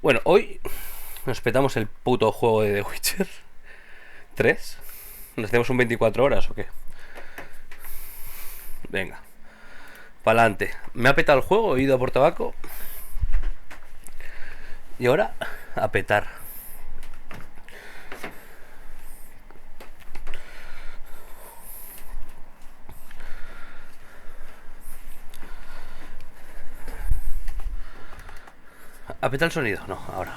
Bueno, hoy nos petamos el puto juego de The Witcher 3. ¿Nos hacemos un 24 horas o qué? Venga, pa'lante. Me ha petado el juego, he ido a por tabaco. Y ahora, a petar. ¿A petar el sonido? No, ahora.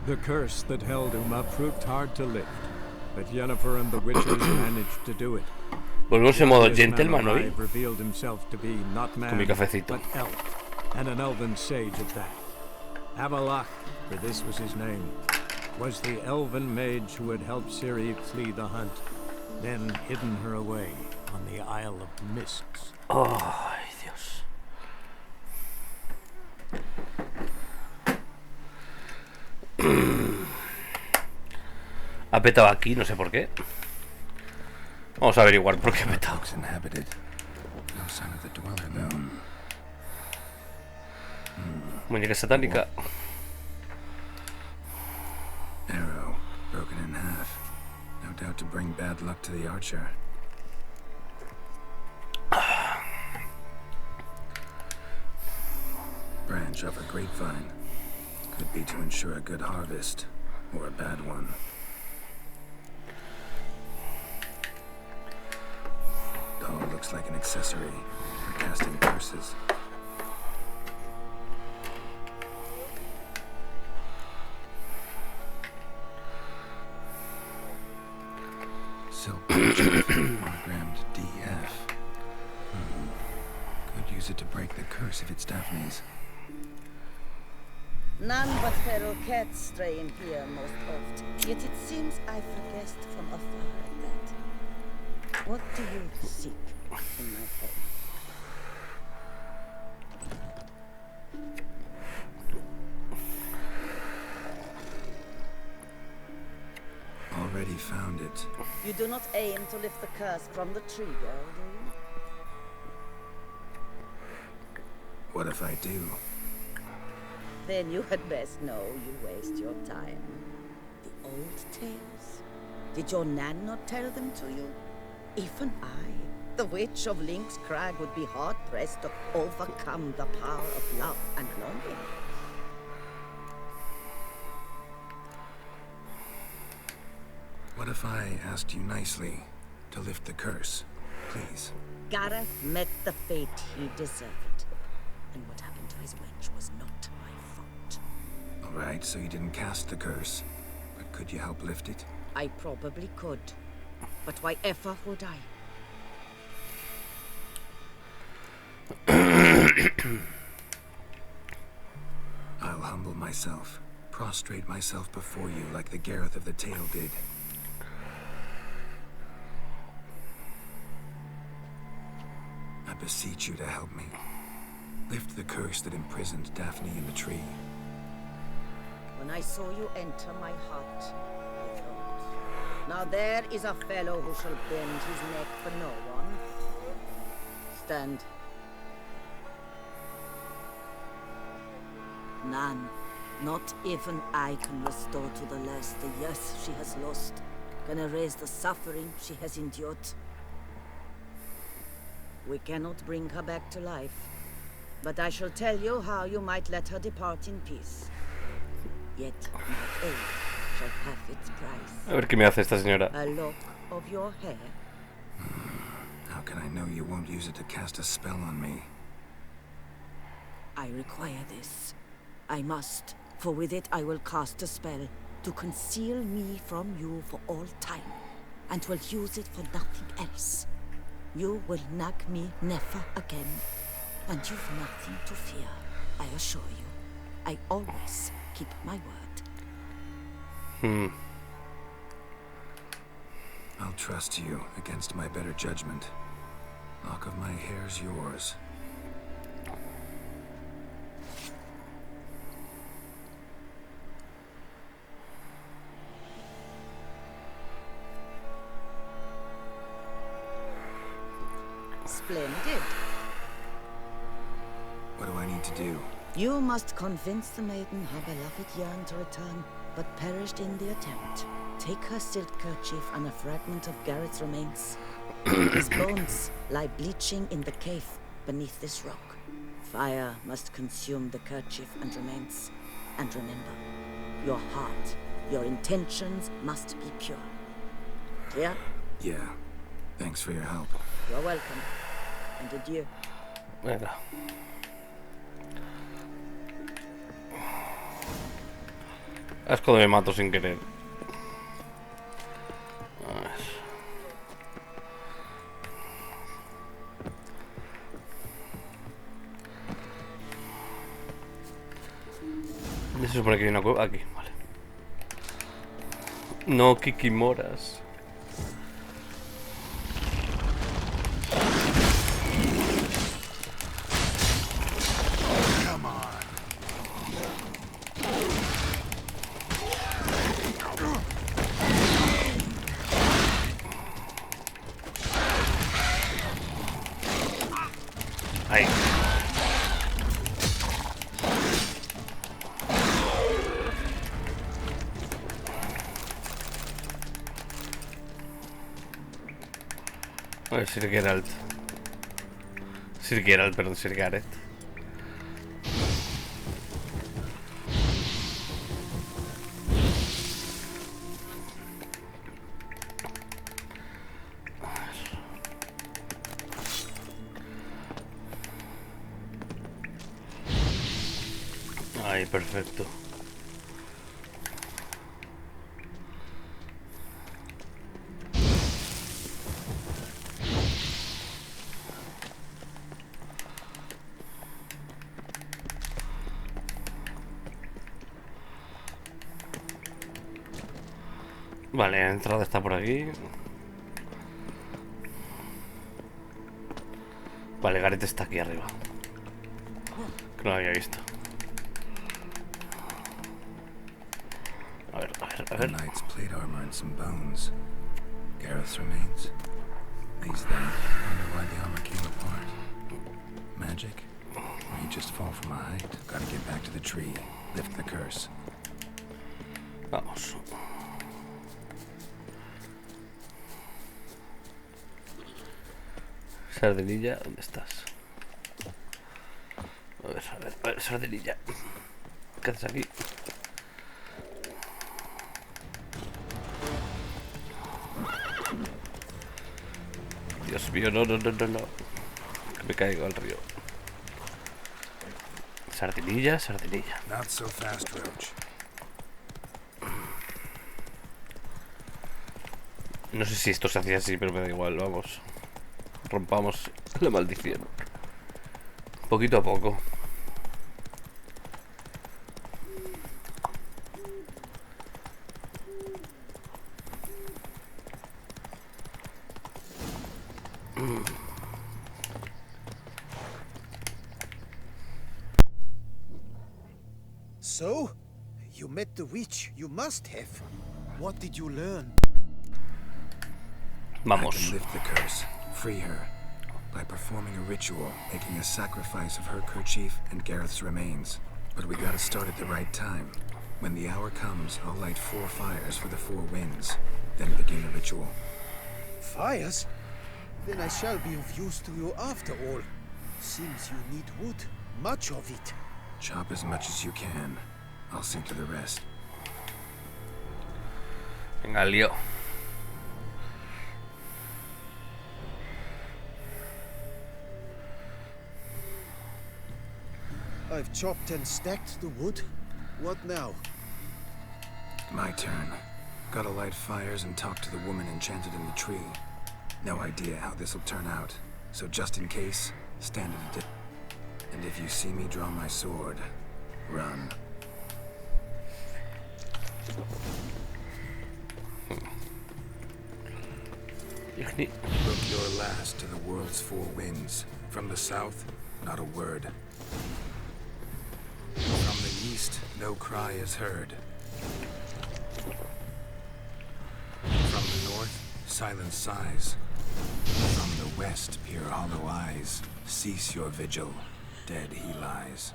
The curse that held Uma proved hard to lift, but Yennefer and the witches managed to do it. Volvemos The en modo ugliest man gentleman hoy. alive revealed himself to be not Con mi man, cafecito. but elf, and an elven sage at that. Avalach, for this was his name, was the elven mage who had helped Ciri flee the hunt, then hidden her away on the Isle of Mists. Ay, Dios. Ha petado aquí, no sé por qué. Vamos a averiguar por qué ha petado. Muñeca satánica. Arrow, broken in half. No doubt to bring bad luck to the archer. Branch of a grapevine. Could be to ensure a good harvest, or a bad one. Doll looks like an accessory for casting curses. Silk monogrammed DF. Could use it to break the curse if it's Daphne's. None but feral cats stray in here most oft. Yet it seems I've guessed from afar at that. What do you seek in my home? Already found it. You do not aim to lift the curse from the tree, girl, do you? What if I do? Then you had best know you waste your time. The old tales? Did your Nan not tell them to you? Even I, the witch of Link's Crag, would be hard-pressed to overcome the power of love and longing. What if I asked you nicely to lift the curse, please? Gareth met the fate he deserved. And what happened to his wench was not my fault. All right, so you didn't cast the curse, but could you help lift it? I probably could. But why ever would I? I'll humble myself, prostrate myself before you like the Gareth of the tale did. I beseech you to help me. Lift the curse that imprisoned Daphne in the tree. When I saw you enter my heart, I thought, now there is a fellow who shall bend his neck for no one. Stand. None, not even I can restore to the last the years she has lost, can erase the suffering she has endured. We cannot bring her back to life, but I shall tell you how you might let her depart in peace. Yet my aid shall have its price. A ver qué me hace esta señora. A lock of your hair. How can I know you won't use it to cast a spell on me? I require this. I must, for with it I will cast a spell to conceal me from you for all time, and will use it for nothing else. You will nag me never again, and you've nothing to fear, I assure you. I always keep my word. I'll trust you against my better judgment. Lock of my hair's yours. Splendid. What do I need to do? You must convince the maiden her beloved yearned to return, but perished in the attempt. Take her silk kerchief and a fragment of Gareth's remains. His bones lie bleaching in the cave beneath this rock. Fire must consume the kerchief and remains. And remember, your heart, your intentions must be pure. Clear? Yeah. Thanks for your help. You're welcome. And adieu. Venga. Es cuando me mato sin querer. A ver. ¿Dónde se supone que hay una cueva? Aquí, vale. No, Kikimoras. Ahí. A ver, Sir Geralt. Sir Geralt, perdón, Sir Gareth. Ahí, perfecto. Vale, la entrada está por aquí. Vale, Gareth está aquí arriba. Que no lo había visto. A ver, a ver, a The ver. knight's plate armor and some bones. Gareth's remains. These then wonder why the armor came apart. Magic? Or he just fall from a height? Gotta get back to the tree. Lift the curse. Vamos. Sardinilla, ¿dónde estás? A ver, Sardinilla. ¿Qué haces aquí? Dios mío, no. Que me caigo al río. Sardinilla. Not so fast, Roach. No sé si esto se hacía así, pero me da igual, vamos. Rompamos la maldición. Poquito a poco. So? You met the witch. You must have. What did you learn? I Vamos. can lift the curse, free her, by performing a ritual, making a sacrifice of her kerchief and Gareth's remains. But we gotta start at the right time. When the hour comes, I'll light 4 fires for the 4 winds, then begin the ritual. Fires? Then I shall be of use to you after all. Seems you need wood. Much of it. Chop as much as you can. I'll see to the rest. Venga, lío. I've chopped and stacked the wood. What now? My turn. Gotta light fires and talk to the woman enchanted in the tree. No idea how this'll turn out, so just in case, stand at a distance. And if you see me draw my sword, run. Look your last to the world's 4 winds. From the south, not a word. From the east, no cry is heard. From the north, silent sighs. From the west, peer hollow eyes. Cease your vigil. Dead he lies.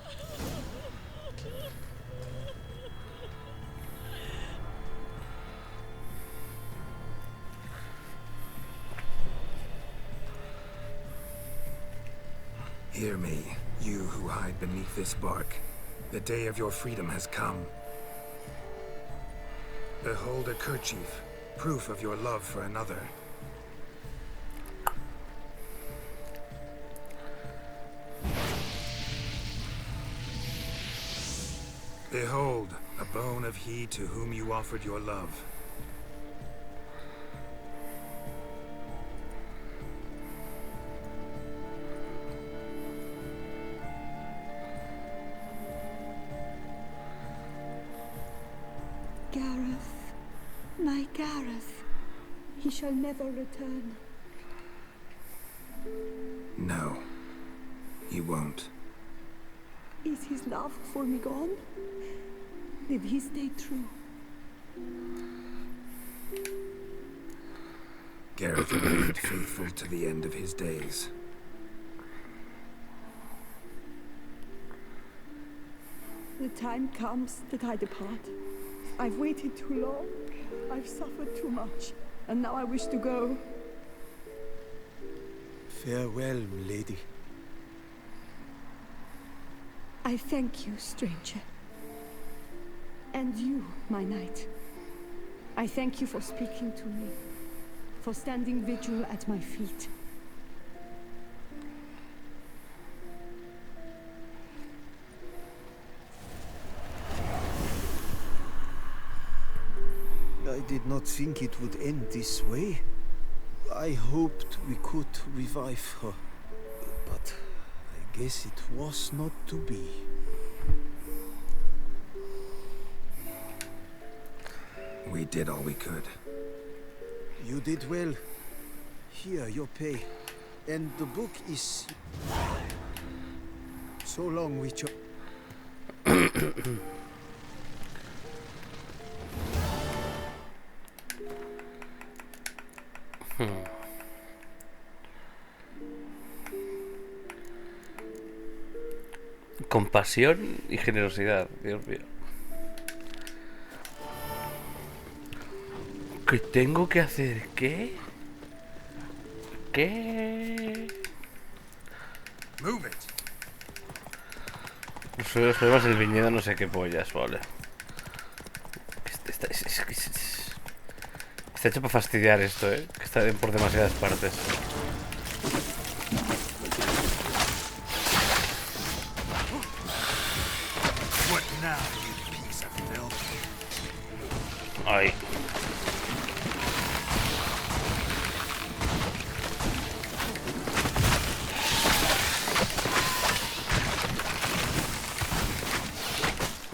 Hear me, you who hide beneath this bark. The day of your freedom has come. Behold a kerchief, proof of your love for another. Behold, a bone of he to whom you offered your love. Gareth, my Gareth, he shall never return. No, he won't. Is his love for me gone? Did he stay true? Gareth remained faithful to the end of his days. The time comes that I depart. I've waited too long. I've suffered too much. And now I wish to go. Farewell, lady. I thank you, stranger. And you, my knight. I thank you for speaking to me. For standing vigil at my feet. I did not think it would end this way. I hoped we could revive her. But I guess it was not to be. We did all we could. You did well. Here, your pay. And the book is... So long, Witcher. Compasión y generosidad, Dios mío. ¿Qué tengo que hacer? ¿Qué? ¿Qué? Move it. Los problemas del viñedo no sé qué pollas, vale. Está hecho para fastidiar esto, que está por demasiadas partes. What now, you piece of filth? Ay.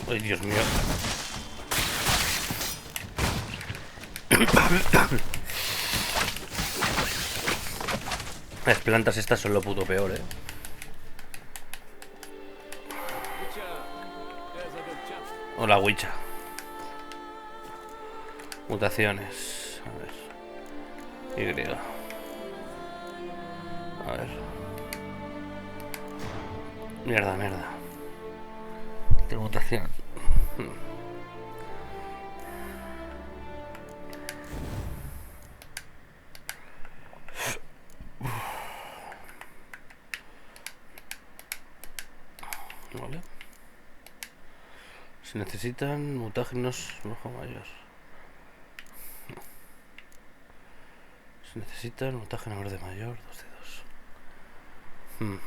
Ay, Dios mío. Las plantas estas son lo puto peor, Hola, Wicha. Mutaciones. A ver. Y. A ver. Mierda. De mutación. Vale. Se necesitan mutágenos ojo mayor. Se necesitan mutágeno verde mayor, 2 de 2.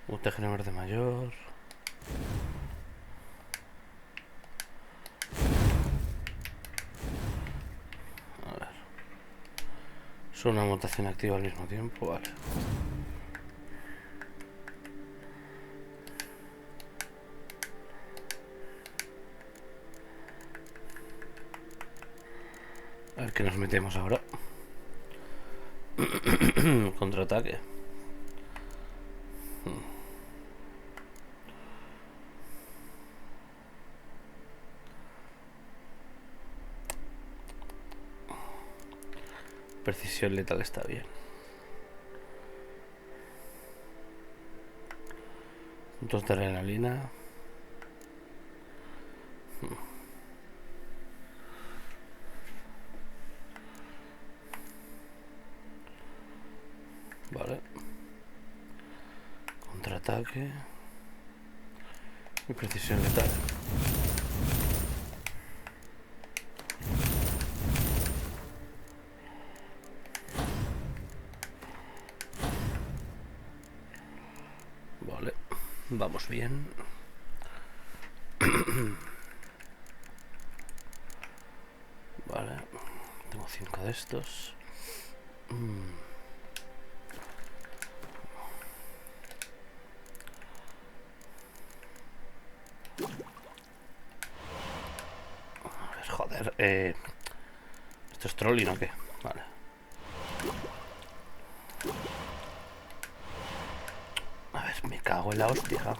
Mutágeno verde mayor. A ver. Son una mutación activa al mismo tiempo, vale. A ver qué nos metemos ahora. Contraataque. Precisión letal está bien. Puntos de adrenalina. Vale. Contraataque. Y precisión letal. Vale. Vamos bien. Vale. Tengo 5 de estos. A ver, joder. ¿Esto es trolling o qué? Vale. A ver, me cago en la hostia, vamos.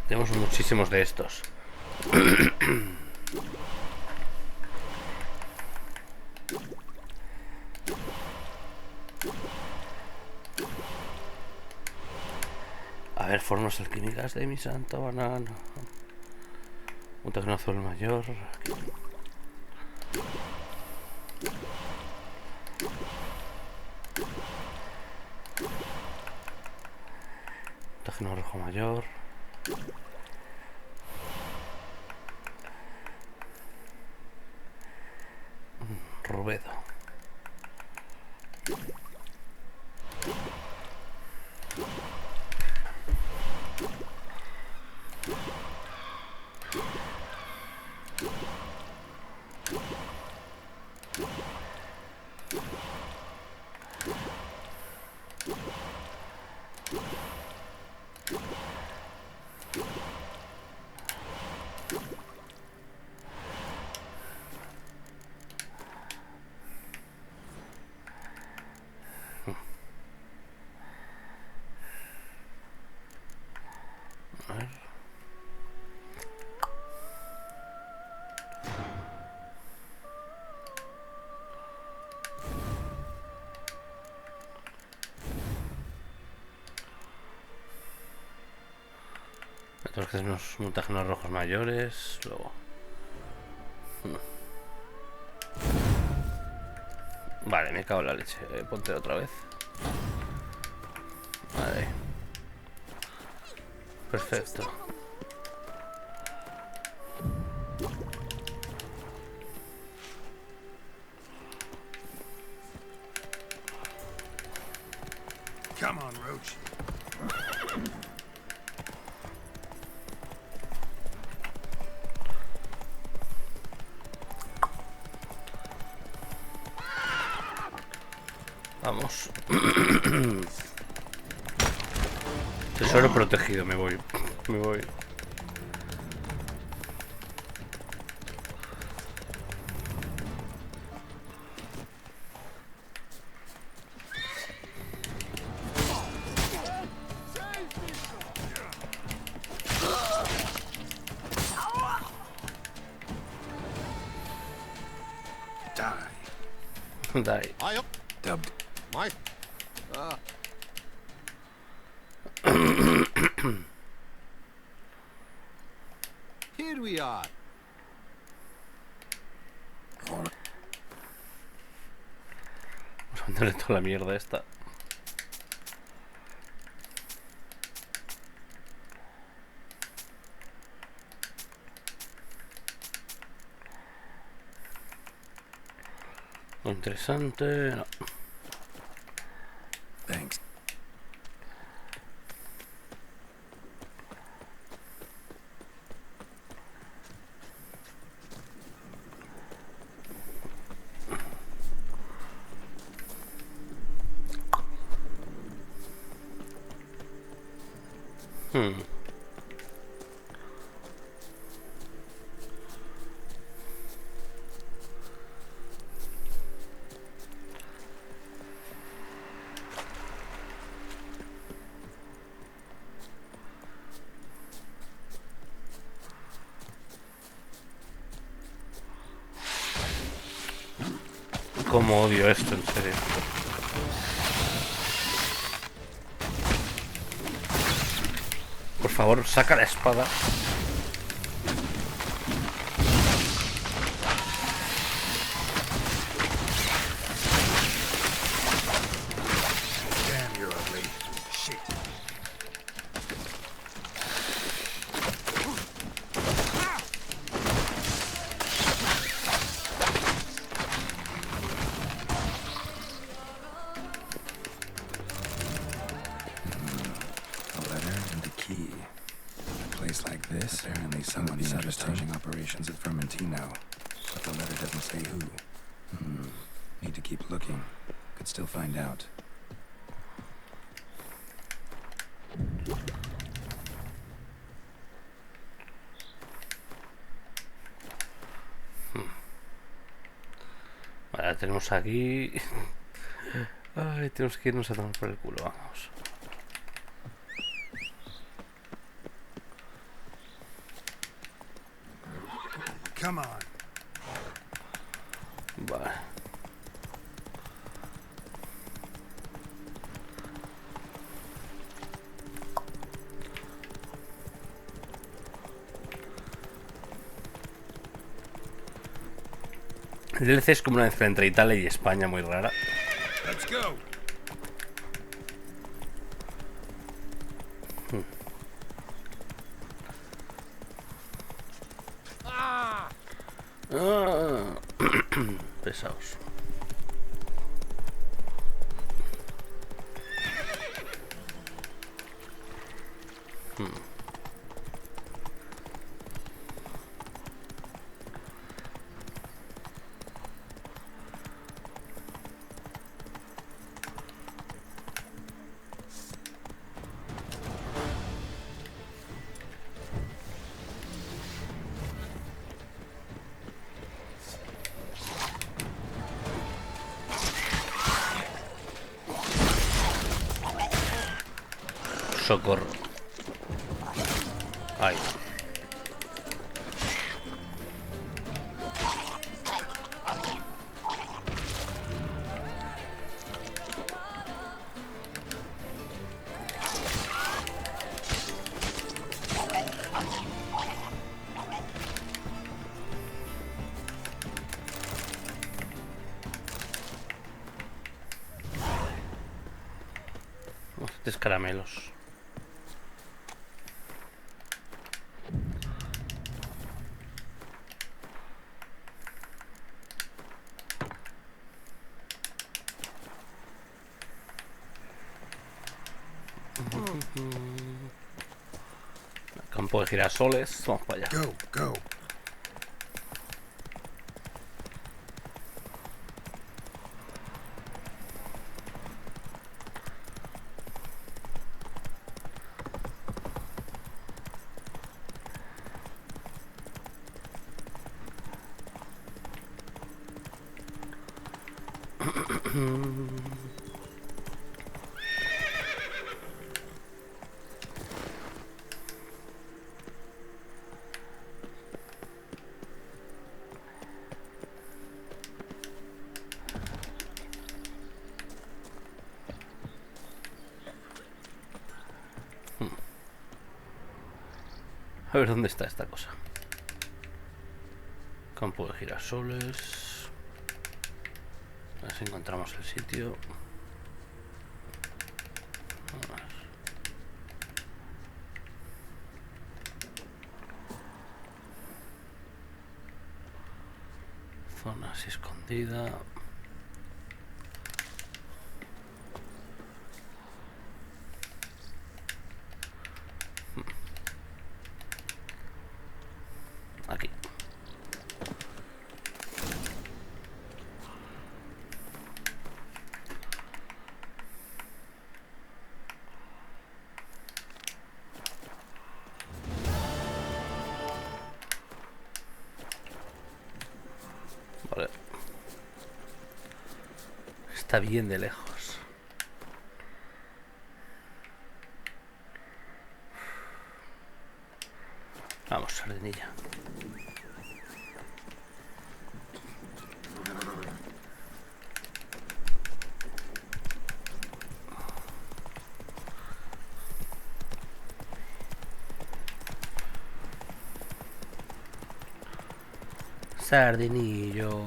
Tenemos muchísimos de estos. A ver, formas alquímicas de mi santa banana. Un tecno azul mayor. Aquí. Tecno rojo mayor. Rubedo. A ver. Tenemos que hacer unos mutágenos rojos mayores. Luego. Vale, me cago en la leche. Ponte otra vez. Vale. Perfecto. Come on, Roach. Vamos. Tesoro protegido, me voy. Me voy. Die. Dai. Dubbed. Mike. Here we are. Vamos a mandarle toda la mierda esta. Lo interesante. No. Thanks. Cómo odio esto, en serio. Por favor, saca la espada. Damn, you're ugly. Shit. A letter and a key. A place like this, apparently someone sabotaging operations at Fermentino. But the letter doesn't say who. Need to keep looking. Could still find out. Vale, la tenemos aquí. Ay, tenemos que irnos a tomar por el culo, vamos. Come on. Vale. El DLC es como una mezcla entre Italia y España muy rara. Let's go. Ah. Pesados. Socorro. Ay. Estos caramelos. Campo de girasoles. Vamos para allá. Go, go. A ver dónde está esta cosa. Campo de girasoles. A ver si encontramos el sitio. Zona así escondida. Aquí. Vale. Está bien de lejos. Vamos, sardinilla. Sardinillo.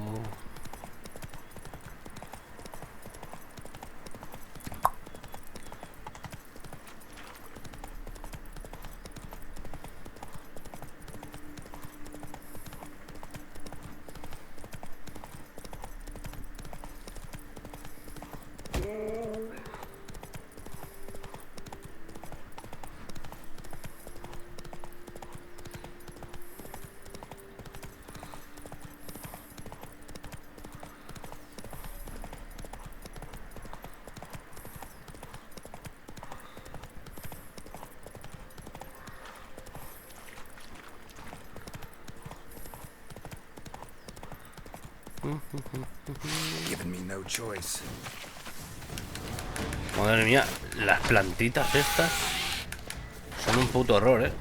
Giving me no choice. Madre mía, las plantitas estas son un puto horror, ¿eh?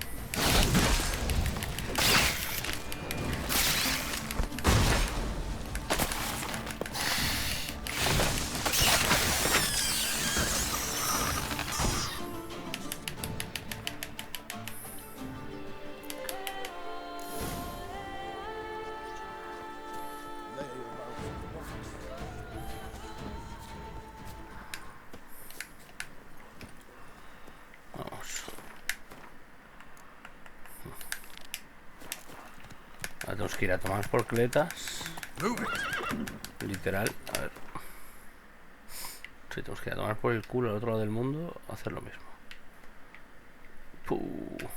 Ahora tenemos que ir a tomar porcletas. Literal, a ver. Si tenemos que ir a tomar por el culo al otro lado del mundo, hacer lo mismo.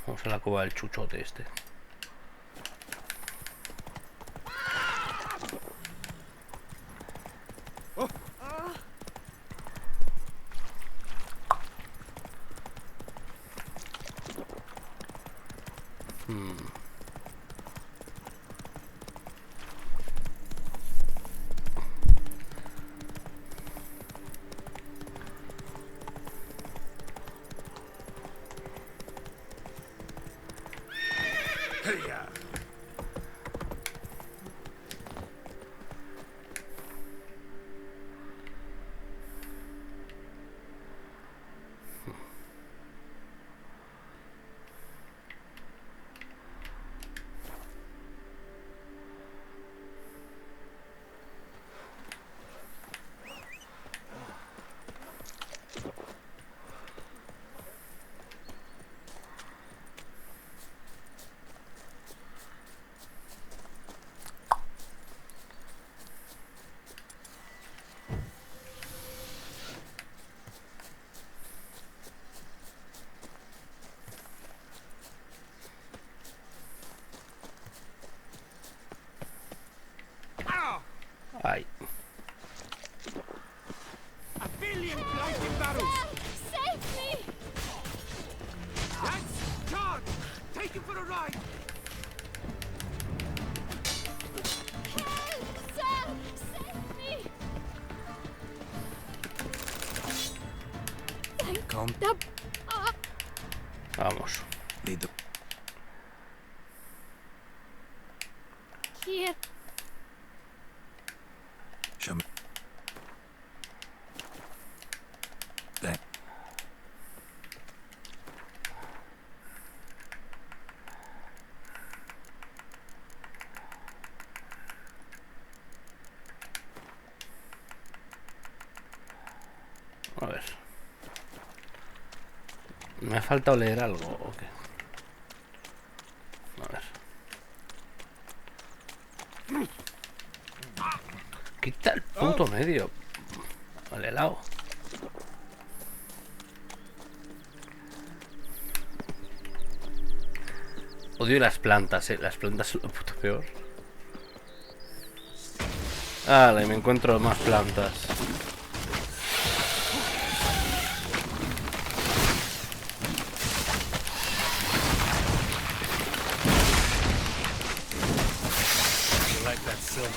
Vamos a la cueva del chuchote este. Ay. A billion lightning barrels! Save me! That's charge! Take him for a ride! Help! Sir! Save me! Calm. Vamos. Lead the. Here. Show me. That. A ver. ¿Me ha faltado leer algo o qué? A ver. Quita el puto medio. Vale, helado. Odio las plantas, las plantas son lo puto peor. Vale, me encuentro más plantas. Like that silver.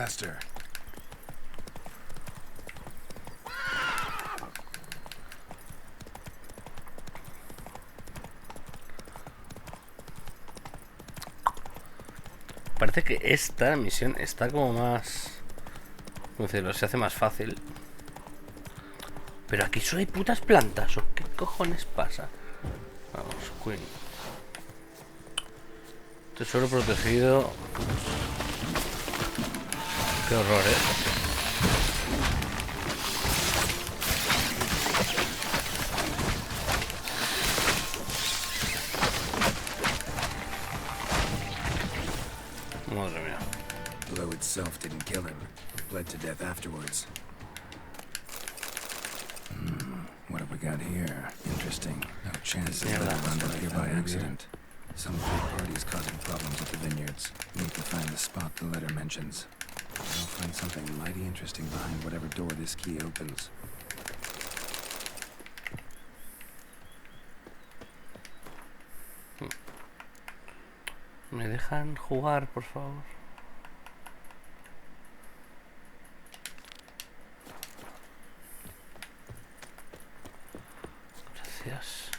faster. Parece que esta misión está como más... ¿Cómo decirlo? Se hace más fácil. Pero aquí solo hay putas plantas. ¿O qué cojones pasa? Vamos, Queen. Tesoro protegido. Qué horror, Madre mía. The blow itself didn't kill him. It bled to death afterwards. What have we got here? Interesting. No chances that I wound up here by accident. Some third party's causing problems at the vineyards. Need to find the spot the letter mentions. I'll find something mighty interesting behind whatever door this key opens. ¿Me dejan jugar, por favor? Gracias.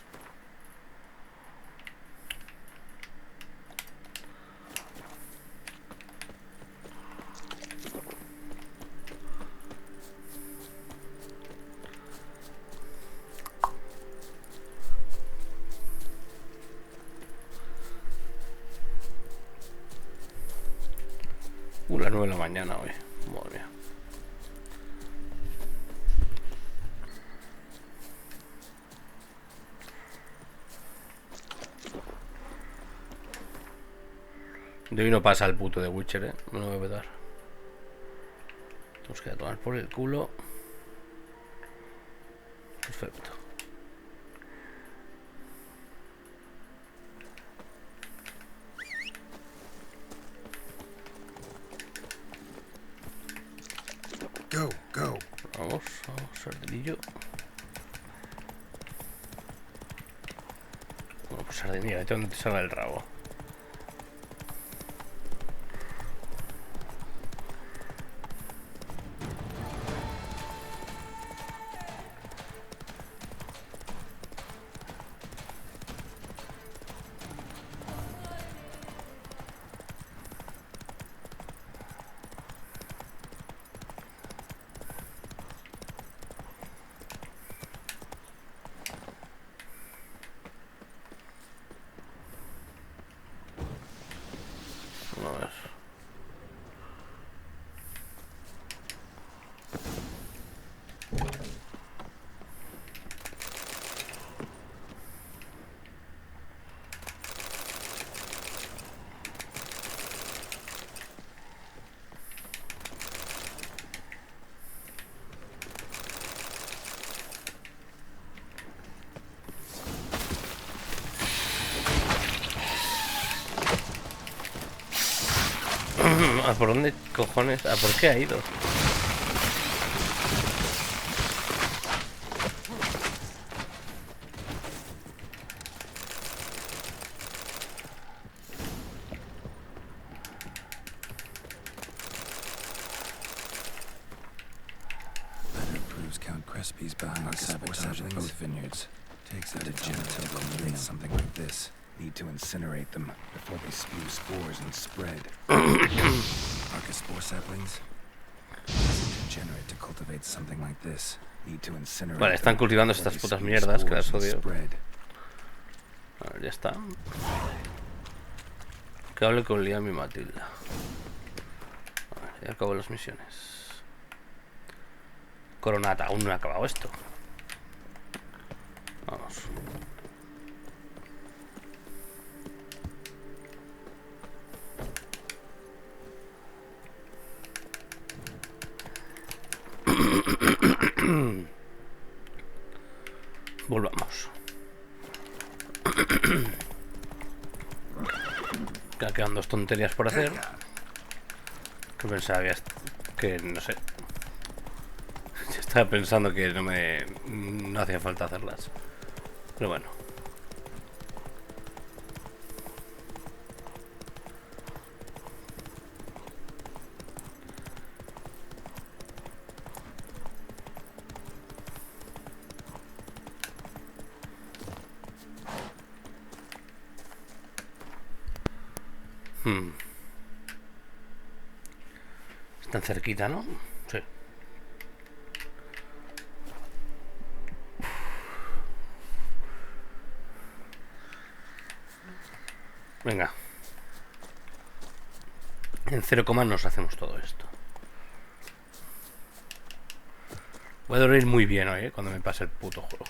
Las 9 de la mañana hoy. Madre mía. De hoy no pasa el puto de Witcher, me lo voy a petar. Nos queda tomar por el culo. Perfecto. Go, go. Vamos, sardinillo. Bueno, pues sardinilla, vete donde te salga el rabo. A ver. ¿Por dónde cojones? ¿Por qué ha ido? Letter proves Count Crespi's behind the sabotage of both vineyards. Takes out a genital to cultivate something like this. Need to incinerate them before they spew spores and spread. Arca spore saplings? Degenerate to cultivate something like this. Need to incinerate. Vale, están cultivando estas putas mierdas que las odio. A ver, ya está. Que hable con Liam y Matilda. A ver, ya acabo las misiones. Coronata, aún no he acabado esto. Vamos. Volvamos. Quedan dos tonterías por hacer. Que pensaba que no sé. Estaba pensando que no hacía falta hacerlas. Pero bueno. Están cerquita, ¿no? Sí. Venga. En 0, nos hacemos todo esto. Voy a dormir muy bien hoy, cuando me pase el puto juego.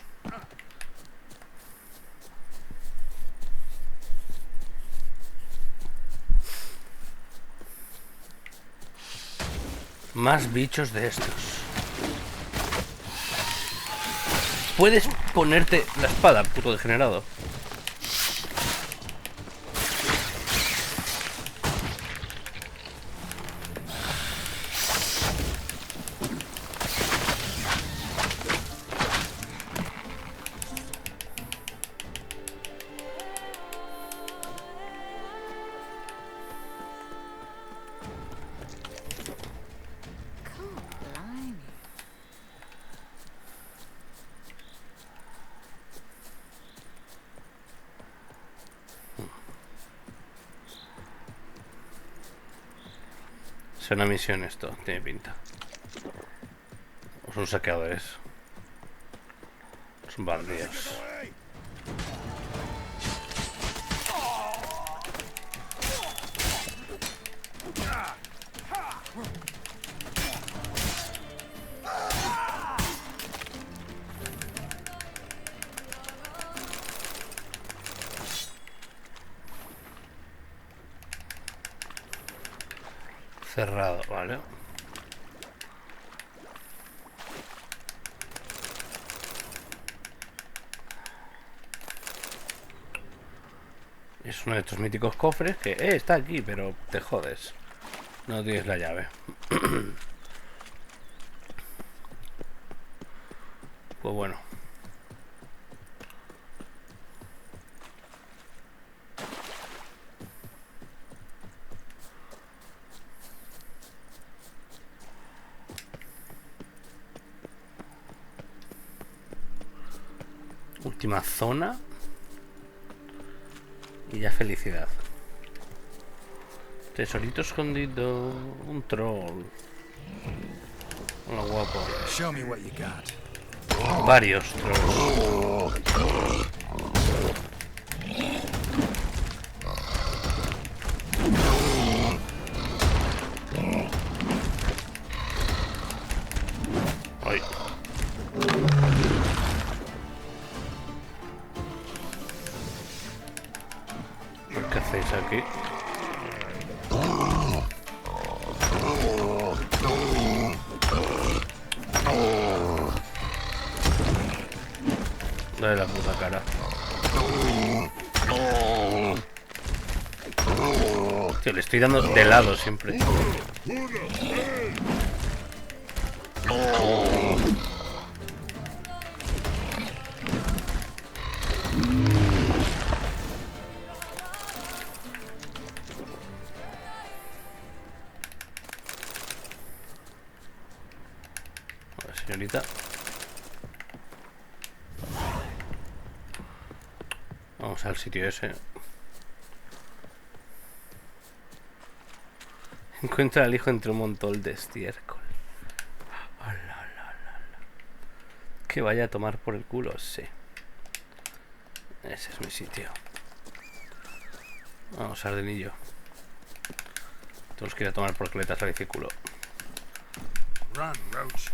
Más bichos de estos. Puedes ponerte la espada, puto degenerado. Es una misión esto, tiene pinta. O son saqueadores. Son bandidos. Cerrado, vale. Es uno de estos míticos cofres que está aquí, pero te jodes. No tienes la llave. Pues bueno. Última zona. Y ya felicidad. Tesorito escondido. Un troll. Hola, guapo. Show me what you got. Varios trolls. Ay. ¿Qué hacéis aquí? Dale la puta cara. Tío, le estoy dando de lado siempre. A ver, señorita. Vamos al sitio ese. Encuentra al hijo entre un montón de estiércol. Que vaya a tomar por el culo, sí. Ese es mi sitio. Vamos, ardenillo. Tenemos que ir a tomar por cletas al biciclo. Run, Roach.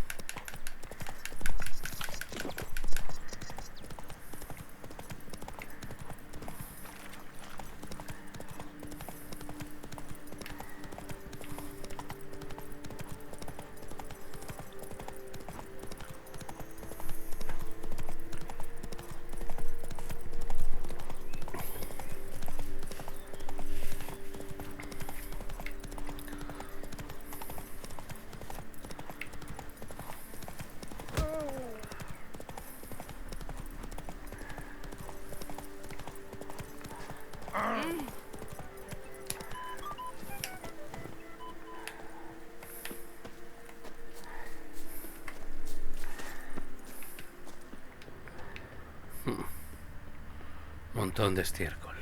Montón de estiércol.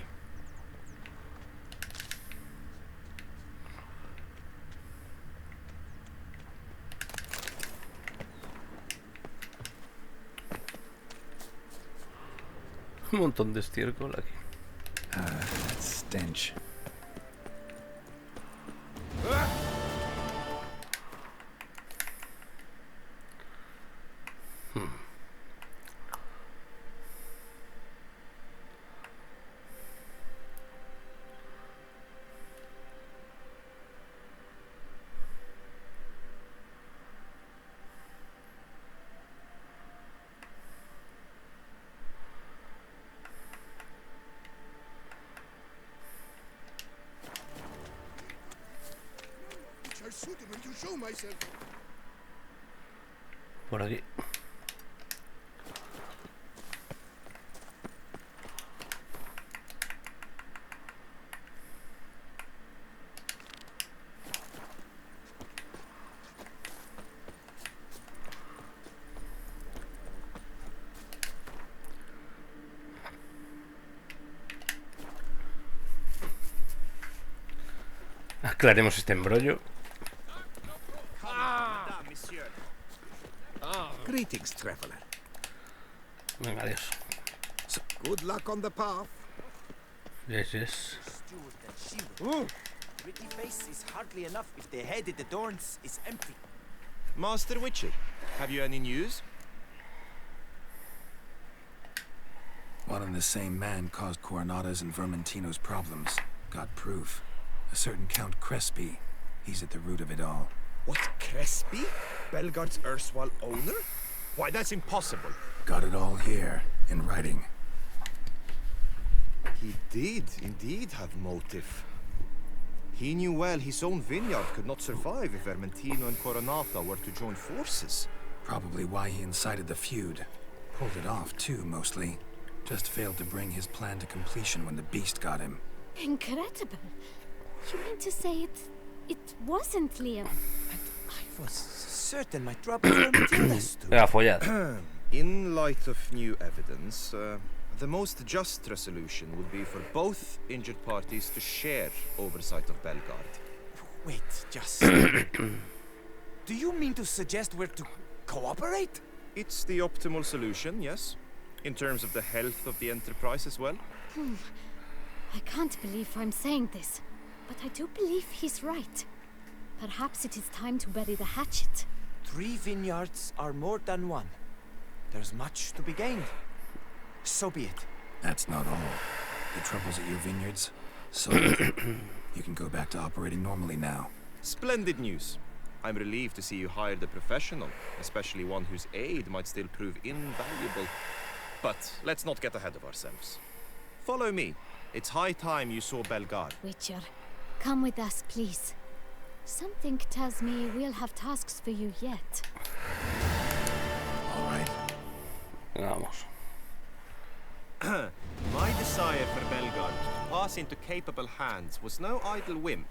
Un montón de estiércol aquí. That stench. Por aquí. Aclaremos este embrollo. Greetings, traveler. Venga, adiós. Good luck on the path. Yes, yes. Pretty face is hardly enough if the head at the Dorns is empty. Master Witcher, have you any news? One and the same man caused Coronata's and Vermentino's problems. Got proof. A certain Count Crespi. He's at the root of it all. What, Crespi? Belgard's erstwhile owner? Why, that's impossible. Got it all here, in writing. He did indeed have motive. He knew well his own vineyard could not survive if Vermentino and Coronata were to join forces. Probably why he incited the feud. Pulled it off, too, mostly. Just failed to bring his plan to completion when the beast got him. Incredible. You mean to say it wasn't Liam? I was certain my troubles were Matilda's too. Venga, follad. In light of new evidence, the most just resolution would be for both injured parties to share oversight of Belgard. Wait, just... Do you mean to suggest we're to cooperate? It's the optimal solution, yes. In terms of the health of the enterprise as well. I can't believe I'm saying this, but I do believe he's right. Perhaps it is time to bury the hatchet. 3 vineyards are more than one. There's much to be gained. So be it. That's not all. The troubles at your vineyards? So you can go back to operating normally now. Splendid news. I'm relieved to see you hired a professional, especially one whose aid might still prove invaluable. But let's not get ahead of ourselves. Follow me. It's high time you saw Belgard. Witcher, come with us, please. Something tells me we'll have tasks for you yet. All right. Vamos. My desire for Belgard to pass into capable hands was no idle whim.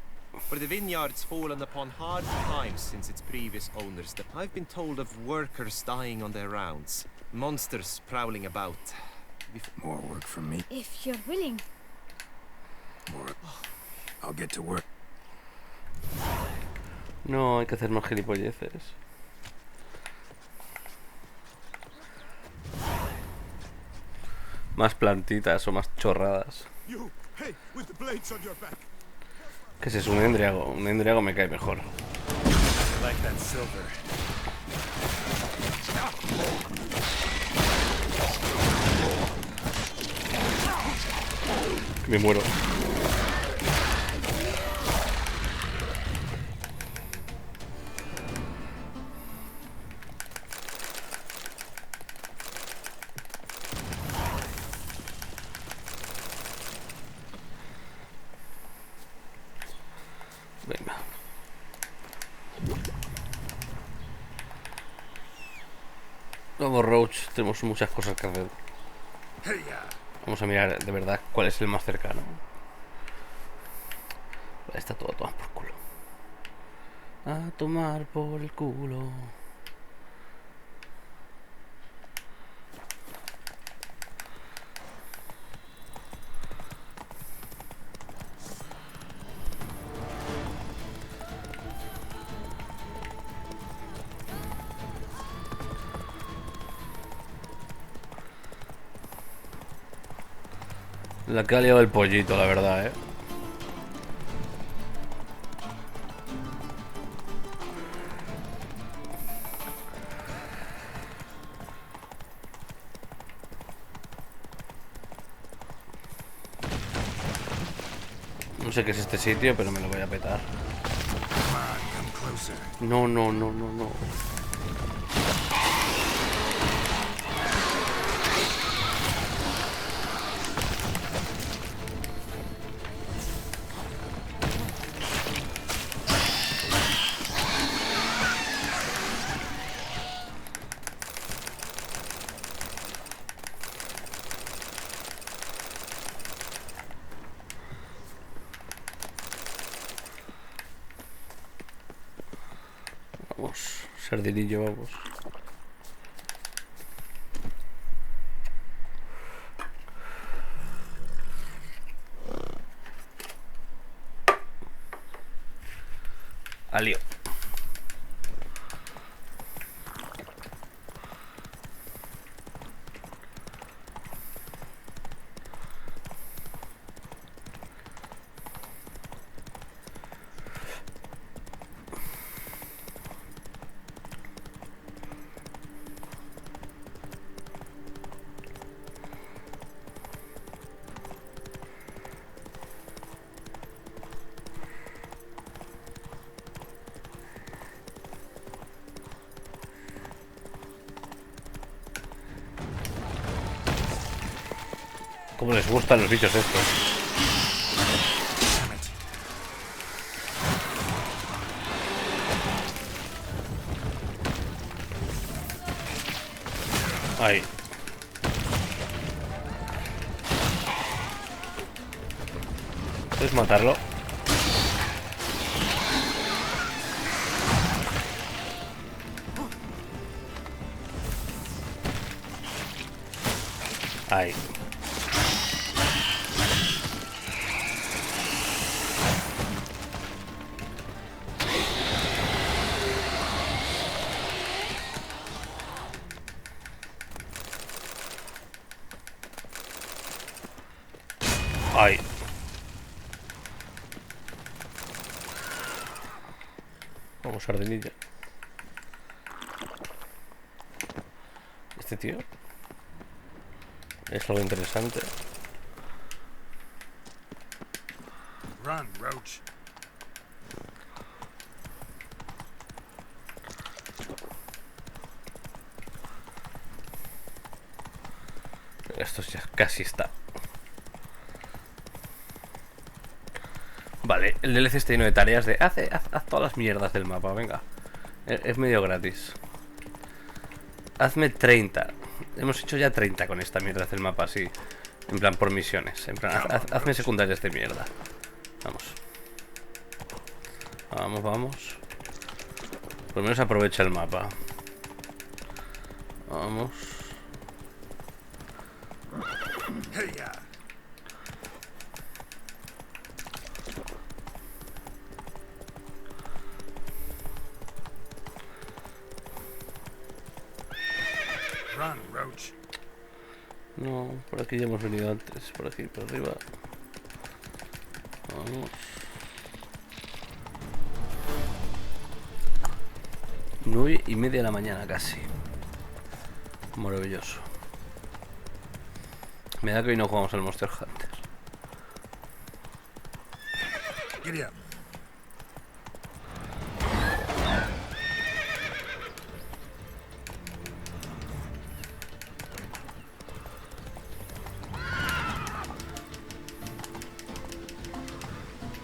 For the vineyard's fallen upon hard times since its previous owners. I've been told of workers dying on their rounds. Monsters prowling about. More work for me. If you're willing. More. I'll get to work. No, hay que hacer más gilipolleces. Más plantitas o más chorradas. You, hey, with the blades on your back. Que si es un endriago. Un endriago me cae mejor. Like that silver. Me muero. Venga. Vamos, Roach, tenemos muchas cosas que hacer. Vamos a mirar de verdad cuál es el más cercano. Está todo a tomar por culo. A tomar por el culo. La que ha liado el pollito, la verdad, No sé qué es este sitio, pero me lo voy a petar. No, no, no, no, no. Vamos, sardinillo, vamos. Alío. Cómo les gustan los bichos estos. Ahí. ¿Puedes matarlo? Ahí. Ahí. Vamos, sardinilla. Este tío es algo interesante. Run, Roach. Esto ya casi está. Vale, el DLC está lleno de tareas de haz todas las mierdas del mapa, venga. Es medio gratis. Hazme 30. Hemos hecho ya 30 con esta mierda del mapa, así. En plan, por misiones. En plan, hazme secundarias de mierda. Vamos. Vamos, vamos. Por lo menos aprovecha el mapa. Vamos. Run, Roach. No, por aquí ya hemos venido antes. Por aquí, por arriba. Vamos. 9:30 de la mañana casi. Maravilloso. Me da que hoy no jugamos al Monster Hunter. Giddy up.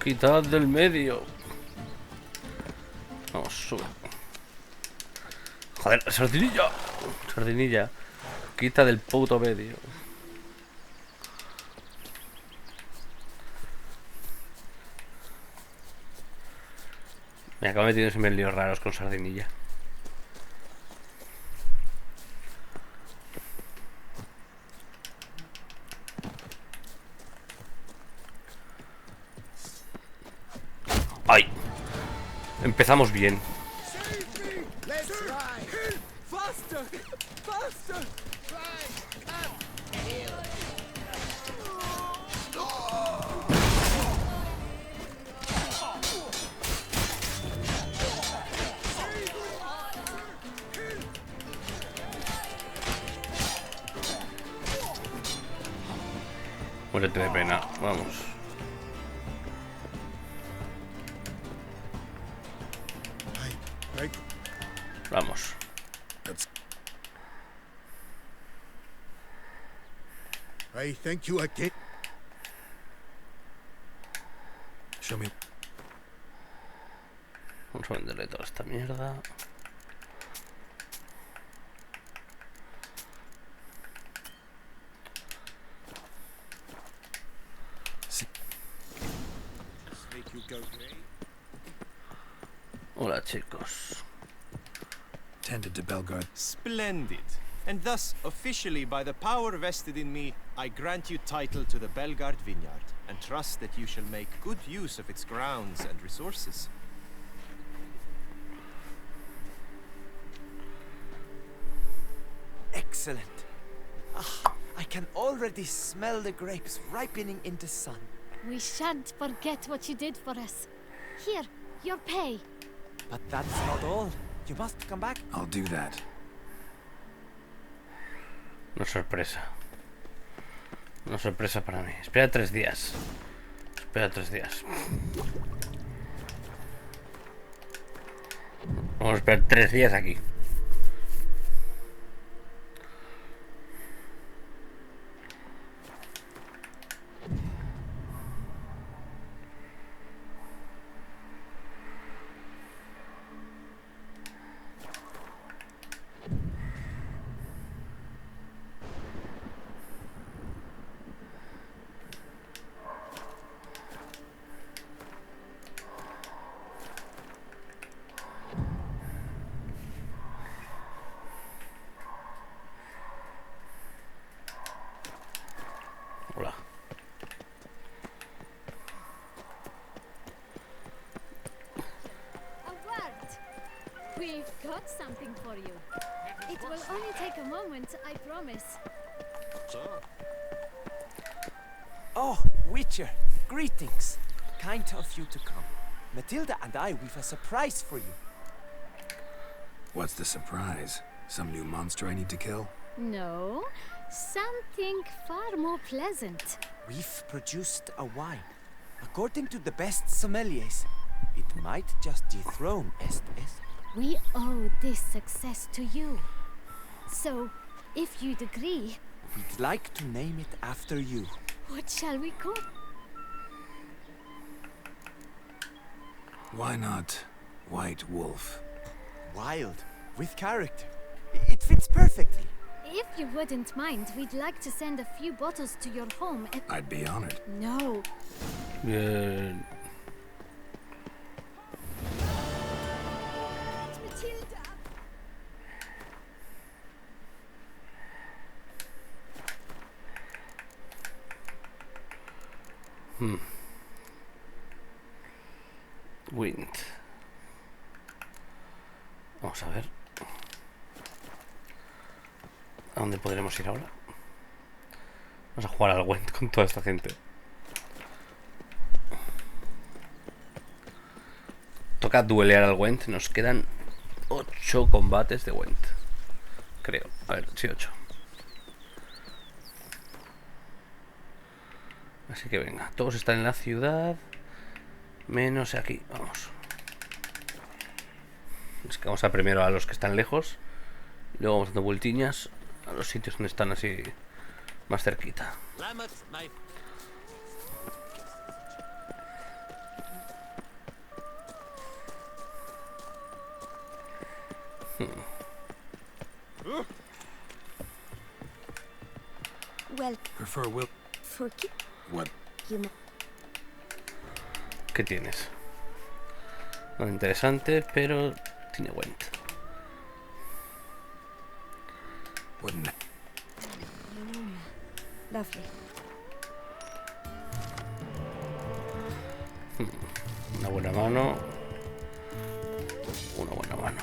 Quitad del medio. Vamos, sube. Joder, sardinilla. Sardinilla. Quita del puto medio. Me acabo metiendo en líos raros con sardinilla. ¡Ay! Empezamos bien. Muérete de pena, vamos. Vamos. I thank you again. Show me. Vamos a venderle toda esta mierda. Hola, chicos. Tended to Belgard. Splendid. And thus, officially, by the power vested in me, I grant you title to the Belgard vineyard, and trust that you shall make good use of its grounds and resources. Excellent. Ah, I can already smell the grapes ripening in the sun. We shan't forget what you did for us. Here, your pay. But that's not all. You must come back. I'll do that. Una sorpresa. Una sorpresa para mí. Espera 3 días. Espera 3 días. Vamos a esperar 3 días aquí. Hola. A word. We've got something for you. It will only take a moment, I promise. Oh, Witcher, greetings. Kind of you to come. Matilda and I, we've a surprise for you. What's the surprise? Some new monster I need to kill? No, something far more pleasant. We've produced a wine. According to the best sommeliers, it might just dethrone Estes. We owe this success to you. So, if you'd agree, We'd like to name it after you. what shall we call? Why not White Wolf? Wild, with character. It fits perfectly. If you wouldn't mind, we'd like to send a few bottles to your home. I'd be honored. No, Bien. Matilda. Wind. Vamos a ver. ¿A dónde podremos ir ahora? Vamos a jugar al Wind con toda esta gente. Toca duelear al Wind. Nos quedan 8 combates de Wind. Creo. A ver, sí, 8. Así que venga. Todos están en la ciudad. Menos aquí. Vamos. Es que vamos a primero a los que están lejos. Y luego vamos dando vueltiñas a los sitios donde están así más cerquita. Well, Prefer Will. forgive What? you. ¿Qué tienes? Nada interesante, pero tiene Wind. Wouldn't. Lovely. Una buena mano. Una buena mano.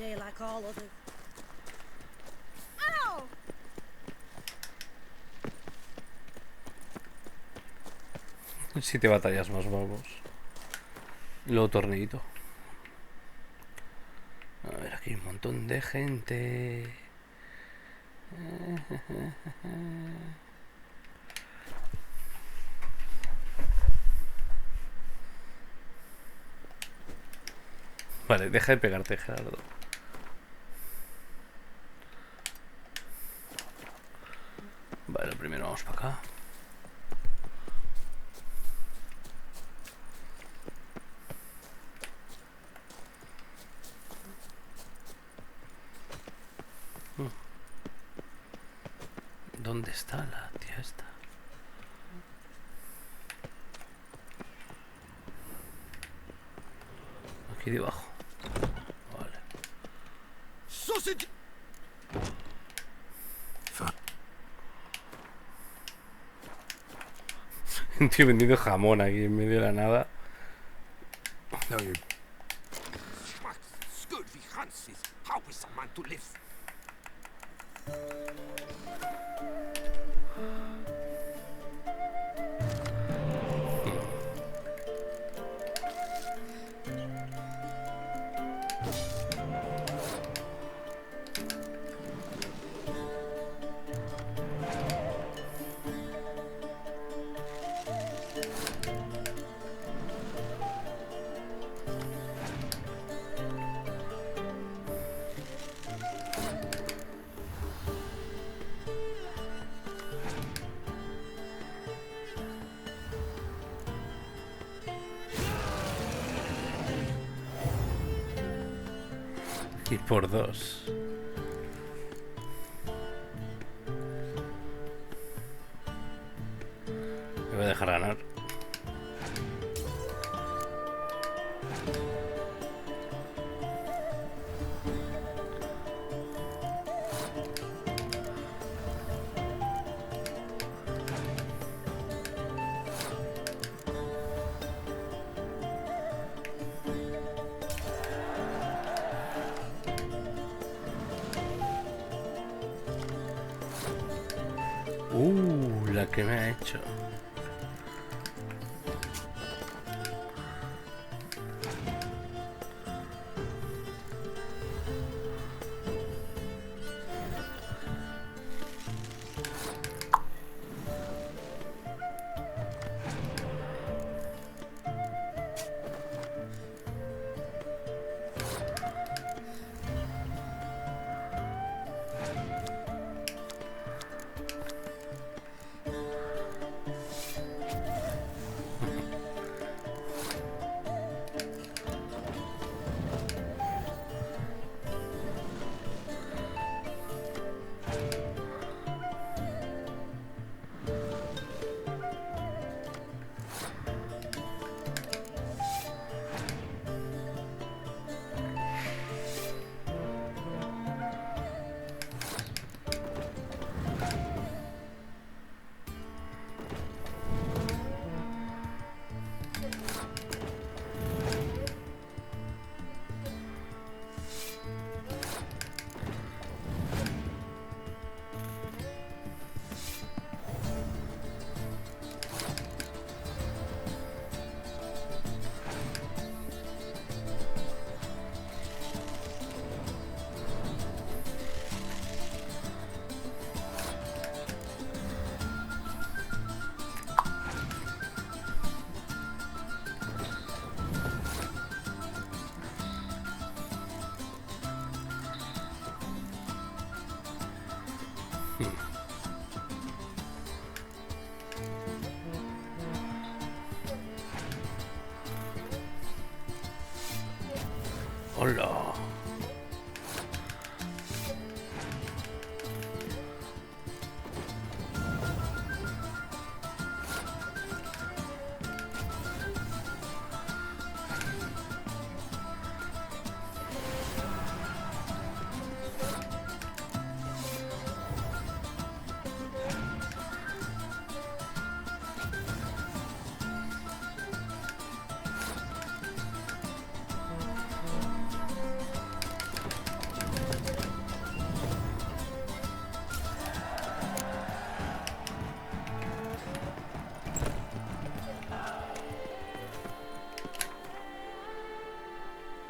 day like all others. Ow! 7 batallas más, vamos. Y luego torneito. A ver, aquí hay un montón de gente. Vale, deja de pegarte, Gerardo. Vale, primero vamos para acá. ¿Dónde está la tía esta? Aquí debajo. Vale. Sausage. Un tío vendiendo jamón aquí en medio de la nada. No, you're How is a man to live? Y por 2. Me voy a dejar ganar. La que me ha hecho. Hola.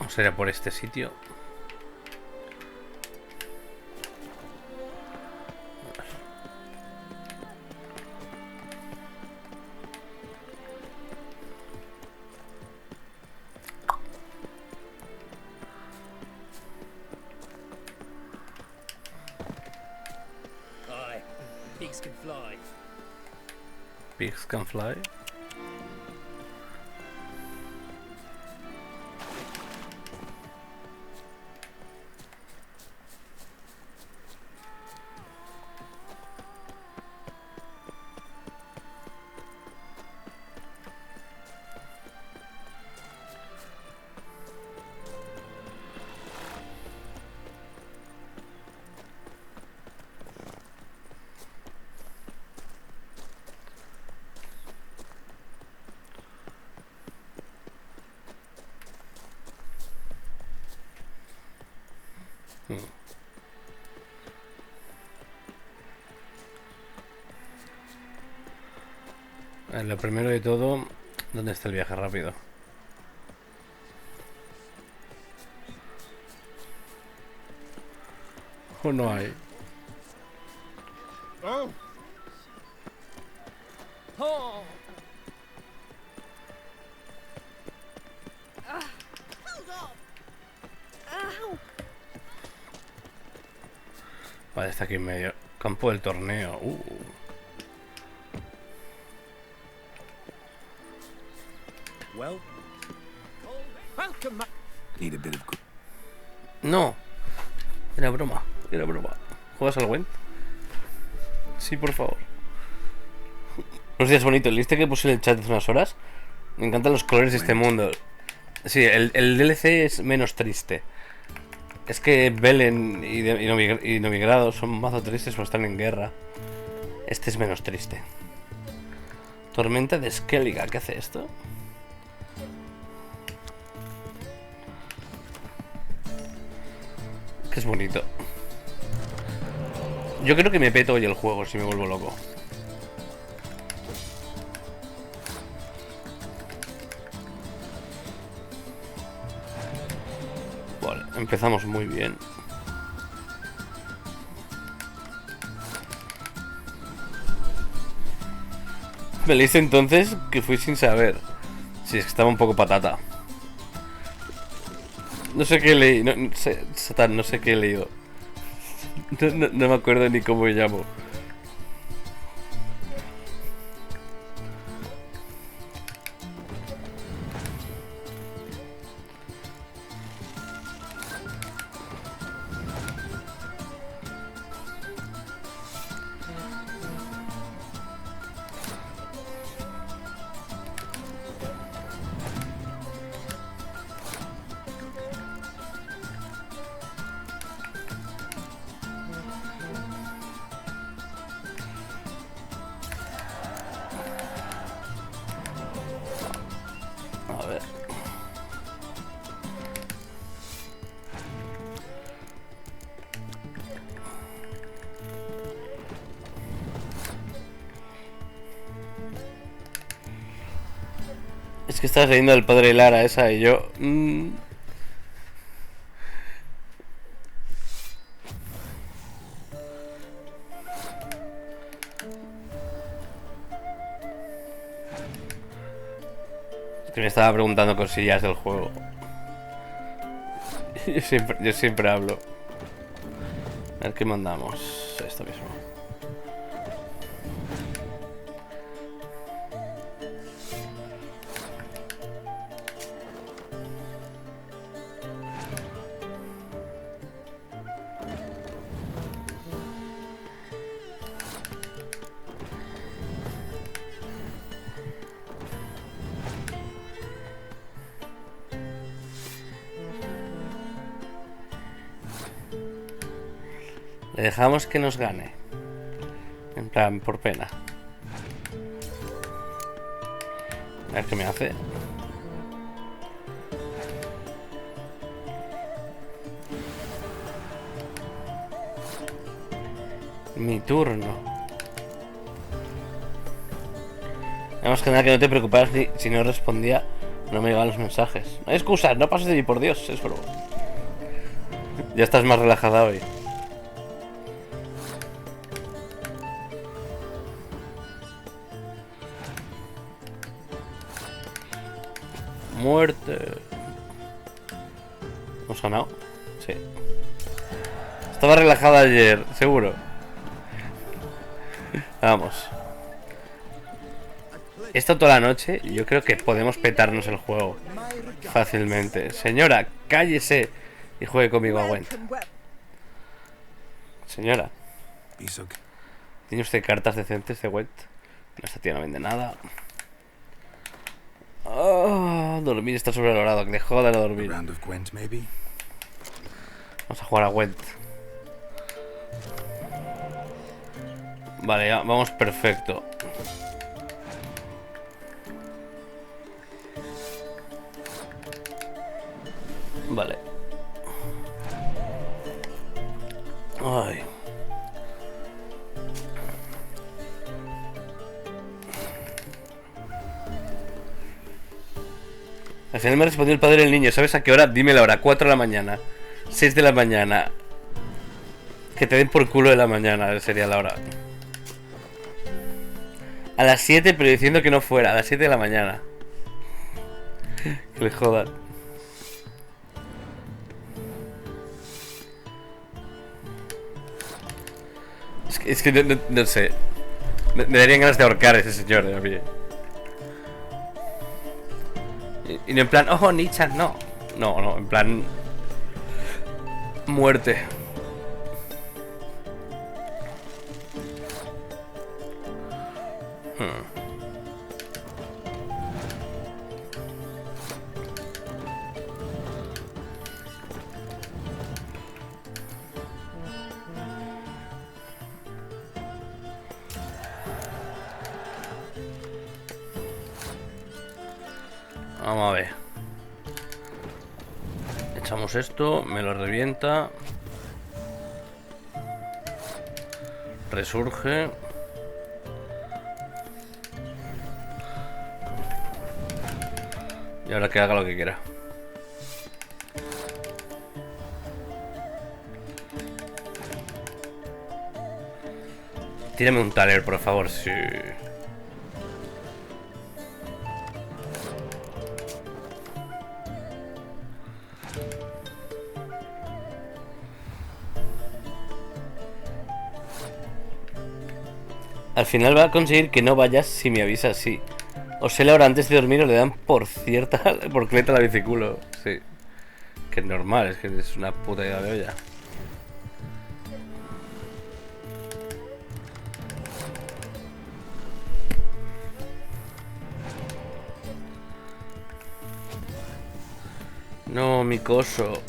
Vamos a ir a por este sitio. Aye, pigs can fly. Pigs can fly. Lo primero de todo, ¿dónde está el viaje rápido? ¿O no hay? Oh. Oh. Vale, está aquí en medio. Campo del torneo. Well, welcome. Need a bit of No. Era broma. Era broma. ¿Juegas al Gwent? Sí, por favor. No sé, es bonito. El liste que puse en el chat hace unas horas. Me encantan los colores de este mundo. Sí, el DLC es menos triste. Es que Belen y Novigrado son mazo tristes porque están en guerra. Este es menos triste. Tormenta de Skellige. ¿Qué hace esto? Que es bonito. Yo creo que me peto hoy el juego si me vuelvo loco. Vale, empezamos muy bien. Me leíste entonces que fui sin saber. Sí, es que estaba un poco patata. No sé qué leí. No sé, Satán, no sé qué he leído. No me acuerdo ni cómo me llamo. A ver. Es que estás leyendo al padre de Lara esa y yo... Que me estaba preguntando cosillas del juego. Yo siempre hablo. A ver qué mandamos. Esto mismo. Le dejamos que nos gane. En plan, por pena. A ver qué me hace. Mi turno. Además que nada, que no te preocuparas si no respondía. No me llegan los mensajes. No hay excusas, no pases de mí, por Dios, es broma. Ya estás más relajada hoy. Muerte. ¿Hemos ganado? Sí. Estaba relajada ayer, seguro. Vamos. Esta toda la noche, yo creo que podemos petarnos el juego fácilmente. Señora, cállese y juegue conmigo a Gwent. Señora, ¿tiene usted cartas decentes de Gwent? Esta tía no vende nada. Oh, dormir está sobrevalorado, que le jodan a dormir. Vamos a jugar a Gwent. Vale, ya, vamos perfecto. Vale. Ay. Al final me respondió el padre del niño. ¿Sabes a qué hora? Dime la hora. 4 de la mañana. 6 de la mañana. Que te den por culo de la mañana sería la hora. A las 7, pero diciendo que no fuera. A las 7 de la mañana. Que le jodan. Es que no sé. Me darían ganas de ahorcar a ese señor a mí. Y no en plan, ojo, Nichan, no. No, en plan. Muerte. Vamos a ver. Echamos esto, me lo revienta. Resurge. Y ahora que haga lo que quiera. Tírame un taler, por favor, sí. Al final va a conseguir que no vayas si me avisas, sí. O sé la hora antes de dormir o le dan por cleta la biciculo. Sí. Que es normal, es que es una puta idea de olla. No, mi coso.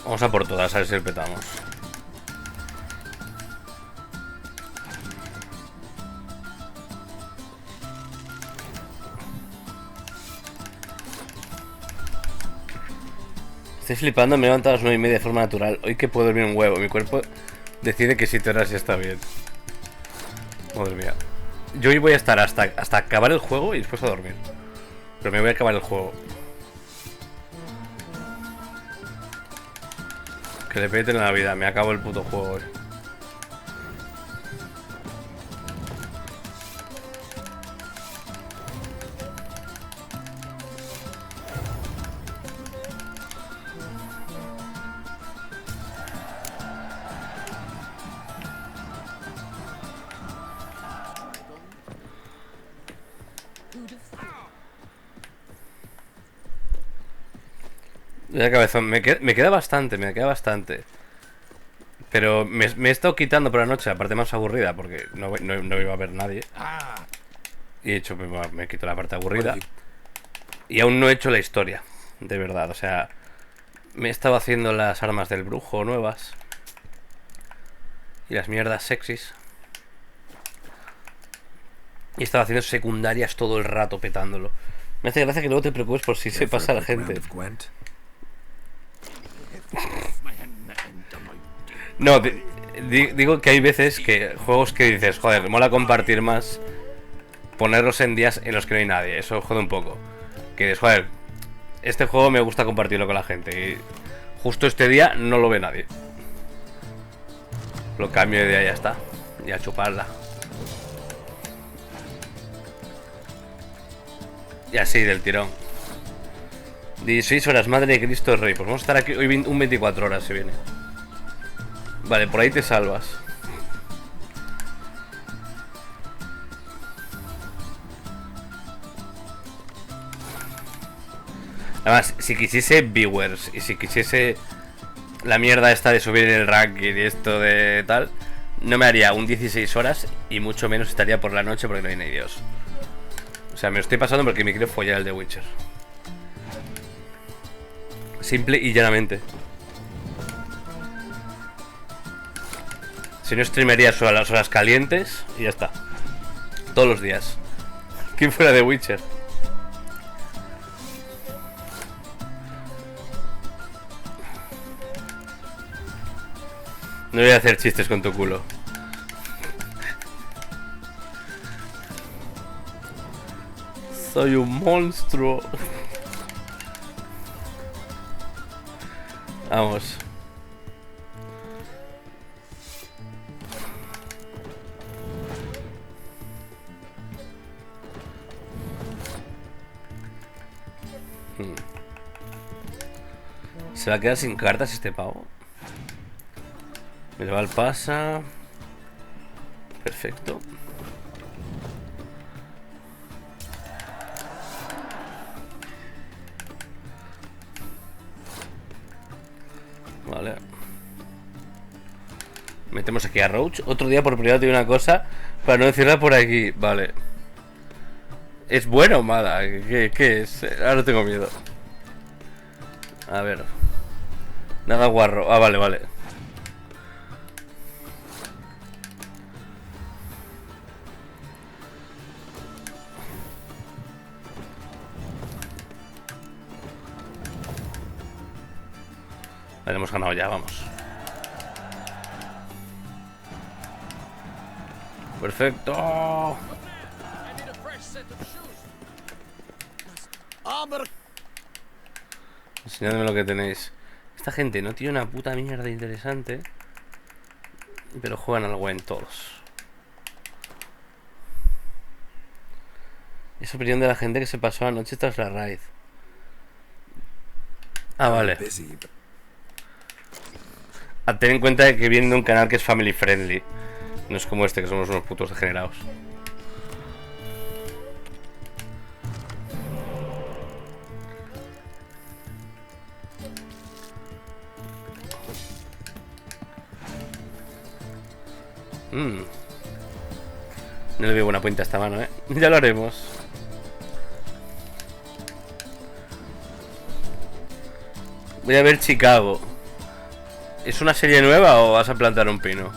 Vamos a por todas, a ver si petamos. Estoy flipando, me he levantado a las 9:30 de forma natural. Hoy que puedo dormir un huevo. Mi cuerpo decide que 7 horas ya está bien. Madre mía. Yo hoy voy a estar hasta acabar el juego y después a dormir. Pero me voy a acabar el juego. Que le peten la vida, me acabo el puto juego hoy. Ya cabezón, me queda bastante. Pero me he estado quitando por la noche la parte más aburrida porque no iba a haber nadie. Y he hecho, me quito la parte aburrida. Y aún no he hecho la historia, de verdad. O sea, me he estado haciendo las armas del brujo nuevas. Y las mierdas sexys. Y he estado haciendo secundarias todo el rato petándolo. Me hace gracia que luego te preocupes por si se pasa la gente. No, digo que hay veces que juegos que dices, joder, mola compartir más, ponerlos en días en los que no hay nadie. Eso jode un poco. Que dices, joder, este juego me gusta compartirlo con la gente. Y justo este día no lo ve nadie. Lo cambio de día y ya está. Y a chuparla. Y así, del tirón. 16 horas, madre de Cristo Rey. Pues vamos a estar aquí hoy un 24 horas, si viene. Vale, por ahí te salvas. Además, si quisiese viewers y si quisiese la mierda esta de subir el ranking y esto de tal, no me haría un 16 horas y mucho menos estaría por la noche porque no hay ni Dios. O sea, me lo estoy pasando porque me quiero follar el de Witcher. Simple y llanamente. Si no, streamería solo a las horas calientes y ya está. Todos los días. ¿Quién fuera de Witcher? No voy a hacer chistes con tu culo. Soy un monstruo. Vamos. ¿Se va a quedar sin cartas este pavo? Medieval pasa. Perfecto. Vale. Metemos aquí a Roach. Otro día por privado tiene una cosa para no decirla por aquí. Vale. ¿Es bueno o mala? ¿Qué es? Ahora tengo miedo. A ver. Nada guarro. Ah, vale, vale. Vale, hemos ganado ya, vamos. Perfecto. Enseñadme lo que tenéis. Esta gente no tiene una puta mierda interesante, pero juegan al buen todos. Es opinión de la gente que se pasó la noche tras la raid. Ah, vale. A tener en cuenta que viene de un canal que es family friendly. No es como este, que somos unos putos degenerados. No le veo buena pinta a esta mano, Ya lo haremos. Voy a ver Chicago. ¿Es una serie nueva o vas a plantar un pino?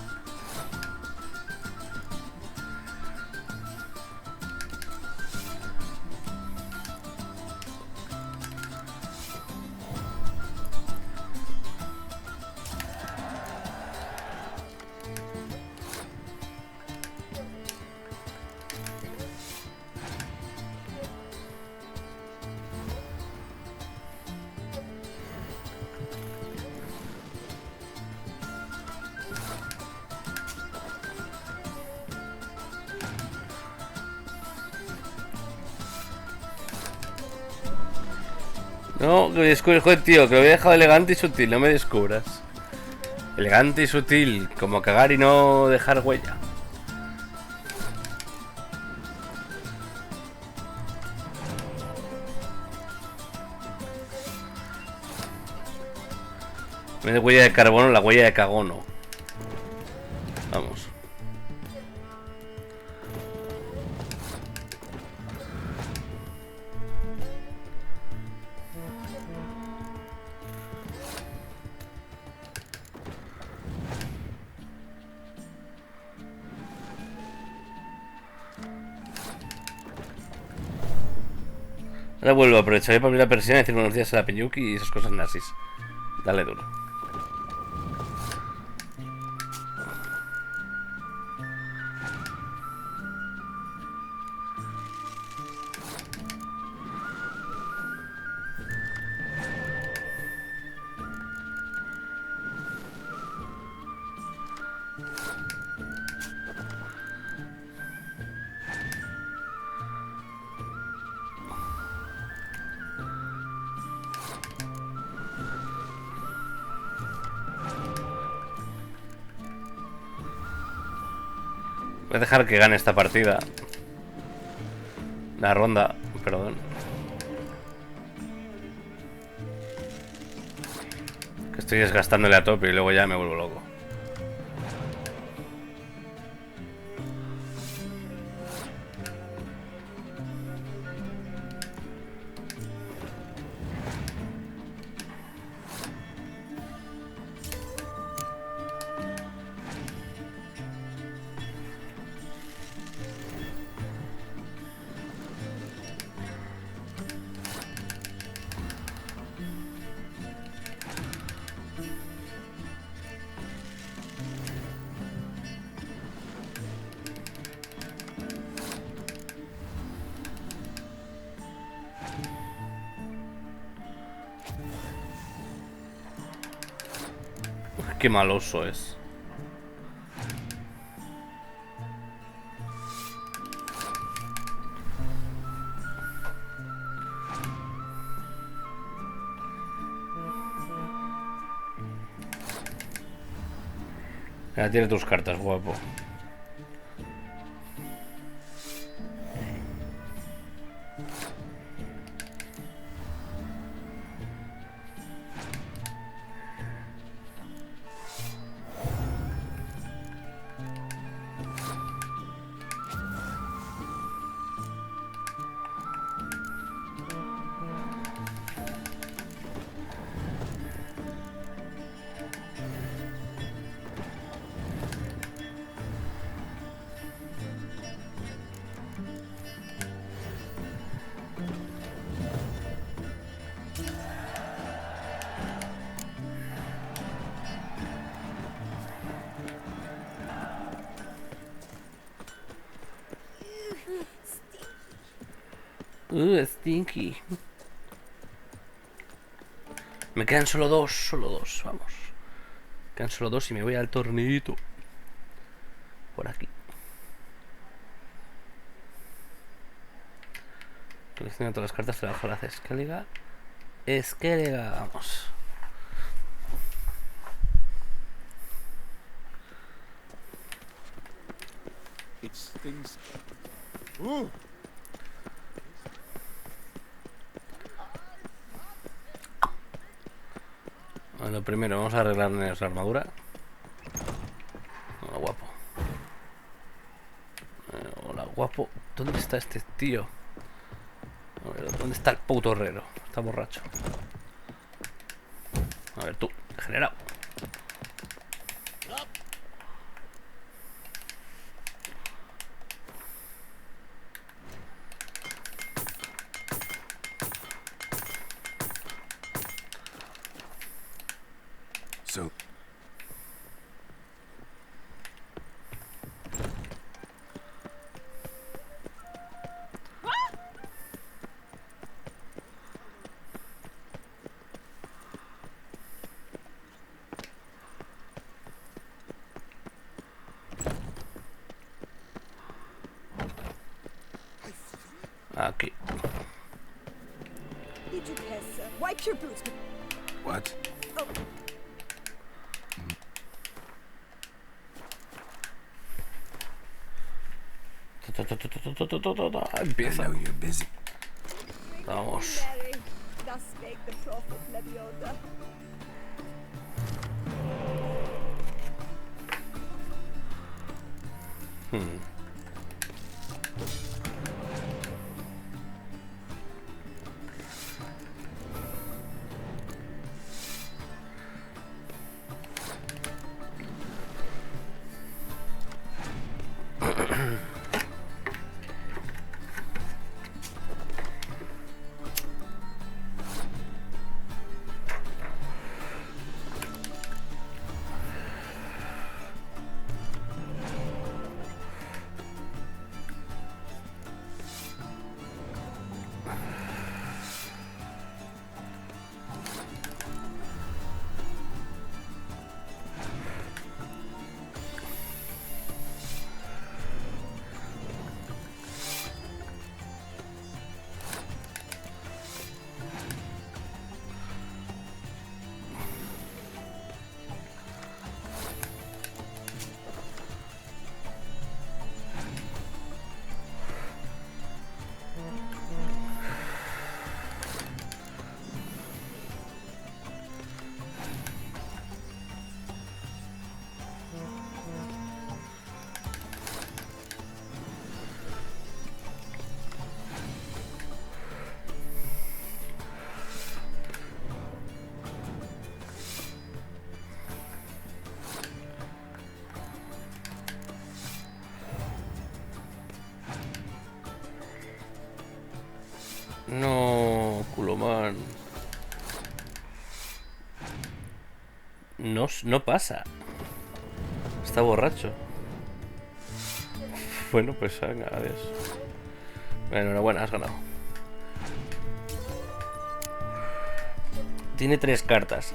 No, que me descubres, joder, tío, que lo había dejado elegante y sutil, no me descubras. Elegante y sutil, como cagar y no dejar huella. En vez de huella de carbono, la huella de cagono. Vamos. Ahora vuelvo, aprovecharé para abrir la persiana y decir buenos días a la Peñuki y esas cosas nazis. Dale duro. Voy a dejar que gane esta partida. La ronda, perdón. Que estoy desgastándole a tope y luego ya me vuelvo loco. Qué maloso es. Ya tiene tus cartas, guapo. Stinky. Me quedan solo dos, vamos. Me quedan solo dos y me voy al torneito. Por aquí. Colecciona todas las cartas, trabajo las Skellige. Skellige, vamos. It stings. Lo primero, vamos a arreglar nuestra armadura. Hola, guapo. Hola, guapo. ¿Dónde está este tío? A ver, ¿dónde está el puto herrero? Está borracho. A ver, tú, degenerado. So, Aquí. Did you pass, sir? Wipe your boots. what? I Empieza. know you're busy. Vamos. Mary, thus spake the prophet Lebioda. No pasa. Está borracho. Bueno, pues venga, adiós. Bueno, enhorabuena, has ganado. Tiene 3 cartas.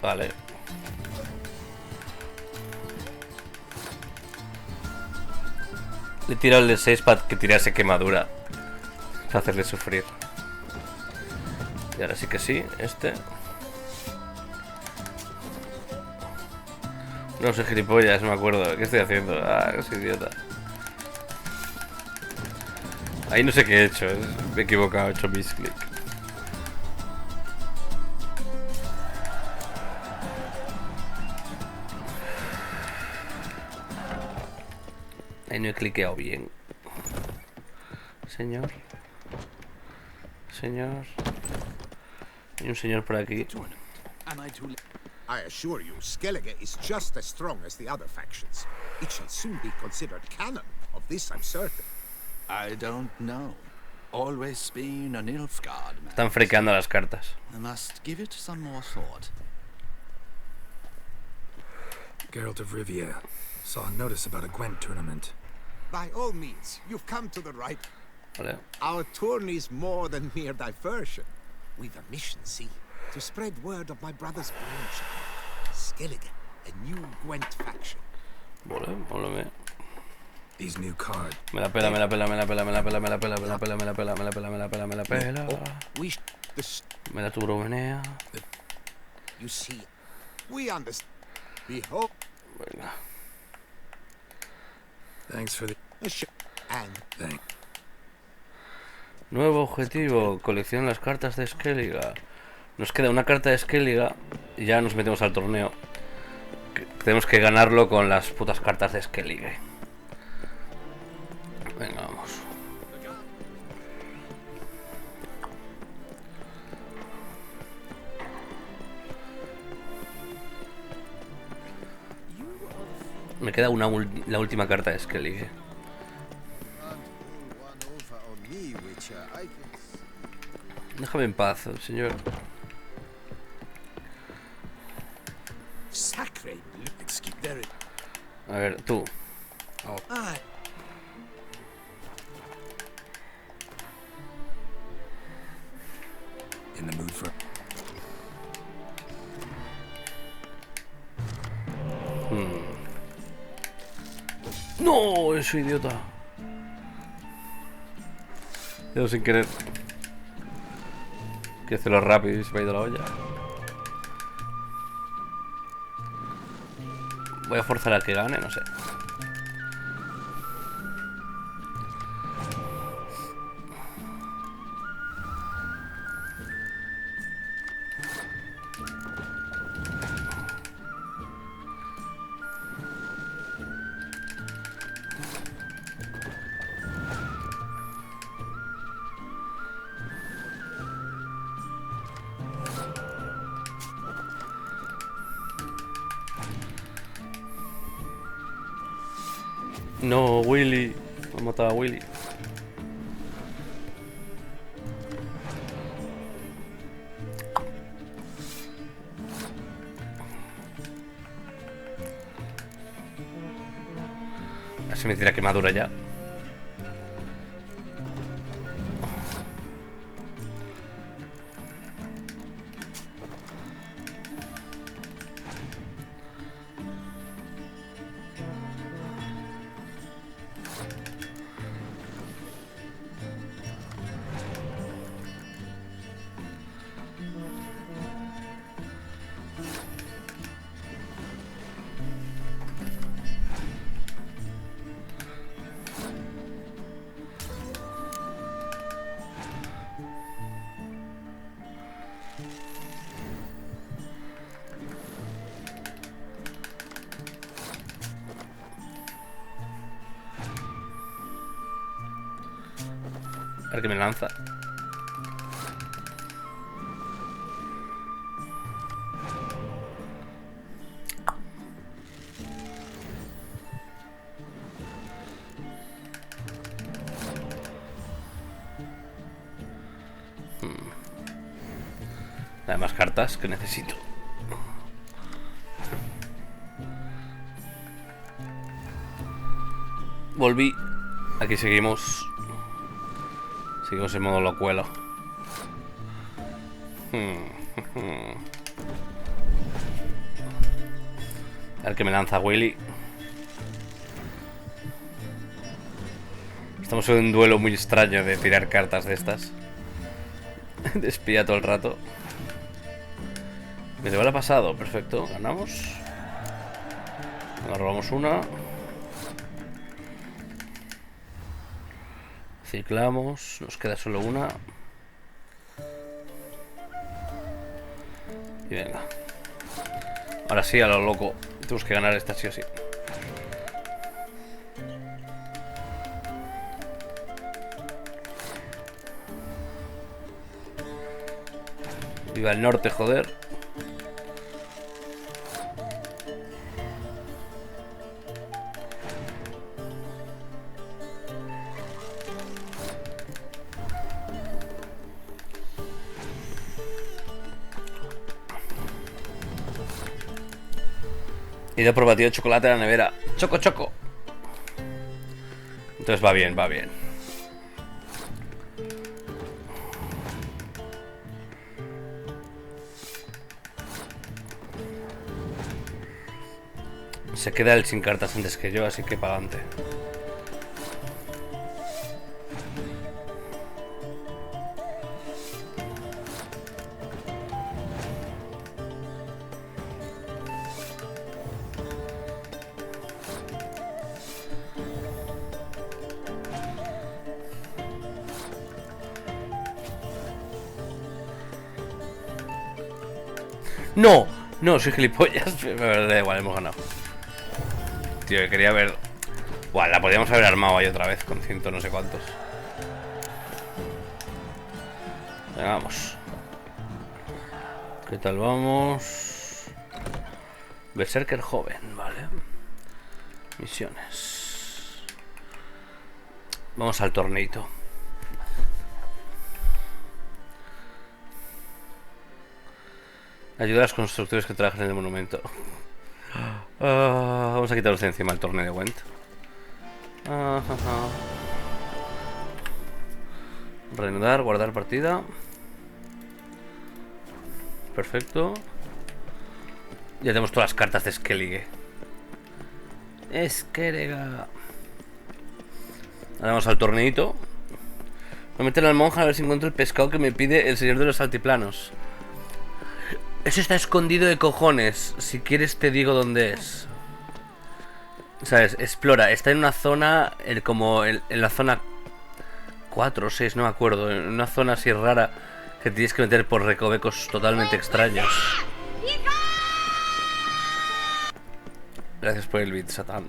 Vale. Le he tirado el de 6 para que tirase quemadura. Para hacerle sufrir. Y ahora sí que sí, este. No soy gilipollas, no me acuerdo. ¿Qué estoy haciendo? Ah, soy idiota. Ahí no sé qué he hecho. Me he equivocado, he hecho misclick. Ahí no he cliqueado bien. Señor. Señor. Hay un señor por aquí. I assure you, Skellige is just as strong as the other factions. It shall soon be considered canon. Of this I'm certain. I don't know. Always been an Nilfgaard man. Están friqueando las cartas. I must give it some more thought. Geralt of Rivia. Saw a notice about a Gwent tournament. By all means, you've come to the right. Vale. Our tourney's more than mere diversion. We've a mission, see? To spread word of my brother's brainchild, Skellige, a new Gwent faction. Vale, vale. These new cards. Me la pela, me la pela, me la pela, me la pela, me la pela, me la pela, me la pela, me la pela, me la pela, me la pela. Me la turbomenea. You see, we understand. Behold. Venga. Thanks for the... And Thank. Nuevo objetivo, colecciona las cartas de Skellige. Nos queda una carta de Skellige y ya nos metemos al torneo. Tenemos que ganarlo con las putas cartas de Skellige. Venga, vamos. Me queda la última carta de Skellige. Déjame en paz, señor. A ver, tú. In the mood for... No, soy idiota. Yo sin querer. Quiero hacerlo rápido y se me ha ido la olla. Voy a forzar a que gane, no sé. No, Willy. Me ha matado a Willy. Así me tira quemadura ya. A ver qué me lanza. Hay más cartas que necesito. Volví. Aquí seguimos. Seguimos en modo locuelo. A ver qué me lanza Willy. Estamos en un duelo muy extraño de tirar cartas de estas. De espía todo el rato. Me lleva el pasado, perfecto. Ganamos. Ahora robamos una. Ciclamos. Nos queda solo una. Y venga. Ahora sí, a lo loco. Tenemos que ganar esta sí o sí. Viva el norte, joder. He ido por batido de chocolate a la nevera. Choco, choco. Entonces va bien, va bien. Se queda él sin cartas antes que yo, así que para adelante. No, no, soy gilipollas. Pero da igual, hemos ganado. Tío, que quería ver. Buah, la podíamos haber armado ahí otra vez con ciento no sé cuántos. Venga, vamos. ¿Qué tal vamos? Berserker joven, vale. Misiones. Vamos al torneito. Ayuda a los constructores que trabajan en el monumento. Vamos a quitaros de encima el torneo de Went. Reanudar, guardar partida. Perfecto. Ya tenemos todas las cartas de Skellige. Skellige. Ahora vamos al torneito. Voy a meter al monje a ver si encuentro el pescado que me pide el señor de los altiplanos. Eso está escondido de cojones. Si quieres te digo dónde es. ¿Sabes? Explora. Está en una zona como en la zona 4 o 6, no me acuerdo. En una zona así rara que tienes que meter por recovecos totalmente extraños. Gracias por el beat, Satán.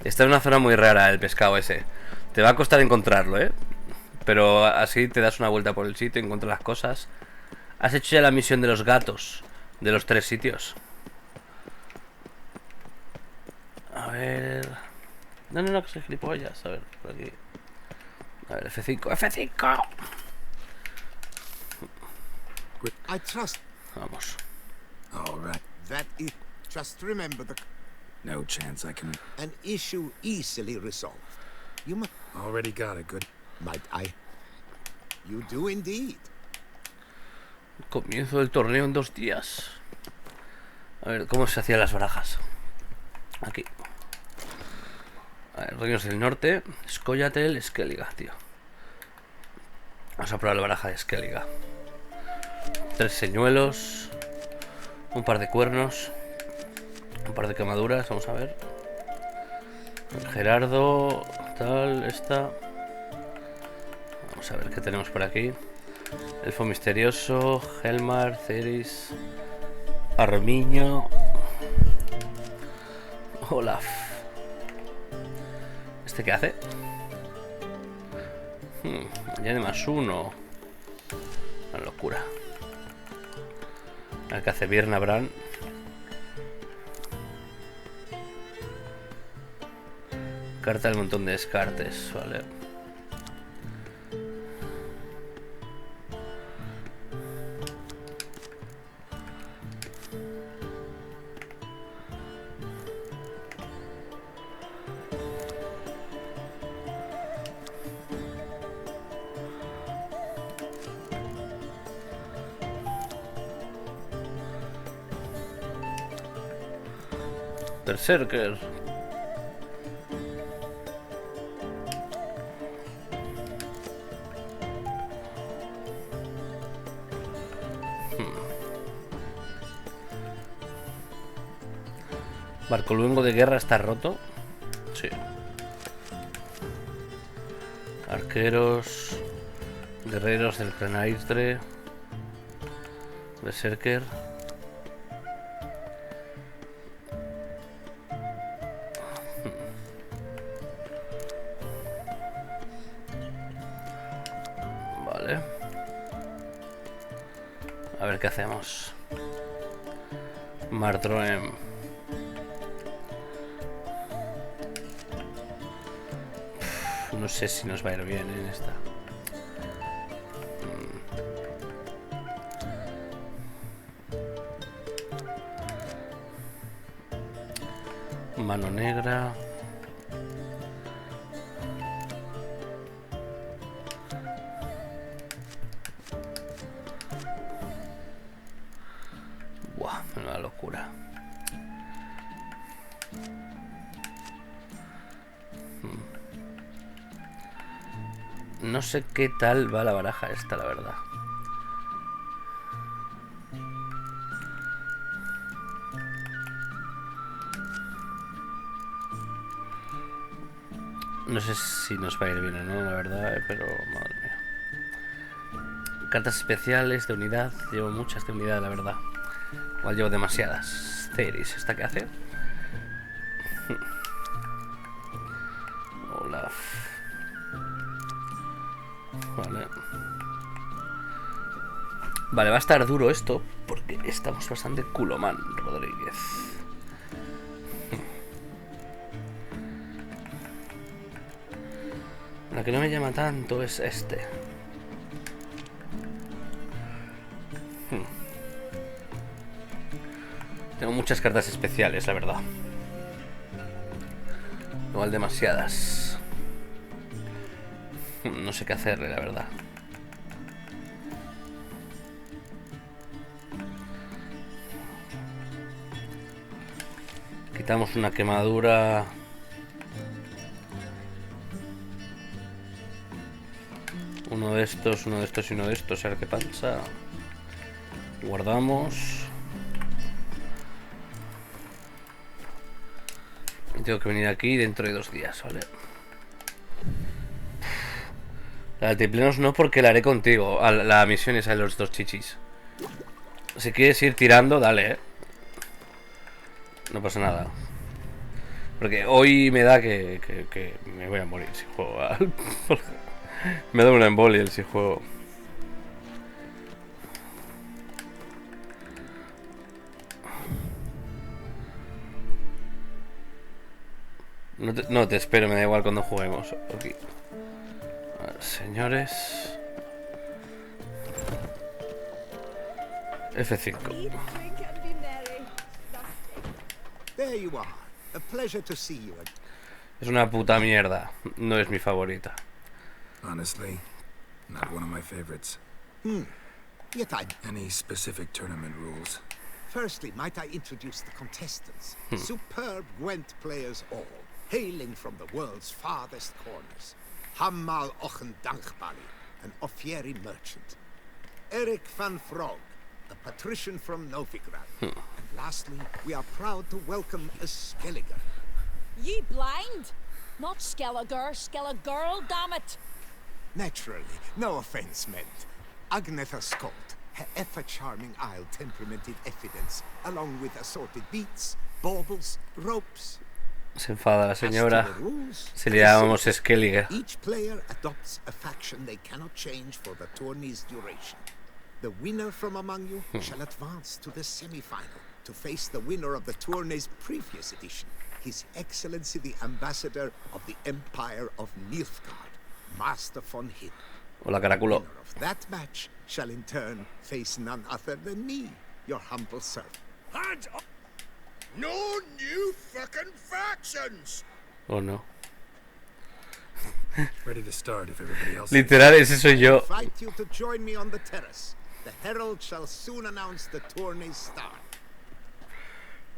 Está en una zona muy rara el pescado ese. Te va a costar encontrarlo, ¿eh? Pero así te das una vuelta por el sitio, encuentras las cosas. ¿Has hecho ya la misión de los gatos? De los 3 sitios. A ver... No, que soy gilipollas. A ver, por aquí. A ver, F5. ¡F5! I trust. Vamos. All right. That is. Just remember the. No chance I can... An issue easily resolved. You must. Already got a good... Might I? You do indeed. Comienzo del torneo en 2 días. A ver, ¿cómo se hacían las barajas? Aquí. A ver, Reinos del Norte. Scoia'tael, Skellige, tío. Vamos a probar la baraja de Skellige. 3 señuelos. Un par de cuernos. Un par de quemaduras, vamos a ver. Gerardo, tal, esta. Vamos a ver qué tenemos por aquí. Elfo misterioso, Helmar, Ceris, Armiño, Olaf. ¿Este qué hace? Ya de +1. Una locura. El que hace Birna Bran. Carta del montón de descartes, vale. Berserker. Barco luengo de guerra está roto. Sí. Arqueros. Guerreros del Clanaitre. Berserker. Vale. A ver qué hacemos. Mardroem. No sé si nos va a ir bien en esta. Mano negra. Buah, una locura. No sé qué tal va la baraja esta, la verdad. No sé si nos va a ir bien o no, la verdad, pero madre mía. Cartas especiales de unidad. Llevo muchas de unidad, la verdad. Igual llevo demasiadas. Ceris, ¿esta qué hace? Olaf. Vale. Vale, va a estar duro esto porque estamos bastante culomán, Rodríguez. La que no me llama tanto es este. Tengo muchas cartas especiales, la verdad. Igual demasiadas. No sé qué hacerle, la verdad. Quitamos una quemadura. Uno de estos y uno de estos. A ver qué pasa. Guardamos. Y tengo que venir aquí dentro de 2 días, ¿vale? La altiplenos no, porque la haré contigo. La misión esa de los 2 chichis. Si quieres ir tirando, dale, No pasa nada. Porque hoy me da que me voy a morir si juego. Me da una embolia si juego. No te espero, me da igual cuando juguemos. Okay. A ver, señores. F5. There you are. A pleasure to see you. Es una puta mierda. No es mi favorita. Honestly, not one of my favorites. Yet Any specific tournament rules? Firstly, might I introduce the contestants? Superb Gwent players all, hailing from the world's farthest corners. Hammal Ochen Dankbali, an Offieri merchant. Eric van Frog, a patrician from Novigrad. And lastly, we are proud to welcome a Skelliger. Ye blind? Not Skelliger, Skelliger, damn it! Naturally, no offense meant. Agnetha Skolt, her ever-charming isle temperamented evidence, along with assorted beats, baubles, ropes. Se enfada la As to señora. the rules, Si le they're llamamos simple. Skellige. Each player adopts a faction they cannot change for the tourney's duration. The winner from among you shall advance to the semi-final to face the winner of the tourney's previous edition, His Excellency the Ambassador of the Empire of Nilfgaard, Master von Hid. Hola, caraculo. Winner of that match shall in turn face none other than me, your humble servant. Hands up! No new fucking factions! Oh no. Ready to start if everybody else. Literal, ese soy yo. I invite you to join me on the terrace. The herald shall soon announce the tourney's start.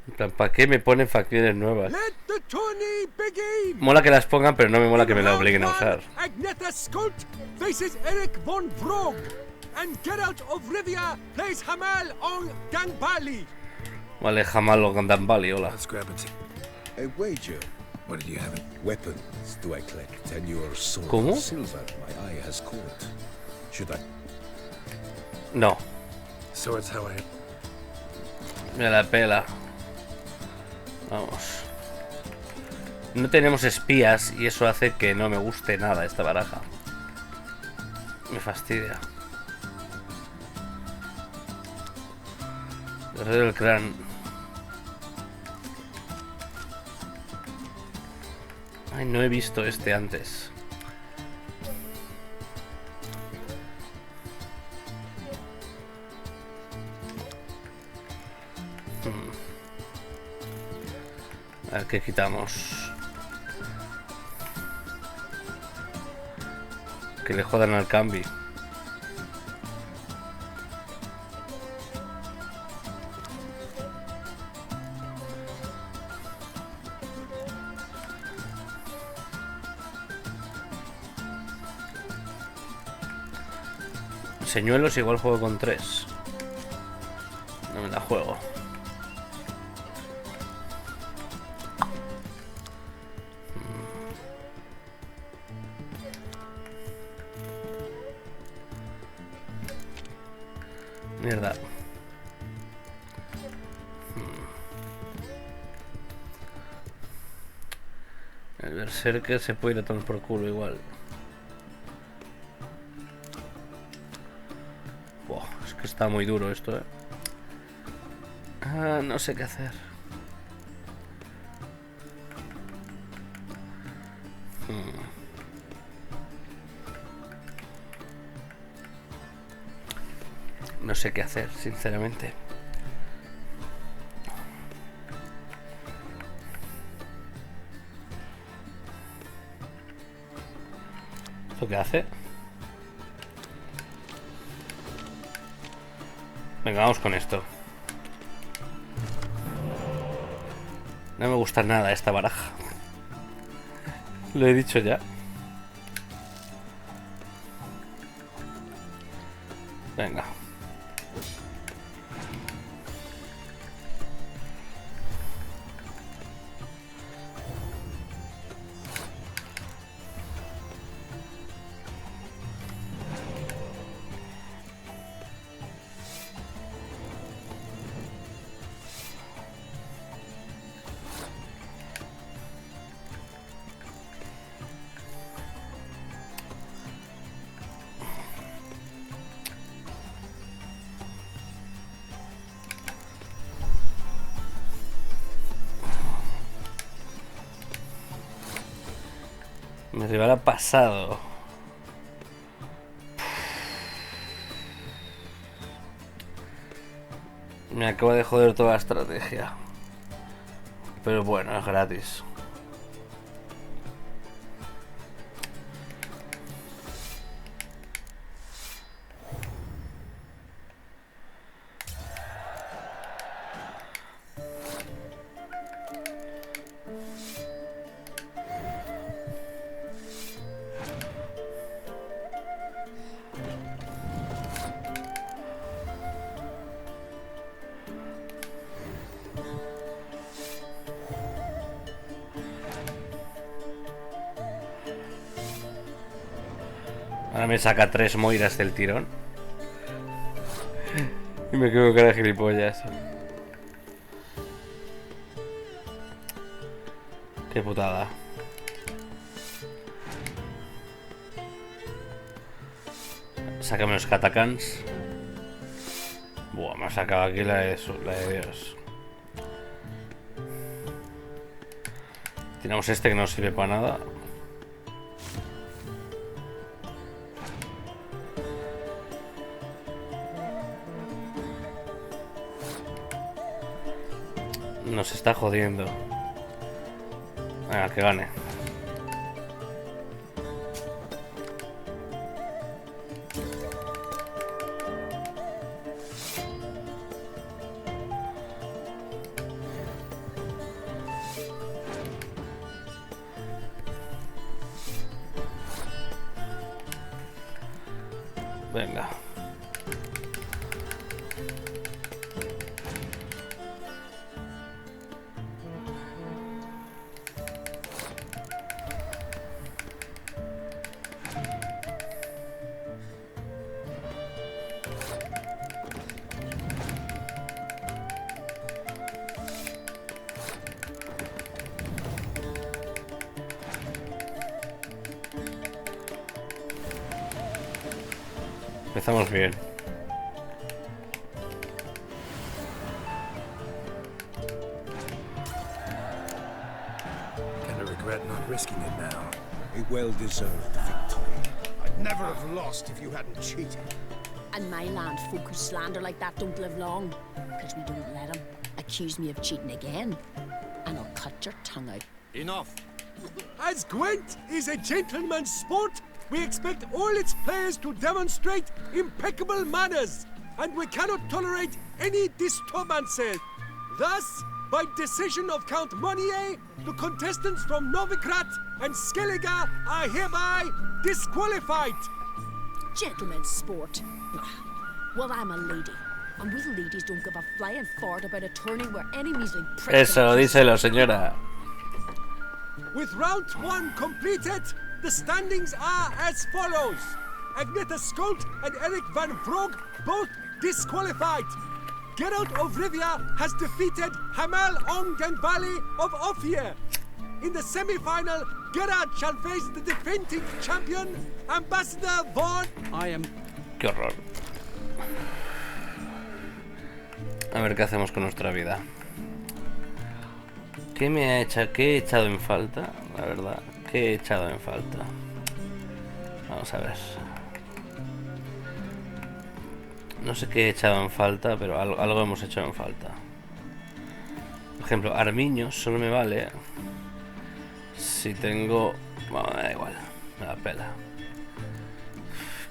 En plan, ¿para qué me ponen facciones nuevas? Let the tourney begin! Mola que las pongan, pero no me mola que me la obliguen a usar. Agnetha Skolt faces Eric von Brog, and Geralt of Rivia plays Hamal on Gangbali. Vale, jamás lo cantan Bali, hola. Let's grab it. A wager. What did you have? Weapons do I collect, and your sword ¿Cómo? of silver my eye has caught. Should I? No, Swords how I. me la pela. Vamos. No tenemos espías y eso hace que no me guste nada esta baraja. Me fastidia. Guerrero del Clan. Ay, no he visto este antes. A ver qué quitamos. Que le jodan al cambio. Señuelos igual juego con 3. No me la juego. Mierda. El berserker se puede ir a tomar por culo igual. Buah, es que está muy duro esto, no sé qué hacer. No sé qué hacer, sinceramente. ¿Esto qué hace? Venga, vamos con esto. No me gusta nada esta baraja. Lo he dicho ya. Venga. Mi rival ha pasado. Me acaba de joder toda la estrategia. Pero bueno, es gratis. Ahora me saca 3 moiras del tirón. Y me quedo con cara de gilipollas. Qué putada. Sácame los Patata-chans. Buah, me ha sacado aquí la de Dios. Tenemos este que no sirve para nada. Nos está jodiendo. Venga, que gane. Venga. Empezamos bien. Kinda regret not risking it now. A well-deserved victory. I'd never have lost if you hadn't cheated. And my land folk who slander like that don't live long. Because we don't let them accuse me of cheating again. And I'll cut your tongue out. Enough! As Gwent is a gentleman's sport, we expect all its players to demonstrate impeccable manners, and we cannot tolerate any disturbances. Thus, by decision of Count Monnier, the contestants from Novigrad and Skellige are hereby disqualified. Gentlemen's sport. Well, I'm a lady. And we ladies don't give a flying fart about a tourney where any measly prick... Eso, díselo, señora. With round 1 completed, the standings are as follows. Agneta Skolt and Eric van Vrog both disqualified. Geralt of Rivia has defeated Hamel Ong den Valley of Ophir. In the semi-final, Geralt shall face the defending champion, Ambassador Vaughn. Qué horror. A ver qué hacemos con nuestra vida. ¿Qué me ha hecho? ¿Qué he echado en falta? La verdad, ¿qué he echado en falta? Vamos a ver. No sé qué he echado en falta, pero algo hemos hecho en falta. Por ejemplo, Armiño solo me vale si tengo... Bueno, me da igual, me da pela.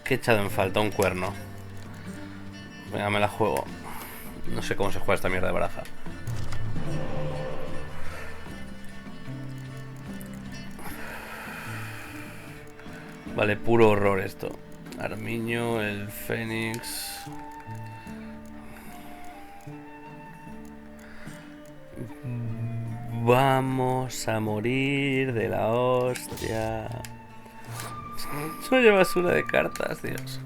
¿Qué he echado en falta? Un cuerno. Venga, me la juego. No sé cómo se juega esta mierda de baraja. Vale, puro horror esto. Armiño, el Fénix. Vamos a morir de la hostia. Soy basura de cartas, Dios.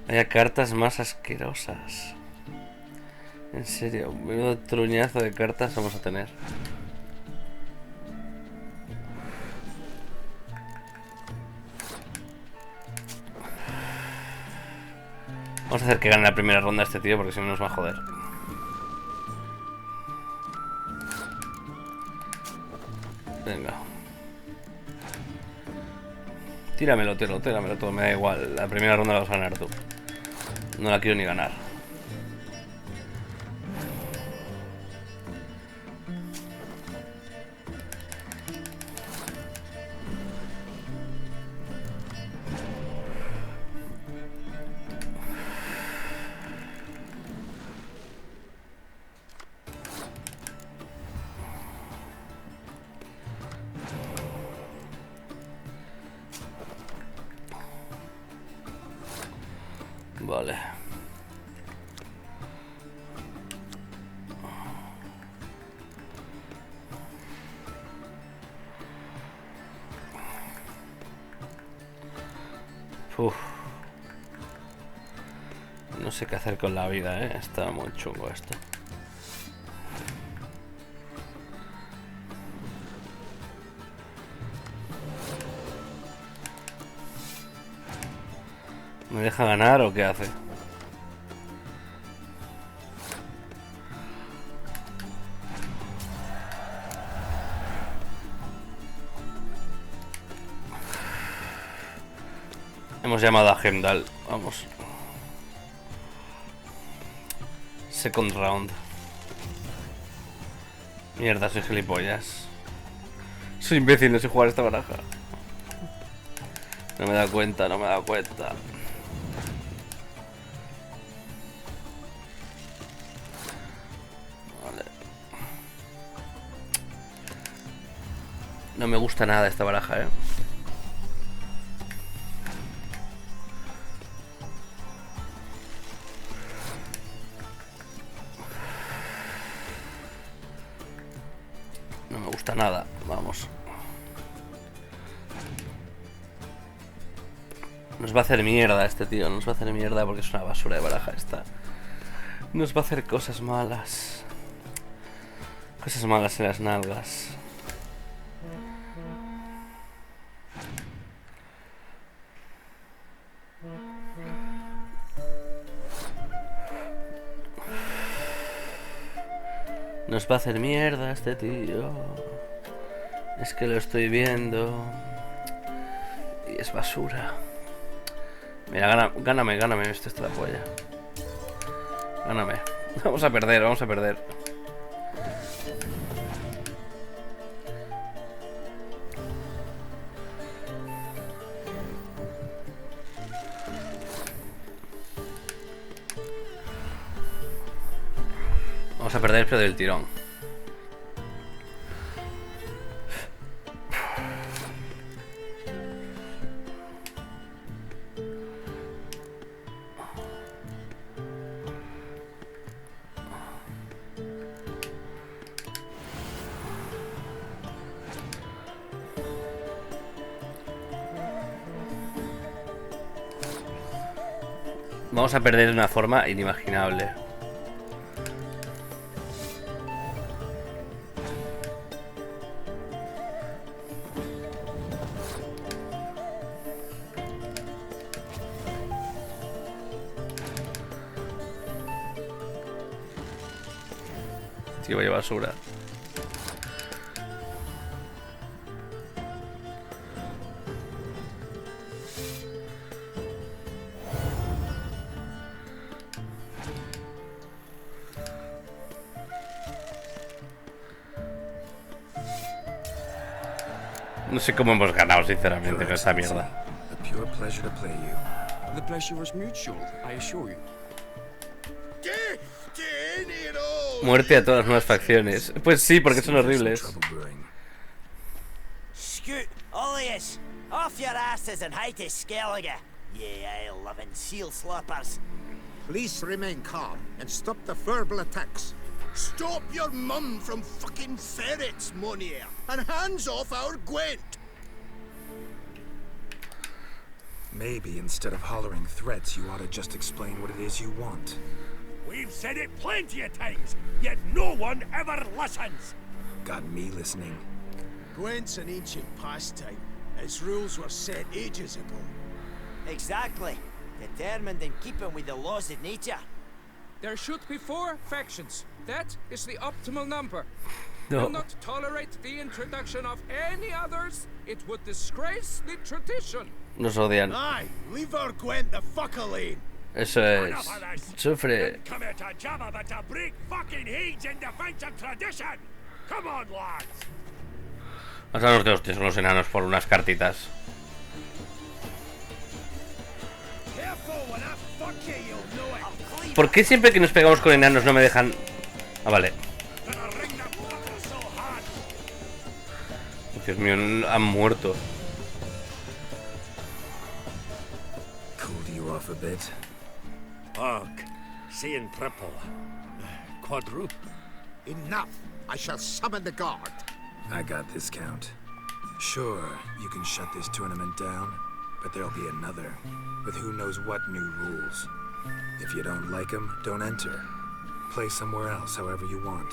Vaya cartas más asquerosas. En serio, menudo truñazo de cartas vamos a tener. Vamos a hacer que gane la primera ronda este tío, porque si no nos va a joder. Venga. Tíramelo todo, me da igual. La primera ronda la vas a ganar tú. No la quiero ni ganar. Vale. Uf. No sé qué hacer con la vida, está muy chungo esto. ¿Me deja ganar o qué hace? Hemos llamado a Heimdall. Vamos. Second round. Mierda, soy gilipollas. Soy imbécil, no sé jugar esta baraja. No me he dado cuenta, no me he dado cuenta. Vale. No me gusta nada esta baraja, No me gusta nada, vamos. Nos va a hacer mierda este tío, nos va a hacer mierda porque es una basura de baraja esta. Nos va a hacer cosas malas. Cosas malas en las nalgas. Nos va a hacer mierda este tío. Es que lo estoy viendo. Y es basura. Mira, gáname, esto está la polla. Gáname. Vamos a perder, vamos a perder. Vamos a perder, pero del tirón. Vamos a perder de una forma inimaginable. Tío, vaya basura. No sé cómo hemos ganado, sinceramente, con esta mierda. A pure pleasure to play you. The pleasure was mutual, I assure you. Muerte a todas las nuevas facciones. Pues sí, porque son horribles. Scoot, all of yous, off your asses and hide to Skellige, ye ale-loving seal slappers. Please remain calm and stop the verbal attacks. Stop your mum from fucking ferrets, Monier, and hands off our Gwent. Maybe instead of hollering threats, you ought to just explain what it is you want. We've said it plenty of times, yet no one ever listens. Got me listening. Gwent's an ancient pastime. Its rules were set ages ago. Exactly. Determined in keeping with the laws of nature. There should be 4 factions. That is the optimal number. No. Will not tolerate the introduction of any others. It would disgrace the tradition. Nos odian. Aye, leave our Gwent the fuck alone. Eso es. Sufre. Come here to jabber, but to break fucking heads in defense of tradition. Come on, lads. Vamos a los dos, tíos, son los enanos por unas cartitas. ¿Por qué siempre que nos pegamos con enanos no me dejan? Ah, vale. Dios mío, han muerto. Cooled you off a bit. Ugh, seeing triple. Quadruple. Enough! I shall summon the guard. I got this, Count. Sure, you can shut this tournament down, but there'll be another, with who knows what new rules. If you don't like them, don't enter. Play somewhere else, however you want.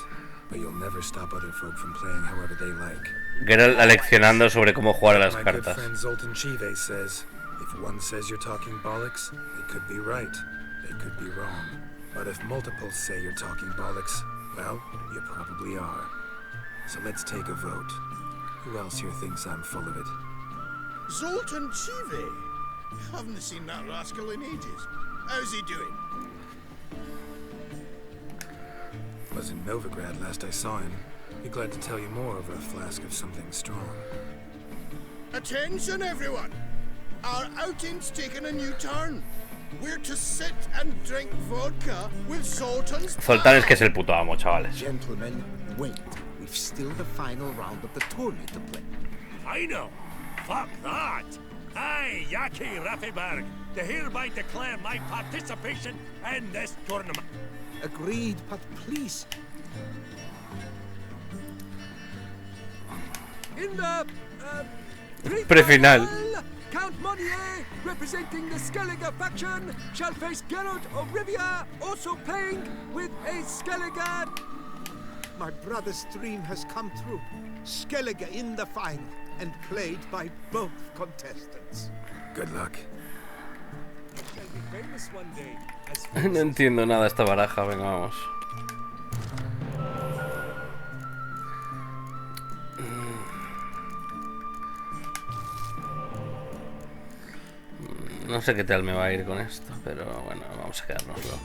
But you'll never stop other folk from playing however they like. Geralt aleccionando sobre cómo jugar a las My good cartas. friend Zoltan Chive says, if one says you're talking bollocks, they could be right. They could be wrong. But if multiples say you're talking bollocks, well, you probably are. So let's take a vote. Who else here thinks I'm full of it? Zoltan Chive? Haven't seen that rascal in ages. How's he doing? Was in Novigrad last I saw him. Be glad to tell you more over a flask of something strong. Attention, everyone! Our outing's taken a new turn. We're to sit and drink vodka with Zoltan's Zoltan es que es el puto amo, chavales. Gentlemen, wait. We've still the final round of the tournament to play. I know. Fuck that. I, Yaki Raffenberg, to hereby declare my participation in this tournament. Agreed, but please. In the Pre-final. Count Monnier, representing the Skellige faction, shall face Geralt of Rivia, also playing with a Skellige. My brother's dream has come true. Skellige in the final, and played by both contestants. Good luck. Shall be famous one day. No entiendo nada esta baraja, venga, vamos. No sé qué tal me va a ir con esto, pero bueno, vamos a quedárnoslo.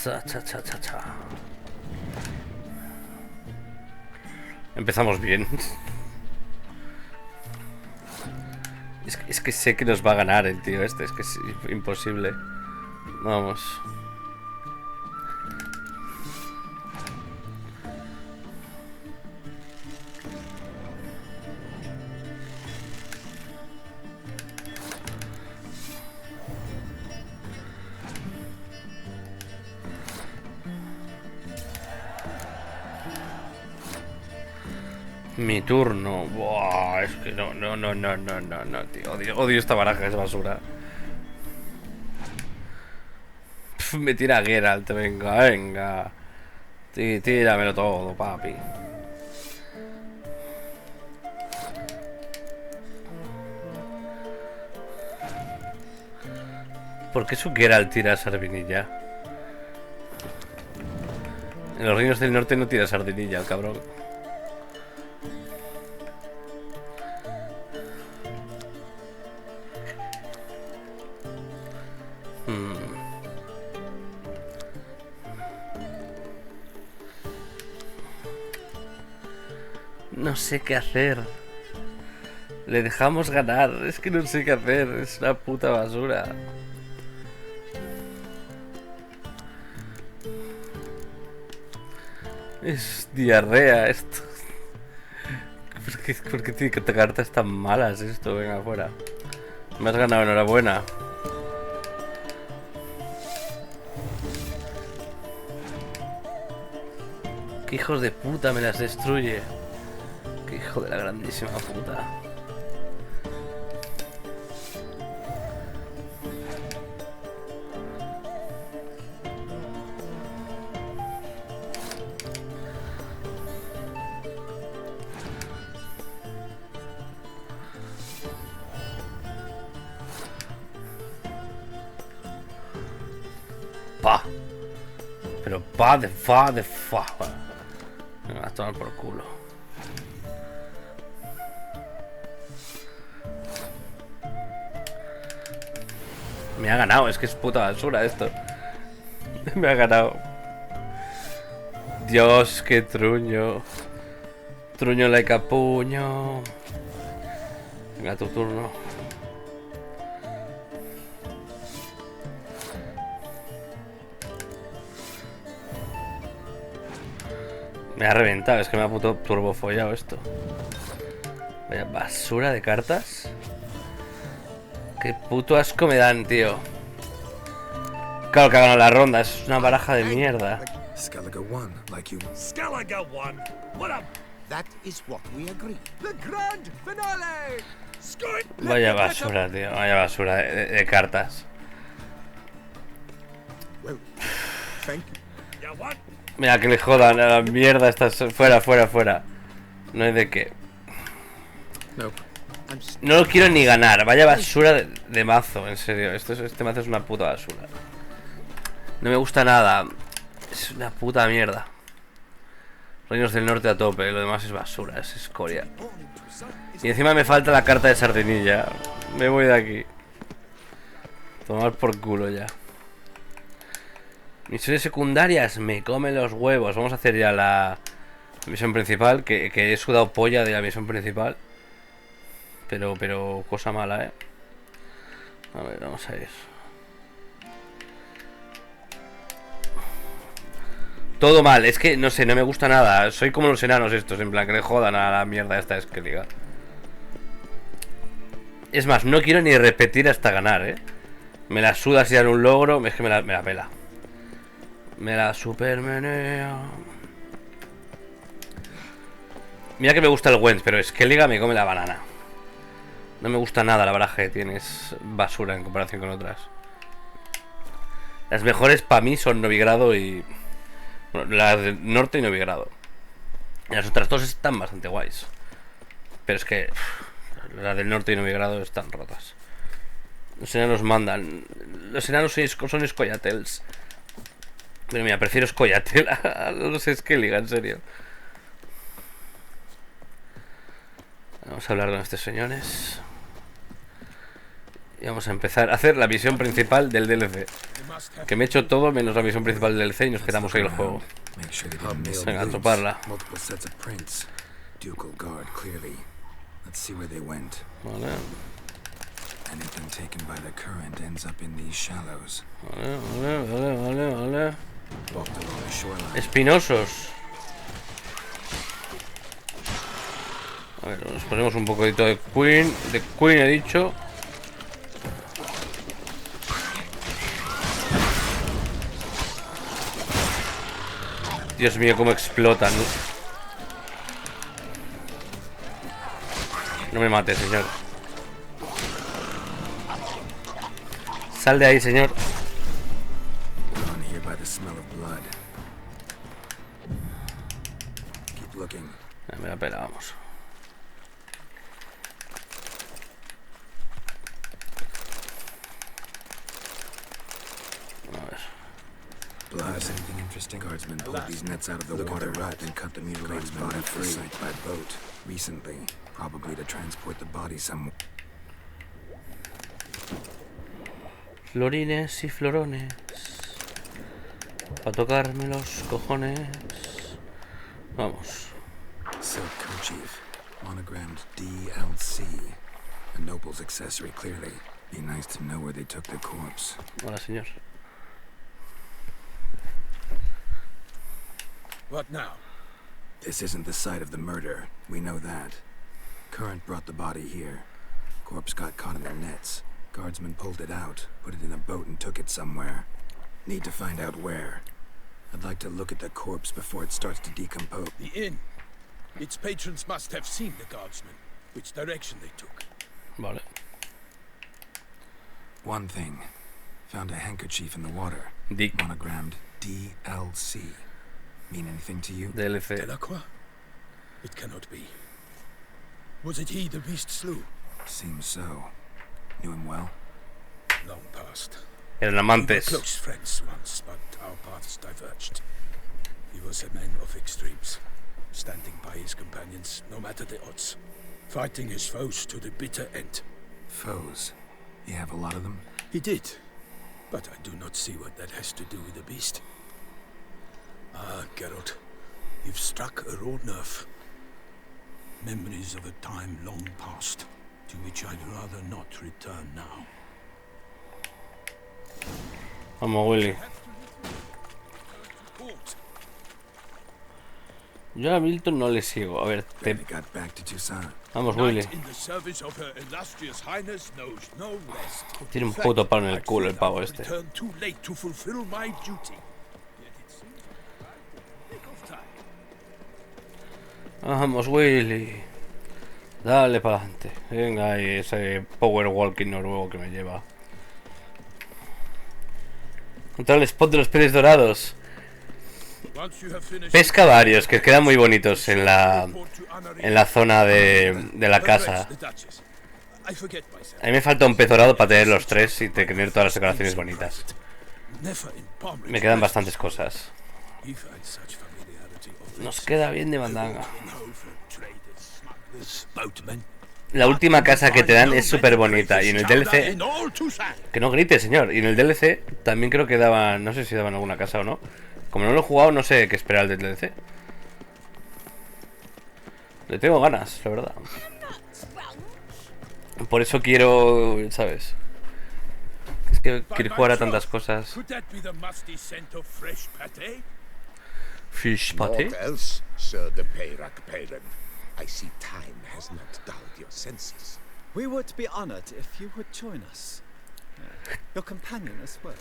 Cha. Empezamos bien. Es que sé que nos va a ganar el tío este, es que es imposible. Vamos. Mi turno. Buah, es que no, tío. Odio esta baraja, es basura. Pff, me tira Geralt, venga. Tíramelo todo, papi. ¿Por qué su Geralt tira a Sardinilla? En los Reinos del Norte no tira Sardinilla, el cabrón. No sé qué hacer. Le dejamos ganar. Es que no sé qué hacer. Es una puta basura. Es diarrea esto. ¿Por qué tiene que te cartas tan malas esto? Venga, fuera. Me has ganado, enhorabuena. Qué hijos de puta, me las destruye. Qué hijo de la grandísima puta. Pa. Pero pa de fa de fa. Me va a tomar por culo. Me ha ganado, es que es puta basura esto. Me ha ganado. Dios, qué truño. Truño like a puño. Venga, tu turno. Me ha reventado, es que me ha puto turbofollado esto. Vaya basura de cartas. Qué puto asco me dan, tío. Claro que ha ganado la ronda, es una baraja de mierda. Skellige won, like you. Skellige won. What a... That is what we agree. The grand finale! Vaya basura, tío. Vaya basura de cartas. Mira, que le jodan a la mierda. Estás fuera, fuera, fuera. No hay de qué. No lo quiero ni ganar. Vaya basura de mazo, en serio. Este mazo es una puta basura. No me gusta nada. Es una puta mierda. Reinos del Norte a tope. Lo demás es basura, es escoria. Y encima me falta la carta de sardinilla. Me voy de aquí. Tomar por culo ya. Misiones secundarias. Me comen los huevos. Vamos a hacer ya la misión principal. Que he sudado polla de la misión principal. Pero cosa mala, A ver, vamos a ir. Todo mal, es que no sé, no me gusta nada. Soy como los enanos estos, en plan que le jodan a la mierda esta esqueliga. Es más, no quiero ni repetir hasta ganar, Me la suda si dan un logro. Es que me la pela. Me la supermenea. Mira que me gusta el Wentz, pero esqueliga me come la banana. No me gusta nada la baraja que tiene. Es basura en comparación con otras. Las mejores para mí son Novigrado y... Bueno, las del norte y Novigrado. Y las otras dos están bastante guays. Pero es que... las del norte y Novigrado están rotas. Los enanos mandan. Los enanos son escollatels. Pero mira, prefiero escollatel a los esqueliga, en serio. Vamos a hablar con estos señores. Y vamos a empezar a hacer la misión principal del DLC. Que me he hecho todo menos la misión principal del DLC y nos quedamos ahí el juego. Venga, a toparla. Vale. Vale. Espinosos. A ver, nos ponemos un poquito de Queen. De Queen he dicho. Dios mío, cómo explotan. No me mate, señor. Sal de ahí, señor. Me la pela, vamos. A ver. Anything interesting? Guardsmen pulled these nets out of the water and cut the mutilated body free by boat recently, probably to transport the body somewhere. Florines y florones. Pa' tocarme los cojones. Vamos. Silk kerchief, monogrammed DLC. A noble's accessory, clearly. Be nice to know where they took the corpse. Hola, señor. What now? This isn't the site of the murder. We know that. Current brought the body here. Corpse got caught in the nets. Guardsmen pulled it out, put it in a boat and took it somewhere. Need to find out where. I'd like to look at the corpse before it starts to decompose. The inn. Its patrons must have seen the guardsmen. Which direction they took. Vale. One thing. Found a handkerchief in the water. Dick. Monogrammed DLC. Mean anything to you? DLC. Delacroix? It cannot be. Was it he the beast slew? Seems so. Knew him well? Long past. Eran amantes. We were close friends once, but our paths diverged. He was a man of extremes, standing by his companions, no matter the odds, fighting his foes to the bitter end. Foes? You have a lot of them? He did, but I do not see what that has to do with the beast. Ah, Geralt, you've struck a raw nerve. Memories of a time long past, to which I'd rather not return now. Vamos, Willy. Yo a Milton no le sigo. A ver, Vamos, Willy. Tiene un puto palo en el culo el pavo este. Vamos, Willy. Dale para adelante. Venga, ahí ese power walking noruego que me lleva. Contra el spot de los peces dorados. Pesca varios, que quedan muy bonitos en la zona de la casa. A mí me falta un pez dorado para tener los tres y tener todas las decoraciones bonitas. Me quedan bastantes cosas. Nos queda bien de mandanga. La última casa que te dan es súper bonita. Y en el DLC... Que no grites, señor. Y en el DLC también creo que daban... No sé si daban alguna casa o no. Como no lo he jugado, no sé qué esperar del DLC. Le tengo ganas, la verdad. Por eso quiero... ¿Sabes? Es que quiero jugar a tantas cosas. Fish patty? Naught else, Sir de Peyrak-Peyren. I see time has not dulled your senses. We would be honored if you would join us. Your companion as well.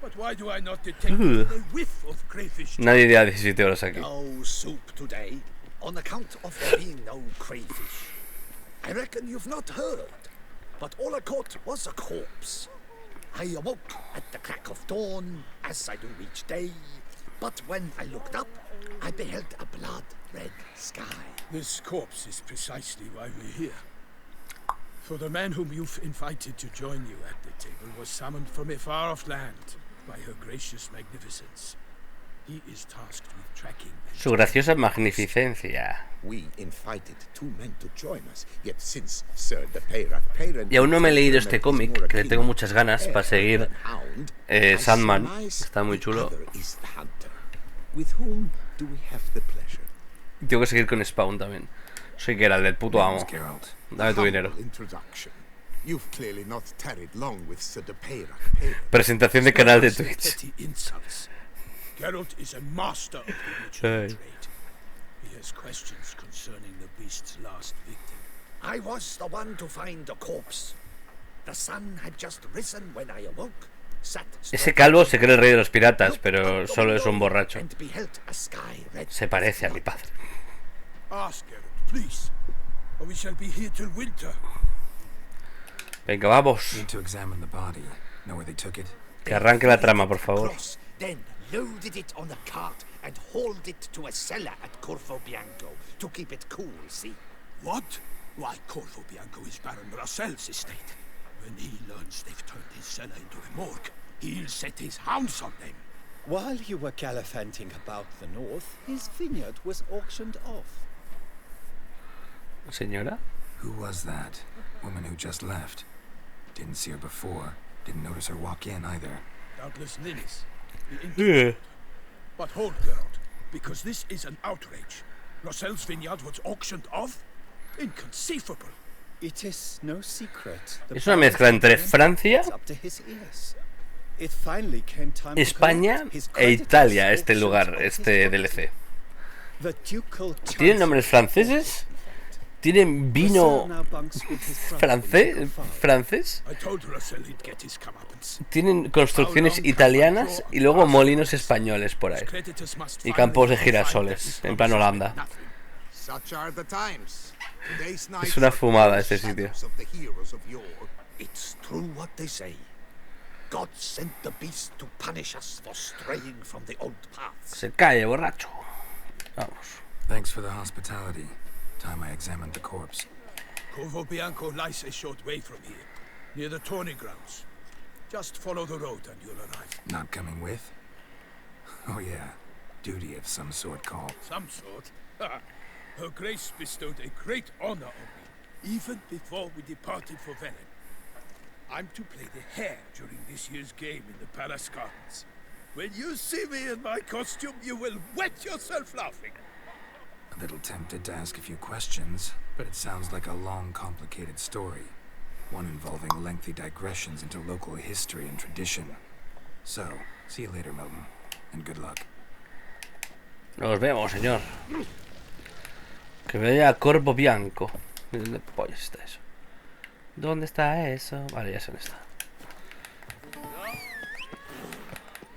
But why do I not detect a whiff of crayfish? Nadie lleva 17 horas aquí. No soup today, on account of there being no crayfish. I reckon you've not heard, but all I caught was a corpse. I awoke at the crack of dawn, as I do each day, but when I looked up, I beheld a blood-red sky. This corpse is precisely why we're here. For the man whom you've invited to join you at the table was summoned from a far-off land by her gracious magnificence. He is tasked with tracking. Su graciosa magnificencia. We invited two men to join us, yet since Sir de Peyrak-Peyren... Y aún no me he leído este cómic, que le tengo muchas ganas para seguir. Sandman, está muy chulo. With whom do we have the pleasure? Tengo que seguir con Spawn también. Soy Geralt, el puto amo. Dame tu dinero. You've clearly not tarried long with Sir de Peyrak. Presentación de canal de Twitch. Geralt is a master of the ritual trade. He has questions concerning the beast's last victim. I was the one to find the corpse. The sun had just risen when I awoke. Ese calvo se cree el rey de los piratas, pero solo es un borracho. Se parece a mi padre. Venga, vamos. Que arranque la trama, por favor. Then loaded it on a cart and hauled it to a cellar at Corvo Bianco to keep it cool, see? What? Why, Corvo Bianco is Baron Russell's estate. When he learns they've turned his cellar into a morgue, he'll set his hounds on them. While you were gallivanting about the north, his vineyard was auctioned off. Señora? Who was that? Woman who just left. Didn't see her before. Didn't notice her walk in either. Doubtless Lilith. But hold, Geralt, because this is an outrage. Russell's vineyard was auctioned off? Inconceivable. It is no secret. Es una mezcla entre Francia, España e Italia, este lugar, este DLC. ¿Tienen nombres franceses? ¿Tienen vino francés? Tienen construcciones italianas y luego molinos españoles por ahí. Y campos de girasoles, en plan Holanda. Es una fumada este sitio. It's true what they say. God sent the beast to punish us for straying from the old paths. Se calle, borracho. Vamos. Thanks for the hospitality. Time I examined the corpse. Corvo Bianco lies a short way from here, near the tourney grounds. Just follow the road and you'll arrive. Not coming with? Oh yeah, duty of some sort called. Some sort? Her Grace bestowed a great honor on me, even before we departed for Velen. I'm to play the hare during this year's game in the Palace Gardens. When you see me in my costume, you will wet yourself laughing. A little tempted to ask a few questions, but it sounds like a long, complicated story. One involving lengthy digressions into local history and tradition. So, see you later, Milton, and good luck. Nos vemos, señor. Que vaya a Corvo Bianco. ¿Dónde pollas está eso? ¿Dónde está eso? Vale, ya sé dónde está.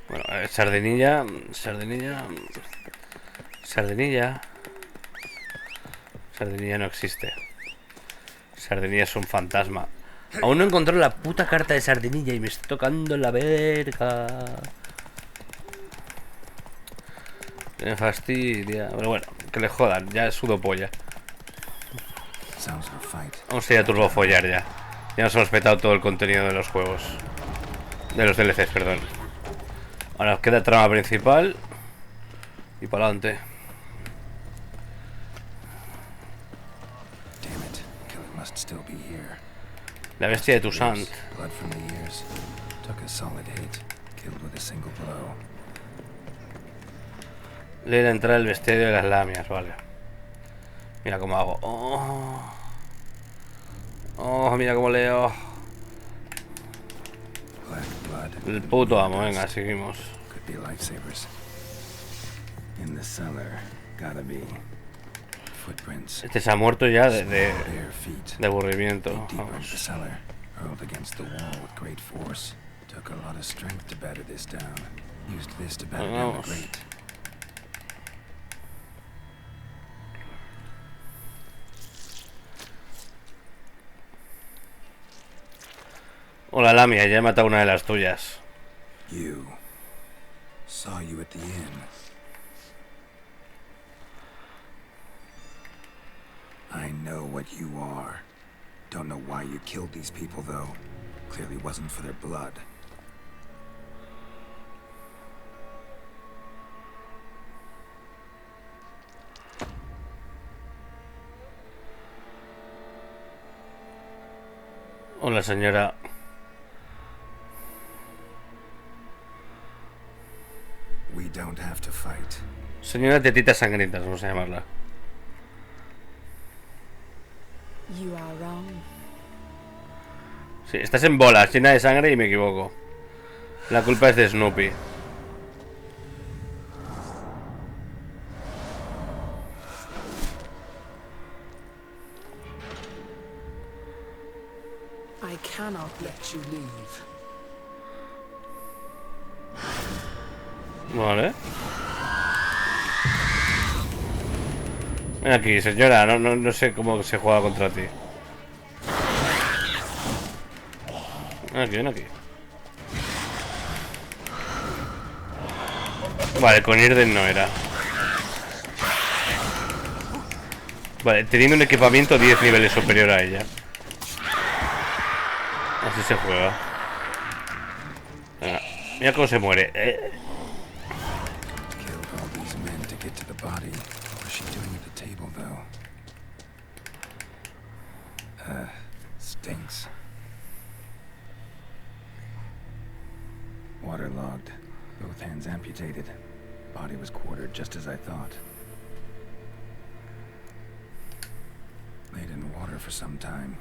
Bueno, sardinilla. Sardinilla no existe. Sardinilla es un fantasma. Aún no encontró la puta carta de Sardinilla y me está tocando la verga. Me fastidia. Pero bueno, que le jodan, ya sudo polla. Vamos a ir a turbo follar ya. Ya nos hemos petado todo el contenido de los juegos. De los DLCs, perdón. Ahora nos queda trama principal. Y para adelante. La bestia de Toussaint. Lee la entrada del bestiario de las lamias, vale. Mira cómo hago. Oh, oh, mira cómo leo. El puto amo, venga, seguimos. Este se ha muerto ya de aburrimiento. Vamos. Vamos. Hola, Lamia, ya he matado una de las tuyas. Saw you at the inn. I know what you are. Don't know why you killed these people, though. Clearly wasn't for their blood. Hola, señora. We don't have to fight. Señora Tetitas Sangrientas, vamos a llamarla. You are wrong. Sí, estás en bolas, llena de sangre y me equivoco. La culpa es de Snoopy. I cannot let you leave. Vale. Ven aquí, señora. No sé cómo se juega contra ti. Ven aquí, ven aquí. Vale, con Irden no era. Vale, teniendo un equipamiento 10 niveles superior a ella. Así se juega. Venga, mira cómo se muere. Stinks. Waterlogged. Both hands amputated. Body was quartered just as I thought. Laid in water for some time.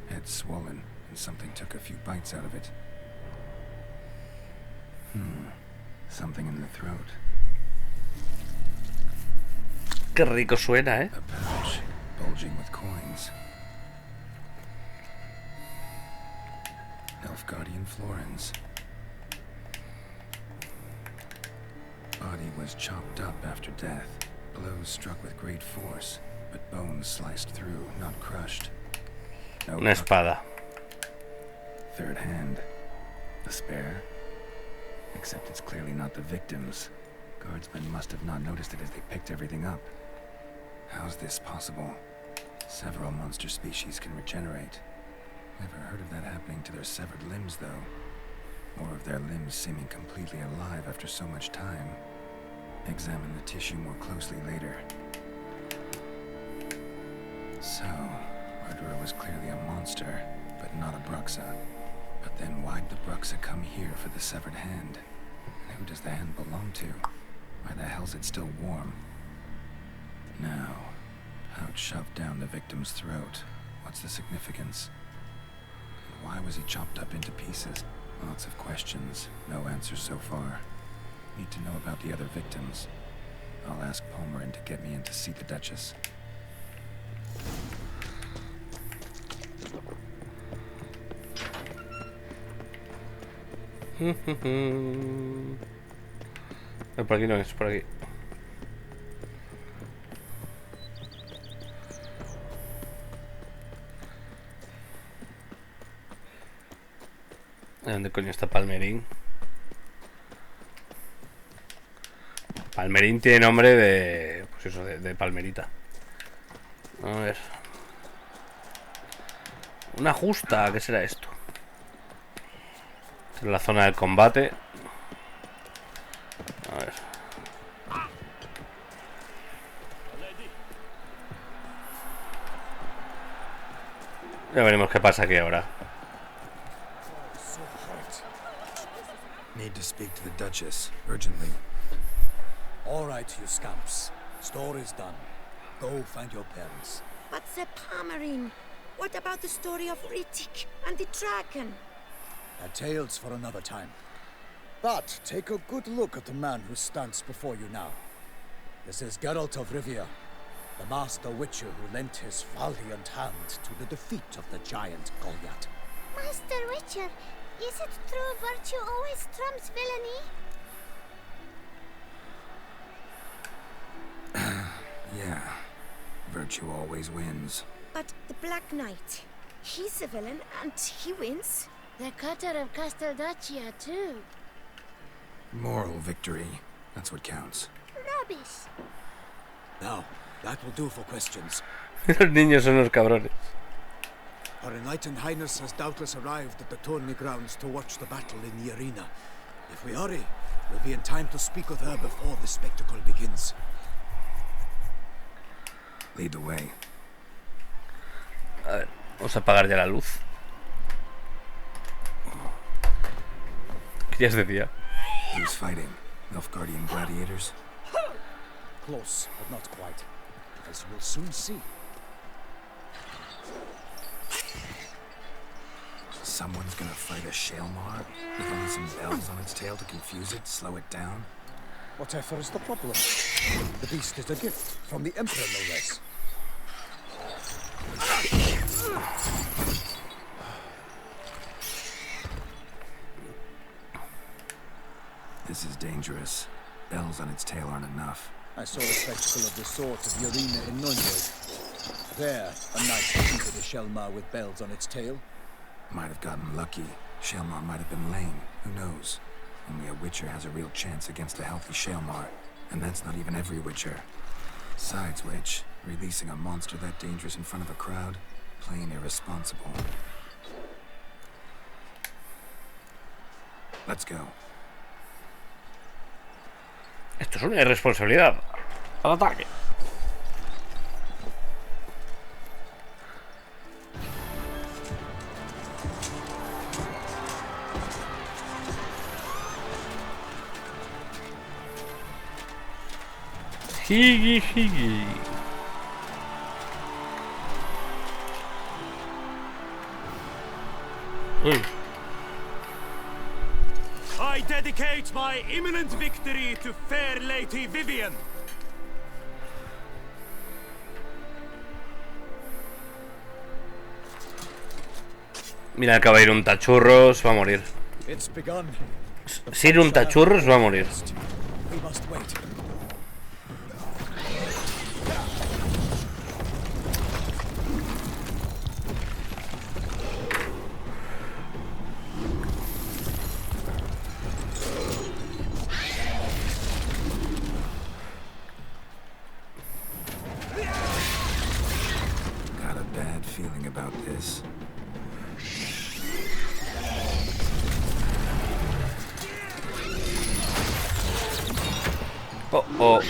Head swollen, and something took a few bites out of it. Something in the throat. Qué rico suena, A pouch, bulging with coins. Elfguardian florins. Body was chopped up after death. Blows struck with great force, but bones sliced through, not crushed. No. Una espada. Third hand. A spare. Except it's clearly not the victim's. Guardsmen must have not noticed it as they picked everything up. How's this possible? Several monster species can regenerate. Never heard of that happening to their severed limbs, though. Or of their limbs seeming completely alive after so much time. Examine the tissue more closely later. So, murderer was clearly a monster, but not a Bruxa. But then why'd the Bruxa come here for the severed hand? And who does the hand belong to? Why the hell's it still warm? Now, how it shoved down the victim's throat. What's the significance? And why was he chopped up into pieces? Lots of questions, no answers so far. Need to know about the other victims. I'll ask Palmerin to get me in to see the Duchess. Por aquí no es, por aquí. ¿Dónde coño está Palmerín? Palmerín tiene nombre de... Pues eso, de palmerita. A ver. Una justa, ¿qué será esto? Esta es la zona del combate. A ver. Ya veremos qué pasa aquí ahora. Need to speak to the Duchess, urgently. All right, you scamps. Story's done. Go find your parents. But the Palmerine, what about the story of Rittik and the dragon? Tales for another time. But take a good look at the man who stands before you now. This is Geralt of Rivia, the master witcher who lent his valiant hand to the defeat of the giant Goliath. Master Witcher, is it true virtue always trumps villainy? Yeah, virtue always wins. But the Black Knight, he's a villain and he wins. The cutter of Castelduccia, too. Moral victory, that's what counts. Rubbish. Now, that will do for questions. Los niños son los cabrones. Our Enlightened Highness has doubtless arrived at the tourney grounds to watch the battle in the arena. If we hurry, we'll be in time to speak with her before the spectacle begins. Lead the way. A ver, vamos a apagar ya la luz. ¿Qué ya decía? Who's fighting? Nilfgaardian gladiators? Close, but not quite. As you will soon see. Someone's gonna fight a Shaelmar with only some bells on its tail to confuse it, slow it down? Whatever is the problem? The beast is a gift from the Emperor, no less. This is dangerous. Bells on its tail aren't enough. I saw a spectacle of the sort at the arena in Nuremberg. There, a knight defeated a Shaelmar with bells on its tail. Might have gotten lucky. Shaelmar might have been lame. Who knows? Only a Witcher has a real chance against a healthy Shaelmar. And that's not even every Witcher. Besides which, releasing a monster that dangerous in front of a crowd? Plain irresponsible. Let's go. Esto es una irresponsabilidad. Al ataque. Higi, higi. Uy. I dedicate my imminent victory to fair Lady Vivian. Mira, acaba de ir un tachurros, va a morir. It's begun. Si ir un tachurros, va a morir. We must wait. Got a bad feeling about this. Oh, oh.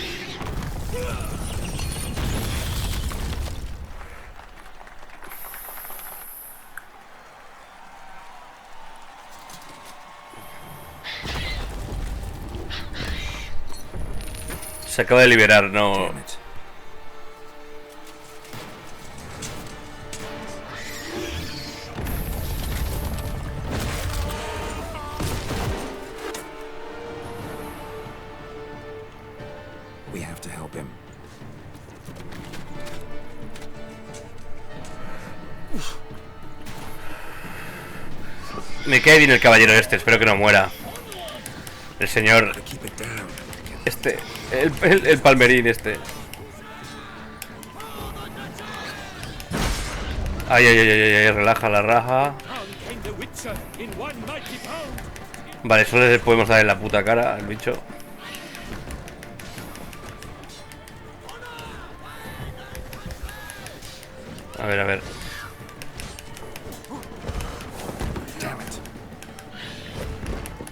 Se acaba de liberar, no. We have to help him. Me cae bien el caballero este, espero que no muera. El señor. Este. El palmerín este. Ay, ay, ay, ay, ay, relaja la raja. Down came the Witcher in one mighty Vale, solo le podemos dar en la puta cara al bicho. A ver, a ver.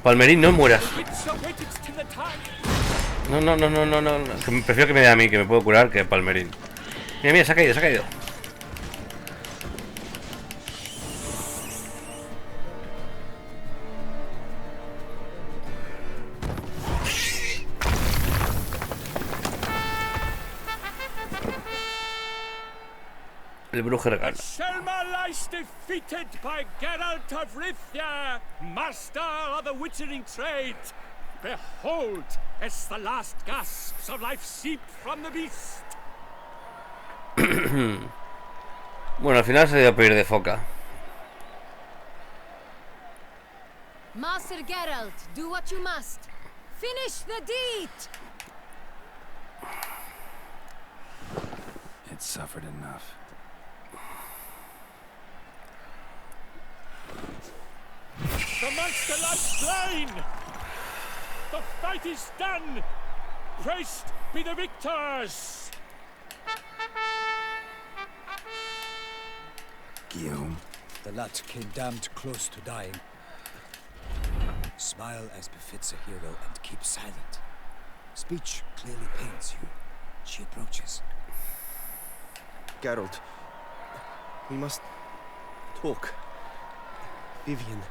Palmerín, no mueras. No, no, no, no, no, no. Prefiero que me dé a mí, que me puedo curar, que Palmerín. Mira, mira, se ha caído, se ha caído. El Brujer gana. Selma lies defeated by Geralt of Rivia, master of the witchering trade. Behold, as the last gasps of life seep from the beast. Bueno, al final se dio a pedir de foca. Master Geralt, do what you must. Finish the deed! It's suffered enough. The monster lies slain! The fight is done! Praised be the victors! Guillaume. The lad came damned close to dying. Smile as befits a hero and keep silent. Speech clearly pains you. She approaches. Geralt, we must talk. Vivian.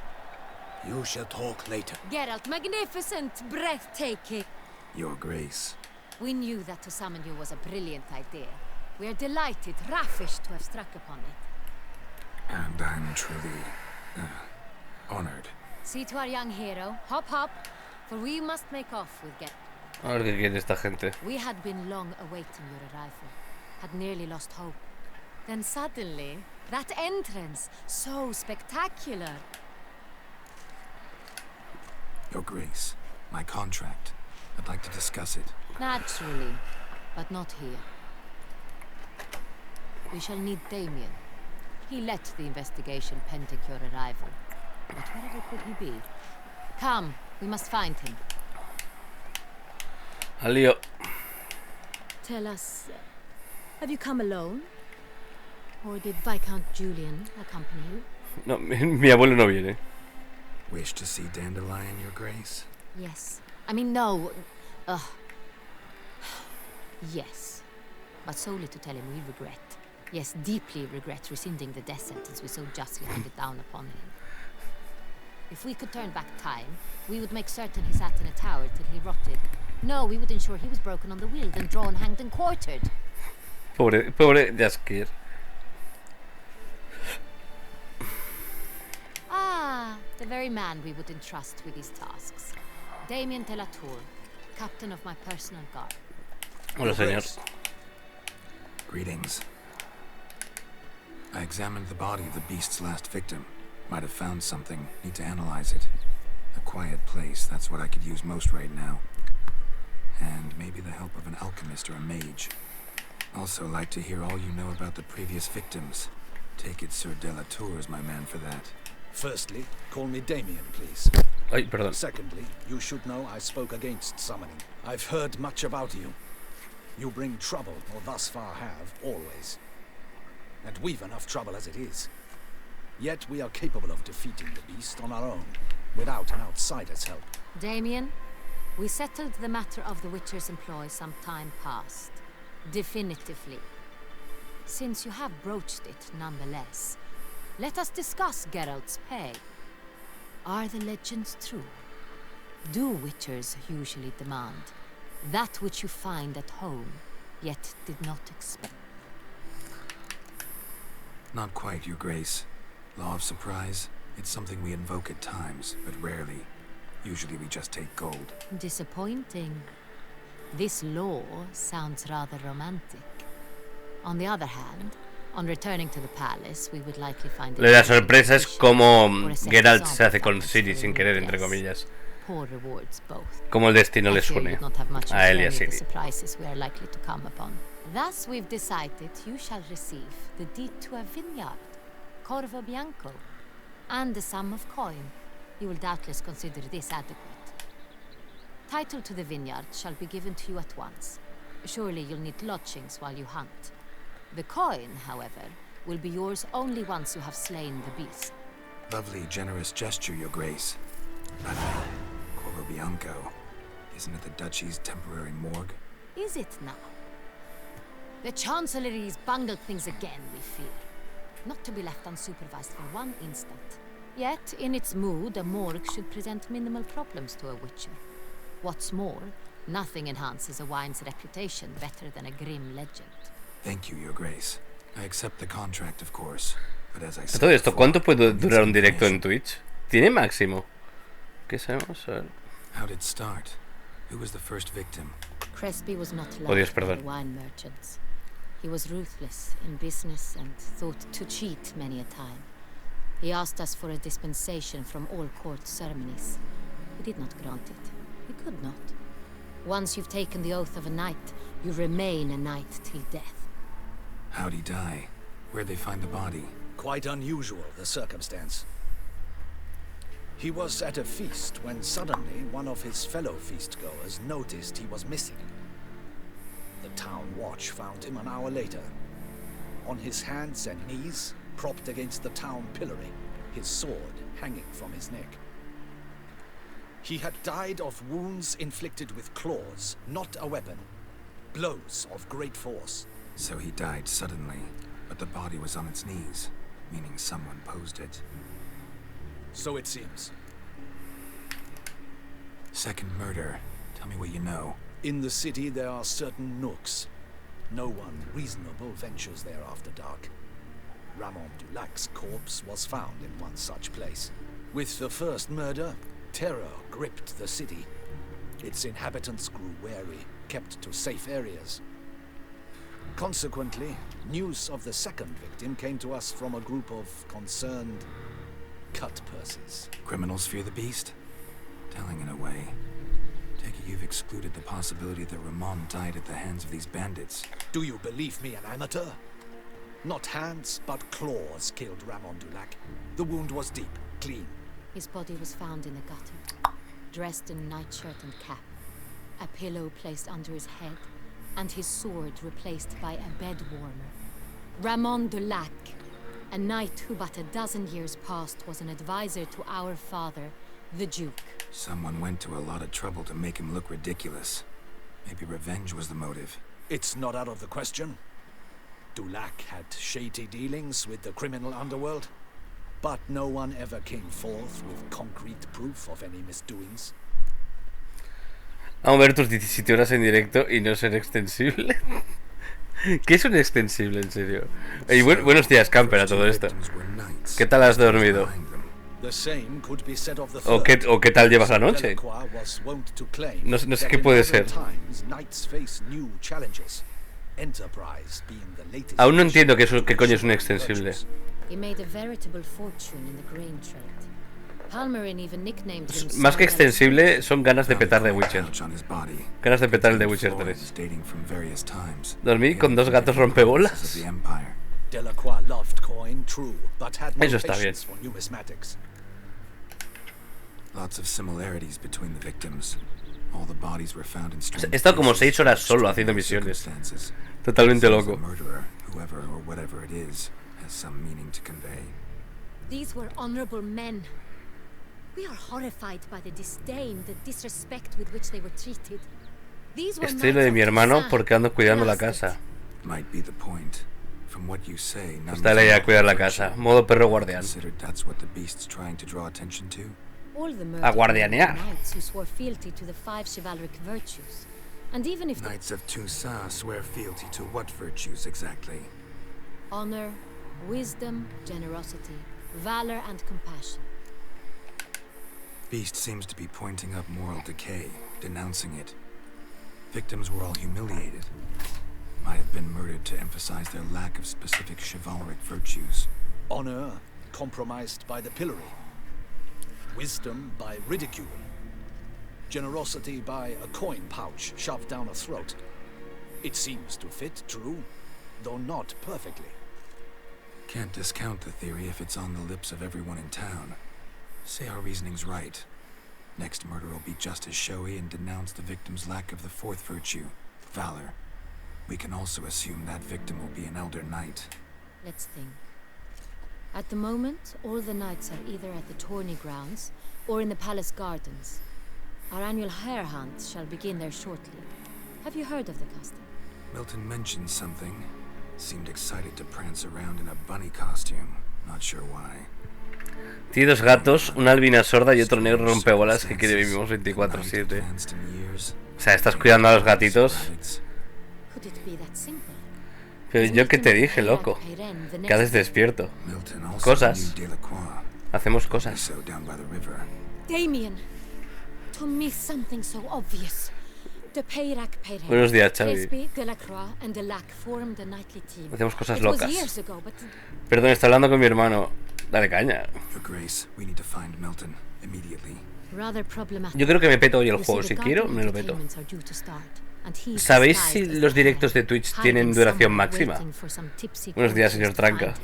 You shall talk later. Geralt, magnificent, breathtaking. Your Grace. We knew that to summon you was a brilliant idea. We are delighted, ravished to have struck upon it. And I'm truly honored. See to our young hero. Hop, hop, for we must make off with Geralt. A ver qué quiere esta gente. We had been long awaiting your arrival. Had nearly lost hope. Then suddenly, that entrance, so spectacular. Your Grace, my contract. I'd like to discuss it. Naturally, but not here. We shall need Damien. He led the investigation pending your arrival. But wherever could he be? Come, we must find him. Al lío. Tell us, have you come alone? Or did Viscount Julian accompany you? No, mi abuelo no viene. Wish to see Dandelion, Your Grace? Yes. I mean, no. Yes. But solely to tell him we regret. Yes, deeply regret rescinding the death sentence we so justly handed down upon him. If we could turn back time, we would make certain he sat in a tower till he rotted. No, we would ensure he was broken on the wheel, then drawn, hanged, and quartered. Pobre Jaskier. Ah, the very man we would entrust with these tasks. Damien de la Tour, captain of my personal guard. Hola, señor. Greetings. I examined the body of the beast's last victim. Might have found something. Need to analyze it. A quiet place, that's what I could use most right now. And maybe the help of an alchemist or a mage. Also like to hear all you know about the previous victims. Take it Sir de la Tour is my man for that. Firstly, call me Damien, please. Ay, perdón. Secondly, you should know I spoke against summoning. I've heard much about you. You bring trouble, or thus far have, always. And we've enough trouble as it is. Yet we are capable of defeating the beast on our own, without an outsider's help. Damien, we settled the matter of the Witcher's employ some time past. Definitively. Since you have broached it nonetheless, let us discuss Geralt's pay. Are the legends true? Do Witchers usually demand that which you find at home, yet did not expect? Not quite, Your Grace. Law of surprise, it's something we invoke at times, but rarely. Usually we just take gold. Disappointing. This law sounds rather romantic. On the other hand, on returning to the palace, we would likely find La sorpresa es como Geralt se hace con Ciri sin querer, entre comillas. Poor rewards both. Como el destino le suene a él y a Ciri. Surprises we are likely to come upon. Thus we've decided you shall receive the deed to a vineyard, Corvo Bianco, and a sum of coin, You will doubtless consider this adequate. Title to the vineyard shall be given to you at once. Surely you'll need lodgings while you hunt. The coin, however, will be yours only once you have slain the beast. Lovely, generous gesture, Your Grace. But, Corvo Bianco, isn't it the Duchy's temporary morgue? Is it now? The Chancellery's bungled things again, we fear. Not to be left unsupervised for one instant. Yet, in its mood, a morgue should present minimal problems to a witcher. What's more, nothing enhances a wine's reputation better than a grim legend. Thank you, Your Grace. I accept the contract, of course. But as I said Todo esto, before, ¿cuánto puede I need durar some un directo en information. Twitch? ¿Tiene máximo? ¿Qué sabemos? A ver. How did it start? Who was the first victim? Crespi was not Oh, Dios, loved by perdón. the wine merchants. He was ruthless in business and thought to cheat many a time. He asked us for a dispensation from all court ceremonies. We did not grant it. We could not. Once you've taken the oath of a knight, you remain a knight till death. How'd he die? Where'd they find the body? Quite unusual, the circumstance. He was at a feast when suddenly one of his fellow feastgoers noticed he was missing. The town watch found him an hour later. On his hands and knees, propped against the town pillory, his sword hanging from his neck. He had died of wounds inflicted with claws, not a weapon. Blows of great force. So he died suddenly, but the body was on its knees, meaning someone posed it. So it seems. Second murder. Tell me what you know. In the city there are certain nooks. No one reasonable ventures there after dark. Ramon Dulac's corpse was found in one such place. With the first murder, terror gripped the city. Its inhabitants grew wary, kept to safe areas. Consequently, news of the second victim came to us from a group of concerned cut-purses. Criminals fear the beast? Telling in a way. Take it you've excluded the possibility that Ramon died at the hands of these bandits. Do you believe me an amateur? Not hands, but claws killed Ramon Dulac. The wound was deep, clean. His body was found in a gutter, dressed in nightshirt and cap, a pillow placed under his head, and his sword replaced by a bed warmer. Ramon Dulac, a knight who but a dozen years past was an advisor to our father, the Duke. Someone went to a lot of trouble to make him look ridiculous. Maybe revenge was the motive. It's not out of the question. Dulac had shady dealings with the criminal underworld, but no one ever came forth with concrete proof of any misdoings. Vamos a ver tus 17 horas en directo y no ser extensible. ¿Qué es un extensible, en serio? Y buenos días, Camper, a todo esto. ¿Qué tal has dormido? ¿O qué tal llevas la noche? No sé qué puede ser. Aún no entiendo qué coño es un extensible. Más que extensible, son ganas de petar de Witcher. Ganas de petar el de Witcher 3. Dormí con 2 gatos rompebolas. Eso está bien. He estado como 6 horas solo haciendo misiones. Totalmente loco. These were honorable men. We are horrified by the disdain, the disrespect with which they were treated. These were Estoy lo de mi hermano porque ando cuidando la casa. Está la idea de cuidar la casa. Modo perro guardián. A guardianear. Knights who swore fealty to the 5 chivalric virtues. And even if Knights of Toussaint swear fealty to what virtues exactly? honor, wisdom, generosity, valor, and compassion. Beast seems to be pointing up moral decay, denouncing it. Victims were all humiliated. Might have been murdered to emphasize their lack of specific chivalric virtues. Honor compromised by the pillory. Wisdom by ridicule. Generosity by a coin pouch shoved down a throat. It seems to fit, true, though not perfectly. Can't discount the theory if it's on the lips of everyone in town. Say our reasoning's right. Next murder will be just as showy and denounce the victim's lack of the fourth virtue, valor. We can also assume that victim will be an elder knight. Let's think. At the moment, all the knights are either at the tourney grounds or in the palace gardens. Our annual hare hunt shall begin there shortly. Have you heard of the custom? Milton mentioned something. Seemed excited to prance around in a bunny costume. Not sure why. Tiene dos gatos, una albina sorda y otro negro rompebolas que quiere vivimos 24/7. O sea, estás cuidando a los gatitos. Pero yo que te dije, loco. ¿Qué haces despierto? Cosas. Hacemos cosas. Damien, to me something so obvious. Buenos días, Xavi. Hacemos cosas locas. Perdón, está hablando con mi hermano. Dale caña. Yo creo que me peto hoy el juego. Si quiero, me lo peto. ¿Sabéis si los directos de Twitch tienen duración máxima? Buenos días, señor Tranca.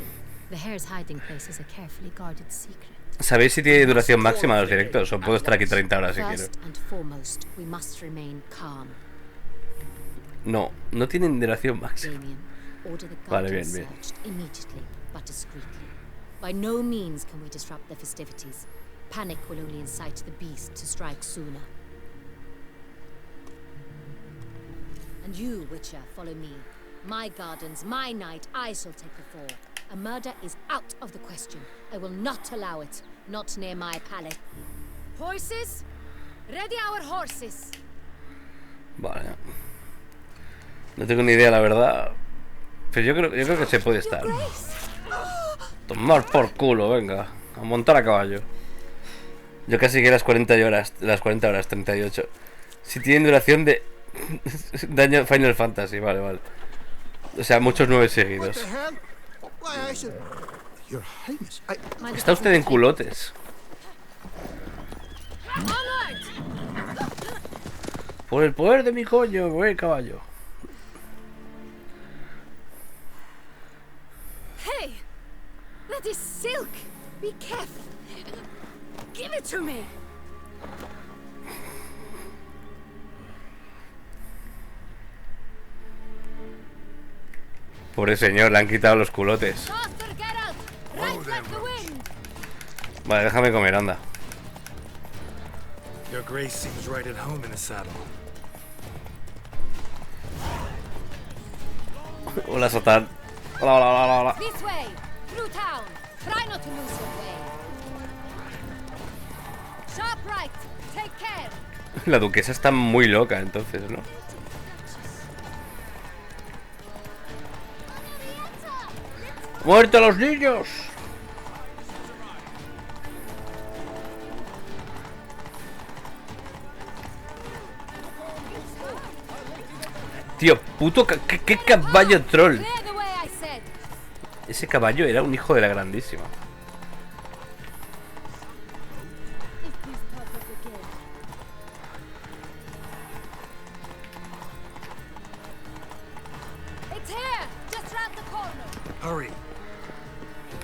¿Sabéis si tiene duración máxima los directos? O puedo estar aquí 30 horas si quiero. No, no tienen duración máxima. Vale, bien, bien. By no means can we disrupt the festivities. Panic will only incite the beast to strike sooner. And you, Witcher, follow me. My gardens, my night, I shall take the fall. A murder is out of the question. I will not allow it. Not near my palace. Horses? Ready our horses. Vale. No tengo ni idea, la verdad. Pero yo creo que se puede estar. Tomar por culo, venga. A montar a caballo. Yo casi que las 40 horas, 38. Si tienen duración de daño Final Fantasy, vale. O sea, muchos 9 seguidos. Está usted en culotes. Por el poder de mi coño, voy caballo. Hey, that is silk. Be careful. Give it to me. Pobre señor, le han quitado los culotes. Vale, déjame comer, anda. Your Grace seems right at home in the saddle. Hola, Satan. Hola. This way, through town. Try not to lose your way. Sharp right. Take care. La duquesa está muy loca, entonces, ¿no? ¡Muerte a los niños! Tío, puto... ¿Qué caballo troll? Ese caballo era un hijo de la grandísima. Hurry.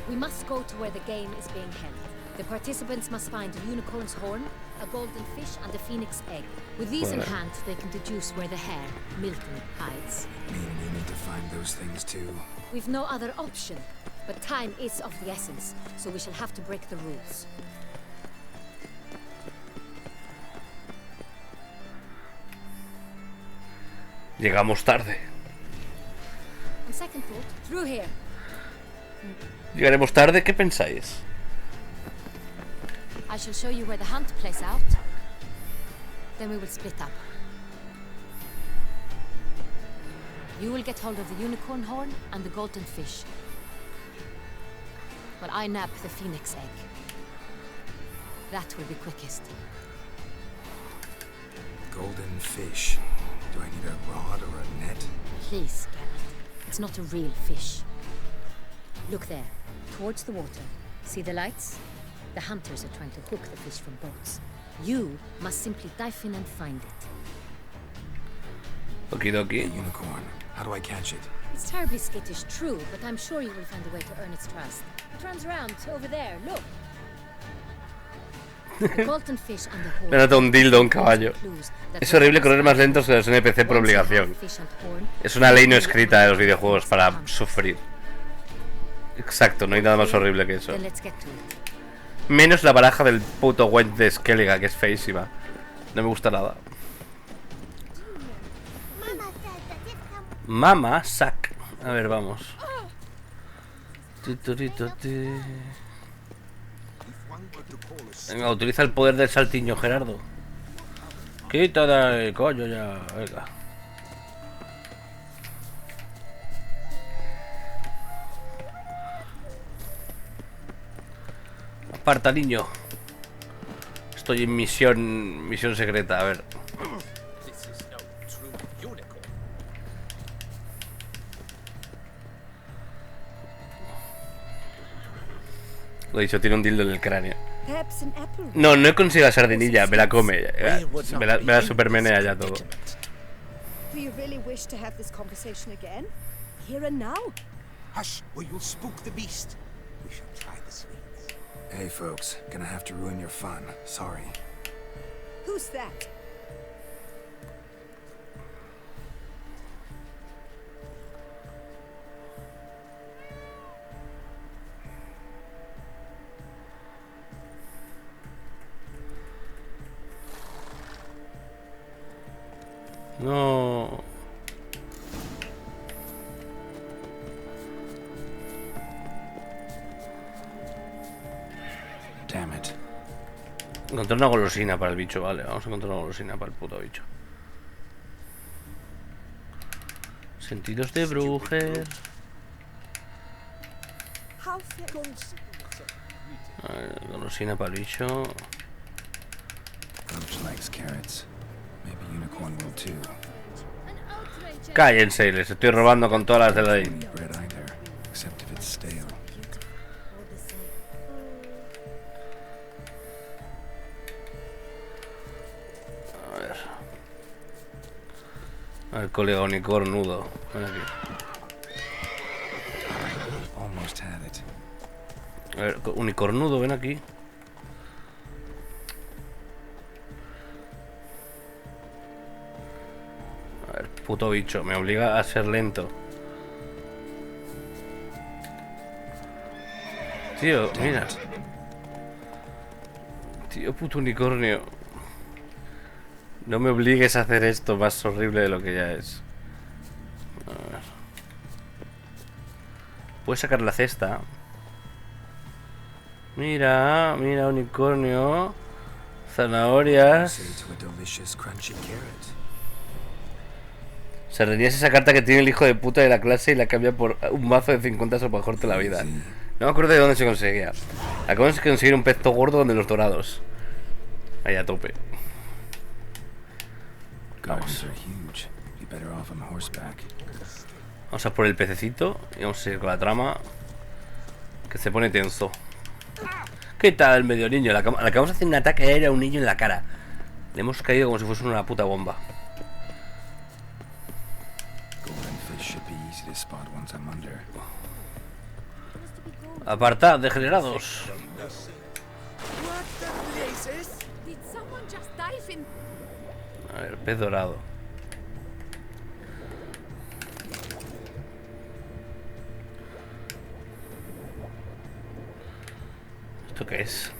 We must go to where the game is being held. The participants must find a unicorn's horn, a golden fish, and a phoenix egg. With these in hand, they can deduce where the hare, Milton, hides. Mean we need to find those things too? We've no other option, but time is of the essence, so we shall have to break the rules. Llegamos tarde. On second thought, through here. Llegaremos tarde, ¿qué pensáis? I shall show you where the hunt plays out. Then we will split up. You will get hold of the unicorn horn and the golden fish. While I nab the phoenix egg. That will be quickest. Golden fish. Do I need a rod or a net? Please, Geralt. It's not a real fish. Look there, towards the water. See the lights? The hunters are trying to hook the fish from boats. You must simply dive in and find it. Okie dokie. A unicorn. How do I catch it? It's terribly skittish, true, but I'm sure you will find a way to earn its trust. It runs around over there, look. Me nota un dildo, un caballo. Es horrible correr más lentos que los NPC por obligación. Es una ley no escrita de los videojuegos para sufrir. Exacto, no hay nada más horrible que eso. Menos la baraja del puto Wendt de Skellige, que es feísima. No me gusta nada. Mama sac. A ver, vamos. Venga, utiliza el poder del saltiño, Gerardo. Quita de coño ya, venga. Aparta, niño. Estoy en misión secreta, a ver. Lo he dicho, tiene un dildo en el cráneo. No, no he conseguido la sardinilla, me la come. Me la supermenea ya todo. Do you really wish to have this conversation again? Here and now? Hush, or you'll spook the beast. We shall try the sweets. Hey, folks. Gonna have to ruin your fun. Sorry. Who's that? No. Damn it. Encontré una golosina para el bicho, vale. Vamos a encontrar una golosina para el puto bicho. Sentidos de brujer. A ver, golosina para el bicho. Roach likes carrots. Maybe unicorn will too. Cállense, les estoy robando con todas las de la ley. Bread either, except if it's stale. A ver, colega unicornudo. Ven aquí. Almost had it. A ver, unicornudo, ven aquí. A ver, puto bicho, me obliga a ser lento. Tío, mira. Tío, puto unicornio. No me obligues a hacer esto más horrible de lo que ya es. A ver. Puedes sacar la cesta. Mira, mira, unicornio. Zanahorias. Se reiría esa carta que tiene el hijo de puta de la clase y la cambia por un mazo de 50 para mejorarte la vida. No me acuerdo de dónde se conseguía. Acabamos de conseguir un pesto gordo donde los dorados. Ahí a tope. Vamos. Vamos a por el pececito y vamos a seguir con la trama. Que se pone tenso. ¿Qué tal, medio niño? Le acabamos de hacer un ataque aéreo a un niño en la cara. Le hemos caído como si fuese una puta bomba. Apartad, degenerados. A ver, pez dorado. ¿Esto qué es?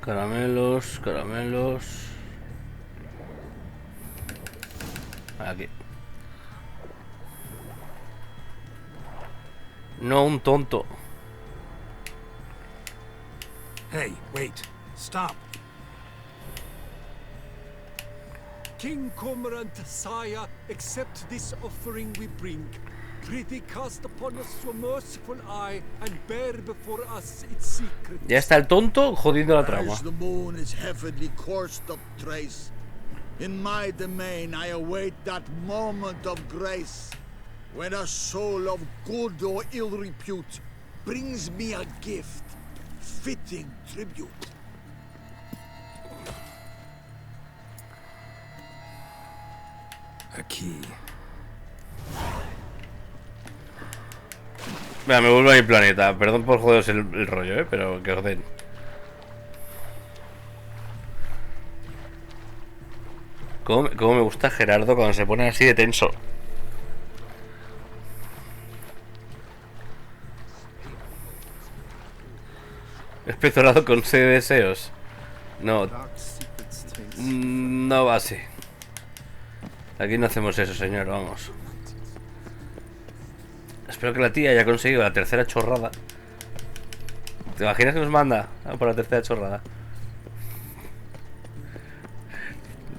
Caramelos, caramelos. Aquí. No, un tonto. Hey, wait. Stop. King Cormorant, sire, accept this offering we bring. Prithee cast upon us your merciful eye and bear before us its secret. Ya está el tonto jodiendo la trama. As the moon is heavily coursed of trace, in my domain I await that moment of grace, when a soul of good or ill repute brings me a gift, fitting tribute. A key. Mira, me vuelvo a mi planeta. Perdón por joderos el rollo, pero que os den. ¿Cómo me gusta Gerardo cuando se pone así de tenso? Espectorado con C de deseos. No. No va así. Aquí no hacemos eso, señor, vamos. Espero que la tía haya conseguido la tercera chorrada. ¿Te imaginas que nos manda por la tercera chorrada?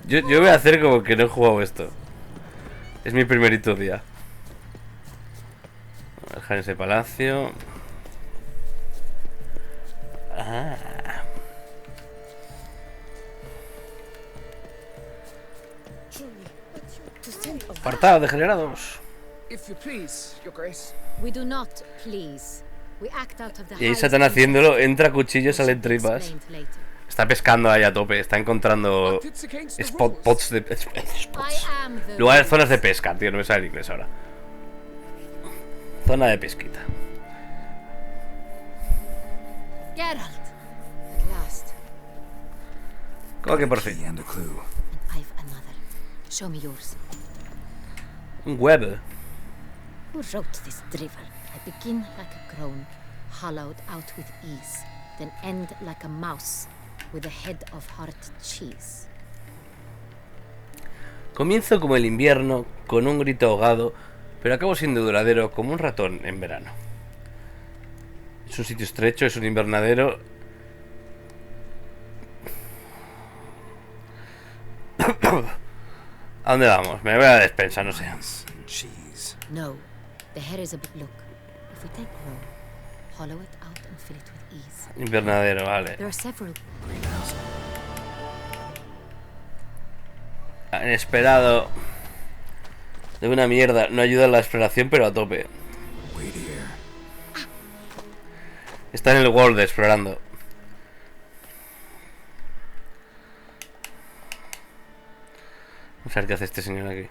Yo voy a hacer como que no he jugado esto. Es mi primerito día. Voy a dejar ese palacio. Ah. Apartado, degenerados. We do not please. We act out of the Y ahí Satán haciéndolo, entra cuchillos, salen tripas. Está pescando ahí a tope, está encontrando spots de lugares, zonas de pesca, tío, no me sale el inglés ahora. Zona de pesquita. Geralt, at last. ¿Cómo que por fin? I've another. Show me yours. Un web. Who wrote this drivel? I begin like a groan, hollowed out with ease, then end like a mouse with a head of hard cheese. Comienzo como el invierno, con un grito ahogado, pero acabo siendo duradero como un ratón en verano. Es un sitio estrecho, es un invernadero. ¿A dónde vamos? Me voy a la despensa, no sé. No, the hair is a bit. Look, if we take row, hollow it out and fill it with ease. Invernadero, vale. There are several. Inesperado. De una mierda. No ayuda en la exploración, pero a tope. Está en el world explorando. Vamos a ver qué hace este señor aquí.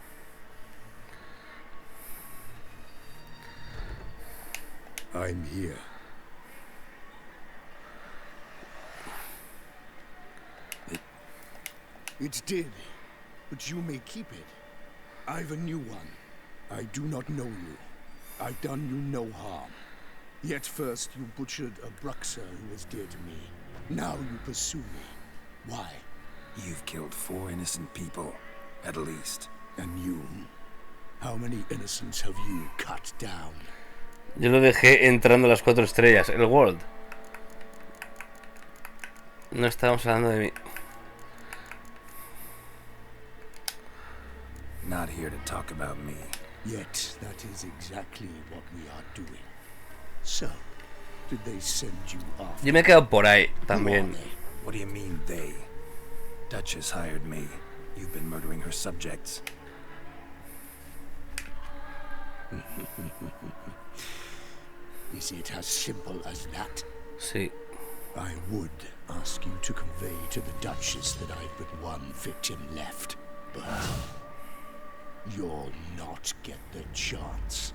I'm here. It's dead, but you may keep it. I've a new one. I do not know you. I've done you no harm. Yet first you butchered a Bruxer who was dear to me. Now you pursue me. Why? You've killed 4 innocent people, at least. And you? How many innocents have you cut down? Yo lo dejé entrando a las 4 estrellas. El world. No estábamos hablando de mí. Not here to talk about me. Yet that is exactly what we are doing. So, did they send you off? Yo me he quedado por ahí también. What do you mean they? Duchess hired me. You've been murdering her subjects. Is it as simple as that? Sí. I would ask you to convey to the Duchess that I've but one victim left, but you'll not get the chance.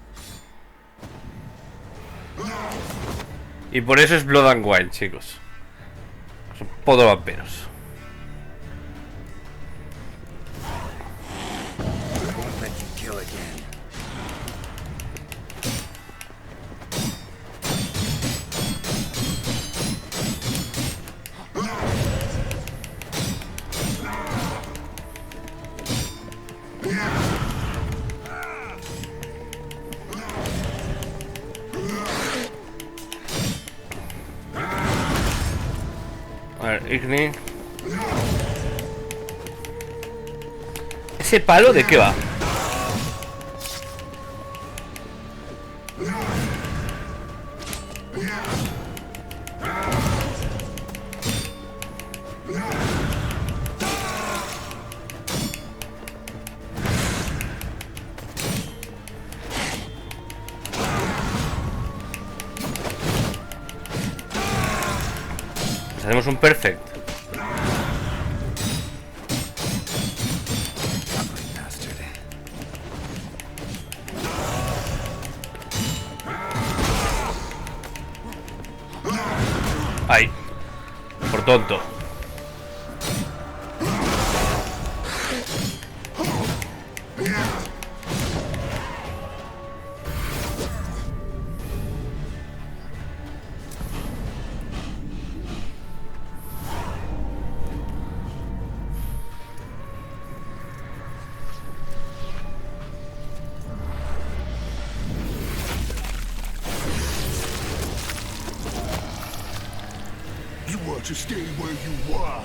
Y por eso es Blood and Wine, chicos. Son podo vampiros. Won't let you kill again. A ver, Igni. ¿Ese palo de qué va? Hacemos un perfect. Ay, por tonto. You want to stay where you were.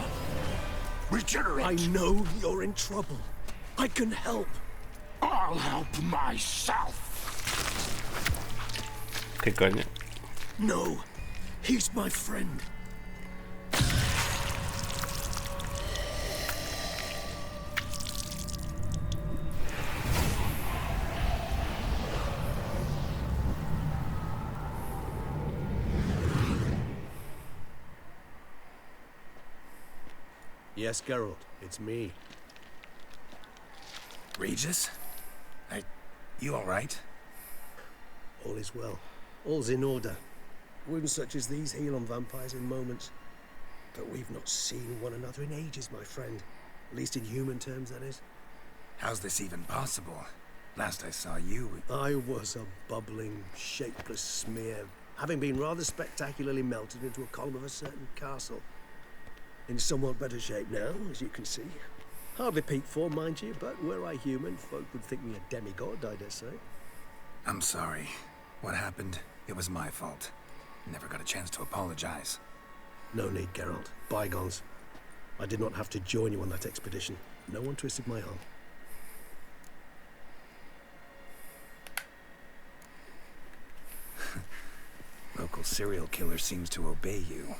Regenerate. I know you're in trouble. I can help. I'll help myself. ¿Qué coño? No, he's my friend. Yes, Geralt, it's me. Regis? You alright? All is well. All's in order. Wounds such as these heal on vampires in moments. But we've not seen one another in ages, my friend. At least in human terms, that is. How's this even possible? Last I saw you... I was a bubbling, shapeless smear, having been rather spectacularly melted into a column of a certain castle. In somewhat better shape now, as you can see. Hardly peak form, mind you, but were I human, folk would think me a demigod, I dare say. I'm sorry. What happened? It was my fault. Never got a chance to apologize. No need, Geralt. Bygones. I did not have to join you on that expedition. No one twisted my arm. Local serial killer seems to obey you.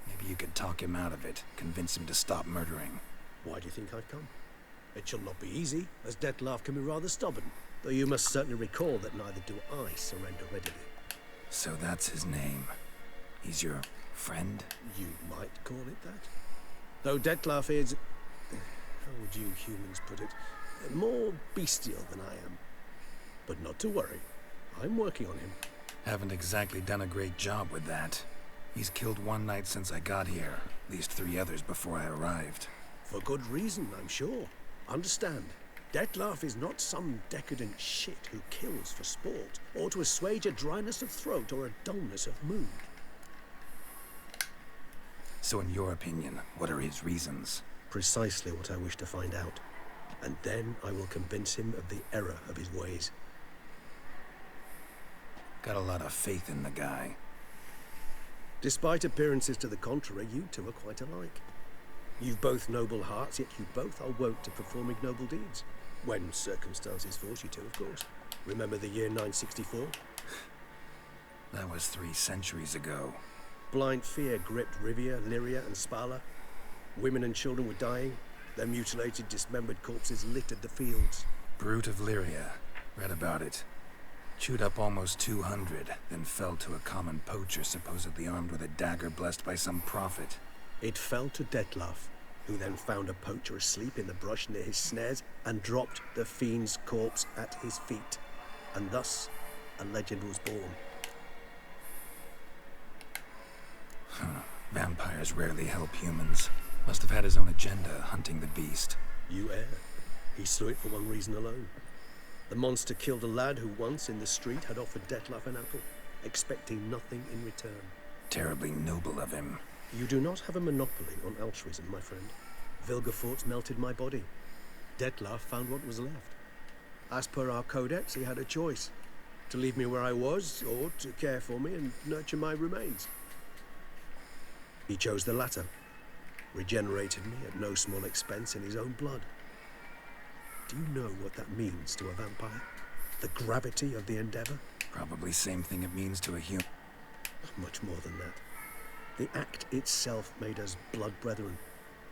Maybe you could talk him out of it, convince him to stop murdering. Why do you think I've come? It shall not be easy, as Dettlaff can be rather stubborn. Though you must certainly recall that neither do I surrender readily. So that's his name. He's your friend? You might call it that. Though Dettlaff is... how would you humans put it? More bestial than I am. But not to worry. I'm working on him. Haven't exactly done a great job with that. He's killed one knight since I got here. At least 3 others before I arrived. For good reason, I'm sure. Understand, Dettlaff is not some decadent shit who kills for sport, or to assuage a dryness of throat or a dullness of mood. So in your opinion, what are his reasons? Precisely what I wish to find out. And then I will convince him of the error of his ways. Got a lot of faith in the guy. Despite appearances to the contrary, you two are quite alike. You've both noble hearts, yet you both are wont to perform ignoble deeds. When circumstances force you to, of course. Remember the year 964? That was 3 centuries ago. Blind fear gripped Rivia, Lyria, and Spala. Women and children were dying. Their mutilated, dismembered corpses littered the fields. Brute of Lyria. Read about it. Chewed up almost 200, then fell to a common poacher supposedly armed with a dagger blessed by some prophet. It fell to Dettlaff, who then found a poacher asleep in the brush near his snares and dropped the fiend's corpse at his feet. And thus, a legend was born. Vampires rarely help humans. Must have had his own agenda, hunting the beast. You err. He slew it for one reason alone. The monster killed a lad who once, in the street, had offered Dettlaff an apple, expecting nothing in return. Terribly noble of him. You do not have a monopoly on altruism, my friend. Vilgefortz melted my body. Dettlaff found what was left. As per our codex, he had a choice. To leave me where I was, or to care for me and nurture my remains. He chose the latter. Regenerated me at no small expense in his own blood. Do you know what that means to a vampire? The gravity of the endeavor? Probably same thing it means to a human. Much more than that. The act itself made us blood brethren.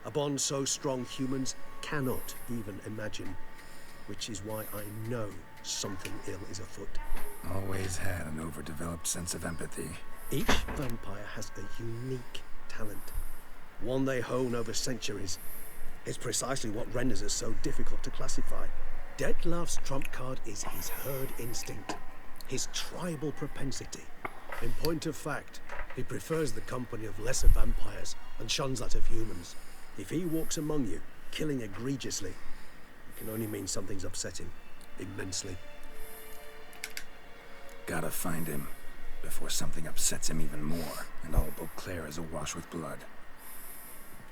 A bond so strong humans cannot even imagine. Which is why I know something ill is afoot. Always had an overdeveloped sense of empathy. Each vampire has a unique talent. One they hone over centuries. It's precisely what renders us so difficult to classify. Dettlaff's trump card is his herd instinct. His tribal propensity. In point of fact, He prefers the company of lesser vampires and shuns that of humans. If he walks among you, killing egregiously, it can only mean something's upsetting. Immensely. Gotta find him before something upsets him even more, and all Beauclair is awash with blood.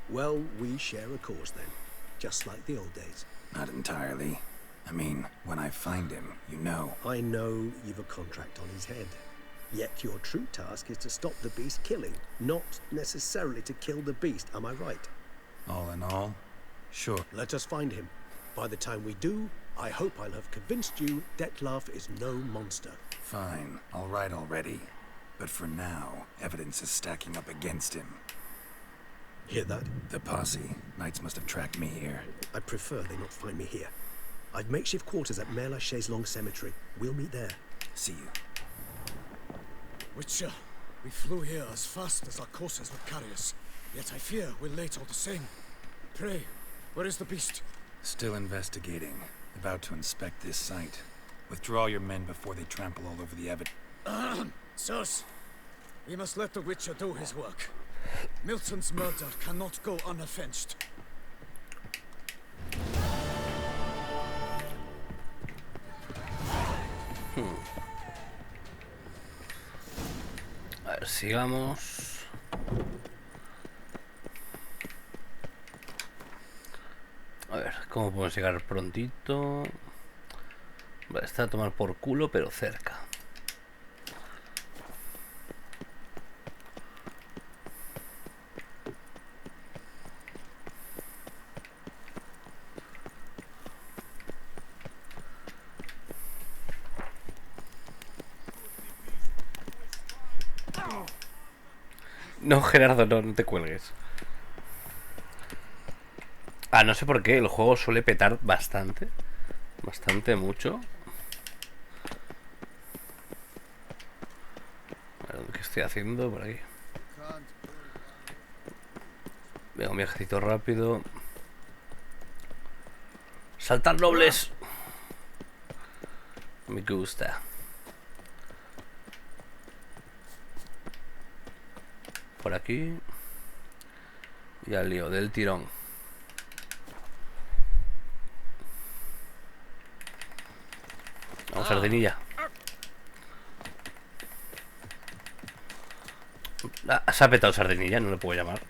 Well, we share a cause then, just like the old days. Not entirely. I mean, when I find him, you know. I know you've a contract on his head. Yet your true task is to stop the beast killing, not necessarily to kill the beast, am I right? All in all, sure. Let us find him. By the time we do, I hope I'll have convinced you Dettlaff is no monster. Fine, all right already. But for now, evidence is stacking up against him. Hear that? The posse. Knights must have tracked me here. I prefer they not find me here. I've makeshift quarters at Mère Lachaise Long Cemetery. We'll meet there. See you. Witcher, we flew here as fast as our coursers would carry us. Yet I fear we're late all the same. Pray, where is the beast? Still investigating. About to inspect this site. Withdraw your men before they trample all over the evidence. Sirs, we must let the Witcher do his work. Milton's murder cannot go unavenged. A ver, sigamos. A ver, ¿cómo podemos llegar prontito? Vale, está a tomar por culo, pero cerca. No, Gerardo, no te cuelgues. Ah, no sé por qué, el juego suele petar bastante. Bastante mucho. A ver, ¿qué estoy haciendo por aquí? Venga, un viajecito rápido. ¡Saltar nobles! Me gusta. Por aquí. Y al lío del tirón. Vamos, sardinilla. Se ha petado sardinilla, no le puedo llamar.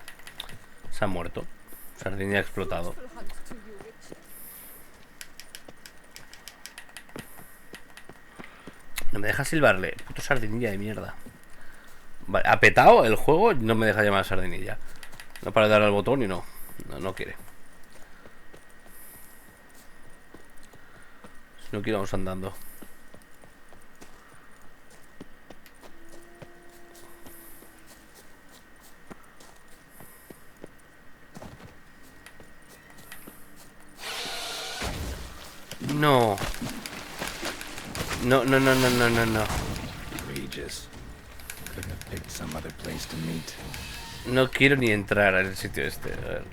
Se ha muerto. Sardinilla ha explotado. No me deja silbarle. Puto sardinilla de mierda. Vale, ha petado el juego, no me deja llamar sardinilla. No para de dar al botón y no quiere. Si no quiere, vamos andando. No. No. No quiero ni entrar al sitio este. A ver.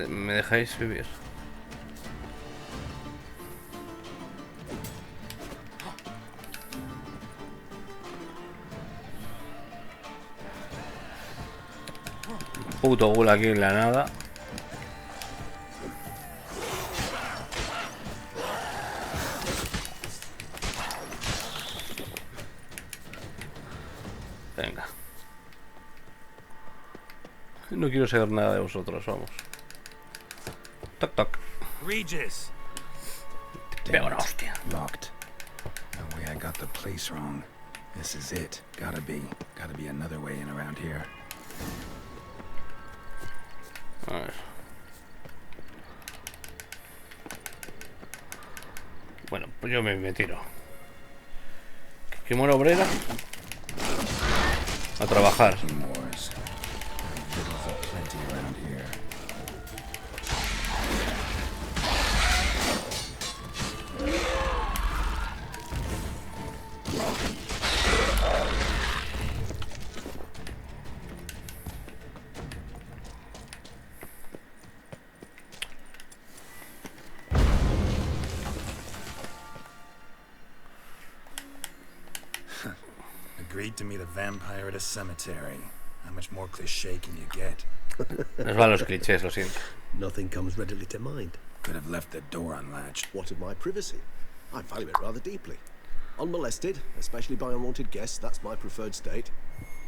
¿Me dejáis vivir? Puto ghoul aquí en la nada. Venga. No quiero saber nada de vosotros, vamos. Toc toc. Regis. Pega una hostia. Locked. No way I got the place wrong. This is it. Gotta be another way in around here. A ver. Bueno, pues yo me tiro. ¿Qué muero obrera? A trabajar. agreed to meet a vampire at a cemetery. How much more cliché can you get? Nos van los clichés, lo siento. Nothing comes readily to mind. Could have left the door unlatched. What of my privacy? I value it rather deeply. Unmolested, especially by unwanted guests, that's my preferred state.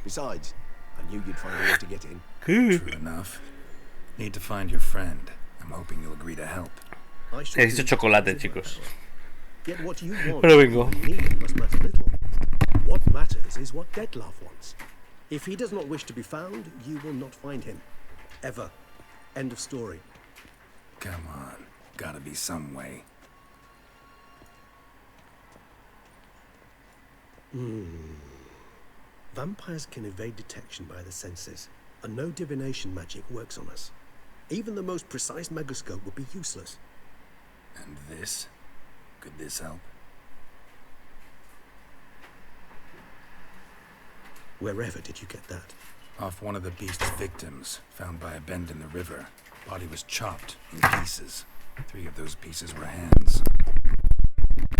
Besides, I knew you'd find a way to get in. True enough. Need to find your friend. I'm hoping you'll agree to help. Necesito chocolate, chicos. Yet what you want Ahora vengo. and need must matter little. What matters is what Detlef wants. If he does not wish to be found, you will not find him. Ever. End of story. Come on. Gotta be some way. Vampires can evade detection by the senses, and no divination magic works on us. Even the most precise megascope would be useless. And this? Could this help? Wherever did you get that? Off one of the beast's victims, found by a bend in the river. Body was chopped in pieces. 3 of those pieces were hands.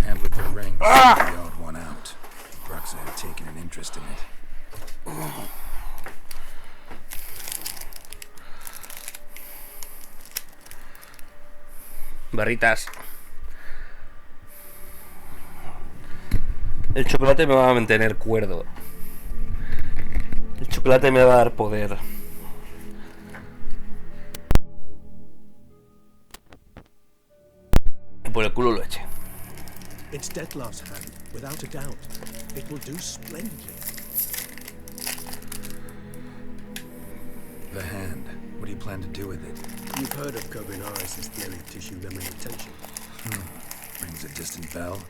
And with the ring, the odd one out. Bruxa had taken an interest in it. Barritas. El chocolate me va a mantener cuerdo. El chocolate me va a dar poder. Y por el culo lo eché. It's Detlef's hand, without a doubt. It will do splendidly. The hand. What do you plan to do with it? You've heard of Kovinaris' theory of tissue memory retention. Rings a distant bell.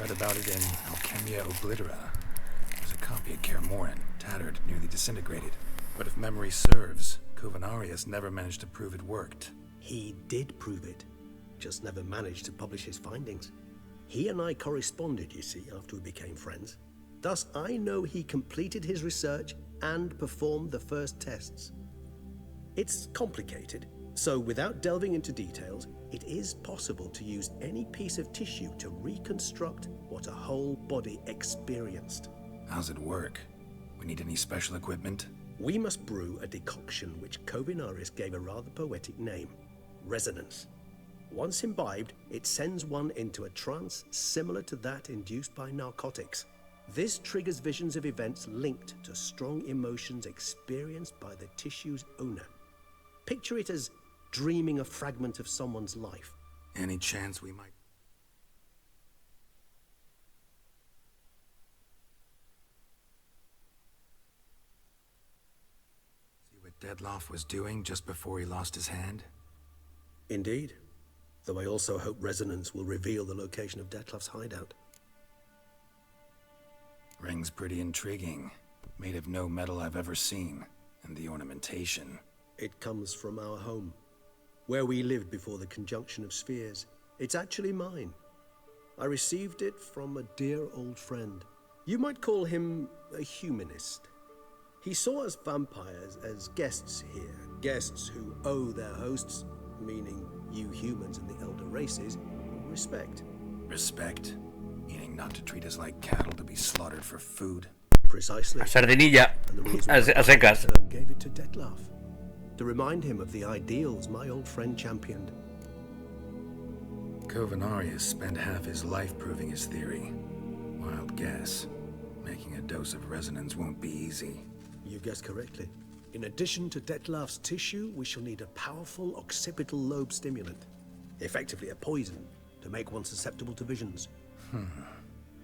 Read about it in Alchemia Oblitera. There's a copy at Kaer Morhen, tattered, nearly disintegrated. But if memory serves, Kovinaris never managed to prove it worked. He did prove it, just never managed to publish his findings. He and I corresponded, you see, after we became friends. Thus, I know he completed his research and performed the first tests. It's complicated, so without delving into details, it is possible to use any piece of tissue to reconstruct what a whole body experienced. How's it work? We need any special equipment? We must brew a decoction which Kovinaris gave a rather poetic name, resonance. Once imbibed, it sends one into a trance similar to that induced by narcotics. This triggers visions of events linked to strong emotions experienced by the tissue's owner. Picture it as dreaming a fragment of someone's life. Any chance we might... See what Detlef was doing just before he lost his hand? Indeed. Though I also hope resonance will reveal the location of Detlef's hideout. Ring's pretty intriguing. Made of no metal I've ever seen. And the ornamentation. It comes from our home, where we lived before the conjunction of spheres. It's actually mine. I received it from a dear old friend. You might call him a humanist. He saw us vampires as guests here, guests who owe their hosts, meaning you humans and the elder races, respect. Respect? Meaning not to treat us like cattle to be slaughtered for food? Precisely. A sardinilla. A secas. Gave it to Detlef, to remind him of the ideals my old friend championed. Kovinaris spent half his life proving his theory. Wild guess. Making a dose of resonance won't be easy. You guessed correctly. In addition to Detlef's tissue, we shall need a powerful occipital lobe stimulant. Effectively a poison, to make one susceptible to visions.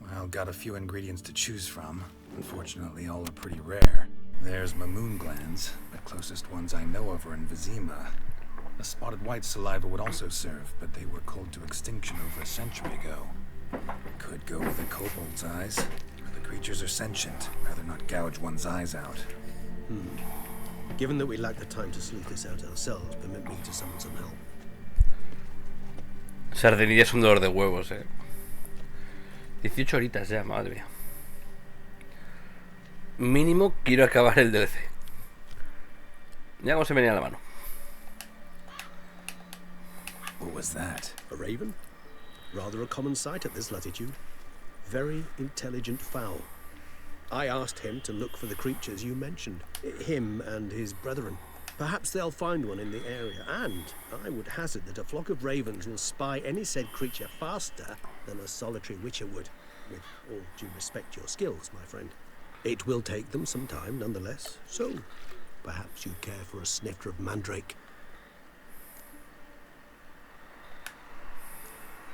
Well, got a few ingredients to choose from. Unfortunately, all are pretty rare. There's mamoon glands, but closest ones I know of are in Vizima. A spotted white saliva would also serve, but they were cold to extinction over a century ago. Could go with a kobold's eyes. The creatures are sentient. Rather not gouge one's eyes out. Given that we lack the time to sleuth this out ourselves, permit me to summon some help. Sardinilla es un dolor de huevos, 18 horitas ya, madre mía. Mínimo quiero acabar el DLC. Ya como se me venía la mano. What was that? A raven? Rather a common sight at this latitude. Very intelligent fowl. I asked him to look for the creatures you mentioned, him and his brethren. Perhaps they'll find one in the area, and I would hazard that a flock of ravens will spy any said creature faster than a solitary witcher would, with all due respect to your skills, my friend. It will take them some time, nonetheless, so perhaps you'd care for a snifter of mandrake.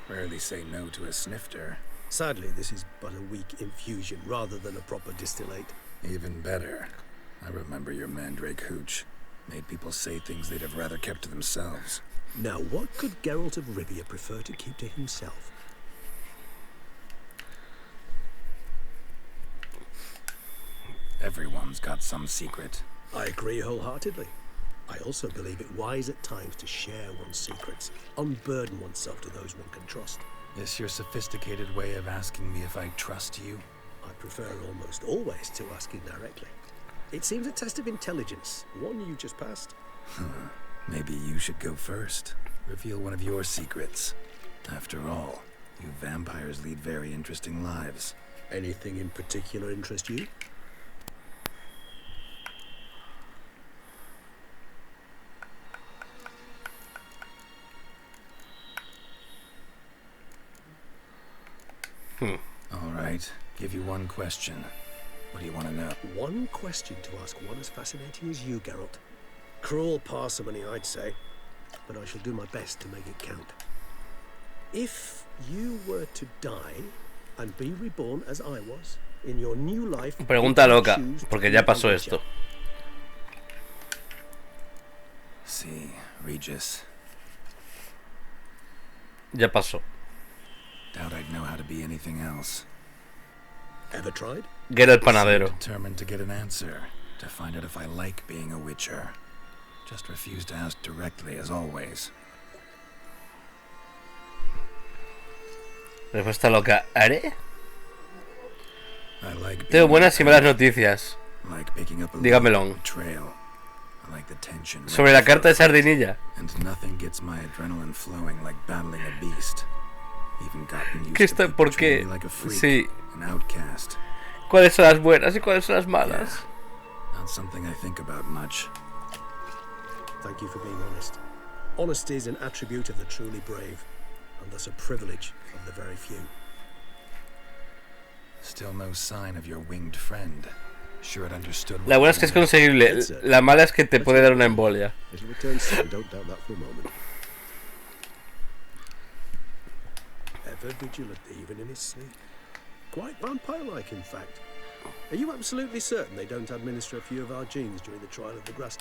Rarely say no to a snifter. Sadly, this is but a weak infusion rather than a proper distillate. Even better. I remember your mandrake hooch. Made people say things they'd have rather kept to themselves. Now, what could Geralt of Rivia prefer to keep to himself? Everyone's got some secret. I agree wholeheartedly. I also believe it wise at times to share one's secrets, unburden oneself to those one can trust. This your sophisticated way of asking me if I trust you? I prefer almost always to asking directly. It seems a test of intelligence, one you just passed. Maybe you should go first. Reveal one of your secrets. After all, you vampires lead very interesting lives. Anything in particular interest you? All right, give you one question. What do you want to know? One question to ask one as fascinating as you, Geralt. Cruel parsimony, I'd say, but I shall do my best to make it count. If you were to die and be reborn as I was, in your new life... Pregunta loca, porque ya pasó esto. Sí, Regis. Ya pasó. Doubt I'd know how to be anything else. Ever tried? Get el panadero. Determined to get an answer, to find out if I like being a witcher. Just refuse to ask directly, as always. Respuesta loca. ¿Haré? I like Tengo buenas y malas noticias. Like picking up a Dígamelo. trail. I like the tension. Sobre la carta de Sardinilla. And nothing gets my adrenaline flowing like battling a beast. Even gotten used ¿Qué to está? people ¿Por treating qué? me like a freak, Sí. an outcast. ¿Cuáles son las buenas y cuáles son las malas? Yeah, not something I think about much. Thank you for being honest. Honesty is an attribute of the truly brave, and thus a privilege of the very few. Still no sign of your winged friend. Sure it understood. La buena es que es conseguible. La mala es que te puede dar una embolia. It'll return soon, don't doubt that for a moment. Ever vigilant, even in his sleep. Quite vampire-like, in fact. Are you absolutely certain they don't administer a few of our genes during the trial of the grass?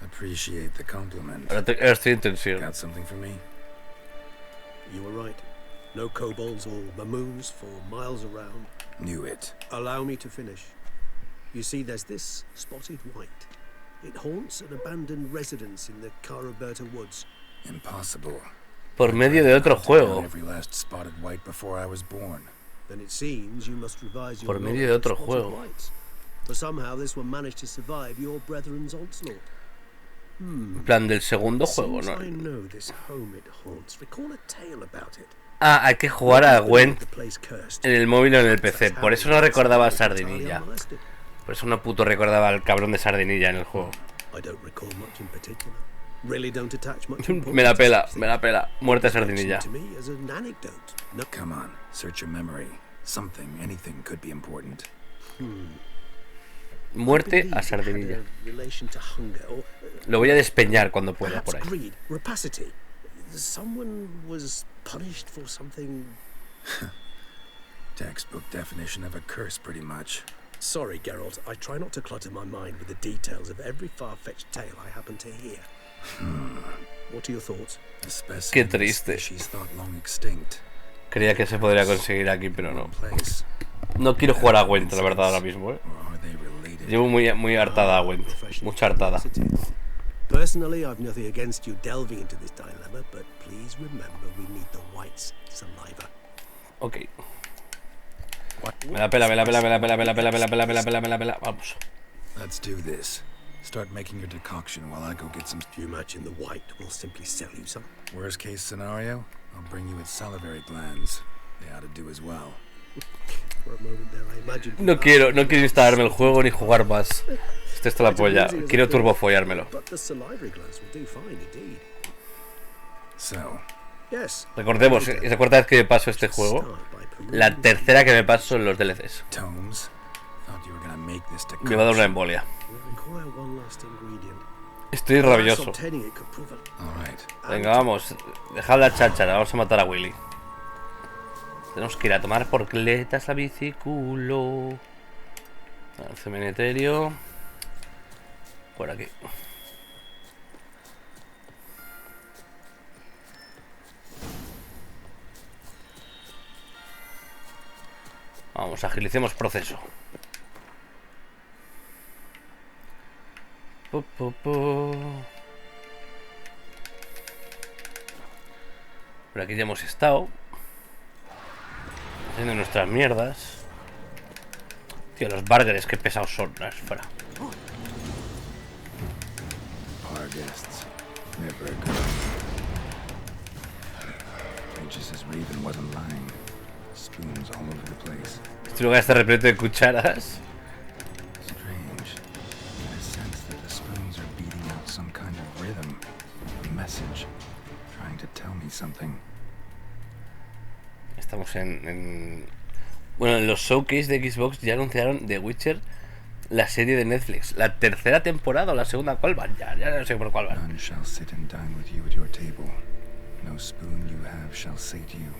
Appreciate the compliment. Estoy en tensión. Got something for me? You were right. No kobolds or mamoons for miles around. Knew it. Allow me to finish. You see, there's this spotted white. It haunts an abandoned residence in the Caraberta woods. Impossible. Por medio de otro juego. Every last spotted white before I was born. Then it seems you must revise your Por medio de otro spotted juego. whites. For somehow this one managed to survive your brethren's onslaught. En plan del segundo juego, Since ¿no? I know this home it haunts. Recall a tale about it. Ah, hay que jugar a Gwent en el móvil o en el PC. Por eso no recordaba a Sardinilla. Por eso no puto recordaba al cabrón de Sardinilla en el juego. I don't recall much in particular. Really don't attach much Me la pela, me la pela. Muerte a Sardinilla. to me as an anecdote. No. Come on, search your memory. Something, anything could be important. Muerte a Sardinilla. Relation to hunger or Lo voy a despeñar cuando pueda perhaps por ahí. greed, rapacity. Someone was punished for something. Textbook definition of a curse, pretty much. Sorry, Geralt. I try not to clutter my mind with the details of every far-fetched tale I happen to hear. What are your thoughts? Qué triste. Creía que se podría conseguir aquí, pero no. No quiero jugar a Gwent, la verdad, ahora mismo, ¿eh? Llevo muy hartada a Gwent. Mucha hartada. Personally, I've nothing against you delving into this dilemma, but please remember we need the white's saliva. Ok. Me la pela, me la pela, me la pela, me la pela, me la pela, me la pela, me la pela. Vamos. Let's do this. Start making your decoction while I go get some. Do you imagine the White will simply sell you some? Worst case scenario, I'll bring you its salivary glands. They ought to do as well. For a moment there, I imagined. No quiero instalarme el juego ni jugar más. Esto está la polla. Quiero turbofollármelo. But the salivary glands will do fine indeed. So. Yes. Recordemos, ¿se cuarta vez que me paso este juego? La tercera que me paso en los DLCs. Tomes. Me va a dar una embolia. Estoy rabioso. Venga, vamos. Dejad la cháchara, vamos a matar a Willy. Tenemos que ir a tomar porcletas a biciculo. Al cementerio. Por aquí. Vamos, agilicemos proceso. Por aquí ya hemos estado haciendo nuestras mierdas. Tío, los burgers, qué pesados son. Espera. Este lugar está repleto de cucharas. Estamos bueno, en los showcase de Xbox ya anunciaron The Witcher, la serie de Netflix, la tercera temporada o la segunda. ¿Cuál van? Ya no sé por cuál van. None shall sit and dine with you at your table. No spoon you have shall sate you.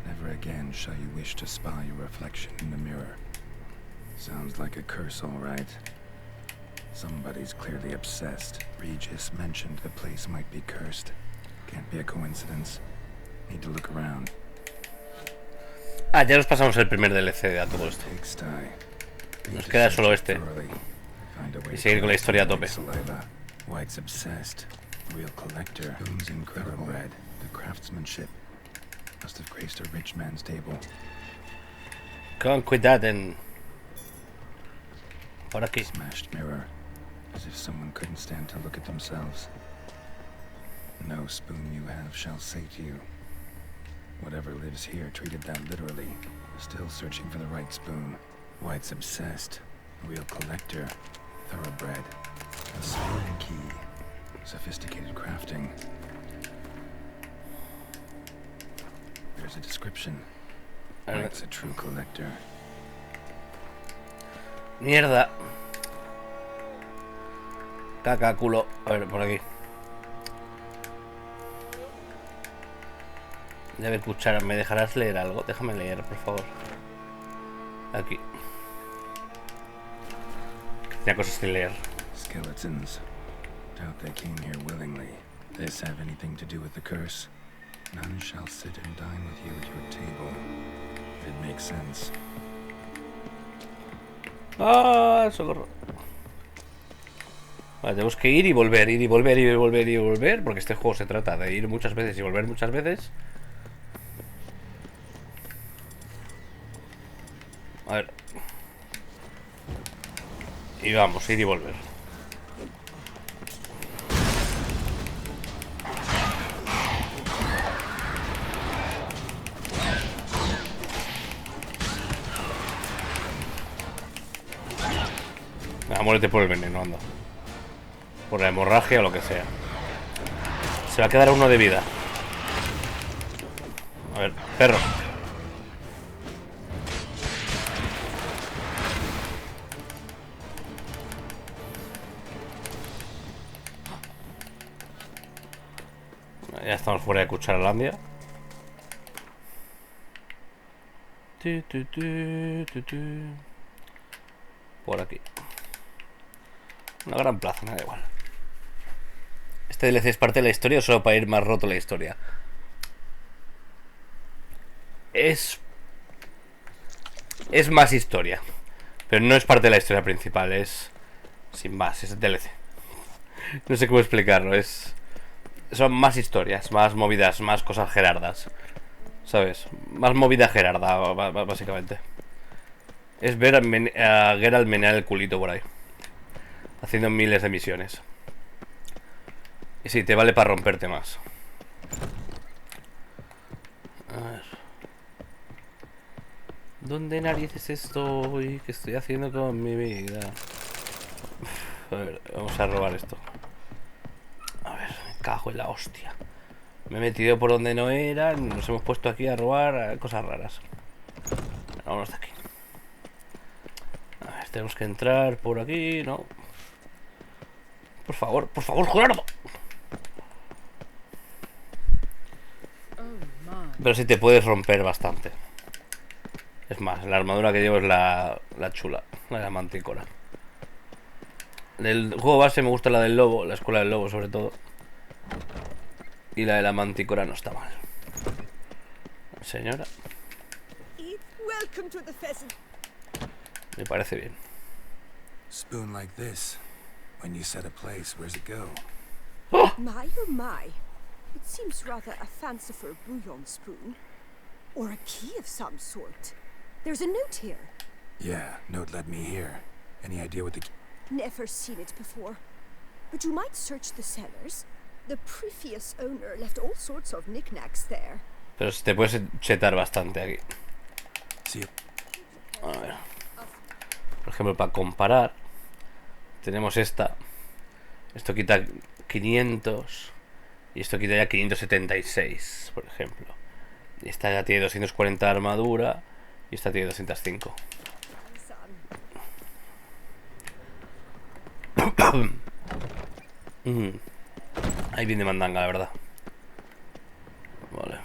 Never again shall you wish to spy your reflection in the mirror. Sounds like a curse, all right. Somebody's clearly obsessed. Regis mentioned the place might be cursed. Can't be a coincidence. Need to look around. Ah, ya nos pasamos el primer DLC a todo esto. Nos queda solo este. Y seguir con la historia a tope. White's obsessed. Real collector. Boom's incredible. Bread. The craftsmanship must have graced a rich man's table. Con cuidado en... Por aquí. Smashed mirror. As if someone couldn't stand to look at themselves. No spoon you have shall sate you. Whatever lives here treated that literally. Still searching for the right spoon. White's obsessed. Real collector. Thoroughbred. A spoon key. Sophisticated crafting. There's a description. White's a true collector. Mierda. Caca, culo. A ver, por aquí. Debe escuchar. ¿Me dejarás leer algo? Déjame leer, por favor. Aquí. Tenía cosas que leer. Skeletons. Doubt they came here willingly. This have anything to do with the curse? None shall sit and dine with you at your table. It makes sense. Ah, socorro. Vale, tenemos que ir y volver, ir y volver, ir y volver, ir y volver. Porque este juego se trata de ir muchas veces y volver muchas veces. A ver. Y vamos, ir y volver. Muérete por el veneno, anda. Por la hemorragia o lo que sea. Se va a quedar uno de vida. A ver, perro. Ya estamos fuera de Cucharalandia. Por aquí. Una gran plaza, me da igual. ¿Este DLC es parte de la historia o solo para ir más roto la historia? Es más historia. Pero no es parte de la historia principal. Es... sin más, es DLC. No sé cómo explicarlo. Son más historias, más movidas, más cosas gerardas. ¿Sabes? Más movida gerarda, básicamente. Es ver a Geralt menear el culito por ahí. haciendo miles de misiones. Y sí, te vale para romperte más. A ver. ¿Dónde narices estoy? ¿Qué estoy haciendo con mi vida? A ver, vamos a robar esto. A ver, me cago en la hostia. Me he metido por donde no era. Nos hemos puesto aquí a robar cosas raras. Vamos de aquí. A ver, tenemos que entrar por aquí, ¿no? Por favor, Gerardo. Pero sí te puedes romper bastante. Es más, la armadura que llevo es la chula, la de la mantícora. Del juego base me gusta la del lobo, la escuela del lobo sobre todo. Y la de la mantícora no está mal. Señora. Me parece bien. Spoon like this. When you set a place, where's it go? My oh my. It seems rather a fanciful bouillon spoon. Or a key of some sort. There's a note here. Yeah, note led me here. Any idea what the key? Never seen it before. But you might search the cellars. The previous owner left all sorts of knickknacks there. Pero te puedes chetar bastante aquí. Sí. A ver. Por ejemplo, para comparar, tenemos esta. Esto quita 500. Y esto quita ya 576, por ejemplo. Y esta ya tiene 240 de armadura. Y esta tiene 205. Ahí viene mandanga, la verdad. Vale.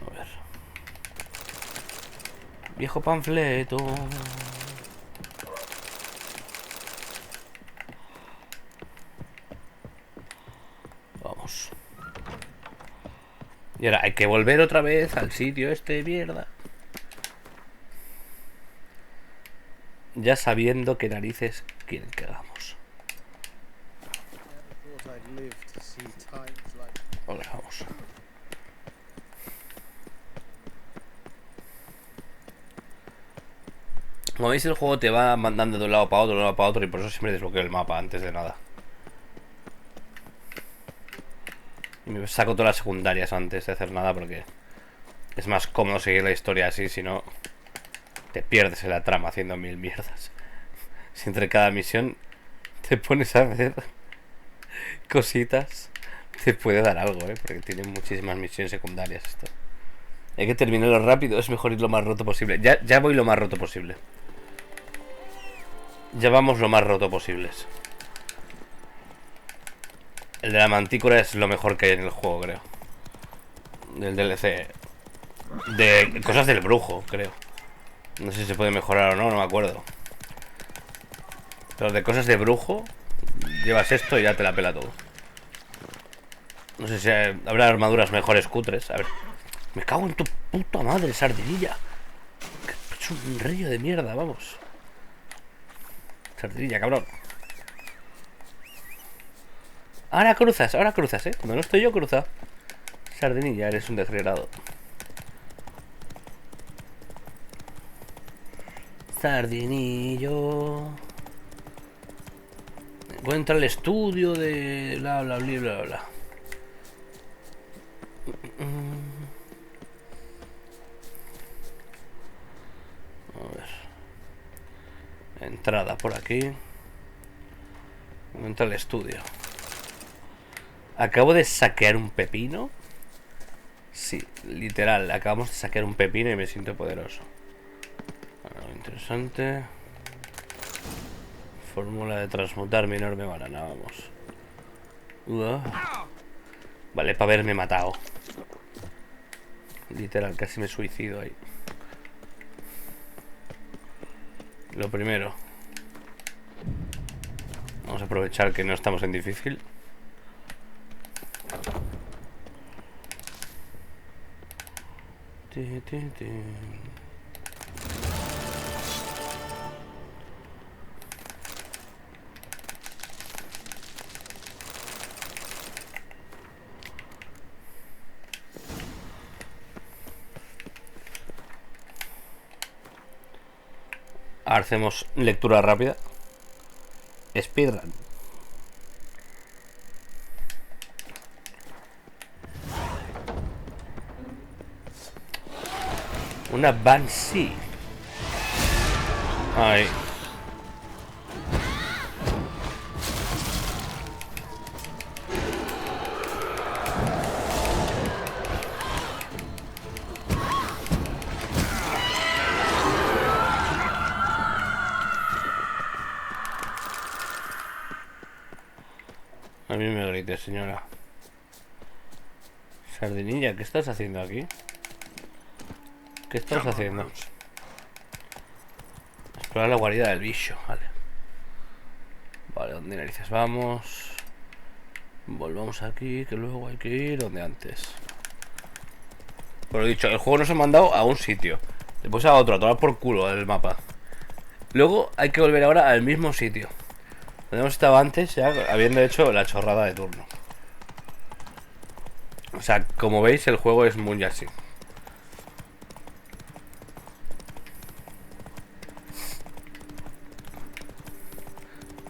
A ver. Viejo panfleto. Vamos. Y ahora hay que volver otra vez al sitio este de mierda. Ya sabiendo qué narices quieren que hagamos. Vale, vamos. Como veis, el juego te va mandando de un lado para otro, de un lado para otro, y por eso siempre desbloqueo el mapa antes de nada. Y me saco todas las secundarias antes de hacer nada porque es más cómodo seguir la historia así, si no te pierdes en la trama haciendo mil mierdas. Si entre cada misión te pones a hacer cositas, te puede dar algo, porque tiene muchísimas misiones secundarias esto. Hay que terminarlo rápido, es mejor ir lo más roto posible. Ya voy lo más roto posible. Ya vamos lo más roto posibles. El de la mantícora es lo mejor que hay en el juego, creo. Del DLC. De cosas del brujo, creo. No sé si se puede mejorar o no, no me acuerdo. Pero de cosas de brujo, llevas esto y ya te la pela todo. No sé si habrá armaduras mejores cutres. A ver. Me cago en tu puta madre, sardinilla. Es un río de mierda, vamos. Sardinilla, cabrón. Ahora cruzas, Cuando no estoy yo, cruza. Sardinilla, eres un desgregado. Sardinillo. Encuentra el estudio de bla bla bla bla bla. A ver. Entrada por aquí. Encuentra el estudio. Acabo de saquear un pepino. Sí, literal, acabamos de saquear un pepino y me siento poderoso. Bueno, interesante. Fórmula de transmutar mi enorme banana, vamos. Vale, para haberme matado. Literal, casi me suicido ahí. Lo primero. Vamos a aprovechar que no estamos en difícil. Ahora hacemos lectura rápida. Speedrun. Una Banshee. Ay. A mí me grite, señora. Sardinilla, ¿qué estás haciendo aquí? ¿Qué estás haciendo? Explorar la guarida del bicho, vale. Vale, ¿dónde narices vamos? Volvamos aquí, que luego hay que ir donde antes. Por lo dicho, el juego nos ha mandado a un sitio, después a otro, a tomar por culo el mapa. Luego hay que volver ahora al mismo sitio donde hemos estado antes, ya habiendo hecho la chorrada de turno. O sea, como veis, el juego es muy así.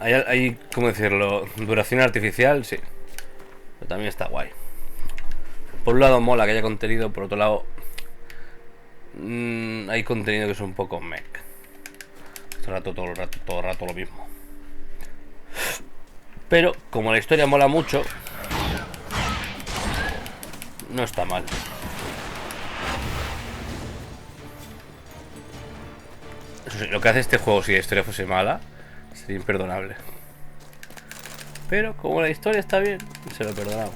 Hay, ¿cómo decirlo? Duración artificial, sí. Pero también está guay. Por un lado mola que haya contenido, por otro lado hay contenido que es un poco mech. Todo el rato lo mismo. Pero como la historia mola mucho, no está mal. Eso sí, lo que hace este juego, si la historia fuese mala, sería imperdonable. Pero como la historia está bien, se lo perdonamos.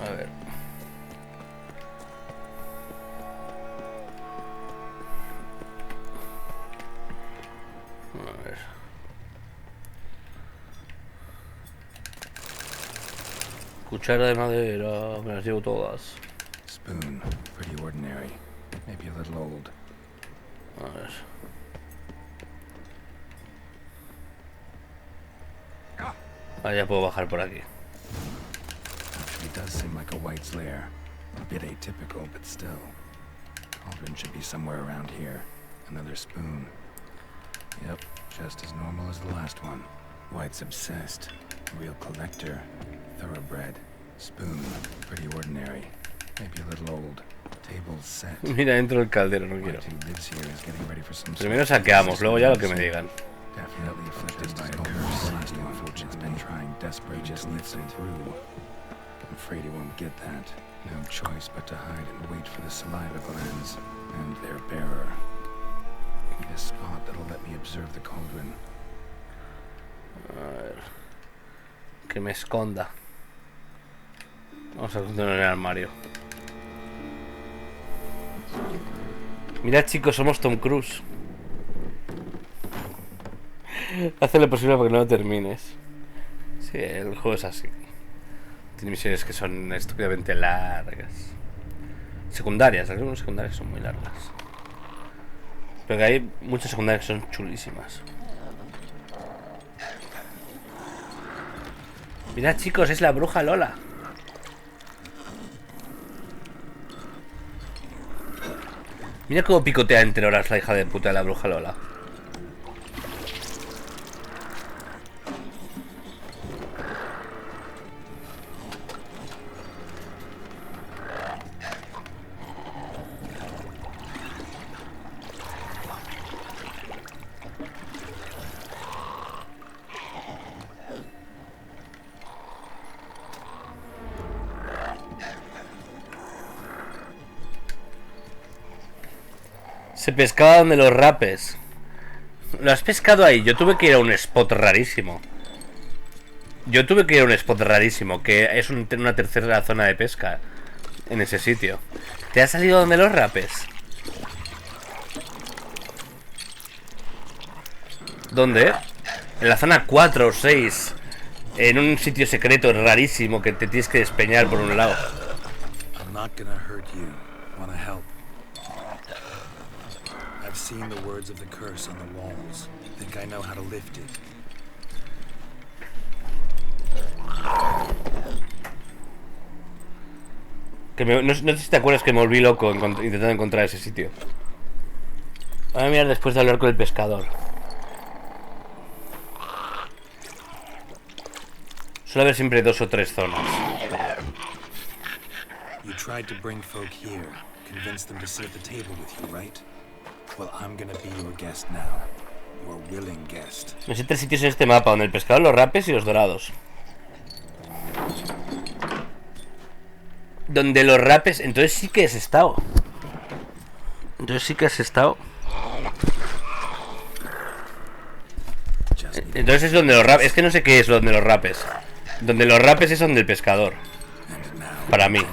A ver. A ver. Cuchara de madera, me las llevo todas. Spoon, pretty ordinary, maybe a little old. A ver. Ah, ya puedo bajar por aquí. Actually does seem like a white's lair. A bit atypical, but still. Cauldron should be somewhere around here. Another spoon. Yep, just as normal as the last one. White's obsessed. Real collector. Thoroughbred. Spoon, pretty ordinary. Maybe a little old. Table set. Mira, dentro del caldero, no quiero. White who lives here is getting ready for some Primero saqueamos, luego ya lo que me digan. Definitely afflicted by a curse. Which it's been trying desperately just listen through. I'm afraid he won't get that. No choice but to hide and wait for the saliva glands and their bearer. Need a spot that'll let me observe the cauldron. A ver. Que me esconda. Vamos a continuar en el armario. Mirad, chicos, somos Tom Cruise. Haz lo posible para que no lo termines. Sí, el juego es así. Tiene misiones que son estúpidamente largas. Secundarias, algunas secundarias son muy largas. Pero que hay muchas secundarias que son chulísimas. Mirad, chicos, es la bruja Lola. Mira cómo picotea entre horas la hija de puta de la bruja Lola. Se pescaba donde los rapes. Lo has pescado ahí. Yo tuve que ir a un spot rarísimo. Que es una tercera zona de pesca. En ese sitio. ¿Te ha salido donde los rapes? ¿Dónde? En la zona 4 o 6. En un sitio secreto rarísimo que te tienes que despeñar por un lado. I'm not gonna hurt you. Wanna help? I've seen the words of the curse on the walls. Think I know how to lift it. No sé si te acuerdas que me volví loco intentando encontrar ese sitio. Voy a mirar después de hablar con el pescador. Suele haber siempre 2 o 3 zonas. You tried to bring folk here, convince them to sit at the table with you, right? Well, I'm gonna be your guest now. Your willing guest. Me sé 3 sitios en este mapa, donde el pescador, los rapes y los dorados. Donde los rapes... Entonces sí que has estado. Entonces es donde los rapes... Es que no sé qué es donde los rapes. Donde los rapes es donde el pescador. Para mí.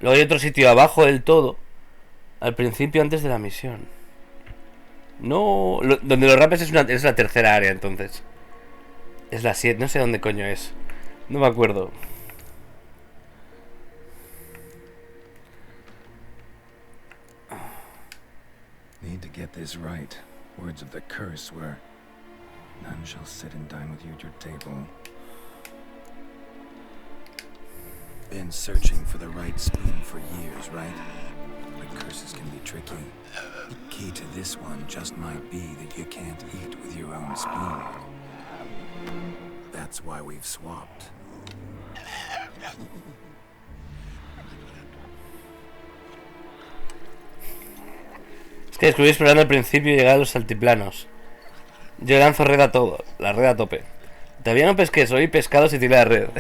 Luego hay otro sitio abajo del todo. Al principio, antes de la misión. No... donde los rapes es la tercera área, entonces. Es la 7, no sé dónde coño es. No me acuerdo. Need to get this right. Words of the curse were, none shall sit and dine with you at your table. Been searching for the right spoon for years, right? But curses can be tricky. Key to this one just might be that you can't eat with your own spoon. That's why we've swapped. Es que estuve explorando al principio y llegar a los altiplanos. Yo lanzo red a todo, la red a tope. Todavía no pesqué, soy pescado si tiré la red.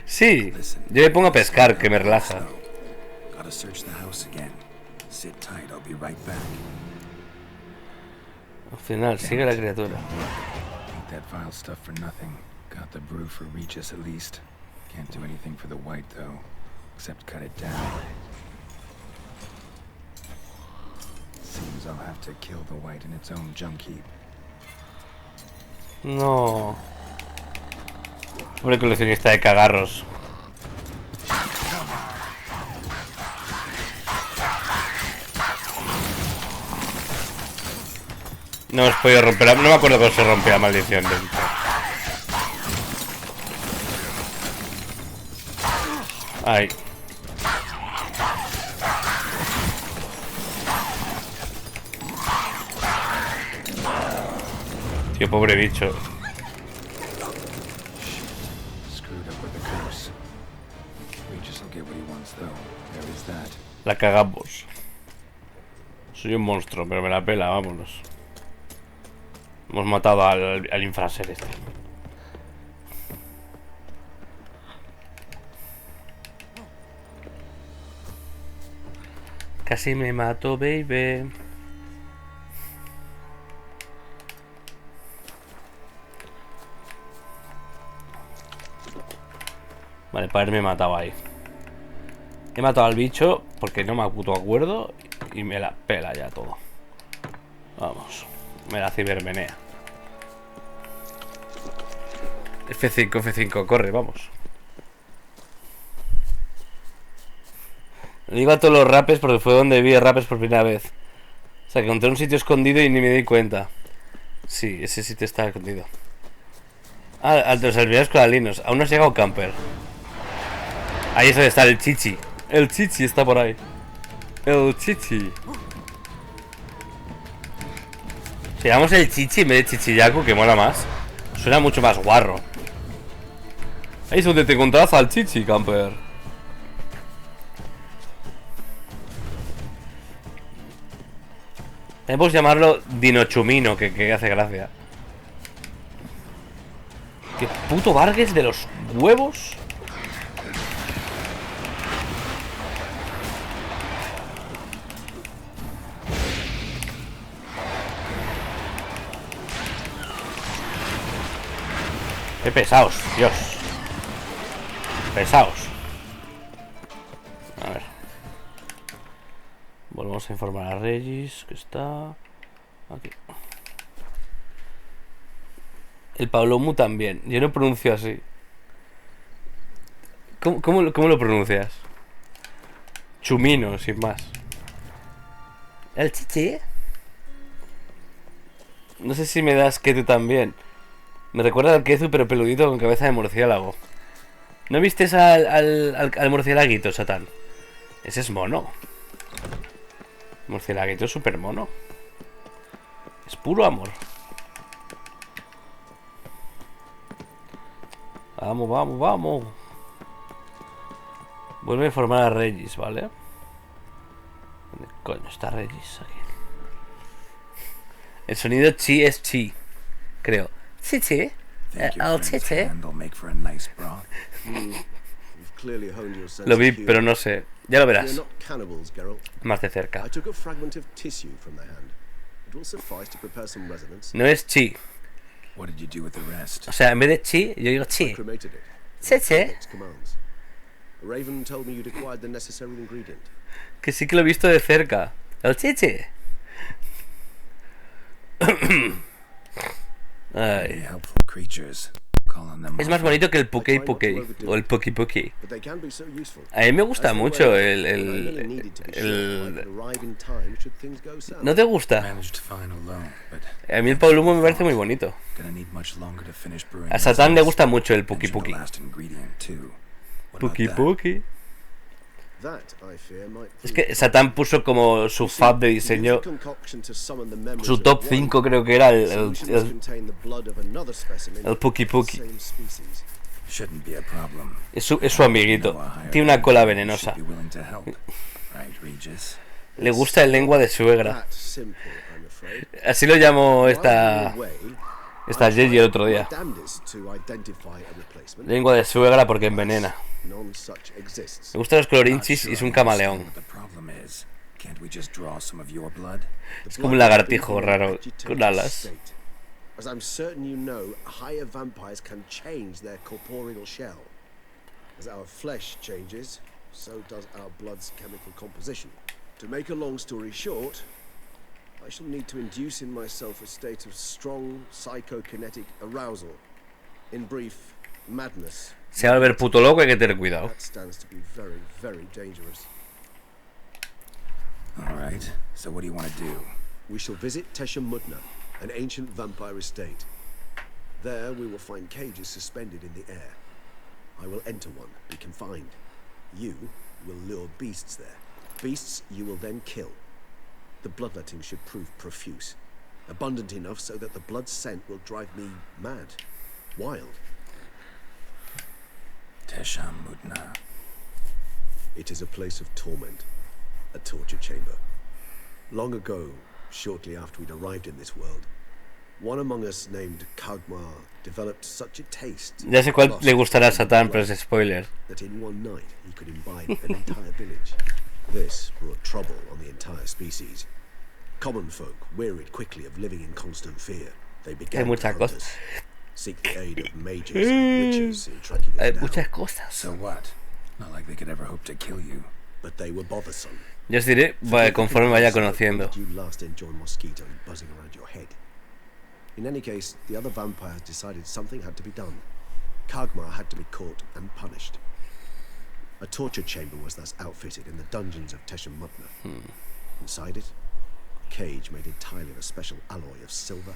Sí, yo me pongo a pescar, que me relaja. Al final, sigue la criatura. Seems I'll have to kill the white in its own junk heap. No. Pobre coleccionista de cagarros. No hemos podido romper. No me acuerdo cómo se rompe la maldición dentro. Ay. Tío, pobre bicho. La cagamos. Soy un monstruo, pero me la pela, vámonos. Hemos matado al infraser este. Casi me mato, baby. Vale, para haberme matado ahí. He matado al bicho porque no me puto acuerdo y me la pela ya todo. Vamos, me la cibermenea. F5, F5, corre, vamos. Le digo a todos los rapes porque fue donde vi rapes por primera vez. O sea, que encontré un sitio escondido y ni me di cuenta. Sí, ese sitio está escondido. Ah, al de los albinos coralinos. Aún no has llegado camper. Ahí es donde está el chichi. El chichi está por ahí. El chichi. Si llamamos el chichi en vez de chichillaco, que mola más. Suena mucho más guarro. Ahí es donde te encontrarás al chichi, camper. Podemos llamarlo Dinochumino, que hace gracia. Qué puto Vargas de los huevos. Qué pesados, Dios. Pesados. A ver. Volvemos a informar a Regis, que está aquí. El Pablomu también. Yo no pronuncio así. ¿Cómo lo pronuncias? Chumino, sin más. El chichi. No sé si me das que tú también. Me recuerda al Kezu, pero peludito con cabeza de murciélago. ¿No vistes al murciélaguito, Satán? Ese es mono. Murcielaguito súper mono. Es puro amor. Vamos, vamos, vamos. Vuelve a formar a Regis, ¿vale? ¿Dónde coño está Regis? Aquí. El sonido chi es chi, creo. Chi chi. El chi chi. Lo vi, pero no sé. Ya lo verás. Más de cerca. No es chi. O sea, en vez de chi, yo digo chi. Chi chi. Que sí que lo he visto de cerca. El chi chi. Ay. Es más bonito que el Pukei Pukei o el Puki Puki. A mí me gusta mucho el... ¿No te gusta? A mí el Paulumo me parece muy bonito. A Satán le gusta mucho el Puki Puki. Puki Puki. Es que Satán puso como su fab de diseño, su top 5 creo que era el Puki Puki. Es su amiguito. Tiene una cola venenosa. Le gusta el lengua de suegra. Así lo llamó esta Gigi el otro día. Lengua de suegra porque envenena. Me gustan los colorinchis y es un camaleón. Es como un lagartijo raro con alas. As I'm certain you know, higher vampires can change their corporeal shell. As our flesh changes, so does our blood's chemical composition. To make a long story short, I shall need to induce in myself a state of strong psychokinetic arousal. In brief, madness. Se va a ver puto loco, hay que tener cuidado. That stands to be very, very dangerous. All right. So what do you want to do? We shall visit Teshamudna, an ancient vampire estate. There we will find cages suspended in the air. I will enter one, be confined. You will lure beasts there. Beasts you will then kill. The bloodletting should prove profuse. Abundant enough so that the blood scent will drive me mad. Wild. Teshamudna. It is a place of torment. A torture chamber. Long ago, shortly after we'd arrived in this world, one among us named Kagmar developed such a taste. Ya sé cuál le gustará a Satán, pero es spoiler. That in one night he could imbibe an entire village. This brought trouble on the entire species. Common folk wearied quickly of living in constant fear. They began to hunt, seek the aid of mages and witches in tracking us down. So what? Not like they could ever hope to kill you. But they were bothersome. Ya os diré conforme vaya conociendo. You last enjoy mosquito buzzing around your head. In any case, the other vampires decided something had to be done. Kagmar had to be caught and punished. A torture chamber was thus outfitted in the dungeons of Teshamudna. Inside it, a cage made entirely of a special alloy of silver,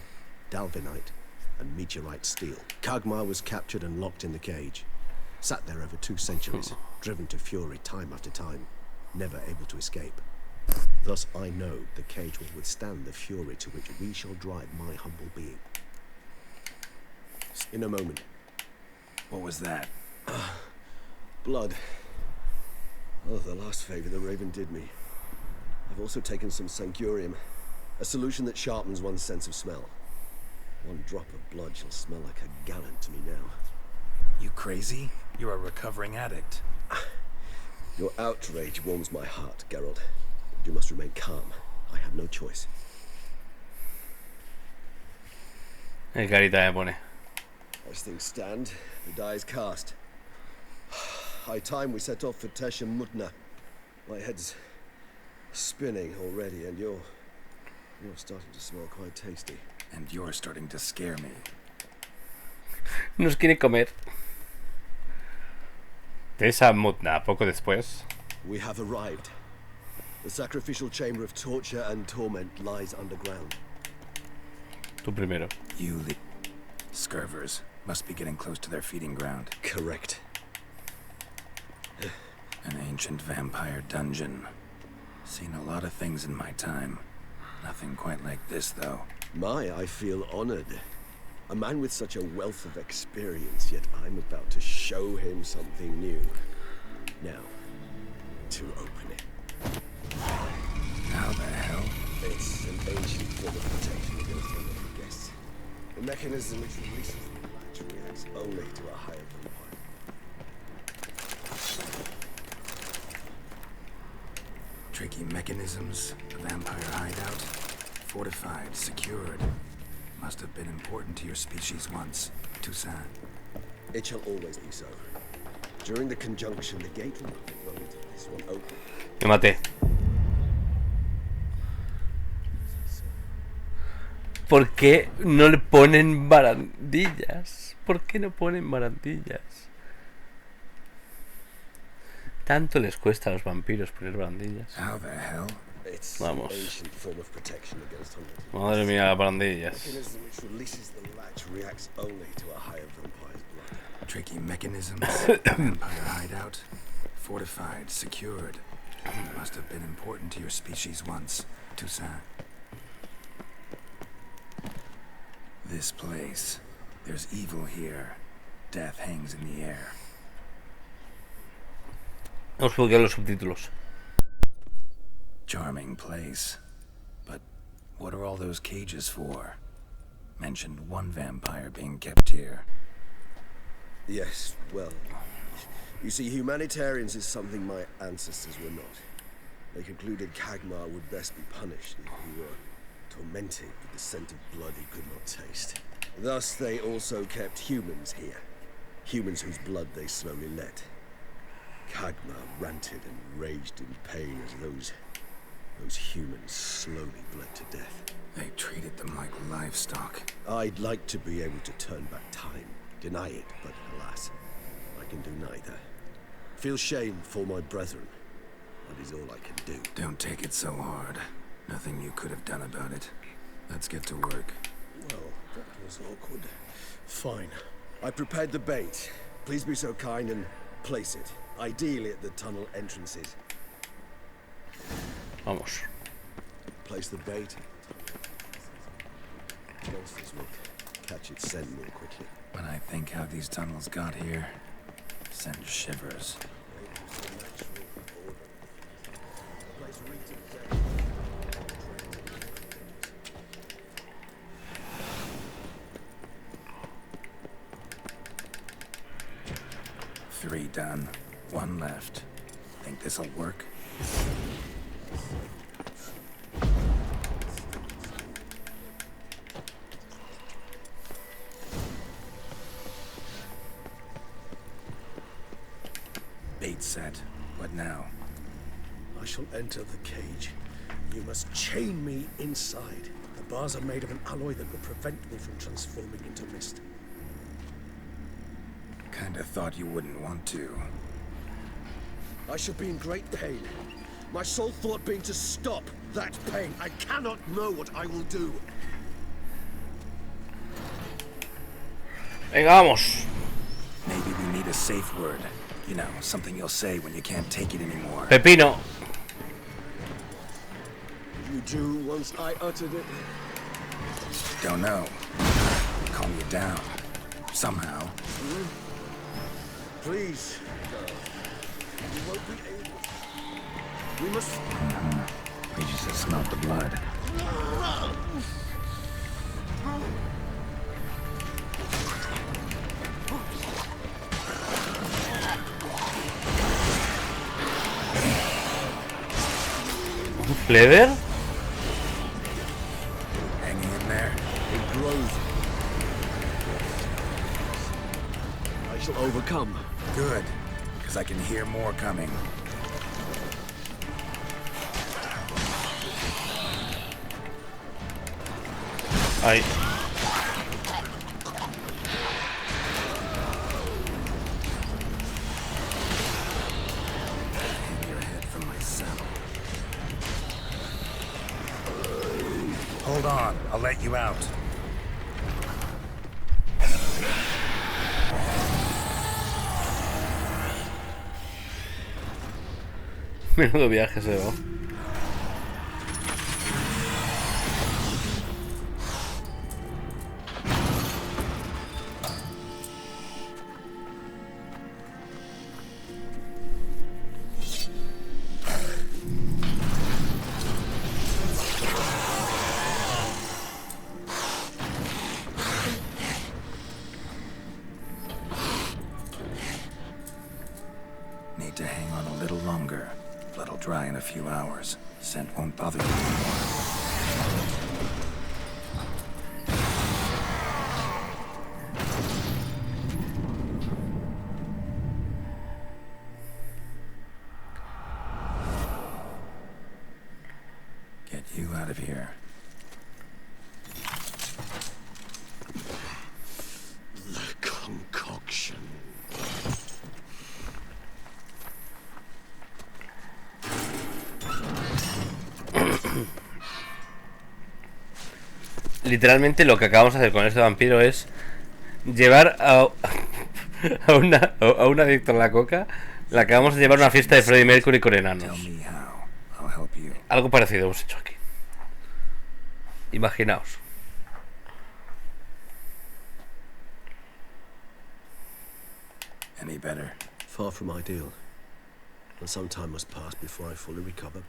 dalvinite, and meteorite steel. Kagmar was captured and locked in the cage. Sat there over 2 centuries, driven to fury time after time, never able to escape. Thus I know the cage will withstand the fury to which we shall drive my humble being. In a moment. What was that? Blood. Oh, the last favor the Raven did me. I've also taken some Sancurium, a solution that sharpens one's sense of smell. One drop of blood shall smell like a gallon to me now. You crazy? You're a recovering addict. Your outrage warms my heart, Geralt. You must remain calm. I have no choice. El carita me pone. As things stand, the die is cast. High time we set off for Teshamudna. My head's spinning already, and you're starting to smell quite tasty. And you're starting to scare me. Nos quiere comer. Teshamudna, poco después. We have arrived. The sacrificial chamber of torture and torment lies underground. Tú primero. You Scurvers must be getting close to their feeding ground. Correct. An ancient vampire dungeon. Seen a lot of things in my time. Nothing quite like this, though. I feel honored. A man with such a wealth of experience, yet I'm about to show him something new. Now, to open it. How the hell? It's an ancient form of protection against unlucky guests. The mechanism which releases the latch reacts only to a higher vampire. Tricky mechanisms, a vampire hideout. Fortified, secured. Must have been important to your species once. Toussaint. It shall always be so. During the conjunction, the gate will not be run into this one open. Me maté. ¿Por qué no le ponen barandillas? ¿Por qué no ponen barandillas? Tanto les cuesta a los vampiros poner barandillas. How the hell? Vamos. Ancient form of protection against unlucky. Madre mía, las barandillas. Mechanism which releases the latch reacts only to a higher vampire's blood. Tricky mechanisms, vampire hideout. Fortified, secured. Must have been important to your species once. Toussaint. This place. There's evil here. Death hangs in the air. Vamos a buscar los subtítulos. Charming place. But what are all those cages for? Mentioned one vampire being kept here. Yes, well, you see, humanitarians is something my ancestors were not. They concluded Kagmar would best be punished if he were tormented with the scent of blood he could not taste. Thus, they also kept humans here. Humans whose blood they slowly let. Kagmar ranted and raged in pain as those humans slowly bled to death. They treated them like livestock. I'd like to be able to turn back time, deny it, but alas, I can do neither. Feel shame for my brethren. That is all I can do. Don't take it so hard. Nothing you could have done about it. Let's get to work. Well, that was awkward. Fine. I prepared the bait. Please be so kind and place it. Ideally at the tunnel entrances. Vamos. Place the bait. Monsters will catch its scent more quickly. When I think how these tunnels got here, send shivers. Three done. One left. Think this'll work? Bait set. What now? I shall enter the cage. You must chain me inside. The bars are made of an alloy that will prevent me from transforming into mist. Kinda thought you wouldn't want to. I shall be in great pain. My sole thought being to stop that pain. I cannot know what I will do. Venga, vamos. Maybe we need a safe word. You know, something you'll say when you can't take it anymore. Pepino. You do once I uttered it. Don't know. Calm you down. Somehow. Please, girl. You won't be able. We must. We just smelled the blood. Clever. Hanging in there. It grows. I shall overcome. Good, because I can hear more coming. Ahí. Hold on, I'll let you out. Menudo viaje se va. Need to hang on a little longer. Blood'll dry in a few hours. Scent won't bother you anymore. Get you out of here. The concoction. Literalmente lo que acabamos de hacer con este vampiro es llevar a un adicto a la coca. Le acabamos de llevar a una fiesta de Freddie Mercury con enanos. Algo parecido hemos hecho aquí. Imaginaos. Any better? Far from ideal. And some time must pass before I fully recover.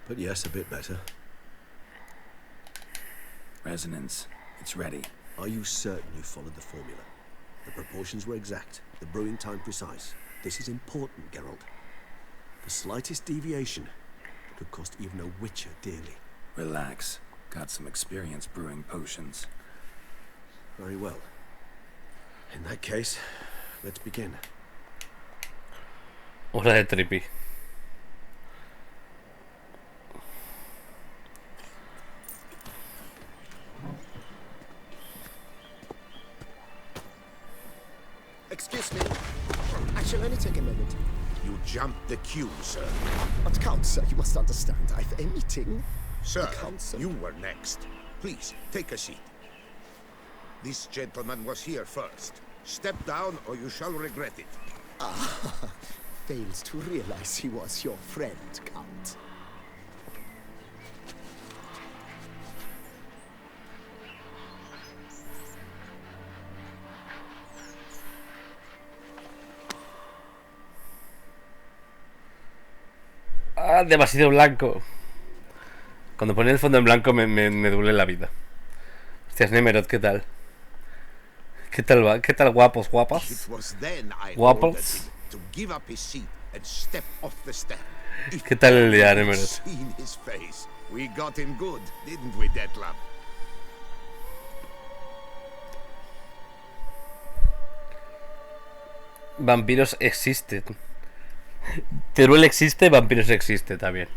But yes, a bit better. Resonance. It's ready. Are you certain you followed the formula? The proportions were exact, the brewing time precise. This is important, Geralt. The slightest deviation could cost even a witcher dearly. Relax. Got some experience brewing potions. Very well. In that case, let's begin. Hora de trippy. Excuse me. Actually, only take a moment. You jumped the queue, sir. But Count, sir, you must understand. I've a meeting. Sir, Count, you were next. Please, take a seat. This gentleman was here first. Step down or you shall regret it. Ah, fails to realize he was your friend, Count. Ah, demasiado blanco. Cuando pone el fondo en blanco me duele la vida. Hostias, Nemerod, ¿qué tal? ¿Qué tal va? ¿Qué tal guapos, guapas? It was then I Guapos. ordered him to give up his seat and step off the stand. ¿Qué tal el día, You'd Nemerod? seen his face. We got him good, didn't we, Detlef? Vampiros existen. Teruel existe, vampiros existe también.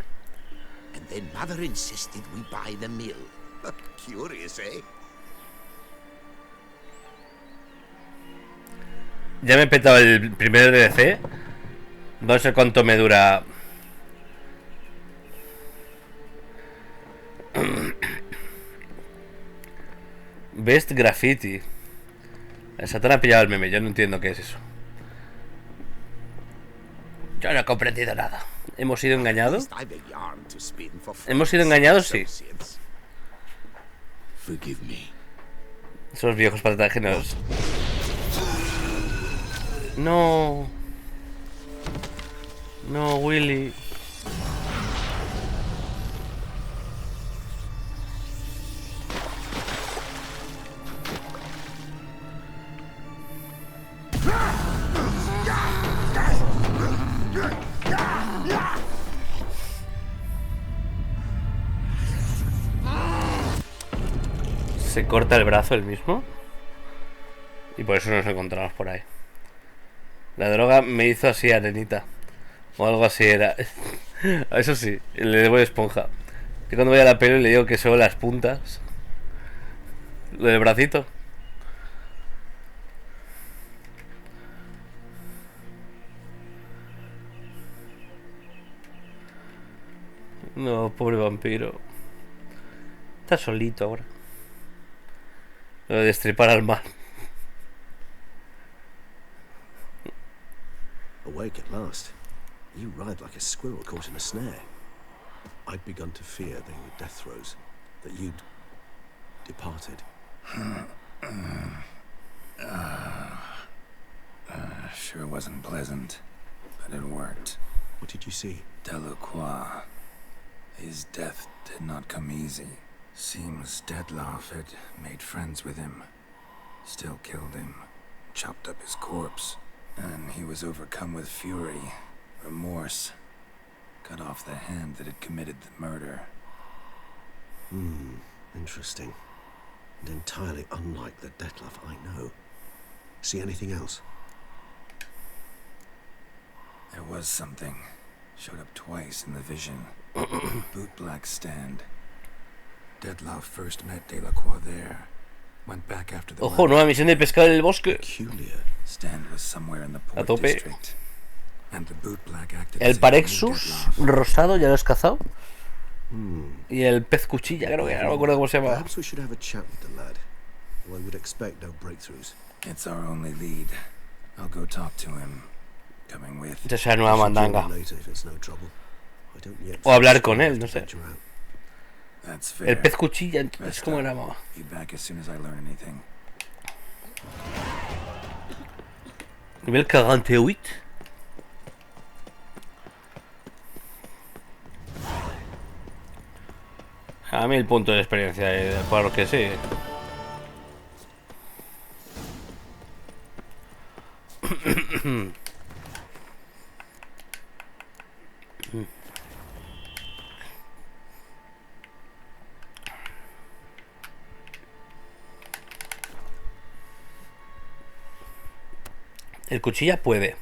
And then Mother insisted we buy the mill. Curious, eh? Ya me he petado el primer DLC. No sé cuánto me dura. Best Graffiti. El Satán ha pillado el meme, yo no entiendo qué es eso. Yo no he comprendido nada. ¿Hemos sido engañados? ¿Hemos sido engañados? Sí. Forgive me. Esos viejos patágenos. No. No, Willy. Se corta el brazo el mismo. Y por eso nos encontramos por ahí. La droga me hizo así arenita. O algo así era. Eso sí, le debo de esponja. Yo cuando voy a la peli le digo que solo las puntas. Lo del bracito. No, pobre vampiro. Está solito ahora. Lo de destripar al mar. Awake at last. You writhed like a squirrel caught in a snare. I'd begun to fear they were death throes, that you'd departed. Sure wasn't pleasant, but it worked. What did you see? Delacroix. His death did not come easy. Seems Detlaff had made friends with him. Still killed him. Chopped up his corpse. And he was overcome with fury. Remorse. Cut off the hand that had committed the murder. Interesting. And entirely unlike the Detlaff I know. See anything else? There was something. Showed up twice in the vision. Bootblack stand. Detlaff first met Delacroix there. Went back after the Ojo, nueva misión de pescar en el bosque. Peculiar. Stand was somewhere in the A port tope. district. And the bootblack acted El as if he knew Parexus Detlaff. rosado ya lo has cazado. Y el pez cuchilla, creo que era, no me acuerdo cómo se llama. Perhaps we should have a chat with the lad. Though I would expect no breakthroughs. It's our only lead. I'll go talk to him. Coming with. Esa es la nueva mandanga. Later if it's no trouble. I don't yet O hablar con él, no sé. venture out. That's fair. El pez cuchilla, es Rest como up. era, mamá. Be back as soon as I learn anything. Nivel 48. A mí el punto de experiencia, por lo que sí. El cuchilla puede.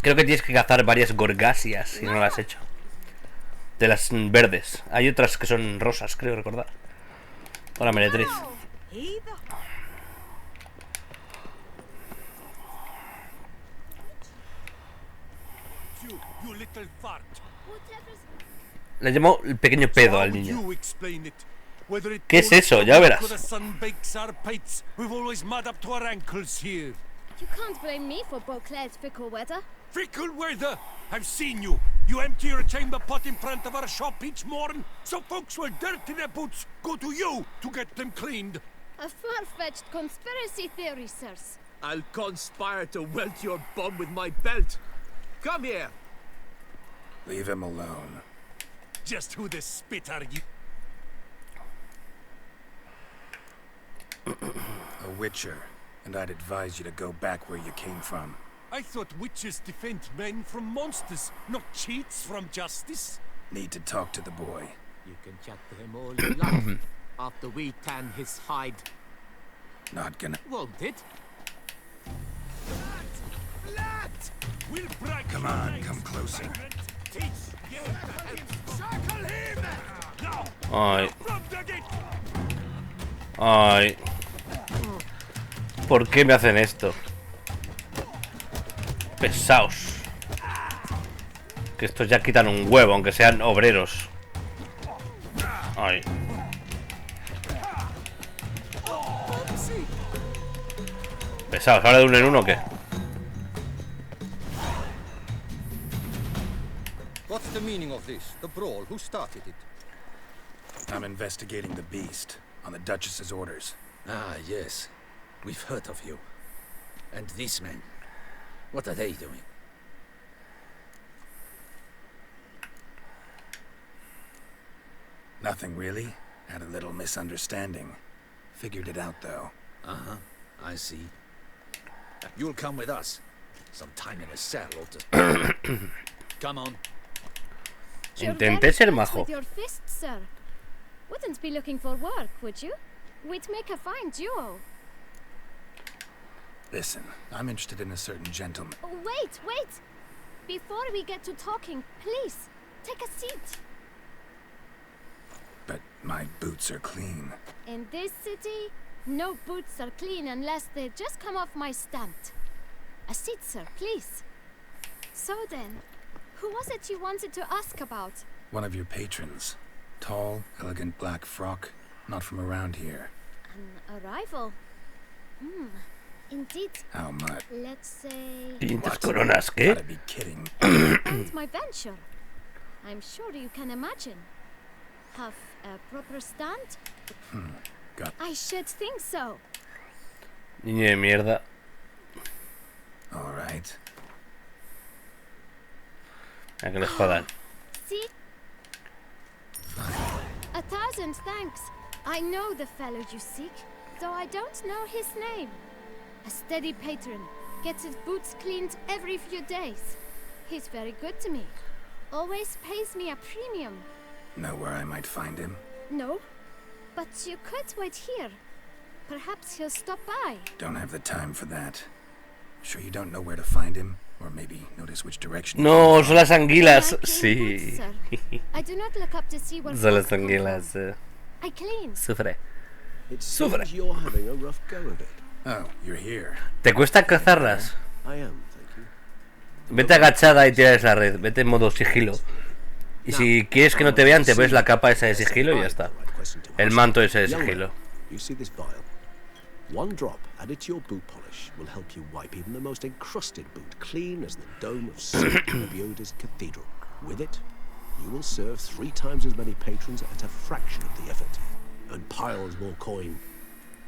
Creo que tienes que cazar varias gorgasias si no lo has hecho. De las verdes. Hay otras que son rosas, creo recordar. Hola, meretriz. You little fart. Le llamo el pequeño pedo How al would niño. you explain it? Whether it ¿Qué es goes eso? to Ya work verás. or the sun bakes our pates, we've always mud up to our ankles here. You can't blame me for Beauclair's fickle weather. Fickle weather! I've seen you. You empty your chamber pot in front of our shop each morn, so folks with dirt in their boots go to you to get them cleaned. A far-fetched conspiracy theory, sirs. I'll conspire to welt your bum with my belt. Come here. Leave him alone. Just who the spit are you? A witcher, and I'd advise you to go back where you came from. I thought witches defend men from monsters, not cheats from justice. Need to talk to the boy. You can chat to him all you like after we tan his hide. Not gonna. Won't it? We'll break Come your on, legs, come closer. migrant. Teach you. Circle him! Now, Ay. from the gate. Ay. ¿Por qué me hacen esto? Pesaos. Que estos ya quitan un huevo, aunque sean obreros. Ay. Pesaos, ¿ahora de uno en uno o qué? What's the meaning of this? The brawl? Who started it? I'm investigating the beast on the Duchess's orders. Ah, yes. We've heard of you. And these men. What are they doing? Nothing really. Had a little misunderstanding. Figured it out though. Uh-huh. I see. You'll come with us. Some time in a cell or to... Come on. You're Intenté very ser quick majo. with your fists, sir. Wouldn't be looking for work, would you? We'd make a fine duo. Listen, I'm interested in a certain gentleman. Oh, wait! Before we get to talking, please, take a seat. But my boots are clean. In this city, no boots are clean unless they just come off my stand. A seat, sir, please. So then, who was it you wanted to ask about? One of your patrons. Tall, elegant black frock. Not from around here. An arrival? Indeed. How much? Let's say... 500 coronas, ¿qué? Gotta be kidding. And my venture. I'm sure you can imagine. Have a proper stand? Got. I should think so. Niño de mierda. All right. A que les jodan. See? 1,000 thanks. I know the fellow you seek, though I don't know his name. A steady patron, gets his boots cleaned every few days. He's very good to me. Always pays me a premium. Know where I might find him? No, but you could wait here. Perhaps he'll stop by. Don't have the time for that. Sure you don't know where to find him? Or maybe notice which direction... No, son las anguilas. Sí. I do not look up to see where Son las anguilas. I clean. Sufre. It Sufre. seems you're having a rough go of it. Oh, you're here. ¿Te cuesta cazarlas? I am, thank you. Vete agachada y tienes la red. Vete en modo sigilo. Y si quieres que no te vean, te pones la capa esa de sigilo y ya está. El manto ese de sigilo. You see this vial? One drop added to your boot polish will help you wipe even the most encrusted boot clean as the dome of St. Lebioda's cathedral. With it, you will serve 3 times as many patrons at a fraction of the effort, and piles more coin.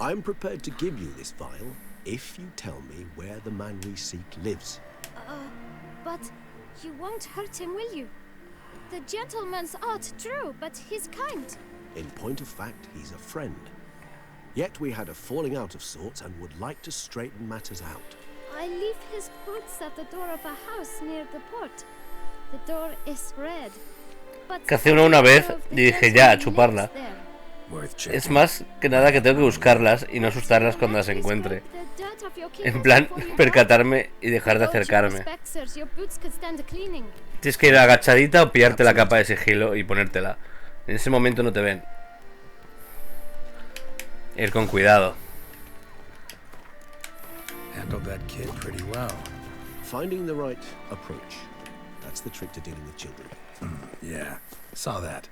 I'm prepared to give you this vial if you tell me where the man we seek lives. But you won't hurt him, will you? The gentleman's odd, true, but he's kind. In point of fact, he's a friend. Yet we had a falling out of sorts and would like to straighten matters out. I leave his boots at the door of a house near the port. The door is red. But Que hace una vez y dije ya, a chuparla. Es más que nada que tengo que buscarlas y no asustarlas cuando las encuentre. En plan, percatarme y dejar de acercarme. Tienes que ir agachadita o pillarte la capa de sigilo y ponértela. En ese momento no te ven. Ir con cuidado. Handled that kid pretty well. Finding the right approach. That's the trick to dealing with children. Yeah, saw that.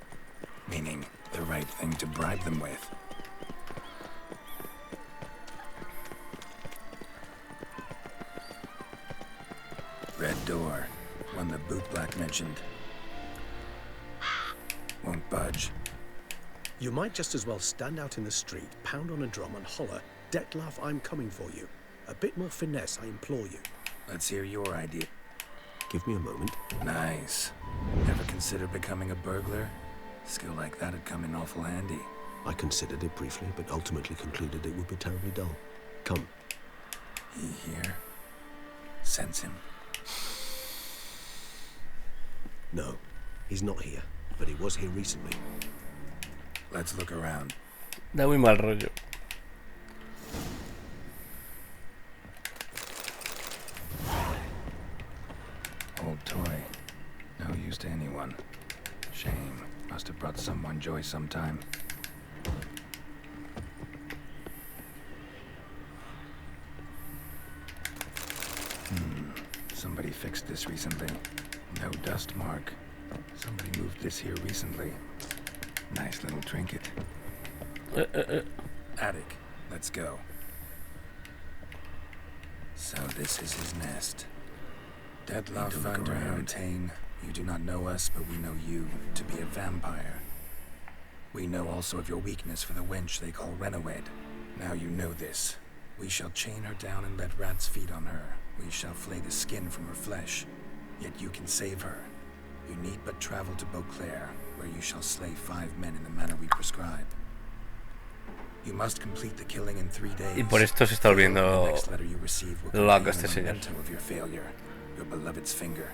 Meaning, the right thing to bribe them with. Red door. One the bootblack mentioned. Won't budge. You might just as well stand out in the street, pound on a drum and holler, "Detlef, I'm coming for you." A bit more finesse, I implore you. Let's hear your idea. Give me a moment. Nice. Ever consider becoming a burglar? Skill like that'd come in awful handy. I considered it briefly, but ultimately concluded it would be terribly dull. Come. He here? Sense him. No, he's not here, but he was here recently. Let's look around. Da muy mal rollo. Old toy. No use to anyone. Shame. Must have brought someone joy sometime. Somebody fixed this recently. No dust mark. Somebody moved this here recently. Nice little trinket. Attic. Let's go. So this is his nest. Detlef van der Fontaine. You do not know us, but we know you to be a vampire. We know also of your weakness for the wench they call Renowed. Now you know this. We shall chain her down and let rats feed on her. We shall flay the skin from her flesh. Yet you can save her. You need but travel to Beauclair, where you shall slay 5 men in the manner we prescribe. You must complete the killing in 3 days. Y por esto se está volviendo loco este señor. Memento of your failure, your beloved's finger.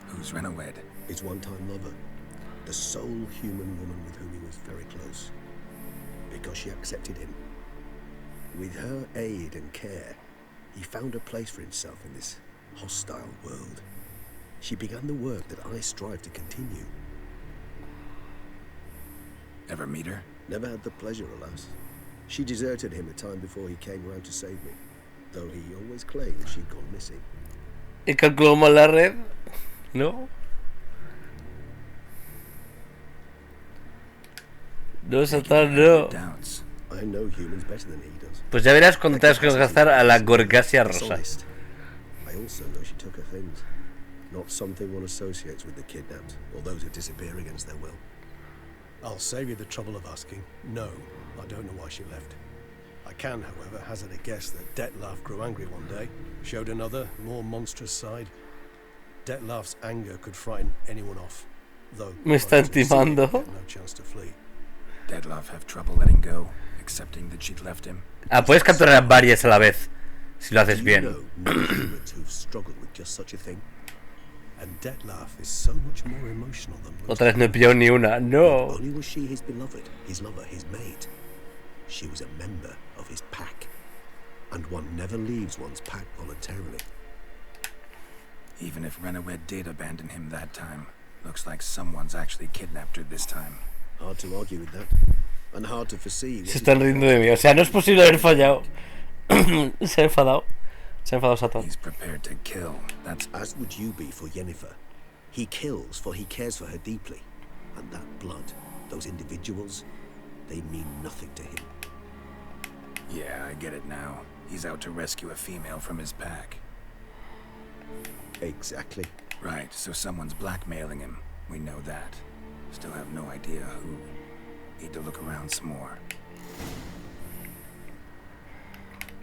Who's Renowed? His one-time lover. The sole human woman with whom he was very close. Because she accepted him. With her aid and care, he found a place for himself in this hostile world. She began the work that I strive to continue. Ever meet her? Never had the pleasure, alas. She deserted him a time before he came round to save me, though he always claimed she'd gone missing. ¿Y calculó mal la red? ¿No? No, Satan, no. I know humans better than he does. Pues ya verás cuando tengas que desgastar a la Gorgasia rosa. I also know she took her things. Not something one associates with the kidnapped, or those who disappear against their will. I'll save you the trouble of asking. No, I don't know why she left. I can, however, hazard a guess that Detlef grew angry one day, showed another, more monstrous side. Detlef's anger could frighten anyone off, though Me está intimando. no chance to flee. Detlef have trouble letting go, accepting that she'd left him. Ah, puedes capturar a varias a la vez, si lo haces bien. Humans who've struggled with just such a thing. And Detlef is so much more emotional than most. Otra vez no he pillado ni una. No. Not only was she his beloved, his lover, his mate, she was a member of his pack. And one never leaves one's pack voluntarily. Even if Renowed did abandon him that time, looks like someone's actually kidnapped her this time. Hard to argue with that. And hard to foresee. Se están riendo de mí. O sea, no es posible haber fallado. Se ha enfadado. Se ha enfadado Satan. He's prepared to kill. That's as would you be for Yennefer. He kills for he cares for her deeply. And that blood, those individuals, they mean nothing to him. Yeah, I get it now. He's out to rescue a female from his pack. Exactly. Right, so someone's blackmailing him. We know that. Still have no idea who. Need to look around some more.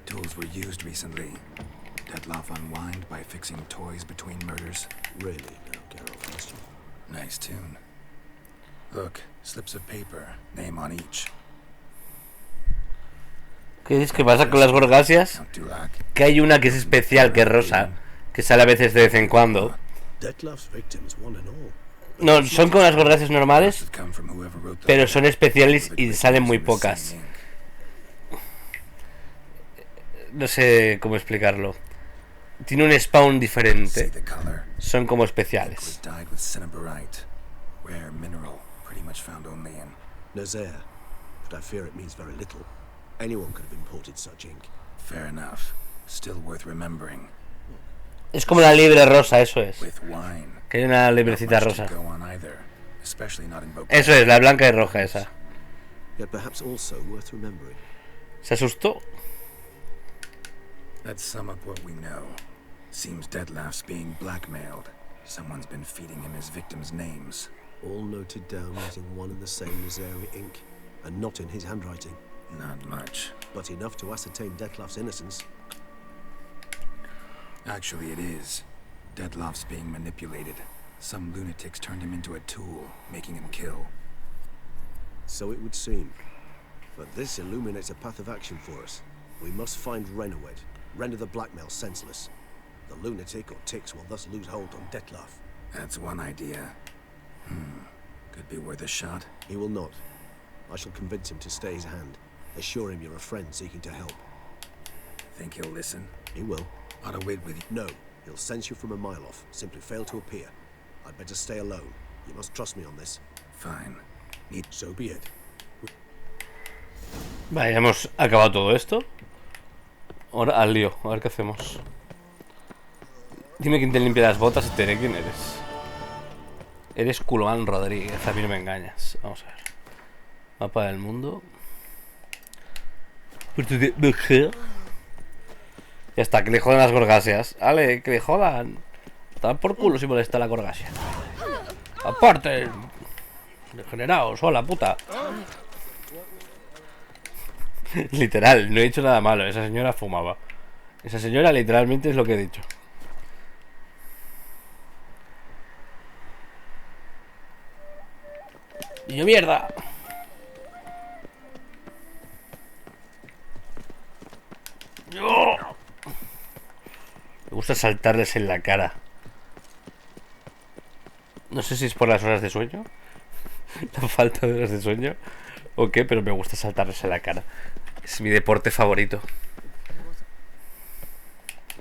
Tools were used recently. Detlef unwind by fixing toys between murders. Really, no, Geralt asked you. Nice tune. Look, slips of paper, name on each. ¿Qué dices que pasa con las Gorgasias? Que hay una que es especial, que es rosa, que sale a veces de vez en cuando. No, son como las Gorgasias normales, pero son especiales y salen muy pocas. No sé cómo explicarlo. Tiene un spawn diferente. Son como especiales. Nazaire, but I fear it means very little. Anyone could have imported such ink. Fair enough. Still worth remembering. Es como la liebre rosa, eso es. Que hay una librecita rosa. Eso es, la blanca y roja esa. Yet perhaps also worth remembering. ¿Se asustó? Let's sum up what we know. Seems Detlef's being blackmailed. Someone's been feeding him his victims' names. All noted down using one and the same Nazari ink, and not in his handwriting. Not much. But enough to ascertain Detlef's innocence. Actually, it is. Detlef's being manipulated. Some lunatics turned him into a tool, making him kill. So it would seem. But this illuminates a path of action for us. We must find Renowed, render the blackmail senseless. The lunatic or ticks will thus lose hold on Detlef. That's one idea. Could be worth a shot. He will not. I shall convince him to stay his hand. Assure him you're a friend seeking to help. Think he'll listen? He will. Ought to wait with you. No. He'll sense you from a mile off. Simply fail to appear. I'd better stay alone. You must trust me on this. Fine. So be it. Vale, hemos acabado todo esto. Ahora al lío, a ver qué hacemos. Dime quién te limpia las botas y te diré quién eres. Eres Culoán Rodríguez, a mí no me engañas. Vamos a ver. Mapa del mundo. Ya está, que le jodan las Gorgasias. Ale, que le jodan. Está por culo si molesta la Gorgasia. Aparte. Degenerados, hola puta. Literal, no he dicho nada malo. Esa señora fumaba. Esa señora literalmente es lo que he dicho. ¡Niño mierda! ¡Oh! Me gusta saltarles en la cara. No sé si es por las horas de sueño, la falta de horas de sueño o qué, pero me gusta saltarles en la cara. Es mi deporte favorito.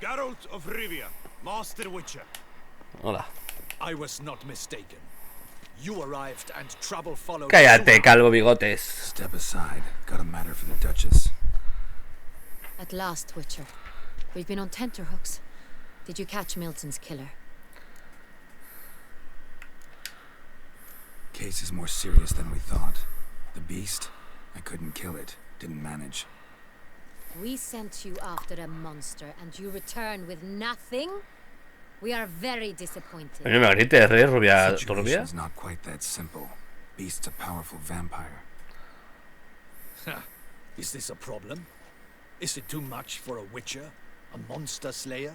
Geralt of Rivia, Master Witcher. Hola. I was not mistaken. You arrived and trouble followed. Cállate, calvo bigotes. Step aside. Got a matter for the Duchess. At last, Witcher. We've been on tenterhooks. Did you catch Milton's killer? Case is more serious than we thought. The beast? I couldn't kill it. Didn't manage. We sent you after a monster and you return with nothing? We are very disappointed. Oye, me grites, rubia turbia. Situation's not quite that simple. Beast's a powerful vampire. Is this a problem? Is it too much for a witcher? A monster slayer?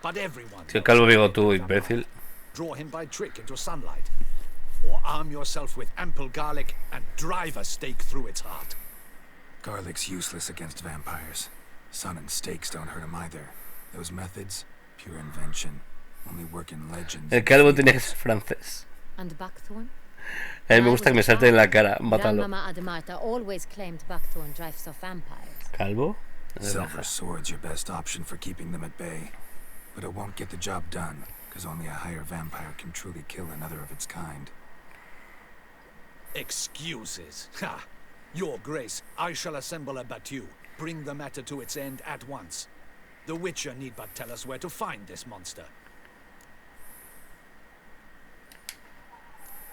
But everyone... Tío calvo bigotudo, imbécil. Draw him by trick into sunlight. Or arm yourself with ample garlic and drive a stake through its heart. Garlic's useless against vampires. Sun and stakes don't hurt him either. Those methods, pure invention. Only work in legends. El calvo tiene que ser francés. And Buckthorn? A mí me gusta que me salte en la cara. Mátalo. Grandmama Admarta always claimed Buckthorn drives off vampires. ¿Calvo? Silver sword's your best option for keeping them at bay. But it won't get the job done, because only a higher vampire can truly kill another of its kind. Excuses. Ha! Your Grace, I shall assemble a battue. Bring the matter to its end at once. The Witcher need but tell us where to find this monster.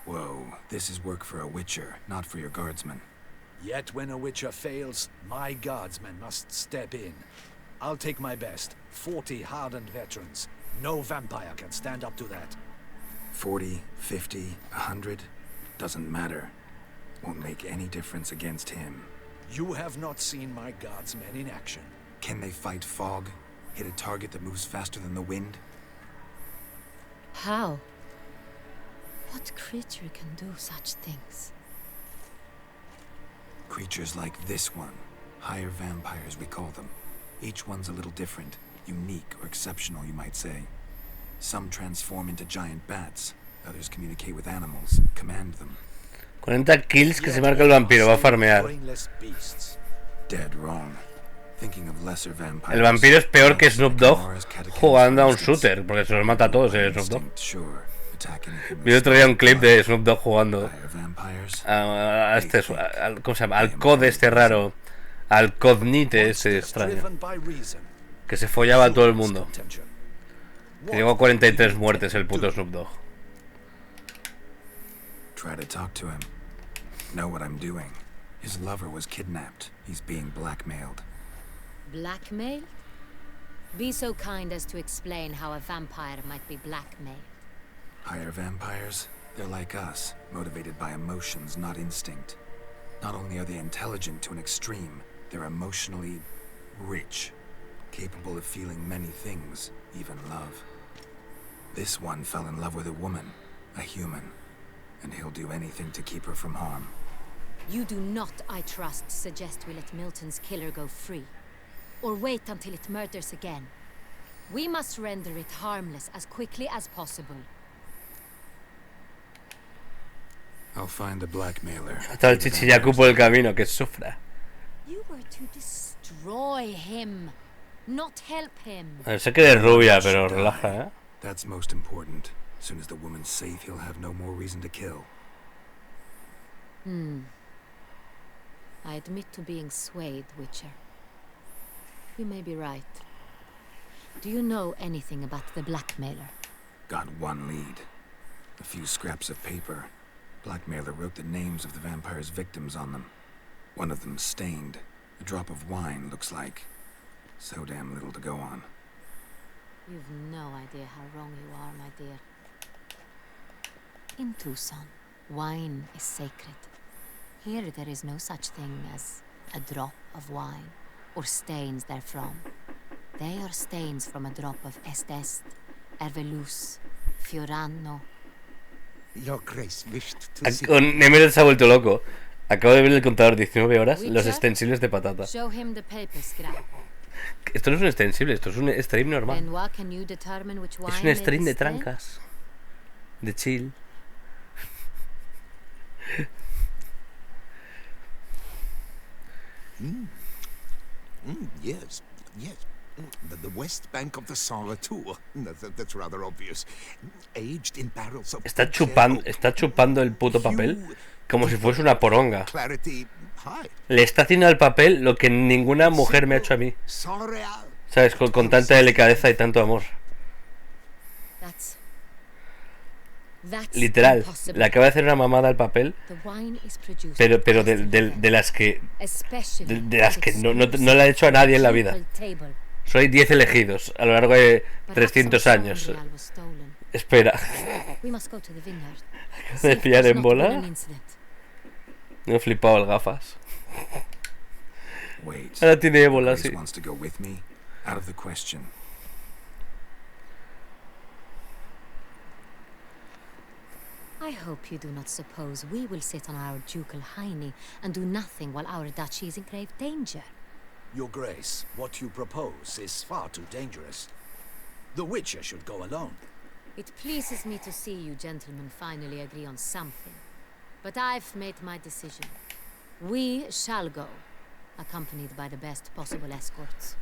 Whoa, this is work for a Witcher, not for your guardsmen. Yet when a Witcher fails, my guardsmen must step in. I'll take my best. 40 hardened veterans. No vampire can stand up to that. 40, 50, 100, doesn't matter. Won't make any difference against him. You have not seen my guardsmen in action. Can they fight fog? Hit a target that moves faster than the wind? How? What creature can do such things? Creatures like this one. Higher vampires, we call them. Each one's a little different. Unique or exceptional, you might say. Some transform into giant bats. Others communicate with animals, command them. 40 kills que se marca el vampiro, va a farmear. Dead wrong. Thinking of lesser vampires. El vampiro es peor que Snoop Dogg jugando a un shooter, porque se los mata a todos el Snoop Dogg. Vi el otro día un clip de Snoop Dogg jugando a este, ¿cómo se llama? Al COD este raro, al CODnite este extraño, que se follaba a todo el mundo. Que llegó a 43 muertes el puto Snoop Dogg. Try to talk to him. Know what I'm doing. His lover was kidnapped. He's being blackmailed. Blackmail? Be so kind as to explain how a vampire might be blackmailed. Higher vampires? They're like us, motivated by emotions, not instinct. Not only are they intelligent to an extreme, they're emotionally rich, capable of feeling many things, even love. This one fell in love with a woman, a human, and he'll do anything to keep her from harm. You do not, I trust, suggest we let Milton's killer go free, or wait until it murders again. We must render it harmless as quickly as possible. I'll find the blackmailer. Hasta el chichillacu por el camino, que sufra. You were to destroy him, not help him. A ver, sé que eres rubia, pero relaja, ¿eh? That's most important. As soon as the woman's safe, he'll have no more reason to kill. I admit to being swayed, Witcher. You may be right. Do you know anything about the blackmailer? Got one lead. A few scraps of paper. Blackmailer wrote the names of the vampire's victims on them. One of them stained. A drop of wine looks like. So damn little to go on. You've no idea how wrong you are, my dear. In Tucson, wine is sacred. Here there is no such thing as a drop of wine, or stains therefrom. They are stains from a drop of Est, Ervelus, Fiorano. Your Grace wished to see... Nemesis se ha vuelto loco. Acabo de ver el contador 19 horas, los extensibles de patata. Show him the paper scrap. Esto no es un extensible, esto es un stream normal. Benoit, can you determine which wine Es un stream de may be trancas. De chill. Yes, yes. The west bank of the Saar too. That's rather obvious. Aged in barrels of... Está chupando el puto papel como si fuese una poronga. Le está haciendo al papel lo que ninguna mujer me ha hecho a mí. ¿Sabes? Con tanta delicadeza y tanto amor. That's Literal, le acaba de hacer una mamada al papel, pero de las que no le ha hecho a nadie en la vida. Solo hay 10 elegidos a lo largo de 300 años. Espera. ¿De pillar en bola? Me he flipado el gafas. Ahora tiene ébola, sí. I hope you do not suppose we will sit on our ducal hiney and do nothing while our duchy is in grave danger. Your Grace, what you propose is far too dangerous. The Witcher should go alone. It pleases me to see you gentlemen finally agree on something. But I've made my decision. We shall go, accompanied by the best possible escorts.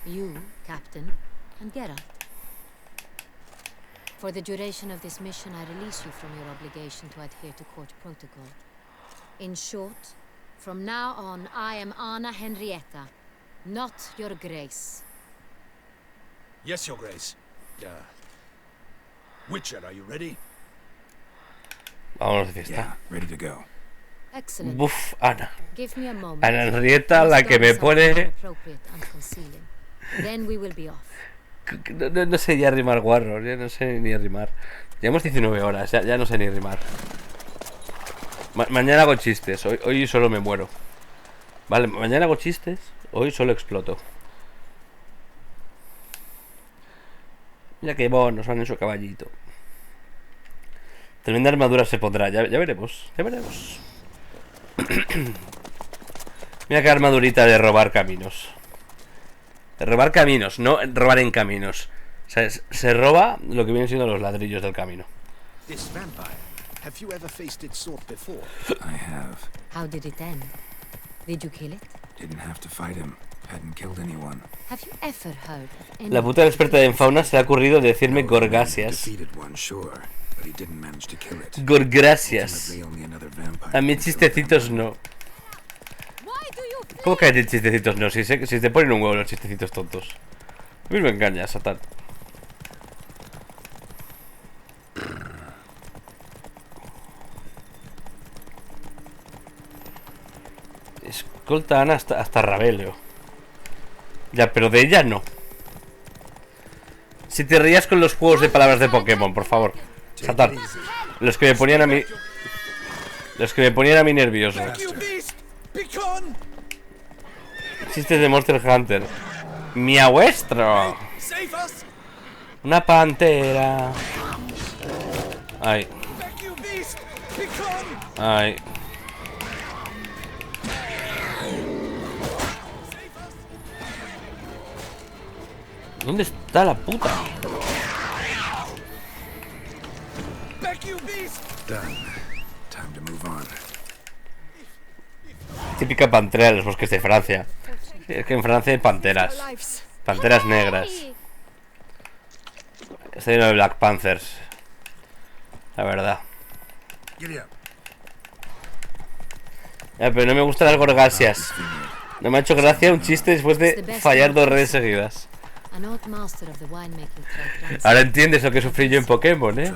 You, Captain, and Geralt. For the duration of this mission, I release you from your obligation to adhere to court protocol. In short, from now on, I am Anna Henrietta, not your Grace. Yes, Your Grace. Witcher, are you ready? Vámonos de fiesta. Yeah, ready to go. Excellent. Buf, Ana. Give me a moment. Ana Henrietta, la que me pone... Then we will be off. No sé ya rimar guarros, ya no sé ni rimar. Llevamos 19 horas, ya no sé ni rimar. Mañana hago chistes, hoy solo me muero. Vale, mañana hago chistes, hoy solo exploto. Mira que bonos van en su caballito. Tremenda armadura se pondrá, ya veremos, ya veremos. Mira qué armadurita de robar caminos. De robar caminos, no robar en caminos. O sea, se roba lo que vienen siendo los ladrillos del camino. This vampire, have you ever faced its sort before? I have. How did it end? Did you kill it? Didn't have to fight him. Hadn't killed anyone. Have you ever heard of any... La puta experta en fauna se le ha ocurrido decirme gorgasias. Gorgasias. A mí chistecitos no. ¿Cómo que hay chistecitos no? Si te ponen un huevo los chistecitos tontos. A mí me engañas, Satán. Escolta a Ana hasta Rabelio. Ya, pero de ella no. Si te rías con los juegos de palabras de Pokémon, por favor. Satán. Los que me ponían a mí... Los que me ponían a mí nervioso. Chistes de Monster Hunter. ¡Miauestro! Una pantera. Ay. Ay. ¿Dónde está la puta? Típica pantera de los bosques de Francia. Es que en Francia hay panteras. Panteras negras. Está lleno de Black Panthers. La verdad. Pero no me gustan las gorgasias. No me ha hecho gracia un chiste después de fallar 2 redes seguidas. Ahora entiendes lo que sufrí yo en Pokémon, ¿eh?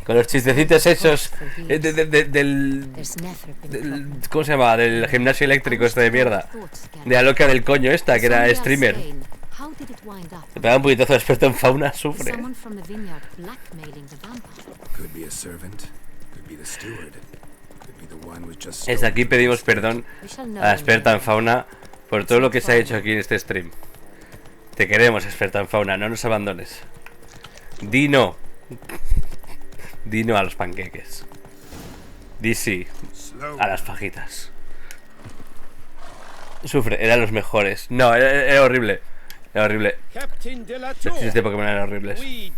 Con los chistecitos esos del ¿cómo se llama? Del gimnasio eléctrico este de mierda. De la loca del coño esta, que era streamer. Le pega un puñetazo de experto en fauna, sufre. Desde aquí pedimos perdón a la experta en fauna por todo lo que se ha hecho aquí en este stream. Te queremos, experta en fauna, no nos abandones. Dino. Dino a los panqueques. Di sí a las fajitas. Sufre, eran los mejores. No, era horrible. Era horrible. Los chistes de Pokémon eran horribles. Y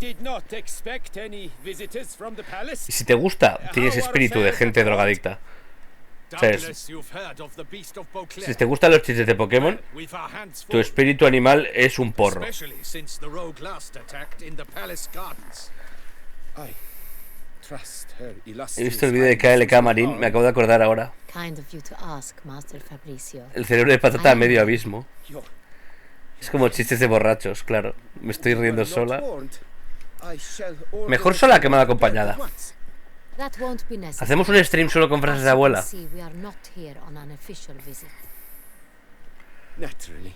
si te gusta, tienes espíritu de gente drogadicta. ¿Sabes? Si te gustan los chistes de Pokémon, tu espíritu animal es un porro. He visto el vídeo de KLK Marín, me acabo de acordar ahora. El cerebro de patata a medio abismo. Es como chistes de borrachos, claro. Me estoy riendo sola. Mejor sola que mal acompañada. That won't be necessary. Hacemos un stream solo con frases de abuela. As you can see, we are not here on an official visit. Naturally.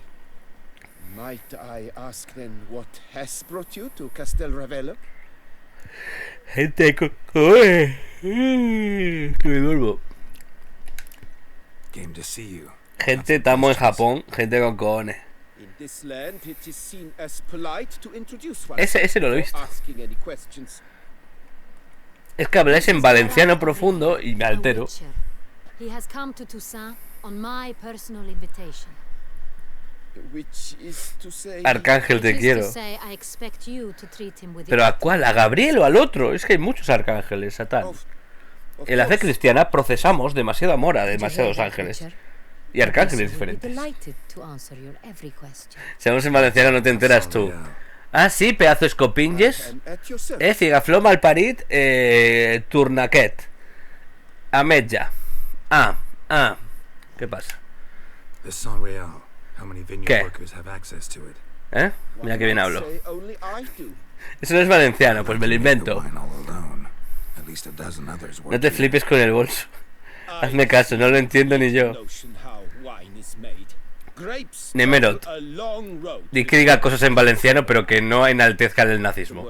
Might I ask then what has brought you to Castel Ravello? Gente con... Uy, que me duermo. Came to see you. Gente, estamos en Japón. Gente con cojones. In this land, it is seen as polite to introduce Ese no lo he visto. asking any questions. Es que habláis en valenciano profundo y me altero. He has come to Toussaint on my personal invitation. Which is to say... Arcángel, te quiero. ¿Pero a cuál? ¿A Gabriel o al otro? Es que hay muchos arcángeles, Satán. En la fe cristiana procesamos demasiado amor a demasiados ángeles. Y arcángeles diferentes. Si hablamos en valenciano no te enteras tú. Ah, sí, pedazo escopinges. Figaflor, malparit, turnaquet. Ametlla. ¿Qué pasa? ¿Qué? Mira que bien hablo. Eso no es valenciano, pues me lo invento. No te flipes con el bolso. Hazme caso, no lo entiendo ni yo. Nemerot. Di que diga cosas en valenciano, pero que no enaltezcan el nazismo.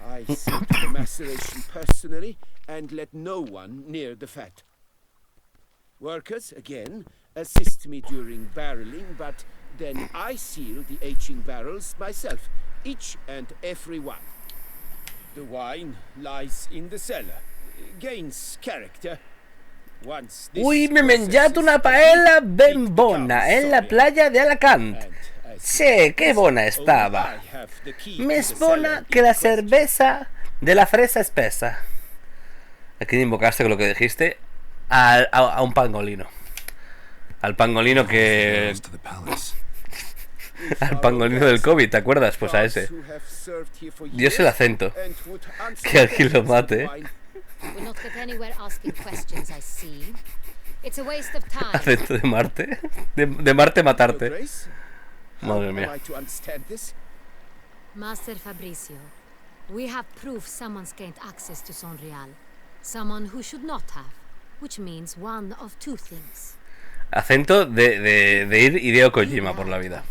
I set the maceration personally and let no one near the fat. Workers, again, assist me during barreling, but then I seal the aging barrels myself, each and every one. The wine lies in the cellar, gains character. Once this Uy, me he mengiato una paella ben bona en la playa de Alacant. Sí, qué bona estaba. Més bona que la cerveza de la fresa espesa. ¿A quién invocaste con lo que dijiste? A un pangolino. Al pangolino que... Al pangolino del COVID, ¿te acuerdas? Pues a ese. Dios el acento. Que alguien lo mate, Acento de Marte. De Marte matarte. Madre mía. Master Fabricio, we have proof someone's gained access to Sonreal. Someone who should not have, which means one of two things. Acento de ir Hideo Kojima por la vida.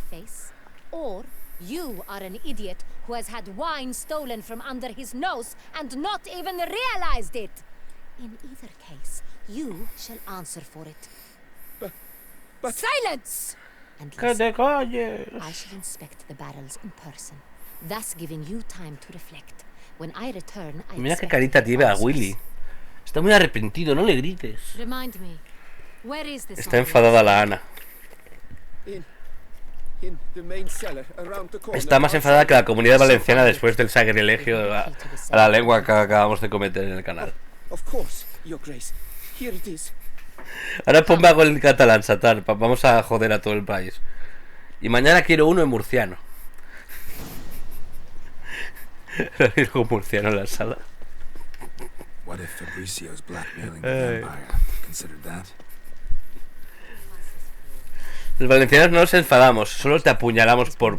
Or you are an idiot who has had wine stolen from under his nose and not even realized it. In either case, you shall answer for it. But silence! And listen, I shall inspect the barrels in person, thus giving you time to reflect. When I return, I Mira qué carita tiene a Willy. Está muy arrepentido, no le grites. Remind me, where is this? Está enfadada la Ana. Está más enfadada que la comunidad valenciana después del sacrilegio a la lengua que acabamos de cometer en el canal. Ahora ponme algo en catalán, Satán. Vamos a joder a todo el país. Y mañana quiero uno en murciano. Algo murciano en la sala. Los valencianos no nos enfadamos, solo te apuñalamos por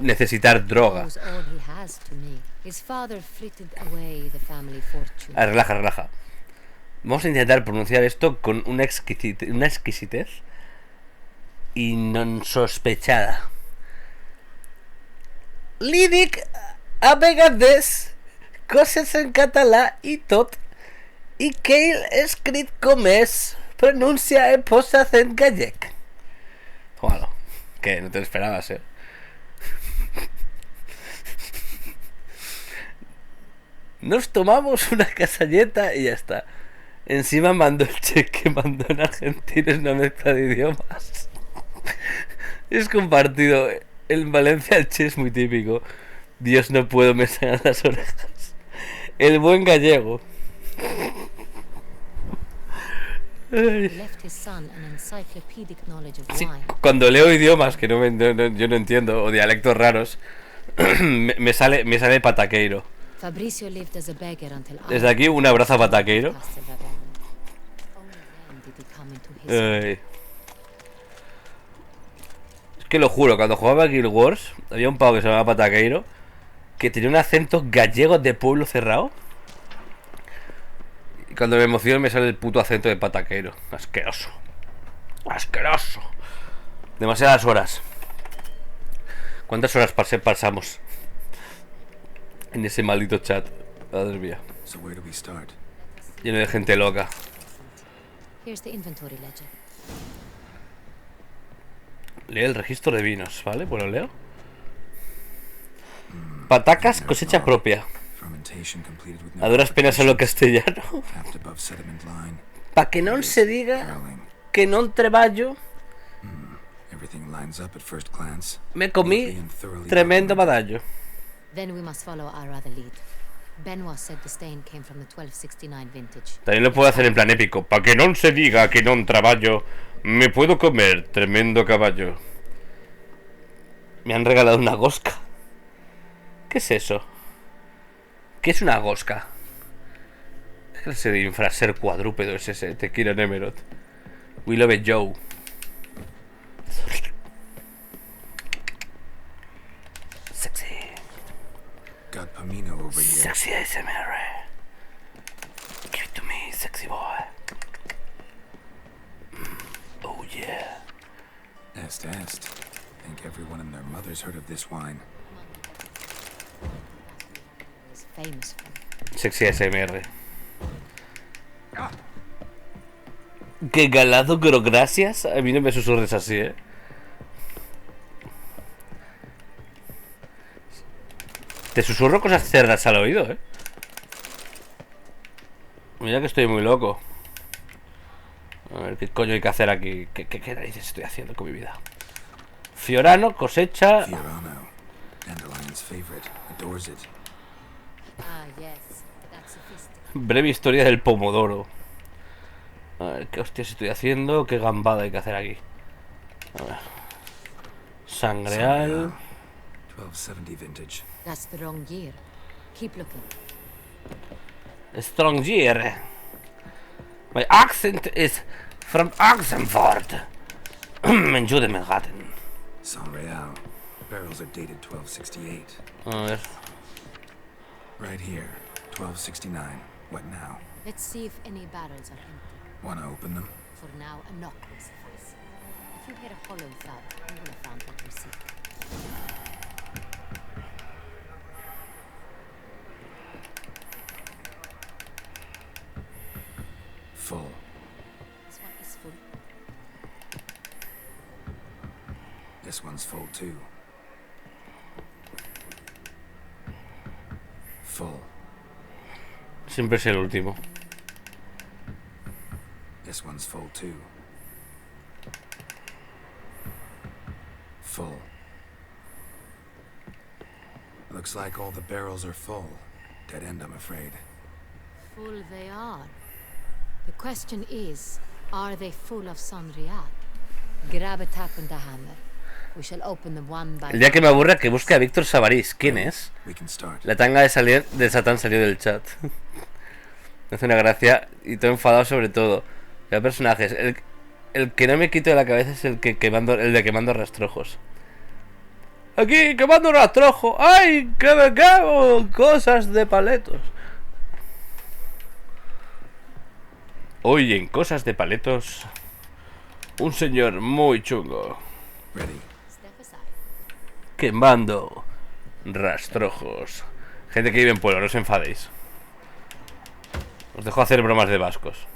necesitar droga. Relaja, relaja. Vamos a intentar pronunciar esto con una exquisitez insospechada. Li dic a vegades coses en català i tot, i que ell escrit com és, pronuncia en posat en gallec. Bueno, que no te lo esperabas, Nos tomamos una casalleta y ya está. Encima mandó el cheque, mandó en argentino, es una mezcla de idiomas. Es compartido. En Valencia el che es muy típico. Dios, no puedo, me sangran las orejas. El buen gallego. Sí, cuando leo idiomas que yo no entiendo, o dialectos raros, me sale pataqueiro. Desde aquí un abrazo a Pataqueiro. Es que lo juro, cuando jugaba a Guild Wars había un pavo que se llamaba Pataqueiro que tenía un acento gallego de pueblo cerrado. Y cuando me emociono me sale el puto acento de pataquero. Asqueroso. Asqueroso. Demasiadas horas. ¿Cuántas horas pasamos en ese maldito chat? Madre mía. Lleno de gente loca. Here's the inventory ledger. Lee el registro de vinos, ¿vale? Pues lo leo. Patacas, cosecha propia. A duras penas hablo castellano. Pa' que non se diga que non treballo. Me comí tremendo badallo. Then we must follow our other lead. Benoit said the stain came from the 1269 vintage. También lo puedo hacer en plan épico. Pa' que non se diga que non traballo, me puedo comer tremendo caballo. Me han regalado una gosca. ¿Qué es eso? ¿Qué es una gosca? ¿Qué clase de infraser cuadrúpedo es ese? Tequila Nemerot. We love it, Joe. Sexy. Got Pamino over here. Sexy ASMR. Give it to me, sexy boy. Oh yeah. Est. Think everyone and their mother's heard of this wine. It's famous for. Sexy ASMR. Qué galado, pero gracias. A mí no me susurres así, ¿eh? Te susurro cosas cerdas al oído, ¿eh? Mira que estoy muy loco. A ver, ¿qué coño hay que hacer aquí? ¿Qué narices estoy haciendo con mi vida? Fiorano, cosecha... Fiorano, Dandelion's favorite, adores it. Ah, yes. That's sophisticated. Breve historia del pomodoro. A ver, ¿qué hostias estoy haciendo? ¿Qué gambada hay que hacer aquí? A ver. Sangreal. 1270 vintage. That's the wrong year. Keep looking. Strong year. My accent is from Oxenford. Menjú de Manhattan. Saint-Real. Barrels are dated 1268. A ver. Right here, 1269. What now? Let's see if any barrels are empty. Wanna open them? For now, a knock will suffice. If you hear a hollow thud, you will have found what you seek. Full. This one is full. This one's full too. Full. Siempre es el último. This one's full too. Full. Looks like all the barrels are full. Dead end, I'm afraid. Full they are. The question is, are they full of Sanriat? Grab a tap and a hammer. We shall open them one by El día que me aburra que busque a Víctor Sabarís. ¿Quién es? La tanga de Satán salió del chat. Me hace una gracia y todo enfadado sobre todo. Los personajes. El que no me quito de la cabeza es el de quemando rastrojos. Aquí, quemando rastrojos. ¡Ay! ¡Que me quemo! Cosas de paletos. Hoy en Cosas de Paletos, un señor muy chungo. Quemando rastrojos. Gente que vive en pueblo, no os enfadéis. Os dejo hacer bromas de vascos.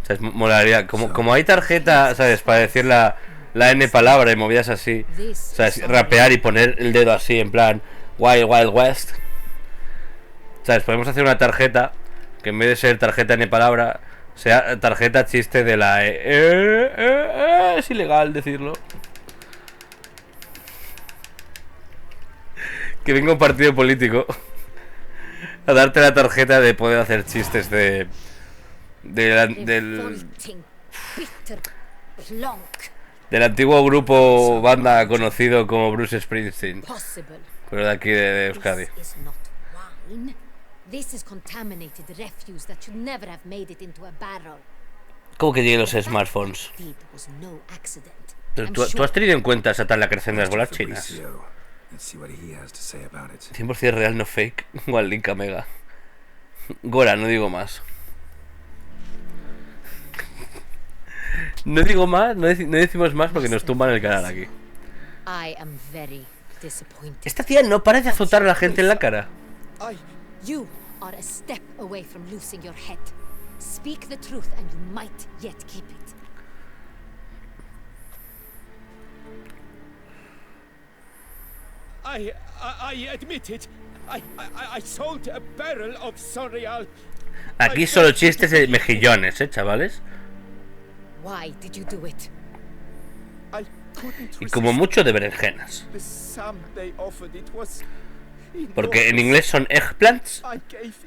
¿Sabes? Molaría. Como hay tarjeta, ¿sabes? Para decir la N palabra y movidas así. ¿Sabes? Rapear y poner el dedo así, en plan Wild Wild West. ¿Sabes? Podemos hacer una tarjeta que en vez de ser tarjeta N palabra sea tarjeta chiste de la E. Es ilegal decirlo. Que venga un partido político a darte la tarjeta de poder hacer chistes del antiguo grupo banda conocido como Bruce Springsteen, pero de aquí de Euskadi. This is contaminated refuse that should never have made it into a barrel. ¿Cómo que lleguen los smartphones? It was no accident. Pero ¿tú has tenido en cuenta Satán la creación de las bolas chinas? Let's see what he has to say about it. 100% real, no fake. Igual Link Mega. Gora, no digo más. No digo más, no decimos más porque nos tumban el canal aquí. Esta tía no parece azotar a la gente en la cara. You are a step away from losing your head. Speak the truth and you might yet keep it. I admit it. I sold a barrel of Sorial. Aquí solo chistes de mejillones, chavales. Why did you do it? Y como mucho de berenjenas. Porque en inglés son eggplants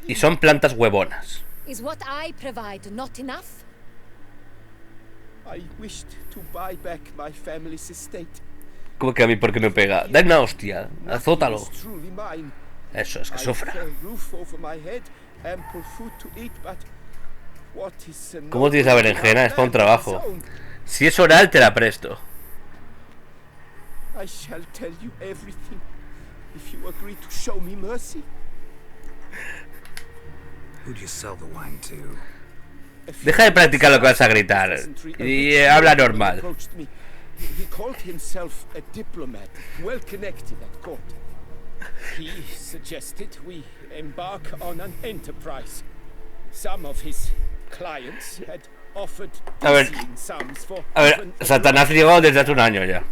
y son plantas huevonas. Is what I provide not enough? I wished to buy back my family's estate. ¿Cómo que a mí por qué me pega? Dale una hostia, azótalo. Eso es que sufra. ¿Cómo tienes la berenjena? Es para un trabajo. Si es oral te la presto. I shall tell you everything if you agree to show me mercy. Who'd you sell the wine to? Deja de practicar lo que vas a gritar y habla normal. He called himself a diplomat, well connected at court. He suggested we embark on an enterprise. Some of his clients had offered dizzying sums for. A ver, Satanás llegó desde hace un año ya.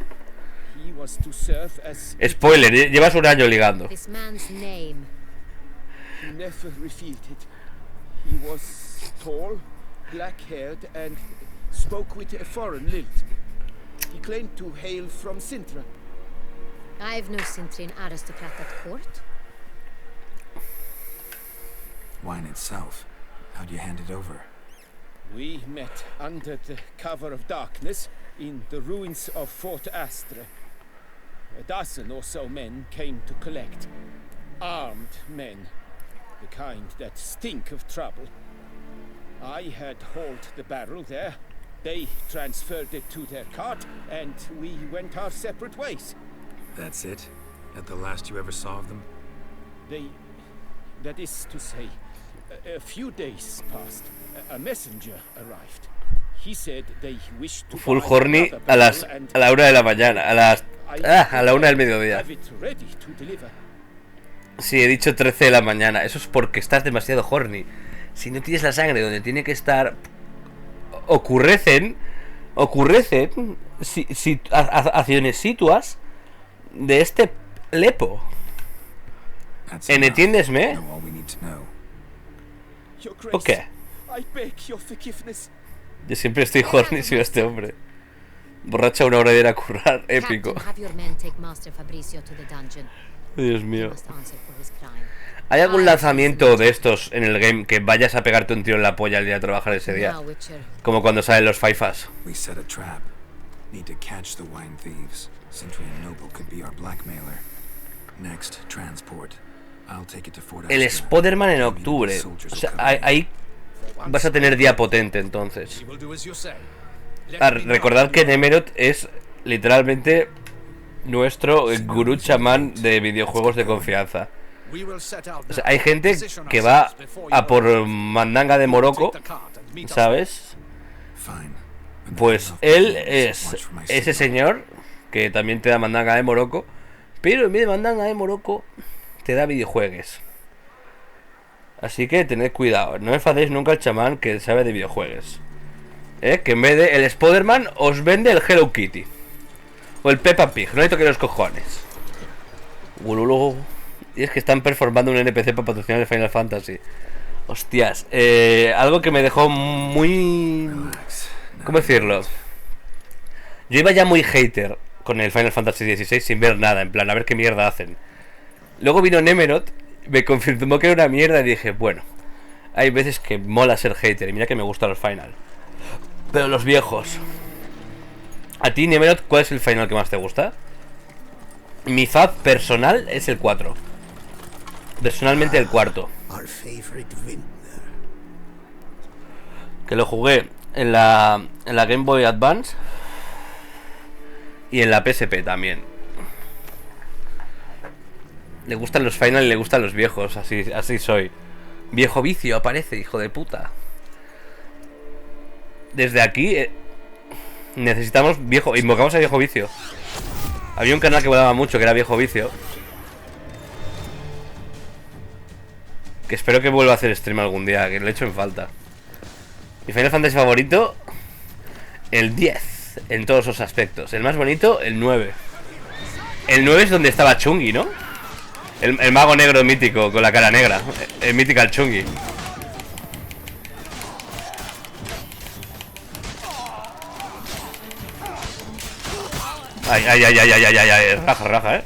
He was to serve as. Spoiler, llevas un año ligando. This man's name. He never revealed it. He was tall, black-haired, and spoke with a foreign lilt. He claimed to hail from Sintra. I've no Sintrian aristocrat at court. Wine itself. How'd you hand it over? We met under the cover of darkness in the ruins of Fort Astre. A dozen or so men came to collect. Armed men. The kind that stink of trouble. I had hauled the barrel there. They transferred it to their cart, and we went our separate ways. That's it? At the last you ever saw of them? That is to say, a few days passed. A messenger arrived. He said they wished to Full horny a la 1 de la mañana, a la 1 del mediodía. Sí, he dicho 13 de la mañana. Eso es porque estás demasiado horny. Si no tienes la sangre donde tiene que estar, ocurrecen acciones situas de este lepo. ¿Entiendesme? ¿O qué? Yo siempre estoy horny si este hombre. Borracha a una hora de ir a currar, épico. Dios mío. ¿Hay algún lanzamiento de estos en el game que vayas a pegarte un tiro en la polla al día de trabajar ese día? Como cuando salen los faifas. El Spider-Man en octubre. O sea, ahí vas a tener día potente entonces. Recordad que Nemerot es literalmente nuestro gurú chamán de videojuegos de confianza. O sea, hay gente que va a por mandanga de Morocco, ¿sabes? Pues él es ese señor que también te da mandanga de Morocco, pero en vez de mandanga de Morocco te da videojuegos. Así que tened cuidado, no enfadéis nunca al chamán que sabe de videojuegos. Que en vez de el Spider-Man os vende el Hello Kitty o el Peppa Pig, no hay toque los cojones. Y es que están performando un NPC para patrocinar el Final Fantasy. Hostias, algo que me dejó muy... ¿Cómo decirlo? Yo iba ya muy hater con el Final Fantasy XVI sin ver nada, en plan, a ver qué mierda hacen. Luego vino Nemerot, me confirmó que era una mierda y dije, bueno, hay veces que mola ser hater y mira que me gustan los Final. Pero los viejos. A ti, Nemerot, ¿cuál es el Final que más te gusta? Mi fab personal es el 4. Personalmente el cuarto. Que lo jugué en la Game Boy Advance. Y en la PSP también. Le gustan los Final y le gustan los viejos. Así soy. Viejo vicio aparece, hijo de puta. Desde aquí necesitamos viejo. Invocamos a viejo vicio. Había un canal que volaba mucho que era viejo vicio. Que espero que vuelva a hacer stream algún día, que lo he hecho en falta. Mi Final Fantasy favorito, el 10, en todos los aspectos. El más bonito, el 9. El 9 es donde estaba Chungi, ¿no? El mago negro mítico, con la cara negra. El Mythical Chungi. Ay, raja,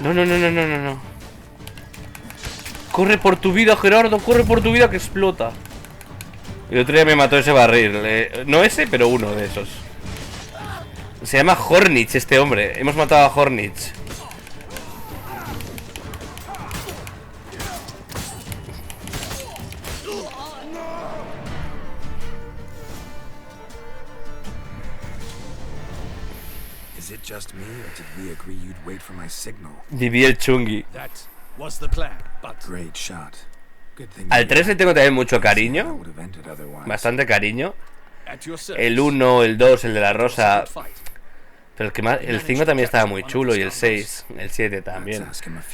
No. Corre por tu vida, Gerardo, corre por tu vida que explota. El otro día me mató ese barril. No ese, pero uno de esos. Se llama Hornich este hombre. Hemos matado a Hornich. Is it just me, or did we agree you'd wait for my signal? Viví el Chungi. That was the plan, but great shot. Good thing Al 3 le tengo también mucho cariño. Bastante cariño. El 1, el 2, el de la rosa. Pero el 5 también estaba muy chulo. Y el 6, el 7 también.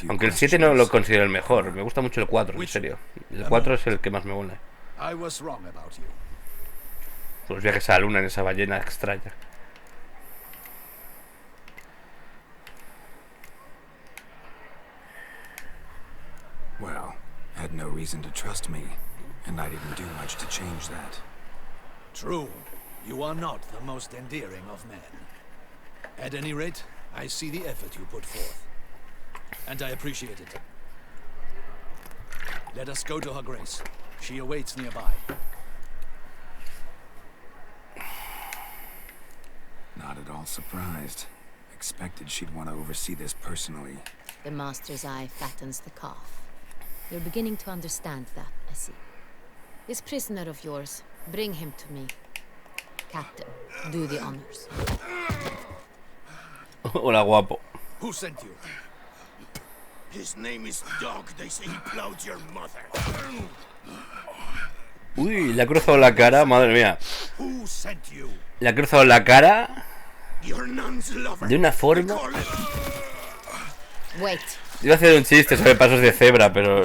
Aunque el 7 no lo considero el mejor. Me gusta mucho el 4, en serio. El 4 es el que más me mola. Los viajes a la luna en esa ballena extraña. Well, had no reason to trust me, and I didn't do much to change that. True, you are not the most endearing of men. At any rate, I see the effort you put forth, and I appreciate it. Let us go to Her Grace. She awaits nearby. Not at all surprised. Expected she'd want to oversee this personally. The Master's eye fattens the calf. You're beginning to understand that, I see. This prisoner of yours, bring him to me. Captain, do the honors. Hola, guapo. Who sent you? His name is Dog. They say he plowed your mother. Uy, le ha cruzado la cara, madre mía. Who sent you? Le ha cruzado la cara Your nun's lover. de una forma. Wait. Iba a hacer un chiste sobre pasos de cebra, pero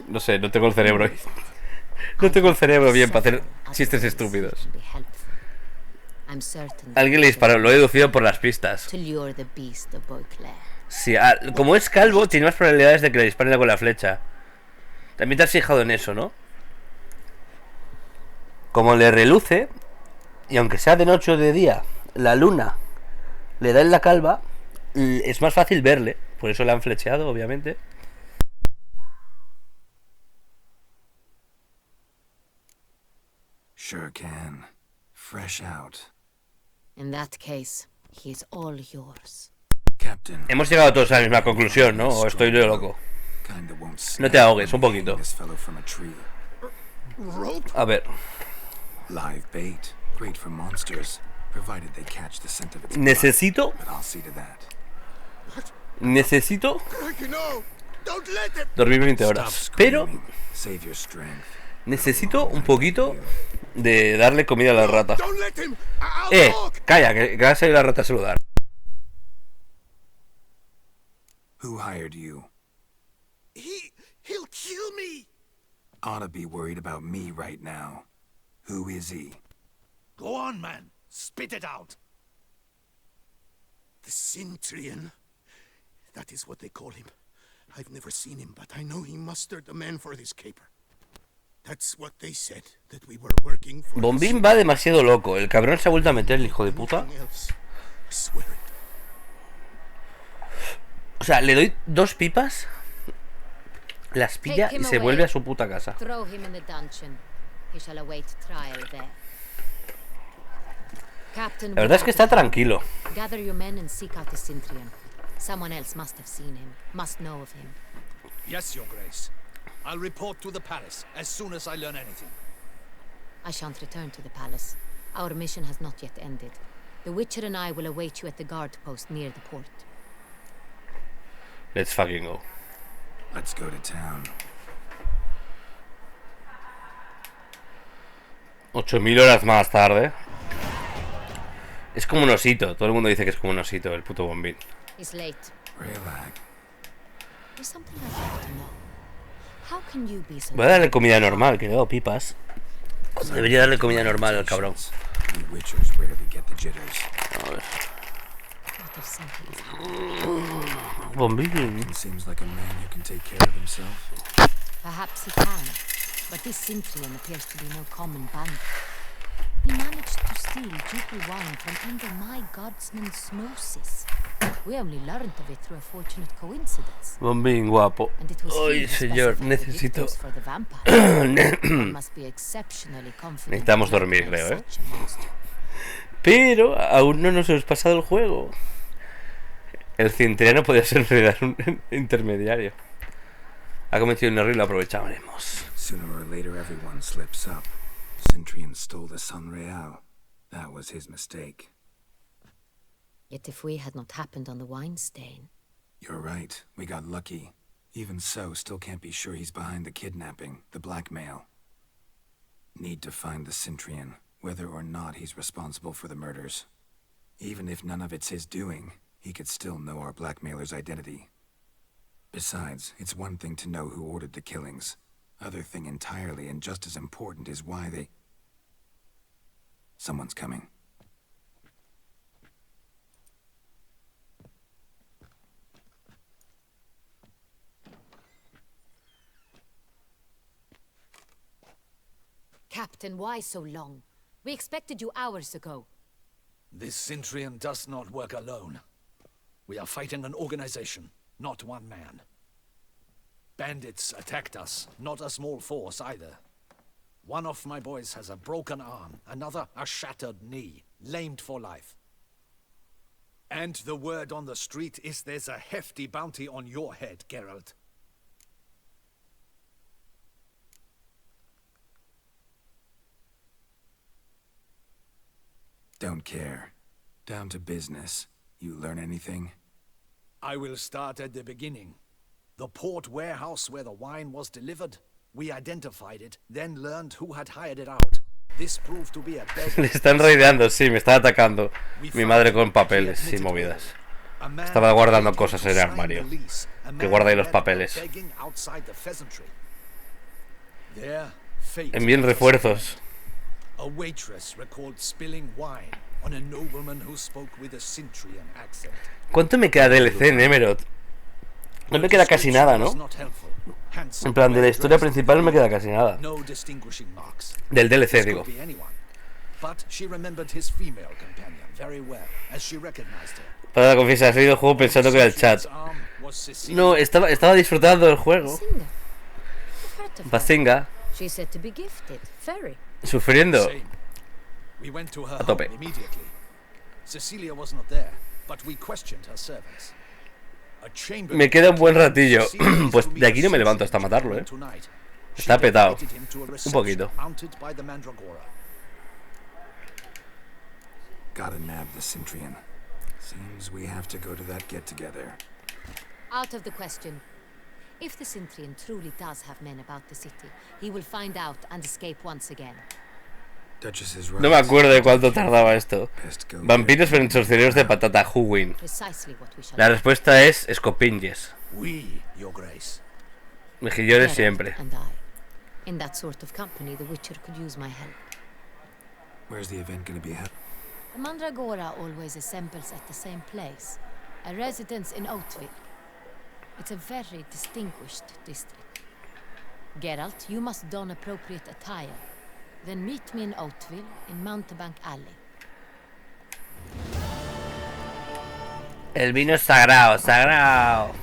no sé, no tengo el cerebro. No tengo el cerebro bien para hacer chistes estúpidos. Alguien le disparó, lo he deducido por las pistas. Sí, como es calvo, tiene más probabilidades de que le disparen con la flecha. También te has fijado en eso, ¿no? Como le reluce, y aunque sea de noche o de día, la luna le da en la calva, es más fácil verle. Por eso le han flecheado, obviamente. Sure can. Fresh out. In that case, he's all yours. Captain. Hemos llegado todos a la misma conclusión, ¿no? O estoy yo loco. No te ahogues, un poquito. A ver. Live bait. Great for monsters, provided they catch the scent of its blood. Necesito. But I'll see to that. Necesito dormir 20 horas. Pero necesito un poquito de darle comida a la rata. Calla, que va a salir la rata a saludar. Who hired you? He'll kill me. Ought to be worried about me right now. Who is he? Go on, man. Spit it out. The Cintrian. That is what they call him. I've never seen him, but I know he mustered the men for this caper. That's what they said, that we were working for. Bombín va demasiado loco. El cabrón se ha vuelto a meter, el hijo de puta. O sea, le doy 2 pipas Las pilla Take y him se away. vuelve a su puta casa. Throw him in the dungeon. He shall await trial there. Captain, La verdad es que está tranquilo. gather your men and seek out the Cintrian. Someone else must have seen him, must know of him. Yes, Your Grace. I'll report to the palace as soon as I learn anything. I shan't return to the palace. Our mission has not yet ended. The Witcher and I will await you at the guard post near the port. Let's fucking go. Let's go to town. 8000 horas más tarde. Es como un osito. Todo el mundo dice que es como un osito, el puto bombín. He's late. Relax. There's something I'd like to know. How can you be so... Voy a darle comida normal, que le he dado pipas. Debería darle comida normal al cabrón. We Witchers rarely get the jitters. A ver. What if something is happening? Bombín. Seems like a man who can take care of himself. Perhaps he can, but this Cintrian appears to be no common bandit. He managed to steal ducal wine from under my guardsman's noses. We only learned of it through a fortunate coincidence. Bombín guapo. Ay, señor, necesito. Necesitamos dormir, creo, ¿eh? Pero aún no nos hemos pasado el juego. El Cintriano podría ser en realidad un intermediario. Ha cometido un error y lo aprovecharemos. Sooner or later, everyone slips up. Cintrian stole the Sun Real. That was his mistake. Yet if we had not happened on the wine stain... You're right. We got lucky. Even so, still can't be sure he's behind the kidnapping, the blackmail. Need to find the Cintrian, whether or not he's responsible for the murders. Even if none of it's his doing, he could still know our blackmailer's identity. Besides, it's one thing to know who ordered the killings. Other thing entirely, and just as important, is why they... Someone's coming. Captain, why so long? We expected you hours ago. This Cintrian does not work alone. We are fighting an organization, not one man. Bandits attacked us, not a small force either. One of my boys has a broken arm, another a shattered knee, lamed for life. And the word on the street is there's a hefty bounty on your head, Geralt. Don't care. Down to business. You learn anything? I will start at the beginning. The port warehouse where the wine was delivered. We identified it, then learned who had hired it out. This proved to be a Le están raideando, sí, me está atacando. Mi madre con papeles y movidas. Estaba guardando cosas en el armario. Que guarda ahí los papeles. Envíen refuerzos. A waitress recalled spilling wine on a nobleman who spoke with a Cintrian accent. ¿Cuánto me queda DLC en Emerald? No me queda casi nada, ¿no? En plan, de la historia principal no me queda casi nada. Del DLC, digo. Para confesar, he seguido el juego pensando que era el chat. No, estaba disfrutando del juego. Bazinga. Sufriendo. A tope. Me queda un buen ratillo. Pues de aquí no me levanto hasta matarlo, ¿eh? Está petado. Un poquito. Gotta nab the Cintrian. Seems we have to go to that get-together. Out of the question. If the Cintrian truly does have men about the city, he will find out and escape once again. No me acuerdo de cuánto tardaba esto. Vampiros pensorcereros de patata, who win? La respuesta es escopinges. Mejillones siempre. In that sort of company, the Witcher could use my help. Where's the event gonna be held? The Mandragora always assembles at the same place, a residence in Oatville. It's a very distinguished district. Geralt, you must don appropriate attire. Then meet me in Oatville, in Mountebank Alley. El vino es sagrado, sagrado.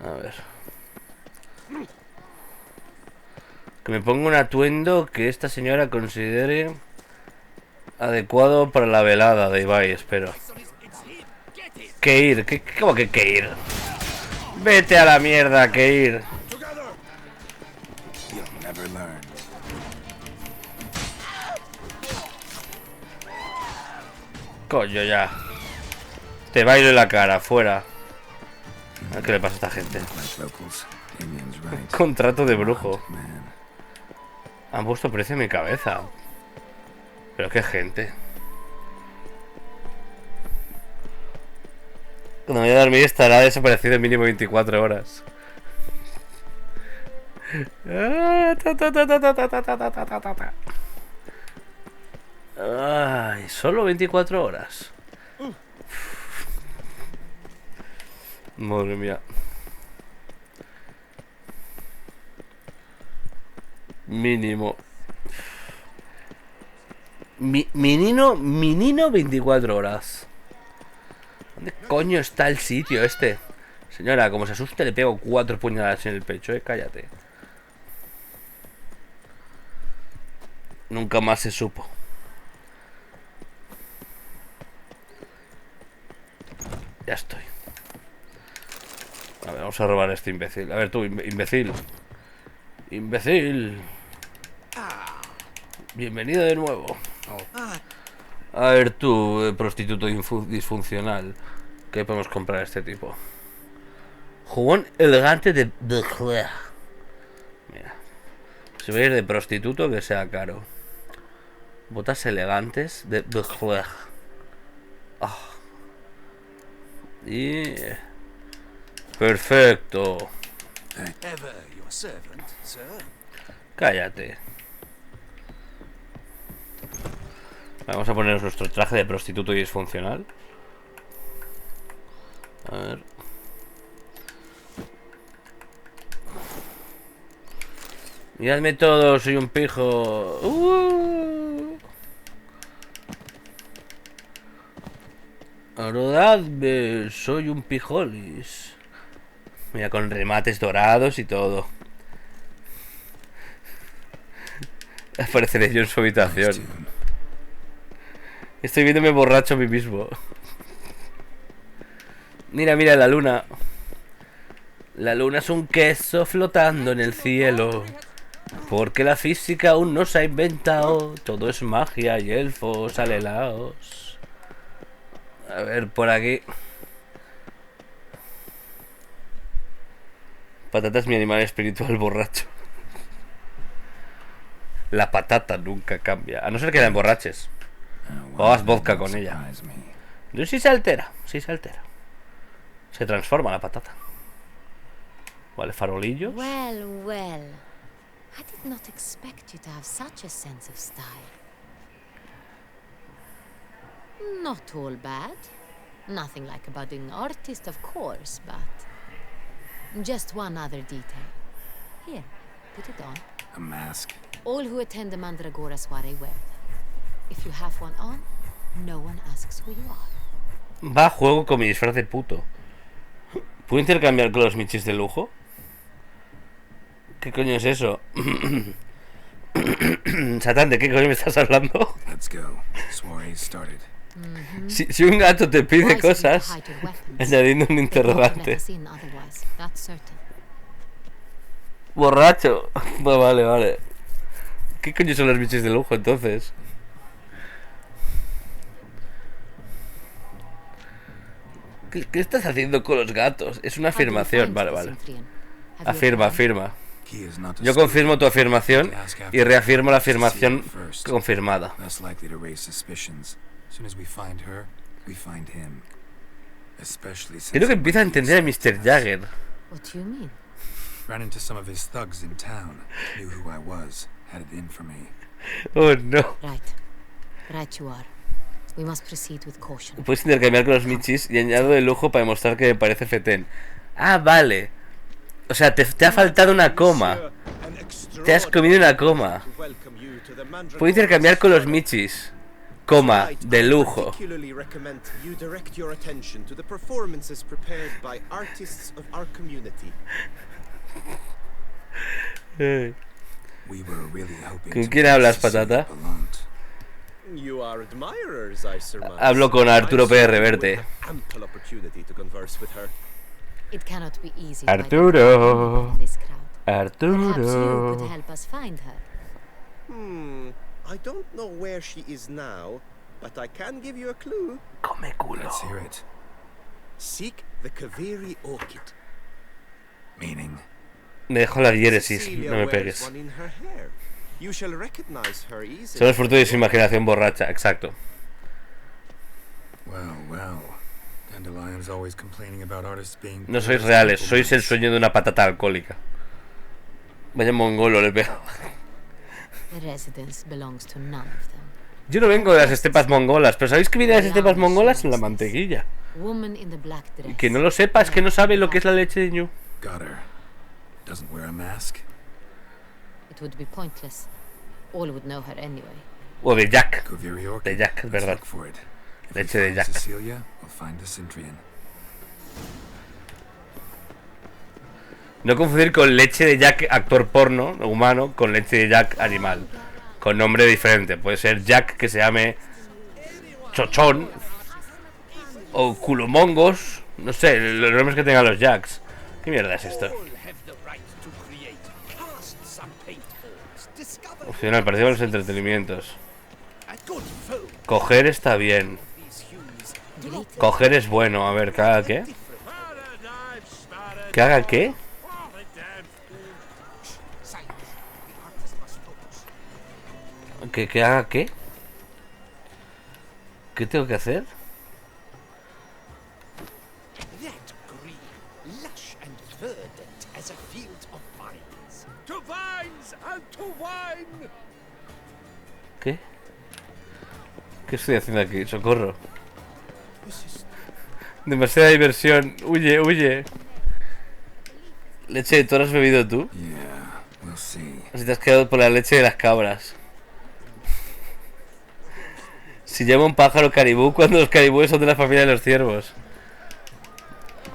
A ver. Que me ponga un atuendo que esta señora considere adecuado para la velada de Ibai, espero. ¿Qué ir? ¿Cómo que qué ir? Vete a la mierda, que ir. Coño, ya. Te bailo en la cara, fuera. A ver qué le pasa a esta gente. Un contrato de brujo. Han puesto precio en mi cabeza. Pero qué gente. Cuando me voy a dormir estará desaparecido en mínimo 24 horas. Ay, solo 24 horas. Madre mía. Mínimo. Minino 24 horas. ¿Dónde coño está el sitio este? Señora, como se asuste le pego 4 puñaladas en el pecho, cállate. Nunca más se supo. Ya estoy. A ver, vamos a robar a este imbécil. A ver tú, imbécil. Imbécil. Bienvenido de nuevo. A ver tú, prostituto disfuncional. ¿Qué podemos comprar a este tipo? Jugón elegante de... Mira. Si voy a ir de prostituto, que sea caro. Botas elegantes de... Oh. Y... perfecto. Cállate. Vamos a ponernos nuestro traje de prostituto disfuncional. A ver. Miradme todo, soy un pijo. Rodadme, soy un pijolis. Mira, con remates dorados y todo. Apareceré yo en su habitación. Estoy viéndome borracho a mí mismo. Mira, mira la luna. La luna es un queso flotando en el cielo. Porque la física aún no se ha inventado. Todo es magia y elfos alelaos. A ver, por aquí. Patata es mi animal espiritual borracho. La patata nunca cambia. A no ser que la emborraches. O hagas vodka con ella. Yo sí se altera, sí se altera. Se transforma la patata. Vale, farolillos. Well, well. I did not expect you to have such a sense of style. Not all bad. Nothing like a budding artist, of course, but... just one other detail. Here, put it on. A mask. All who attend the Mandragora soiree wear them. If you have one on, no one asks who you are. Va, juego con mi disfraz de puto. ¿Puedo intercambiar con los michis de lujo? ¿Qué coño es eso? Satán, ¿de qué coño me estás hablando? Si un gato te pide cosas, añadiendo un interrogante. Borracho. Vale, vale. ¿Qué coño son los bichos de lujo entonces? ¿Qué estás haciendo con los gatos? Es una afirmación, vale, vale. Afirma, afirma. Yo confirmo tu afirmación y reafirmo la afirmación confirmada. Creo que empieza a entender a Mr. Jagger. Oh no. Right you are. We must proceed with caution. Puedes intercambiar con los michis y añado el lujo para demostrar que me parece fetén. Ah, vale. O sea, te ha faltado una coma. Te has comido una coma. Puedo intercambiar con los michis. Coma, Tonight, de I lujo. particularly recommend you direct your attention to the performances prepared by artists of our community. We were really hoping ¿Con to quién please hablas, Cecilia patata? Ballant. You are admirers, I surmise. Hablo con Arturo I'm sure PR you will Verte. have ample opportunity to converse with her. It cannot be easy Arturo. to identify anyone in this crowd. Perhaps you Arturo. could help us find her. I don't know where she is now, but I can give you a clue. Come culo. Let's hear it. Seek the Kaveri orchid. Meaning? Me dejo la diéresis, Cecilia no me wears pegues. one in her hair. You shall recognize her easily. Solo es fruto de su imaginación borracha, exacto. Well, well. Dandelion's always complaining about artists being... No sois reales, sois el sueño de una patata alcohólica. Vaya mongolo le pego. The residence belongs to none of them. Yo no vengo de las estepas mongolas, pero ¿sabéis que viene de las estepas mongolas? En la mantequilla. Woman in the black Y dress. que no lo sepa es que no sabe lo que es la leche de ñu. Got her. Doesn't wear a mask. It would be pointless. All would know her anyway. O de Jack. Kaveri orchid. De Jack, es Let's verdad. look for it. If Leche we de find Jack. Cecilia, we'll find the Centrian. No confundir con leche de Jack actor porno humano con leche de Jack animal. Con nombre diferente. Puede ser Jack que se llame Chochón. O Culomongos. No sé, los nombres que tengan los Jacks. ¿Qué mierda es esto? Opcional, parecido a los entretenimientos. Coger está bien. Coger es bueno. A ver, ¿que haga qué? ¿Que haga qué? ¿Que haga qué? ¿Qué tengo que hacer? ¿Qué? ¿Qué estoy haciendo aquí? ¡Socorro! Demasiada diversión. ¡Huye, huye! Leche, ¿tú lo has bebido tú? Si te has quedado por la leche de las cabras. Si llama un pájaro caribú cuando los caribúes son de la familia de los ciervos.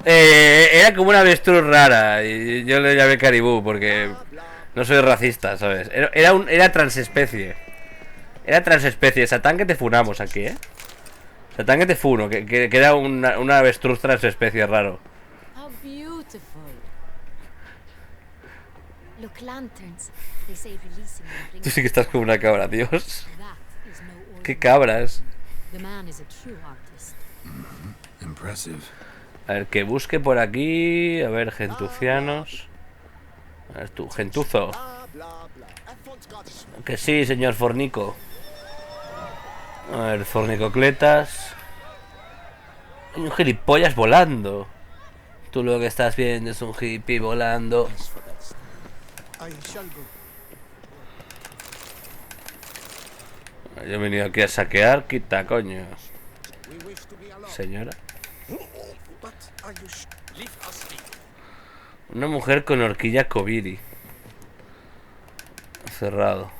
Era como una avestruz rara y yo le llamé caribú porque no soy racista, ¿sabes? Era transespecie. Era transespecie. Satán que te funamos aquí, ¿eh? Satán que te funo, que era una avestruz transespecie raro. How beautiful. Look, lanterns. They say releasing them brings Tú sí que estás como una cabra, Dios. that is no ordinary. ¡Qué cabras! The man is a true artist. Impressive. A ver, que busque por aquí. A ver, gentucianos. A ver tú, gentuzo. Que sí, señor Fornico. A ver, fornicocletas. Hay un gilipollas volando. Tú lo que estás viendo es un hippie volando. Yo he venido aquí a saquear, quita coño. Señora. Una mujer con horquilla Kobiri. Cerrado.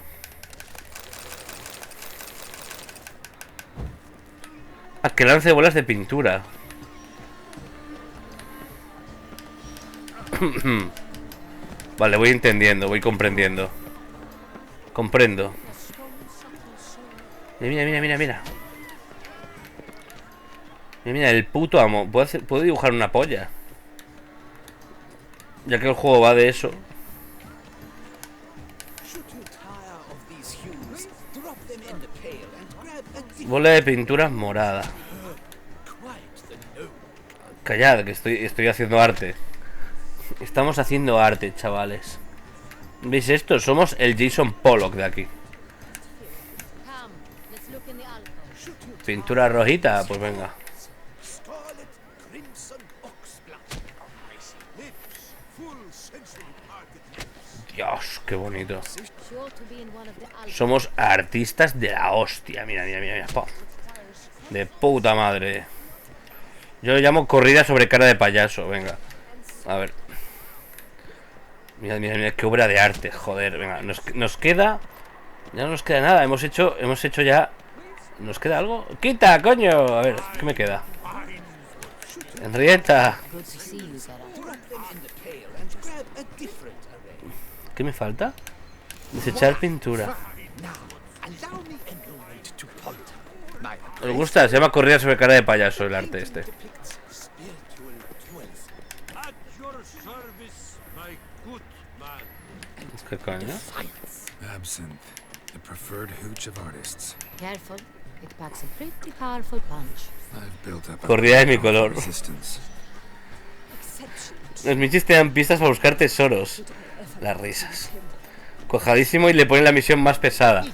Ah, que lance bolas de pintura. Vale, voy entendiendo, voy comprendiendo. Comprendo. Mira, mira, mira, mira. Mira, mira, el puto amo. ¿Puedo dibujar una polla? Ya que el juego va de eso. Bola de pintura morada. Callad, que estoy haciendo arte. Estamos haciendo arte, chavales. ¿Veis esto? Somos el Jason Pollock de aquí. Pintura rojita, pues venga. Dios, qué bonito. Somos artistas de la hostia. Mira, mira, mira, mira. ¡Pum! De puta madre. Yo lo llamo corrida sobre cara de payaso. Venga. A ver. Mira, mira, mira, qué obra de arte. Joder, venga. Nos queda. Ya no nos queda nada. Hemos hecho ya ¿Nos queda algo? ¡Quita, coño! A ver, ¿qué me queda? Henrietta. ¿Qué me falta? Desechar pintura. ¿Os gusta? Se llama corrida sobre cara de payaso el arte este. ¿Qué coño? Absinthe, the preferred hooch of artists. Careful, it packs a pretty powerful punch. I've built up a Corrida de mi color. resistance. Los michis te dan pistas para buscar tesoros. Las risas. Cojadísimo y le ponen la misión más pesada.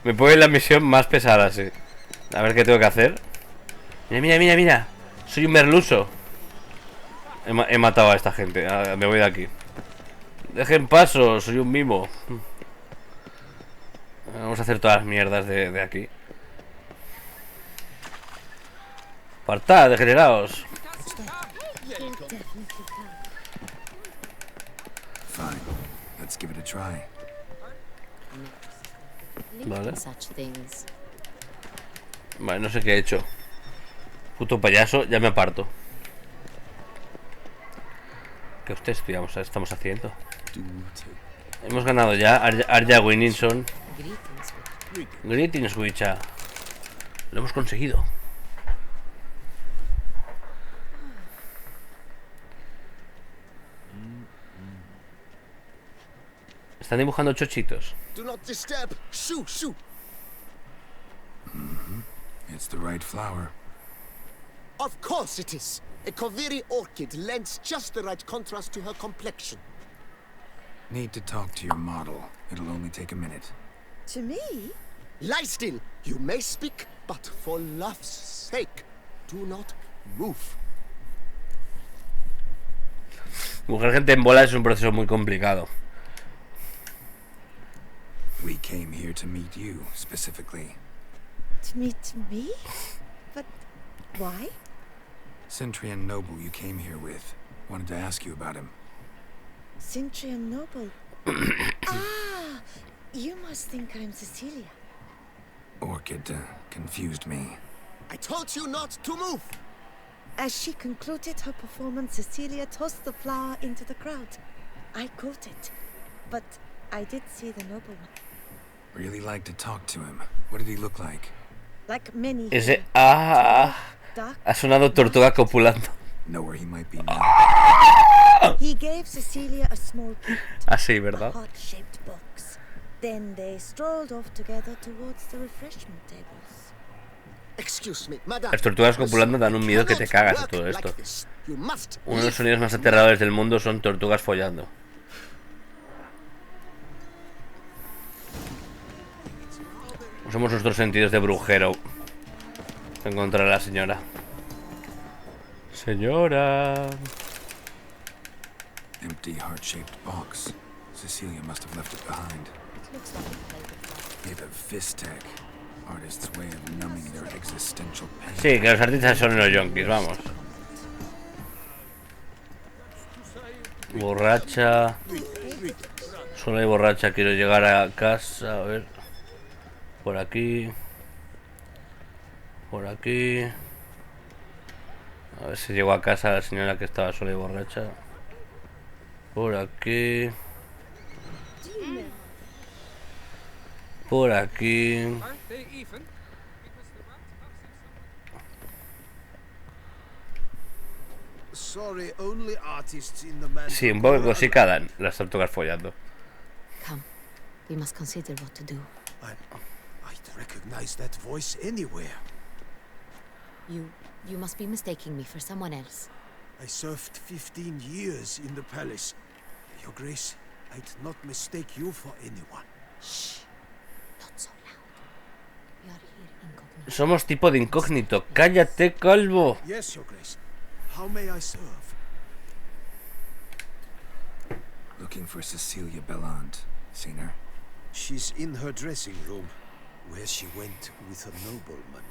Me ponen la misión más pesada, sí. A ver qué tengo que hacer. Mira, mira, mira, mira. Soy un merluzo. He matado a esta gente. Me voy de aquí. Dejen paso, soy un mimo. Vamos a hacer todas las mierdas de aquí. Partad, degenerados. Fine. Let's give it a try. Vale. Vale, no sé qué he hecho. Puto payaso, ya me aparto. ¿Qué ustedes estamos haciendo? Hemos ganado ya. Arya Winninson. Greetings, Witcha. Lo hemos conseguido. Están dibujando chochitos. Do not disturb. Shoo, shoo. It's the right flower. Of course it is. A Koviri orchid lends just the right contrast to her complexion. Need to talk to your model. It'll only take a minute. To me? Lie still. You may speak, but for love's sake, do not move. Buscar gente en bola es un proceso muy complicado. We came here to meet you, specifically. To meet me? But why? Centrian Noble you came here with. Wanted to ask you about him. Centrian Noble? Ah! You must think I'm Cecilia. Orchid confused me. I told you not to move! As she concluded her performance, Cecilia tossed the flower into the crowd. I caught it, but I did see the nobleman. Really like to talk to him. What did he look like? Like many Ese here. Dark, ha sonado tortuga copulando. Know where he might be now. He gave Cecilia a small gift. Así, A ¿verdad? heart-shaped box. Then they strolled off together towards the refreshment tables. Excuse me, madame. Las tortugas copulando dan un miedo que te cagas a todo esto. Uno de los sonidos más aterradores del mundo son tortugas follando. Usamos nuestros sentidos de brujero para encontrar a la señora. Señora. Empty heart-shaped box. Cecilia must have left it behind. Made of Vistec. Artist's way of numbing their existential pain. Sí, que los artistas son los yonkis, vamos. Borracha. Solo hay borracha, quiero llegar a casa, a ver. Por aquí. Por aquí. A ver si llego a casa la señora que estaba sola y borracha. Por aquí. Por aquí. Sorry, only artists in the man. Sí, un poco de cosica dan las tortugas follando. Come, we must consider what to do. I'd recognize that voice anywhere. You must be mistaking me for someone else. I served 15 years in the palace. Your Grace, I'd not mistake you for anyone. Shh. Not so loud. We are here incognito. Somos tipo de incógnito. ¡Cállate, calvo! Yes, Your Grace. How may I serve? Looking for Cecilia Bellant. Seen her? She's in her dressing room, where she went with a nobleman.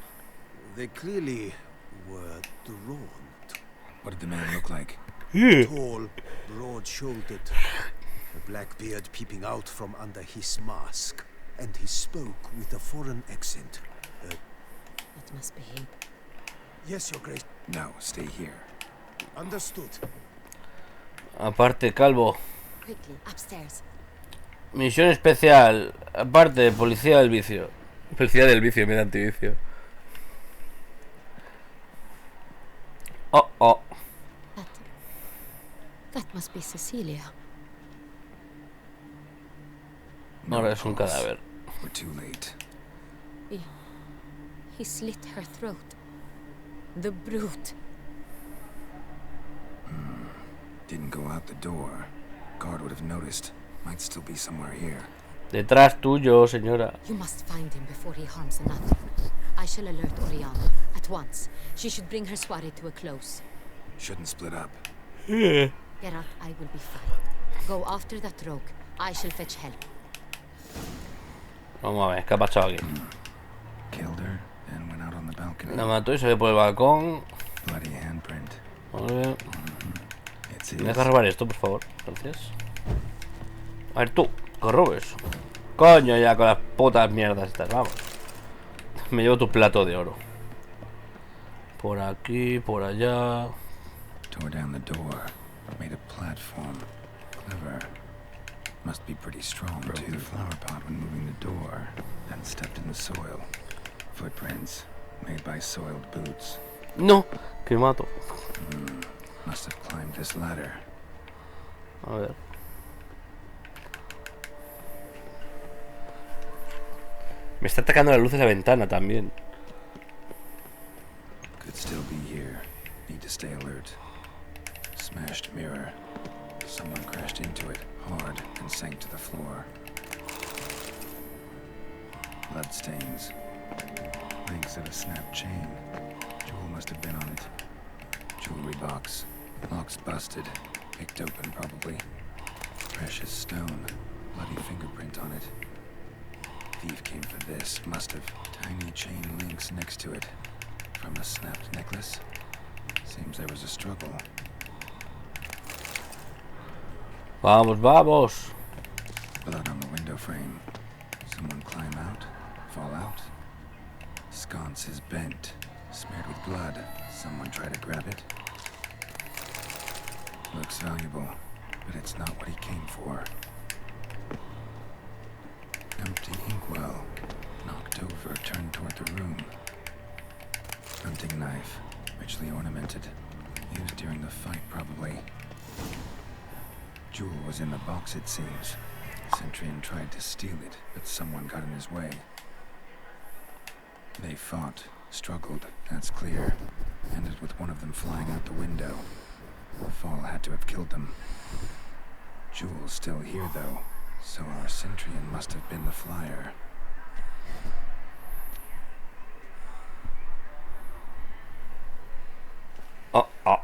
They clearly were drawn. What did the man look like? Tall, broad-shouldered, a black beard peeping out from under his mask, and he spoke with a foreign accent. That must be him. Yes, Your Grace. No, stay here. Understood. Aparte, calvo. Quickly, upstairs. Misión especial. Aparte, policía del vicio. Policía del vicio, me da antivicio. Oh, oh. That must be Cecilia. Ahora es un cadáver. We're too late. He slit her throat. The brute. Didn't go out the door. Guard would have noticed. Might still be somewhere here. Detrás tuyo, señora. You must find him before he harms another. I shall alert Oriana at once. She should bring her soirée to a close. Shouldn't split up. Geralt, I will be fine. Go after that rogue. I shall fetch help. Vamos a ver, ¿qué ha pasado aquí? Killed her and went out on the balcony. La mató y se ve por el balcón. Bloody handprint. Vale. ¿Me dejas robar esto, por favor? Gracias. A ver tú, que robes. Coño, ya con las putas mierdas estas, vamos. Me llevo tu plato de oro. Por aquí, por allá. Tore down the door. Made a platform. Clever. Must be pretty strong, too. The flower pot when moving the door. Then stepped in the soil. Footprints. Made by soiled boots. No, que mato. Must have climbed this ladder. A ver. Me está atacando la luz de la ventana también. Could still be here. Need to stay alert. Smashed mirror. Someone crashed into it hard and sank to the floor. Bloodstains. Links of a snapped chain. Jewel must have been on it. Jewelry box. Lock's busted. Picked open, probably. Precious stone. Bloody fingerprint on it. Thief came for this. Must have. Tiny chain links next to it. From a snapped necklace. Seems there was a struggle. Vamos, vamos. Blood on the window frame. Someone climb out? Fall out? Sconce is bent. Smeared with blood. Someone try to grab it? Looks valuable, but it's not what he came for. Empty inkwell. Knocked over, turned toward the room. Hunting knife. Richly ornamented. Used during the fight, probably. Jewel was in the box, it seems. Centurion tried to steal it, but someone got in his way. They fought, struggled, that's clear. Ended with one of them flying out the window. The fall had to have killed them. Jewel's still here, though, so our Centurion must have been the flyer. Oh.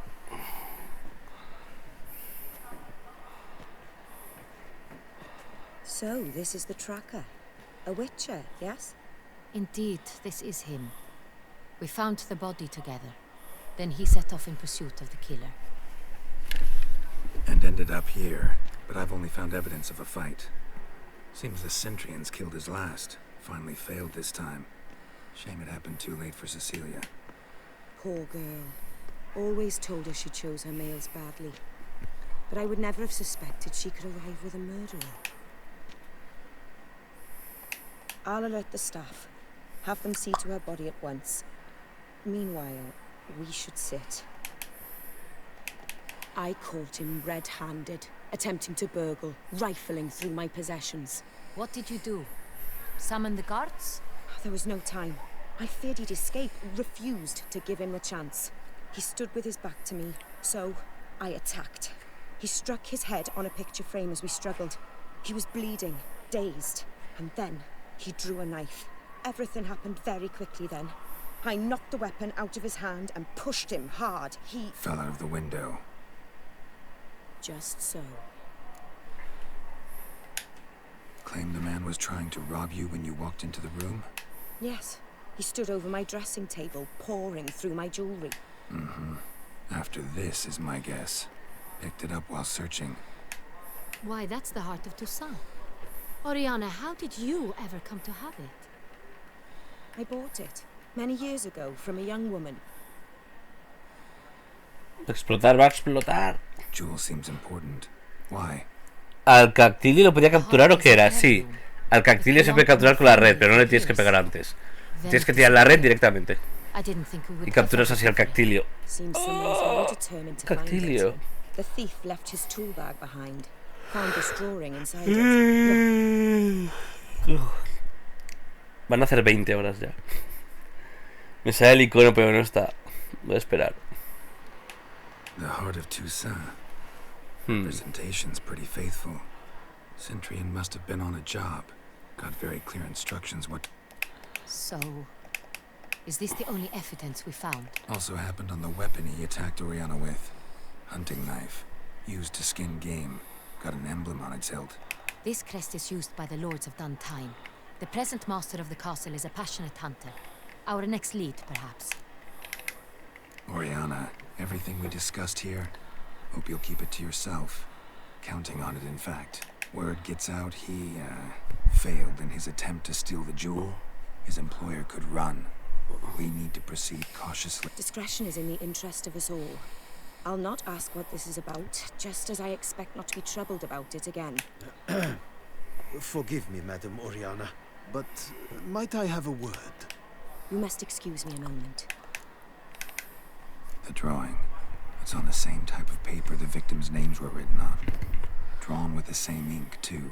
So, this is the tracker. A witcher, yes? Indeed, this is him. We found the body together. Then he set off in pursuit of the killer. And ended up here, but I've only found evidence of a fight. Seems the Centurions killed his last. Finally failed this time. Shame it happened too late for Cecilia. Poor girl. Always told her she chose her males badly. But I would never have suspected she could arrive with a murderer. I'll alert the staff. Have them see to her body at once. Meanwhile, we should sit. I caught him red-handed, attempting to burgle, rifling through my possessions. What did you do? Summon the guards? There was no time. I feared he'd escape, refused to give him the chance. He stood with his back to me, so I attacked. He struck his head on a picture frame as we struggled. He was bleeding, dazed, and then he drew a knife. Everything happened very quickly then. I knocked the weapon out of his hand and pushed him hard. He fell out of the window. Just so. Claimed the man was trying to rob you when you walked into the room? Yes. He stood over my dressing table, pouring through my jewelry. After this is my guess. Picked it up while searching. Why, that's the heart of Toussaint. Oriana, how did you ever come to have it? I bought it many years ago from a young woman. Explotar va a explotar. Jewel seems important. Why? ¿Al cactilio lo podía capturar o qué era? Sí. Al cactilio se puede capturar con la red, pero no le tienes que pegar antes. Tienes que tirar la red directamente. Y capturas así al cactilio. Oh, cactilio. The thief left his tool bag behind. Found this drawing inside it. Van a hacer 20 horas ya. Me sale el icono, pero no está. Voy a esperar. The heart of Toussaint. Presentation's pretty faithful. Centurion must have been on a job. Got very clear instructions what... So, is this the only evidence we found? Also happened on the weapon he attacked Oriana with. Hunting knife. Used to skin game. Got an emblem on its hilt. This crest is used by the Lords of Duntine. The present master of the castle is a passionate hunter. Our next lead, perhaps. Oriana, everything we discussed here, hope you'll keep it to yourself. Counting on it, in fact. Word gets out he, failed in his attempt to steal the jewel. His employer could run. We need to proceed cautiously. Discretion is in the interest of us all. I'll not ask what this is about, just as I expect not to be troubled about it again. Forgive me, Madam Oriana, but might I have a word? You must excuse me a moment. The drawing. It's on the same type of paper the victims' names were written on. Drawn with the same ink, too.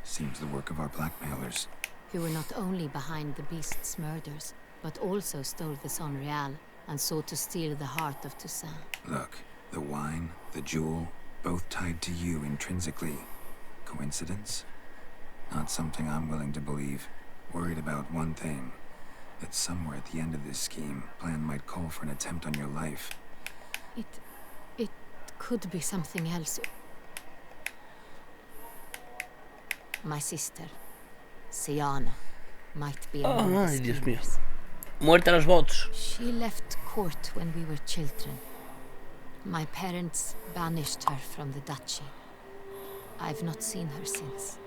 Seems the work of our blackmailers. Who were not only behind the beast's murders, but also stole the Son Real and sought to steal the heart of Toussaint. Look, the wine, the jewel, both tied to you intrinsically. Coincidence? Not something I'm willing to believe. Worried about one thing. That somewhere at the end of this scheme, plan might call for an attempt on your life. It could be something else. My sister, Siana, might be among the schemers. Muerte a los bots. She left court when we were children. My parents banished her from the duchy. I've not seen her since.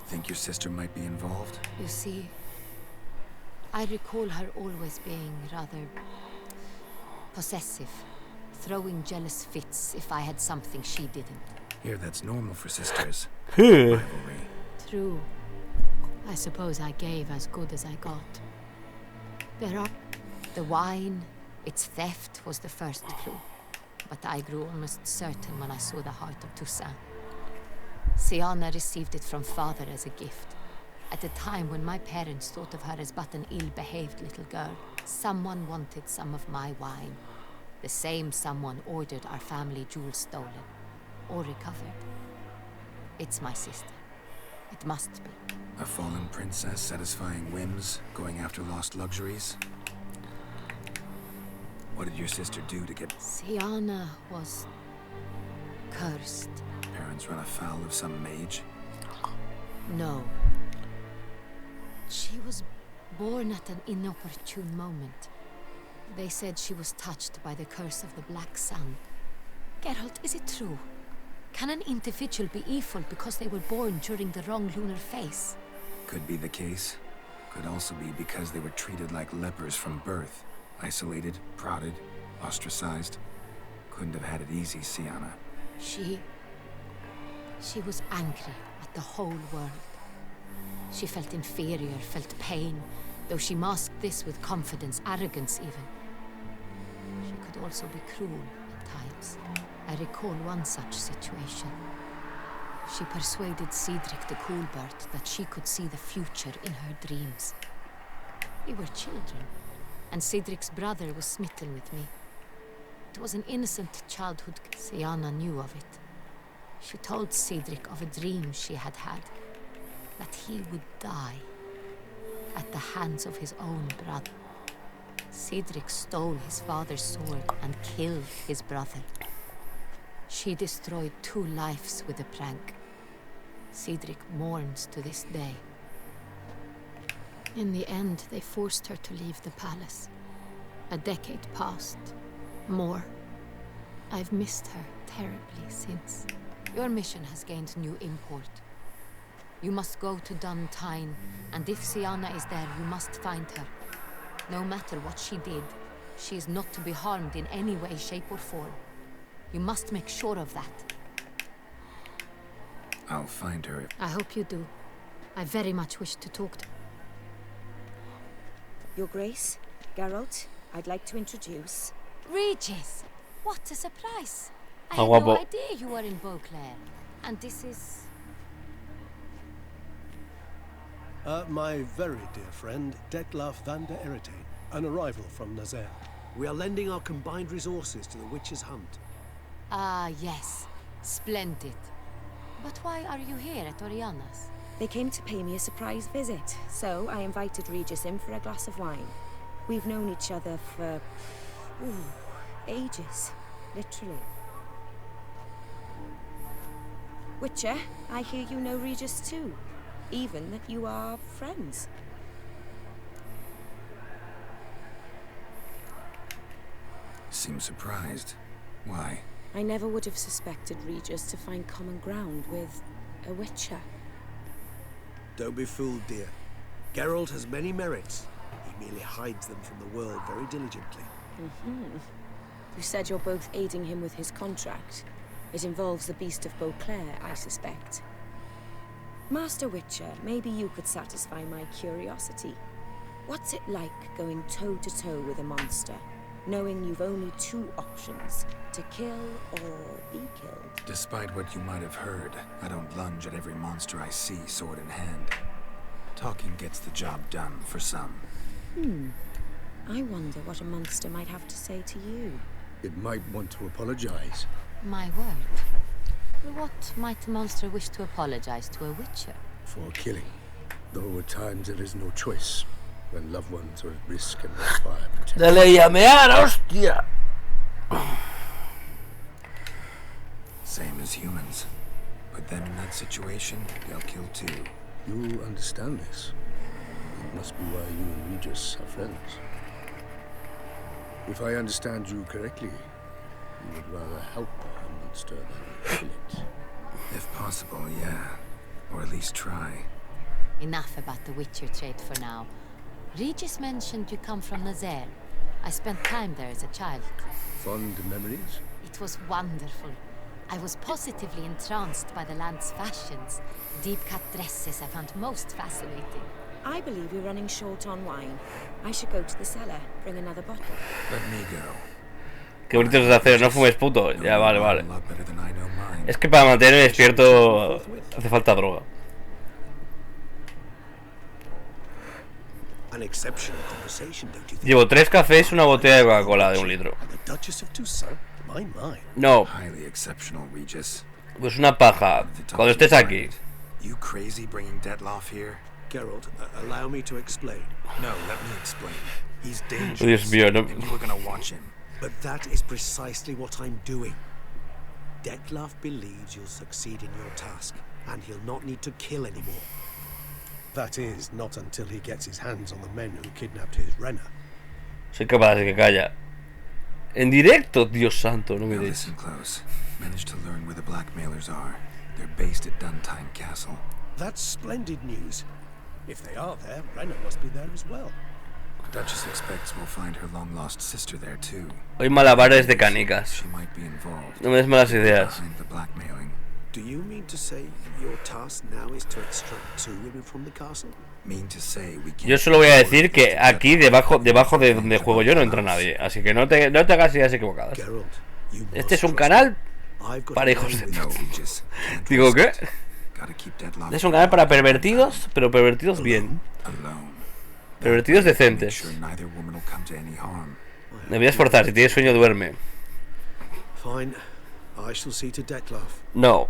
Think your sister might be involved? You see, I recall her always being rather possessive, throwing jealous fits if I had something she didn't. Here, that's normal for sisters. Rivalry. True. I suppose I gave as good as I got. There are... The wine, its theft was the first clue. But I grew almost certain when I saw the heart of Toussaint. Siana received it from father as a gift. At a time when my parents thought of her as but an ill-behaved little girl, someone wanted some of my wine. The same someone ordered our family jewels stolen. Or recovered. It's my sister. It must be. A fallen princess satisfying whims, going after lost luxuries? What did your sister do to get... Siana was... cursed. Parents run afoul of some mage? No. She was born at an inopportune moment. They said she was touched by the curse of the Black Sun. Geralt, is it true? Can an individual be evil because they were born during the wrong lunar phase? Could be the case. Could also be because they were treated like lepers from birth. Isolated, prodded, ostracized. Couldn't have had it easy, Siana. She was angry at the whole world. She felt inferior, felt pain, though she masked this with confidence, arrogance even. She could also be cruel at times. I recall one such situation. She persuaded Cedric the Coolbird that she could see the future in her dreams. We were children, and Cedric's brother was smitten with me. It was an innocent childhood. Siana knew of it. She told Cedric of a dream she had had, that he would die at the hands of his own brother. Cedric stole his father's sword and killed his brother. She destroyed 2 lives with a prank. Cedric mourns to this day. In the end, they forced her to leave the palace. A decade passed. More. I've missed her terribly since. Your mission has gained new import. You must go to Duntine, and if Sienna is there, you must find her. No matter what she did, she is not to be harmed in any way, shape, or form. You must make sure of that. I'll find her if... I hope you do. I very much wish to talk to... Your Grace, Geralt, I'd like to introduce... Regis! What a surprise! I How had no about- idea you were in Beauclair. And this is... My very dear friend, Detlaf van der Eretain, an arrival from Nazaire. We are lending our combined resources to the Witcher's hunt. Ah, yes. Splendid. But why are you here at Oriana's? They came to pay me a surprise visit, so I invited Regis in for a glass of wine. We've known each other for... ages. Literally. Witcher, I hear you know Regis too. Even that you are friends. Seems surprised. Why? I never would have suspected Regis to find common ground with a Witcher. Don't be fooled, dear. Geralt has many merits. He merely hides them from the world very diligently. You said you're both aiding him with his contract. It involves the Beast of Beauclair, I suspect. Master Witcher, maybe you could satisfy my curiosity. What's it like going toe-to-toe with a monster, knowing you've only two options, to kill or be killed? Despite what you might have heard, I don't lunge at every monster I see sword in hand. Talking gets the job done for some. I wonder what a monster might have to say to you. It might want to apologize. My word. What might a monster wish to apologize to a Witcher? For killing. Though at times there is no choice. When loved ones are at risk and require protection. Dale llamear, hostia. Same as humans. But then in that situation, they'll kill too. You understand this. It must be why you and Regis are friends. If I understand you correctly, you would rather help a monster than kill it. If possible, yeah. Or at least try. Enough about the Witcher trade for now. Regis mentioned you come from Nazaire. I spent time there as a child. Fond memories? It was wonderful. I was positively entranced by the land's fashions. Deep-cut dresses I found most fascinating. I believe you're running short on wine. I should go to the cellar, bring another bottle. Let me go. Qué bonito es hacer, no fumes puto. Ya, vale, vale. Es que para mantenerme despierto hace falta droga. An exceptional conversation, don't you think? Llevo 3 cafés y una botella de Coca-Cola de 1 litro. The Duchess of Toussaint? My. No. Highly exceptional, Regis. Pues una paja. Cuando estés aquí. You crazy bringing Detlaf here? Geralt, allow me to explain. No, let me explain. He's dangerous. Dios mío, no. And you were gonna watch him. But that is precisely what I'm doing. Detlaf believes you'll succeed in your task, and he'll not need to kill anymore. That is, not until he gets his hands on the men who kidnapped his Renner. Soy capaz de que calla. En directo, Dios santo, no me Now des. listen close. Managed to learn where the blackmailers are. They're based at Duntine Castle. That's splendid news. If they are there, Renner must be there as well. The Duchess expects we'll find her long-lost sister there too. Hoy malabares de canicas. She might be involved. No me des malas ideas. Behind the blackmailing. Do you mean to say your task now is to extract 2 women from the castle? Mean to say we can't. Yo solo voy a decir que aquí debajo de donde juego yo no entra nadie, así que no te hagas ideas equivocadas. Este es un canal para hijos de... Digo, ¿qué? Es un canal para pervertidos, pero pervertidos bien. Pervertidos decentes. Me voy a esforzar, si tienes sueño duerme. Fine. I shall see to Detlaf. No.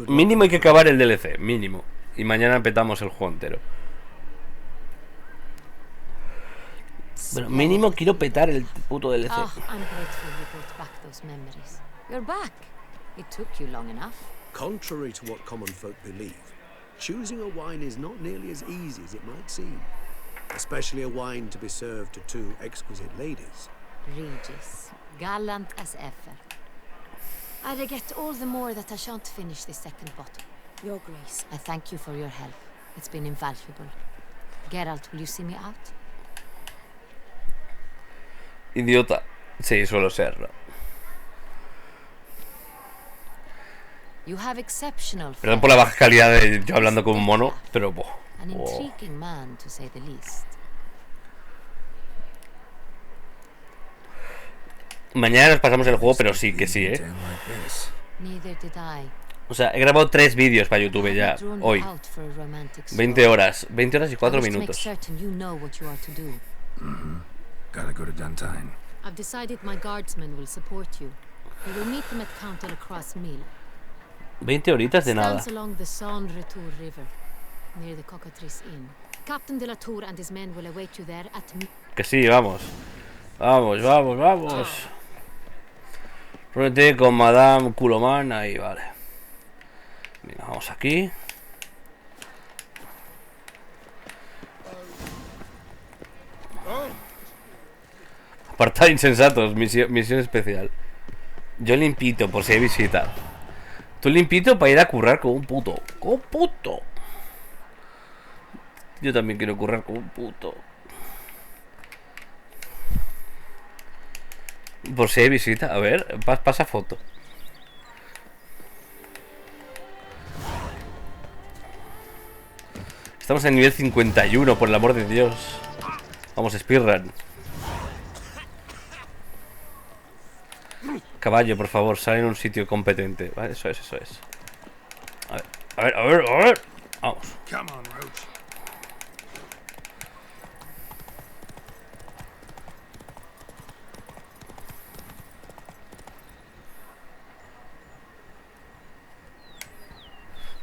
Mínimo hay que acabar el DLC, mínimo. Y mañana petamos el juego entero. Bueno, mínimo quiero petar el puto DLC. Oh, I'm grateful you brought back those memories. You're back. It took you long enough. Contrary to what common folk believe, choosing a wine is not nearly as easy as it might seem. Especially a wine to be served to 2 exquisite ladies. Regis, gallant as ever. I regret all the more that I shan't finish this second bottle. Your Grace. I thank you for your help. It's been invaluable. Geralt, will you see me out? Idiota. Sí, suelo serlo. You have exceptional Perdón por la baja calidad de yo hablando como un mono, pero an intriguing man, to say the least. Mañana nos pasamos el juego, pero sí, que sí, ¿eh? Neither did I. O sea, he grabado 3 vídeos para YouTube ya, hoy. 20 horas. 20 horas y 4 minutos. Gotta go to Duntine. I've decided my guardsmen will support you. We will meet them at Count Delacroix Mill. 20 horitas de nada. Stands along the Saône-Retour River, near the Cockatrice Inn. Captain de la Tour and his men will await you there at... Que sí, vamos. Vamos, vamos, vamos. Reúnete con Madame Culoman, ahí, vale. Venga, vamos aquí. Apartad insensatos, misión especial. Yo limpito por si hay visita. Tú limpito para ir a currar con un puto. ¡Con un puto! Yo también quiero currar con un puto. Por si hay visita. A ver, pasa foto. Estamos en nivel 51, por el amor de Dios. Vamos, speedrun. Caballo, por favor, sal en un sitio competente. Vale, eso es, eso es. A ver, a ver, a ver, a ver. Vamos.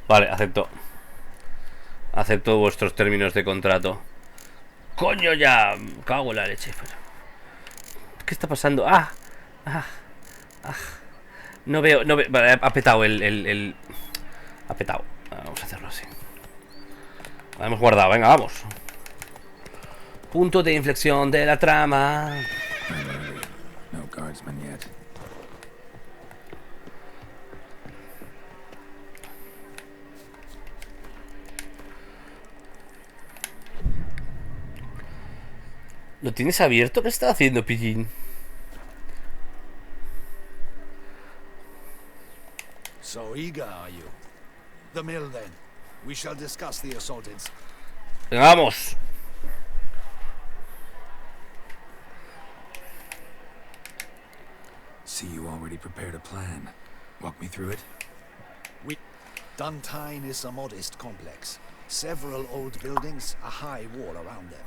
Vale, acepto. Acepto vuestros términos de contrato. ¡Coño ya! Cago en la leche. ¿Qué está pasando? ¡Ah! ¡Ah! ¡Ah! No veo, no veo. Vale, ha petado el... Ha petado. Vamos a hacerlo así. La hemos guardado, venga, vamos. Punto de inflexión de la trama. No guardsman yet. ¿Lo tienes abierto? ¿Qué está haciendo, pillín? So eager are you? The mill then. We shall discuss the assaultants. ¡Vamos! See, you already prepared a plan. Walk me through it. Duntine is a modest complex. Several old buildings, a high wall around them.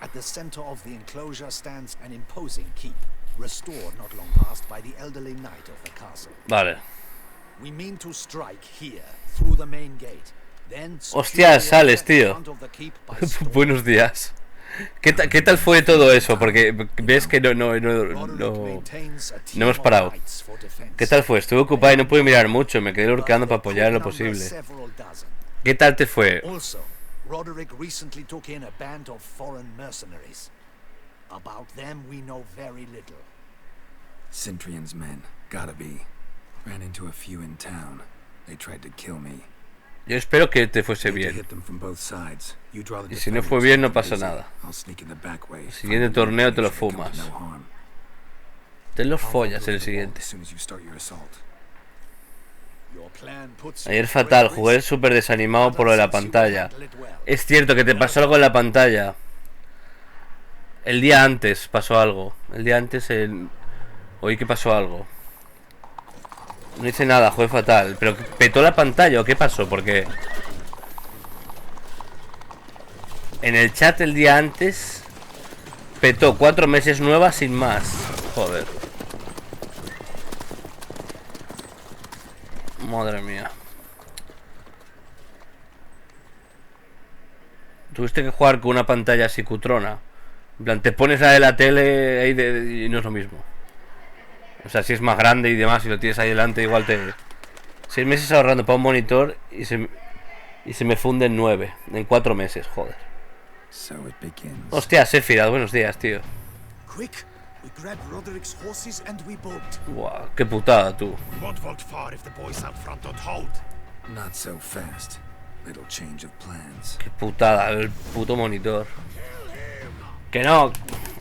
At the center of the enclosure stands an imposing keep, restored not long past by the elderly knight of the castle. Vale. We mean to strike here, through the main gate. Then Hostia, sales, tío. Buenos días. ¿Qué tal fue todo eso? Porque ves que no hemos parado. ¿Qué tal fue? Estuve ocupado y no pude mirar mucho. Me quedé lurcando para apoyar lo posible. ¿Qué tal te fue? Roderick recently took in a band of foreign mercenaries. About them we know very little. Cintrian's men, gotta be. Ran into a few in town. They tried to kill me. Yo espero que te fuese bien. Y si no fue bien, no pasa nada. El siguiente torneo te lo fumas. Te lo follas el siguiente. Ayer fatal, jugué súper desanimado por lo de la pantalla. Es cierto que te pasó algo en la pantalla. El día antes pasó algo. El día antes, hoy que pasó algo. No hice nada, jugué fatal. ¿Pero petó la pantalla o qué pasó? Porque en el chat el día antes petó 4 meses nuevas sin más. Joder. Madre mía. Tuviste que jugar con una pantalla así cutrona. En plan, te pones la de la tele ahí y no es lo mismo. O sea, si es más grande y demás, si lo tienes ahí delante, igual te... 6 meses ahorrando para un monitor y se me funde en 9. En 4 meses, joder. Hostia, Sephiroth, buenos días, tío. Buah, qué putada, tú. Not so fast. Little change of plans. Qué putada, el puto monitor. Que no.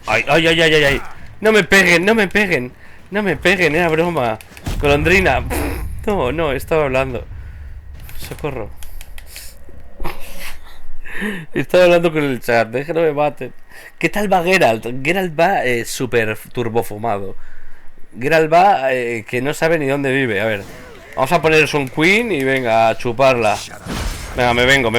Ay, ay, ay, ay, ay, ay. No me peguen, no me peguen. No me peguen, era broma. Golondrina. No, no, estaba hablando. Socorro. Estaba hablando con el chat, déjenme me maten. ¿Qué tal va Geralt? Geralt va súper turbofumado. Geralt va que no sabe ni dónde vive. A ver, vamos a poner un Queen y venga, a chuparla. Venga, me vengo.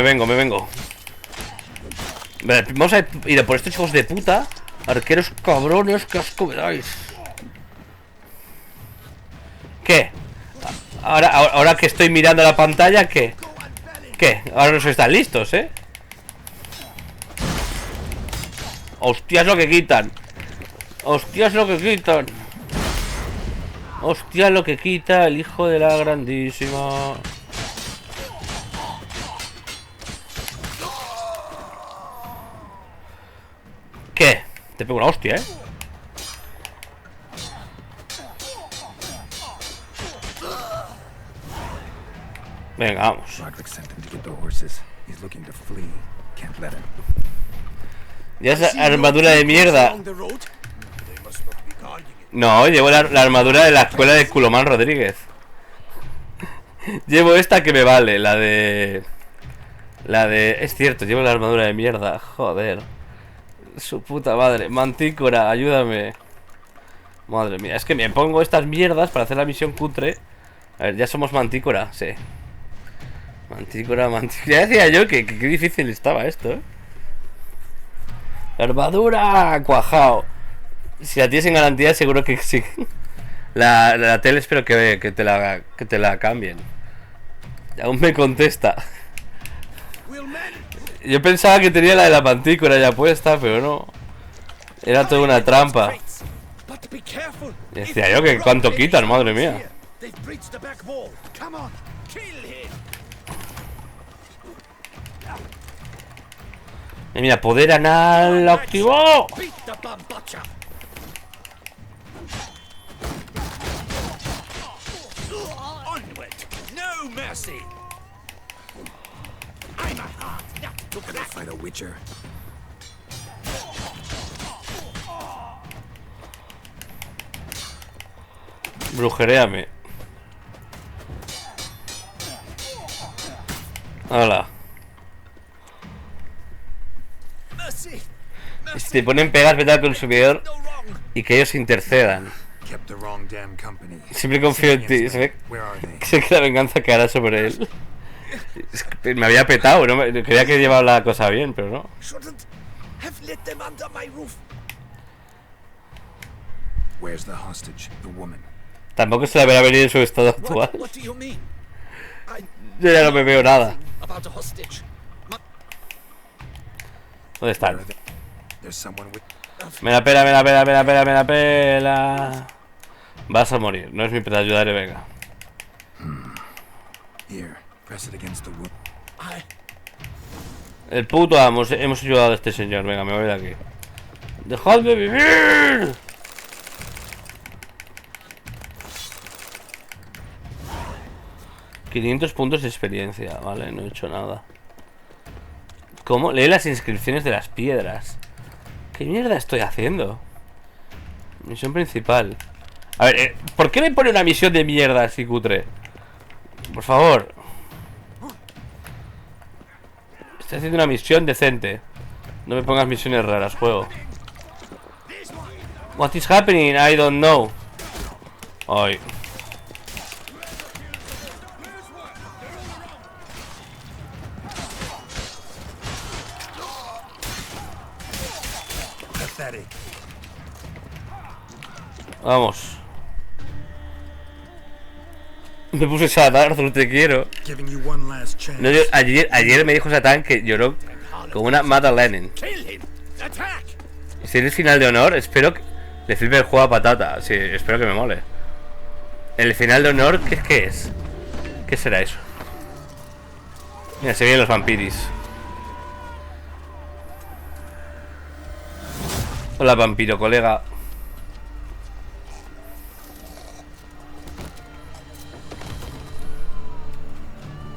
Vamos a ir a por estos hijos de puta. Arqueros cabrones, que asco me dais. ¿Qué? Ahora que estoy mirando la pantalla, ¿qué? ¿Qué? Ahora no se están listos, ¿eh? Hostias lo que quitan. Hostias lo que quitan. Hostia lo que quita el hijo de la grandísima. ¿Qué? Te pego una hostia, ¿eh? Venga, vamos. Ya es armadura de mierda. No, llevo la armadura de la escuela de Culomán Rodríguez. Llevo esta que me vale, la de... Es cierto, llevo la armadura de mierda. Joder. Su puta madre. Mantícora, ayúdame. Madre mía, es que me pongo estas mierdas para hacer la misión cutre. A ver, ya somos Mantícora, sí. Mantícora. Ya decía yo que difícil estaba esto, ¿eh? Armadura, cuajao. Si la tienes en garantía, seguro que sí. La tele espero que te la cambien. Aún me contesta. Yo pensaba que tenía la de la Mantícora ya puesta, pero no. Era toda una trampa. Y decía yo que cuánto quitan, madre mía. Mira, poder anal activó. Fight a Witcher. Brujeréame. Hola. Si te ponen pegas, vete al consumidor y que ellos intercedan. Siempre confío en ti. Sé que la venganza caerá sobre él. Me había petado, ¿no? Creía que llevaba la cosa bien, pero no. Tampoco se la verá venir en su estado actual. Yo ya no me veo nada. ¿Dónde están? Me la pela. Vas a morir, no es mi para ayudar, venga. El puto amo, hemos ayudado a este señor. Venga, me voy de aquí. ¡Dejadme vivir! $500 puntos de experiencia, vale, no he hecho nada. ¿Cómo? Lee las inscripciones de las piedras. ¿Qué mierda estoy haciendo? Misión principal. A ver, ¿por qué me pone una misión de mierda así cutre? Por favor. Estoy haciendo una misión decente. No me pongas misiones raras, juego. What is happening? I don't know. Ay. Vamos. Me puse Satán, Arthur, te quiero. No, ayer me dijo Satán que lloró como una Mata Lenin. Si es el final de honor, espero que le flipe el juego a Patata. Sí, espero que me mole. El final de honor, ¿qué es? ¿Qué será eso? Mira, se vienen los vampiris. Hola, vampiro, colega.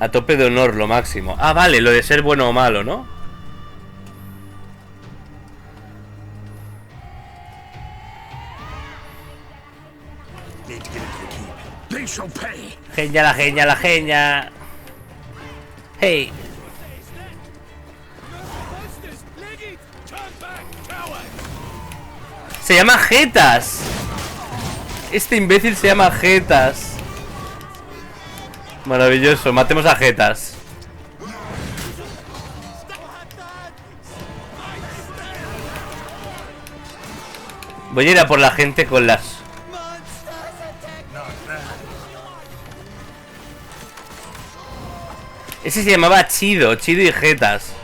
A tope de honor, lo máximo. Ah, vale, lo de ser bueno o malo, ¿no? Genia, la genia, la genia. Hey. Se llama Jetas. Este imbécil se llama Jetas. Maravilloso, matemos a Jetas. Voy a ir a por la gente con las... Ese se llamaba Chido, Chido y Jetas.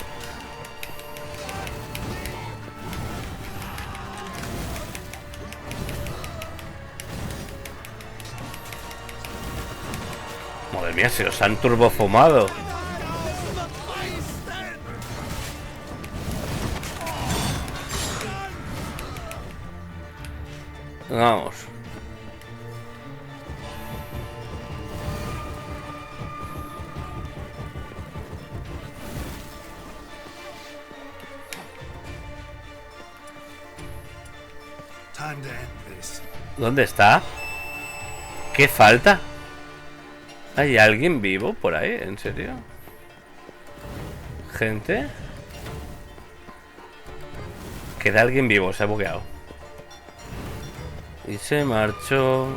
Madre mía, se los han turbofumado. Vamos. ¿Dónde está? ¿Qué falta? ¿Hay alguien vivo por ahí? ¿En serio? ¿Gente? Queda alguien vivo, se ha bugueado. Y se marchó.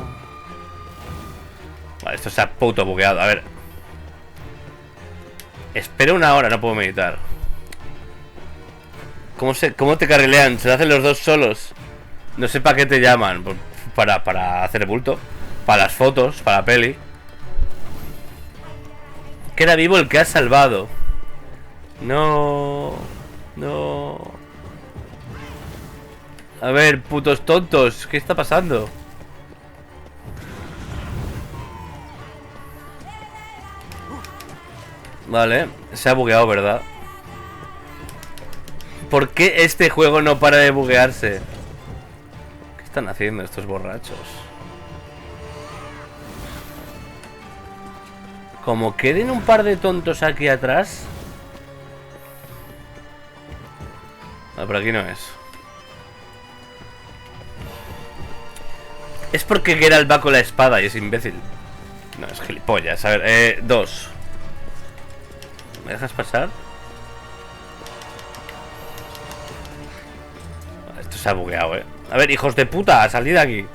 Vale, esto se ha puto bugueado. A ver. Espera una hora, no puedo meditar. ¿Cómo te carrilean? Se lo hacen los dos solos. No sé para qué te llaman. Para hacer bulto. Para las fotos, para la peli. Queda vivo el que has salvado. No. No. A ver, putos tontos. ¿Qué está pasando? Vale, se ha bugueado, ¿verdad? ¿Por qué este juego no para de buguearse? ¿Qué están haciendo estos borrachos? Como queden un par de tontos aquí atrás. Ah, por aquí no es. Es porque Geralt va con la espada y es imbécil. No, es gilipollas. A ver, 2. ¿Me dejas pasar? Esto se ha bugueado, A ver, hijos de puta, salid de aquí.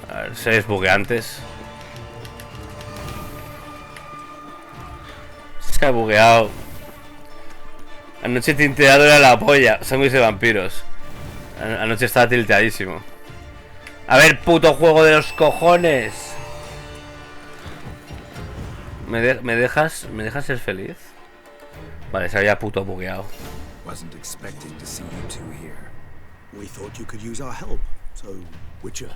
A ver, seres bugueantes. Se ha bugueado. Anoche tinteado era la polla. Sándwich de vampiros. Anoche estaba tilteadísimo. A ver, puto juego de los cojones. ¿Me dejas ser feliz? Vale, se había puto bugueado. Wasn't expecting to see you two here. We thought you could use our help. So, Witcher,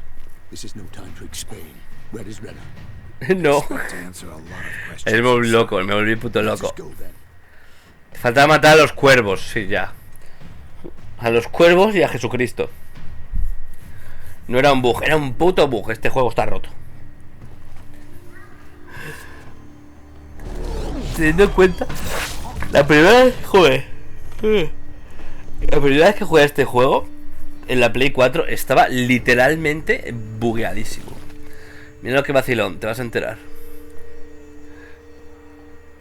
this is no time to explain. Where is Renna? No. Me volví loco, me volví puto loco. Faltaba matar a los cuervos, sí, ya. A los cuervos y a Jesucristo. No era un bug, era un puto bug. Este juego está roto. Teniendo en cuenta la primera vez, joder, la primera vez que jugué a este juego en la Play 4 estaba literalmente bugueadísimo. Mira lo que vacilón, te vas a enterar.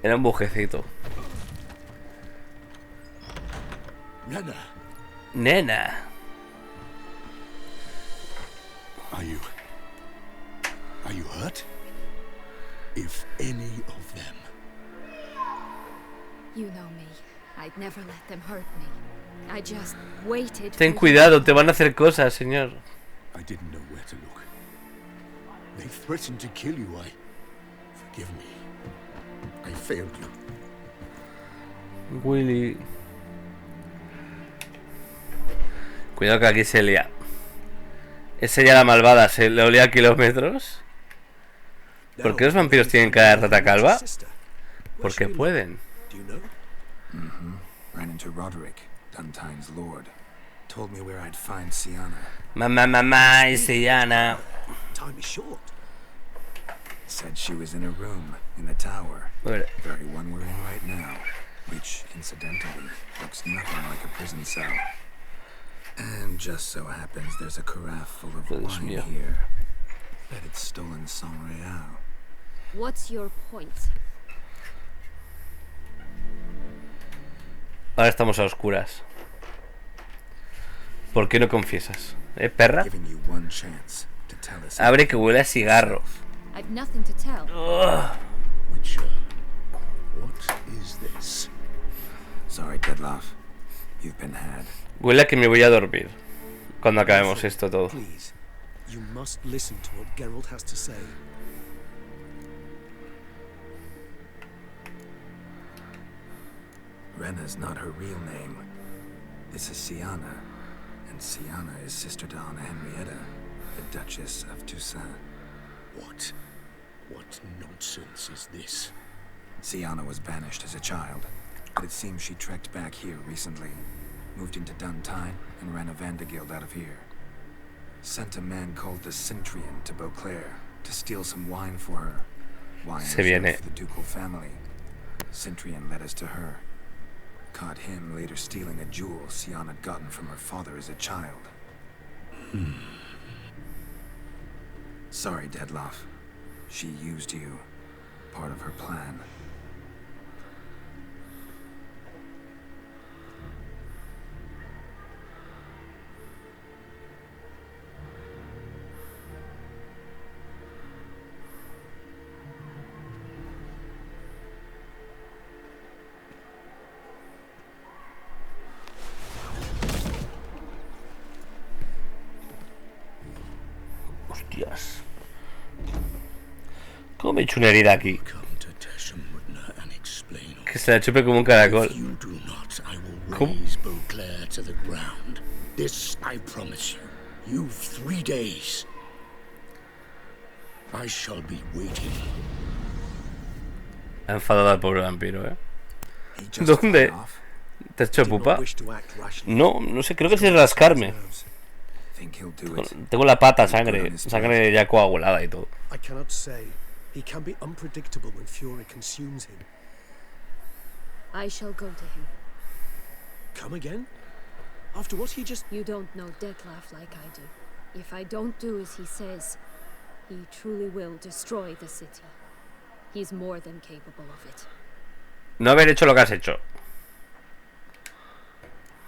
Era un bujecito. Nena. Nena. Are you hurt? If any of them. You know me. I'd never let them hurt me. I just waited. Ten cuidado, te van a hacer cosas, señor. I didn't know where to look. They threatened to kill you. Forgive me. I failed you. Willy. Cuidado que aquí se lía. Es ella la malvada, se le olía a kilómetros. ¿Por qué los vampiros tienen cara de rata calva? Porque pueden. Ran into Roderick, Duntine's lord. Told me where I'd find Siana. Mamá, Siana. Time is short. Said she was in a room in the tower. Very one we're in right now. Which, incidentally, looks nothing like a prison cell. And just so happens there's a carafe full of wine here. Bet it's stolen San Real. What's your point? Ahora estamos a oscuras. ¿Por qué no confiesas? Perra? Abre que huele a cigarro. I've nothing to tell. Witcher, what is this? Sorry, Deadloff. You've been had. Huele a que me voy a dormir cuando acabemos esto todo. Please, you must listen to what Geralt has to say. Rena's not her real name. This is Siana. And Siana is sister to Anna Henrietta, the Duchess of Toussaint. What? What nonsense is this? Siana was banished as a child, but it seems she trekked back here recently. Moved into Duntine and ran a Vandergild out of here. Sent a man called the Centrian to Beauclair to steal some wine for her. Wine reserved for the ducal family. Centrian led us to her. Caught him later stealing a jewel Siana had gotten from her father as a child. Sorry, Deadloff. She used you. Part of her plan. Hostias. ¿Cómo me he hecho una herida aquí? Que se la chupe como un caracol. ¿Cómo? Beauclair to the ground. This I promise you. You've 3 days. I shall be waiting. Ha enfadado al pobre vampiro, ¿Dónde? ¿Te has hecho pupa? No, no sé, creo que es rascarme. Tengo la pata sangre ya coagulada y todo. I cannot say. He can be unpredictable when fury consumes him. I shall go to him. Come again? After what he just... You don't know Dettlaff like I do. If I don't do as he says, he truly will destroy the city. He's more than capable of it. No haber hecho lo que has hecho.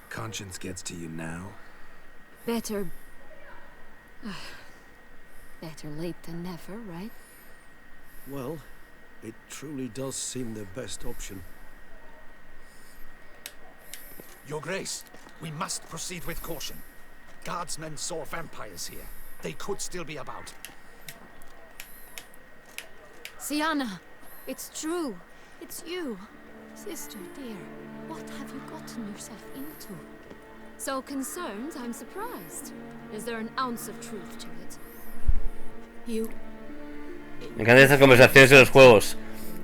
Conscience gets to you now. Better late than never, right? Well, it truly does seem the best option. Your Grace, we must proceed with caution. Guardsmen saw vampires here. They could still be about. Siana, it's true. It's you. Sister, dear, what have you gotten yourself into? So concerned, I'm surprised. Is there an ounce of truth to it? Me encantan estas conversaciones en los juegos.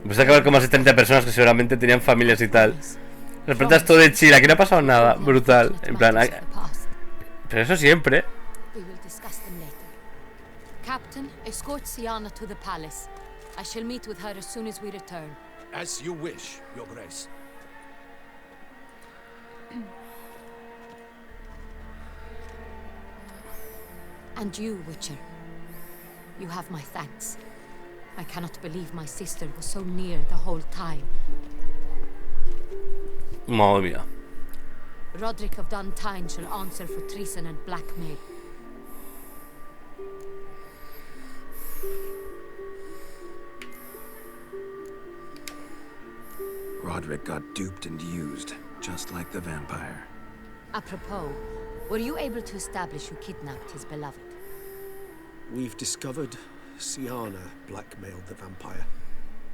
Empecé a acabar con más de 30 personas que seguramente tenían familias y tal. De repente todo de chill, aquí no ha pasado nada. Brutal. En plan, pero eso siempre. We will discuss them later. Captain, escort Siana to the palace. I shall meet with her as soon as we return. As you wish, Your Grace. And you, Witcher. You have my thanks. I cannot believe my sister was so near the whole time. Madre mía. Roderick of Duntine shall answer for treason and blackmail. Roderick got duped and used, just like the vampire. Apropos, were you able to establish who kidnapped his beloved? We've discovered Siana blackmailed the vampire.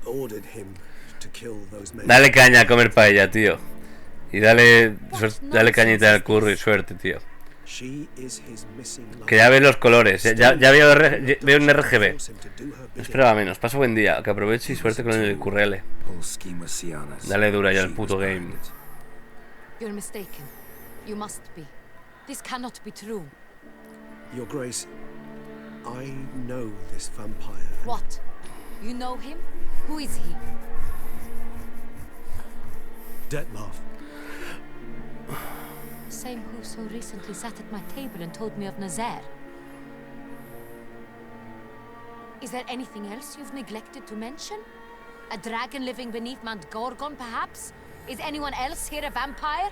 Ordered him to kill those men. Dale caña a comer paella, tío. Y dale cañita al curro y suerte, tío. Que ya ves los colores. Ya veo un RGB. Espera menos. Pasa buen día. Que aproveche y suerte con el currele. Dale dura ya al puto game. You're mistaken. You must be. This cannot be true. Your Grace, I know this vampire. What? You know him? Who is he? Detlaff. Same who so recently sat at my table and told me of Nazaire. Is there anything else you've neglected to mention? A dragon living beneath Mount Gorgon, perhaps? Is anyone else here a vampire?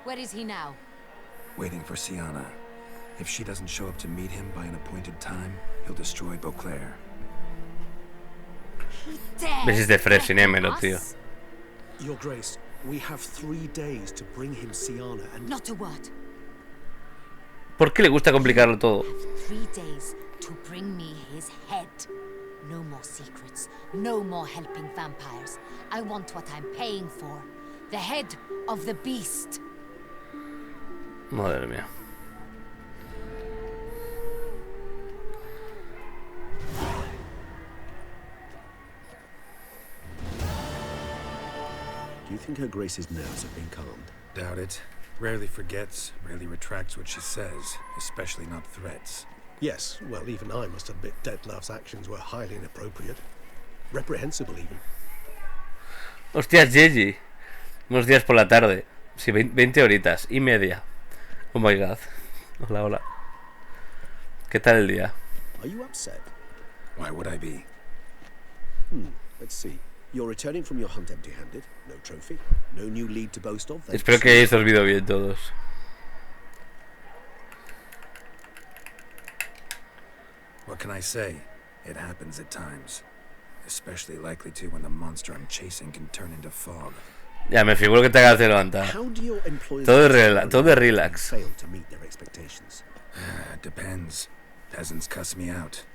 Where is he now? Waiting for Siana. If she doesn't show up to meet him by an appointed time, he'll destroy Beauclair. Ves de fresinémelo, tío. Your Grace, we have 3 days to bring him Siana and... Not a word. ¿Por qué le gusta complicarlo todo? 3 days to bring me his head. No more secrets. No more helping vampires. I want what I'm paying for. The head of the beast. Madre mía. Do you think Her Grace's nerves have been calmed? Doubt it. Rarely forgets, rarely retracts what she says, especially not threats. Yes, well, even I must admit Detlaff's actions were highly inappropriate. Reprehensible, even. Hostias, Gigi. Unos días por la tarde. Sí, 20 horitas y media. Oh my god. Hola, hola. ¿Qué tal el día? Are you upset? Why would I be? Let's see. You're returning from your hunt empty-handed. No trophy. No new lead to boast of. Espero que hayáis dormido bien todos. What can I say? It happens at times. Especially likely to when the monster I'm chasing can turn into fog. Ya, me figuro que te acabas de levantar. Todo es relax. Fail to meet their expectations. Depends. Peasants cuss me out.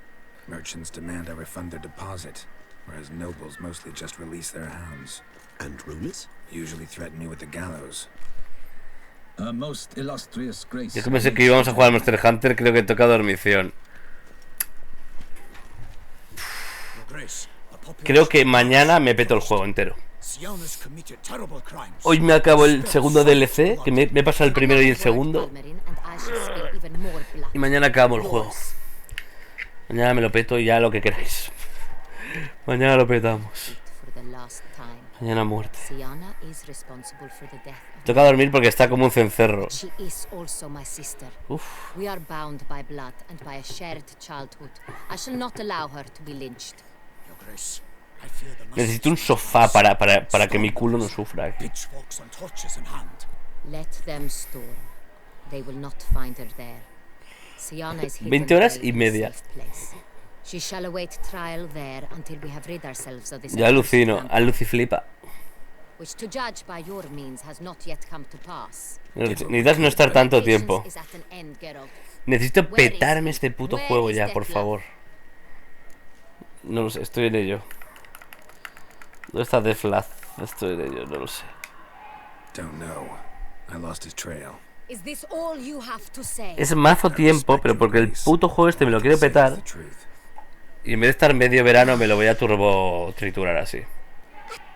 Merchants demand I refund their deposit, whereas nobles mostly just release their hounds. And rulers? Usually threaten me with the gallows. Most illustrious grace. Yo que pensé que íbamos a jugar al Monster Hunter, creo que toca dormición. Creo que mañana me peto el juego entero. Hoy me acabo el segundo DLC, que me he pasado el primero y el segundo. Y mañana acabo el juego. Mañana me lo peto y ya lo que queráis. Mañana lo petamos. Mañana muerte. Toca dormir porque está como un cencerro. Uf. Necesito un sofá para que mi culo no sufra aquí. 20 horas y media. Ya alucino, aluciflipa. Necesitas no estar tanto tiempo. Necesito petarme este puto juego ya, por favor. No lo sé, estoy en ello. ¿Dónde está Deflaz? Estoy en ello, no lo sé. Es mazo tiempo, pero porque el puto juego este me lo quiero petar. Y en vez de estar medio verano me lo voy a turbo triturar así.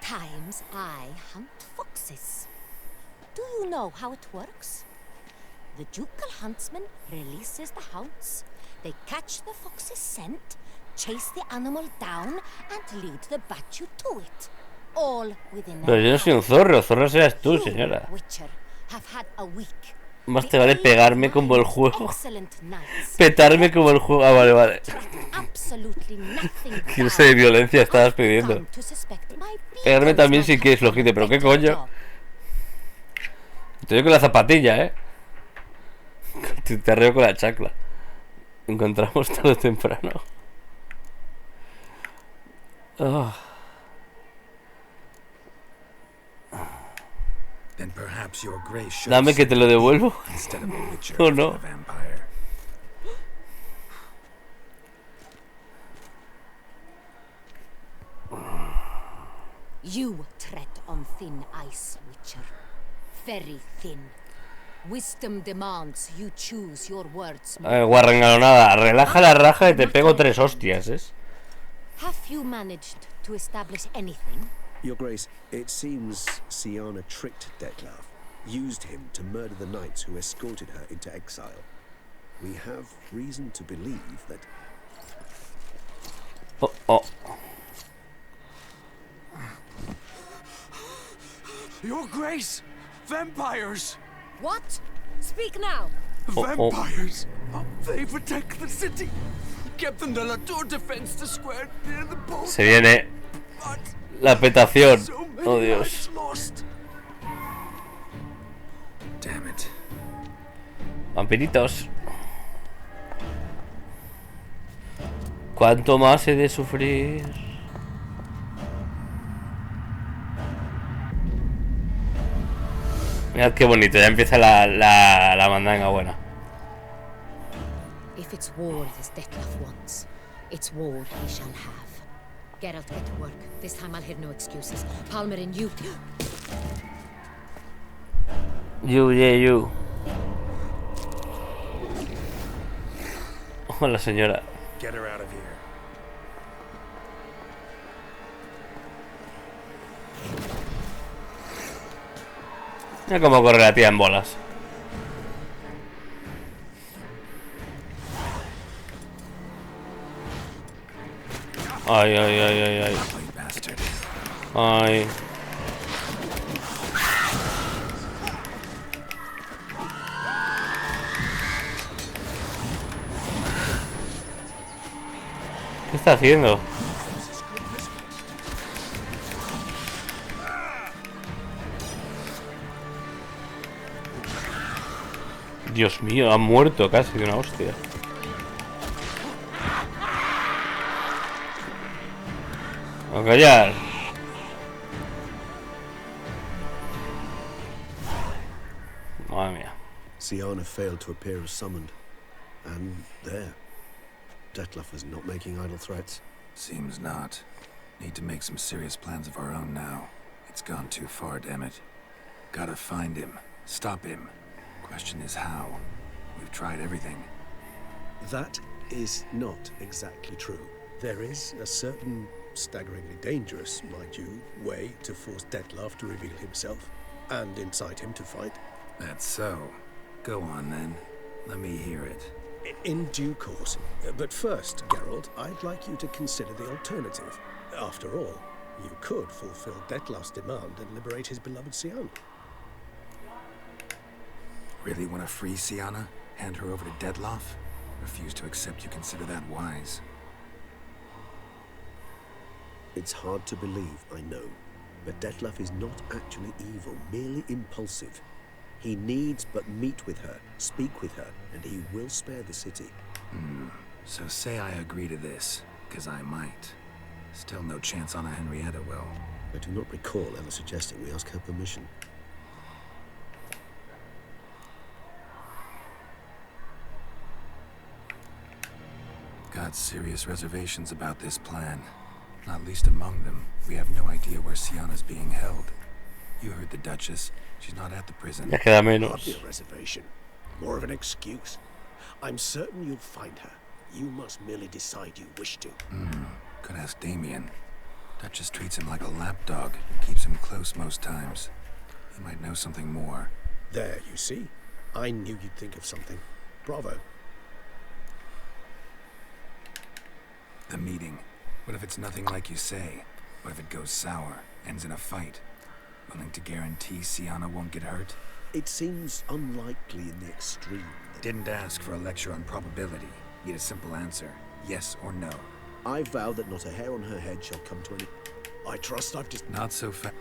Times I hunt foxes. Do you know how it works? The ducal huntsman releases the hounds. They catch the fox's scent, chase the animal down, and lead the battue to it. All within Pero yo no soy un zorro, zorro serás tú, señora. Más te vale pegarme como el juego. Petarme como el juego. Ah, vale, vale. ¿Qué clase de violencia estabas pidiendo? Pegarme también si quieres, flojite, pero qué coño. Estoy con la zapatilla, Te arreo con la chacla. Encontramos tarde o temprano. Oh. Dame que te lo devuelvo. ¿O no? You tread on thin ice, Witcher. Very thin. Wisdom demands you choose your words. Guarrangalonada, relaja la raja y te pego 3 hostias, Have you managed to establish anything? Your Grace, it seems Siana tricked Detlaf, used him to murder the knights who escorted her into exile. We have reason to believe that... Your Grace! Vampires! What? Speak now! Vampires! They protect the city! Captain de la Tour defends the square near the boat. Se viene la petación. Oh, Dios. Damn it. Vampiritos. ¿Cuánto más he de sufrir? Mirad qué bonito, ya empieza la mandanga buena. If it's war this Detlef wants, it's war he shall have. Geralt, get to work. This time I'll hear no excuses. Palmer and you. You. Hola, señora. Get her out of here. Mira cómo corre la tía en bolas. Ay. Ay. ¿Qué está haciendo? Dios mío, ha muerto casi de una hostia. A callar. Madre mía. Siana failed to appear as summoned. And there. Detlef was not making idle threats. Seems not. Need to make some serious plans of our own now. It's gone too far, damn it. Gotta find him. Stop him. Question is how. We've tried everything. That is not exactly true. There is a certain staggeringly dangerous, mind you, way to force Detlef to reveal himself and incite him to fight. That's so. Go on then. Let me hear it. In due course. But first, Geralt, I'd like you to consider the alternative. After all, you could fulfill Detlef's demand and liberate his beloved Siana. Really want to free Siana? Hand her over to Detlef? Refuse to accept you consider that wise. It's hard to believe, I know, but Detlef is not actually evil, merely impulsive. He needs but meet with her, speak with her, and he will spare the city. So say I agree to this, because I might. Still no chance Anna Henrietta will. I do not recall ever suggesting we ask her permission. Got serious reservations about this plan. Not least among them, we have no idea where Siana's being held. You heard the Duchess. She's not at the prison. Ya queda menos. Hardly a reservation. More of an excuse. I'm certain you'll find her. You must merely decide you wish to. Could ask Damien. Duchess treats him like a lapdog. Keeps him close most times. He might know something more. There, you see? I knew you'd think of something. Bravo. The meeting. What if it's nothing like you say? What if it goes sour, ends in a fight? Willing to guarantee Siana won't get hurt? It seems unlikely in the extreme. Didn't ask for a lecture on probability. Need a simple answer. Yes or no. I vow that not a hair on her head shall come to any... I trust I've just... Not so fast.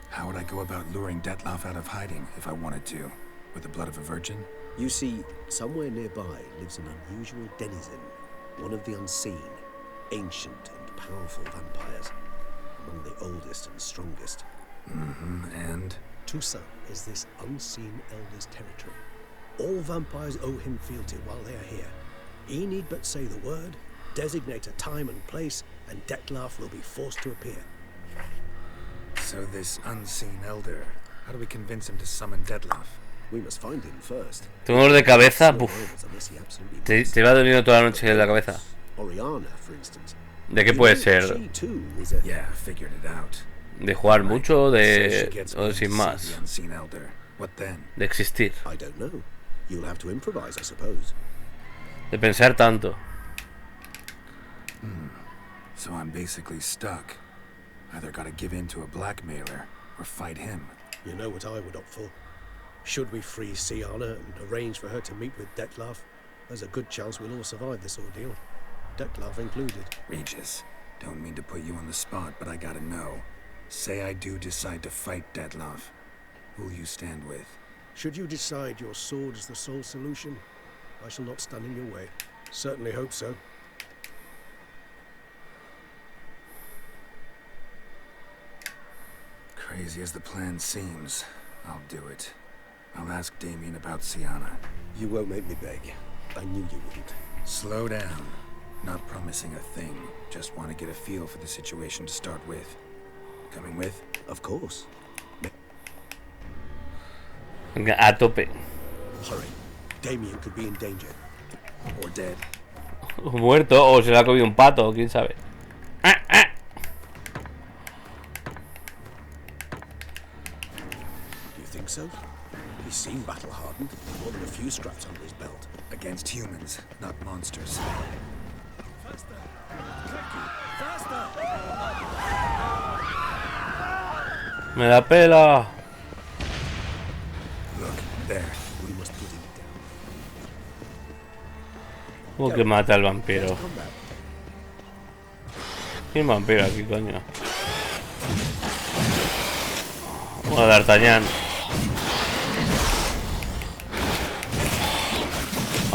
How would I go about luring Detlef out of hiding if I wanted to? With the blood of a virgin? You see, somewhere nearby lives an unusual denizen. One of the unseen, ancient and powerful vampires. Among the oldest and strongest. And? Toussaint is this unseen elder's territory. All vampires owe him fealty while they are here. He need but say the word, designate a time and place, and Detlef will be forced to appear. So this unseen elder, how do we convince him to summon Detlef? We must find him first. Tu dolor de cabeza, te va doliendo toda la noche la cabeza. Oriana, for instance. ¿De qué puede ser? She too is a... Yeah, I figured it out. ¿De jugar mucho o Says she de gets o de sin paid to see más? the unseen elder. What then? De existir. I don't know. You'll have to improvise, I suppose. De pensar tanto. So I'm basically stuck. Either gotta give in to a blackmailer or fight him. You know what I would opt for. Should we free Siana and arrange for her to meet with Dettlaff, there's a good chance we'll all survive this ordeal. Dettlaff included. Regis, don't mean to put you on the spot, but I gotta know. Say I do decide to fight Dettlaff. Who'll you stand with? Should you decide your sword is the sole solution, I shall not stand in your way. Certainly hope so. Crazy as the plan seems, I'll do it. I'll ask Damien about Siana. You won't make me beg. I knew you wouldn't. Slow down. Not promising a thing. Just want to get a feel for the situation to start with. Coming with? Of course. A tope. Hurry. Damien could be in danger. Or dead. Muerto o se le ha comido un pato, quién sabe. You think so? He seemed battle-hardened. More than a few scraps under his belt. Against humans, not monsters. Faster! Faster! Me la pela. Look, there. We must put him down. ¿Cómo que mata al vampiro? ¿Quién vampiro aquí, coño? Bueno, D'Artagnan.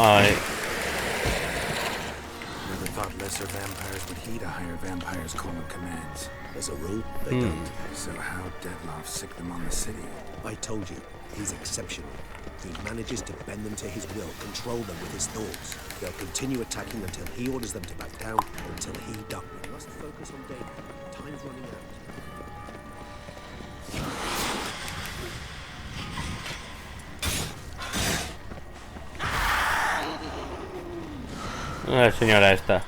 Ay. Never thought lesser vampires would heed a higher vampire's call and commands. As a rule, they don't. So how'd Dettlaff sick them on the city? I told you, he's exceptional. He manages to bend them to his will, control them with his thoughts. They'll continue attacking until he orders them to back down, or until he does. We must focus on David. Time's running out. La señora esta.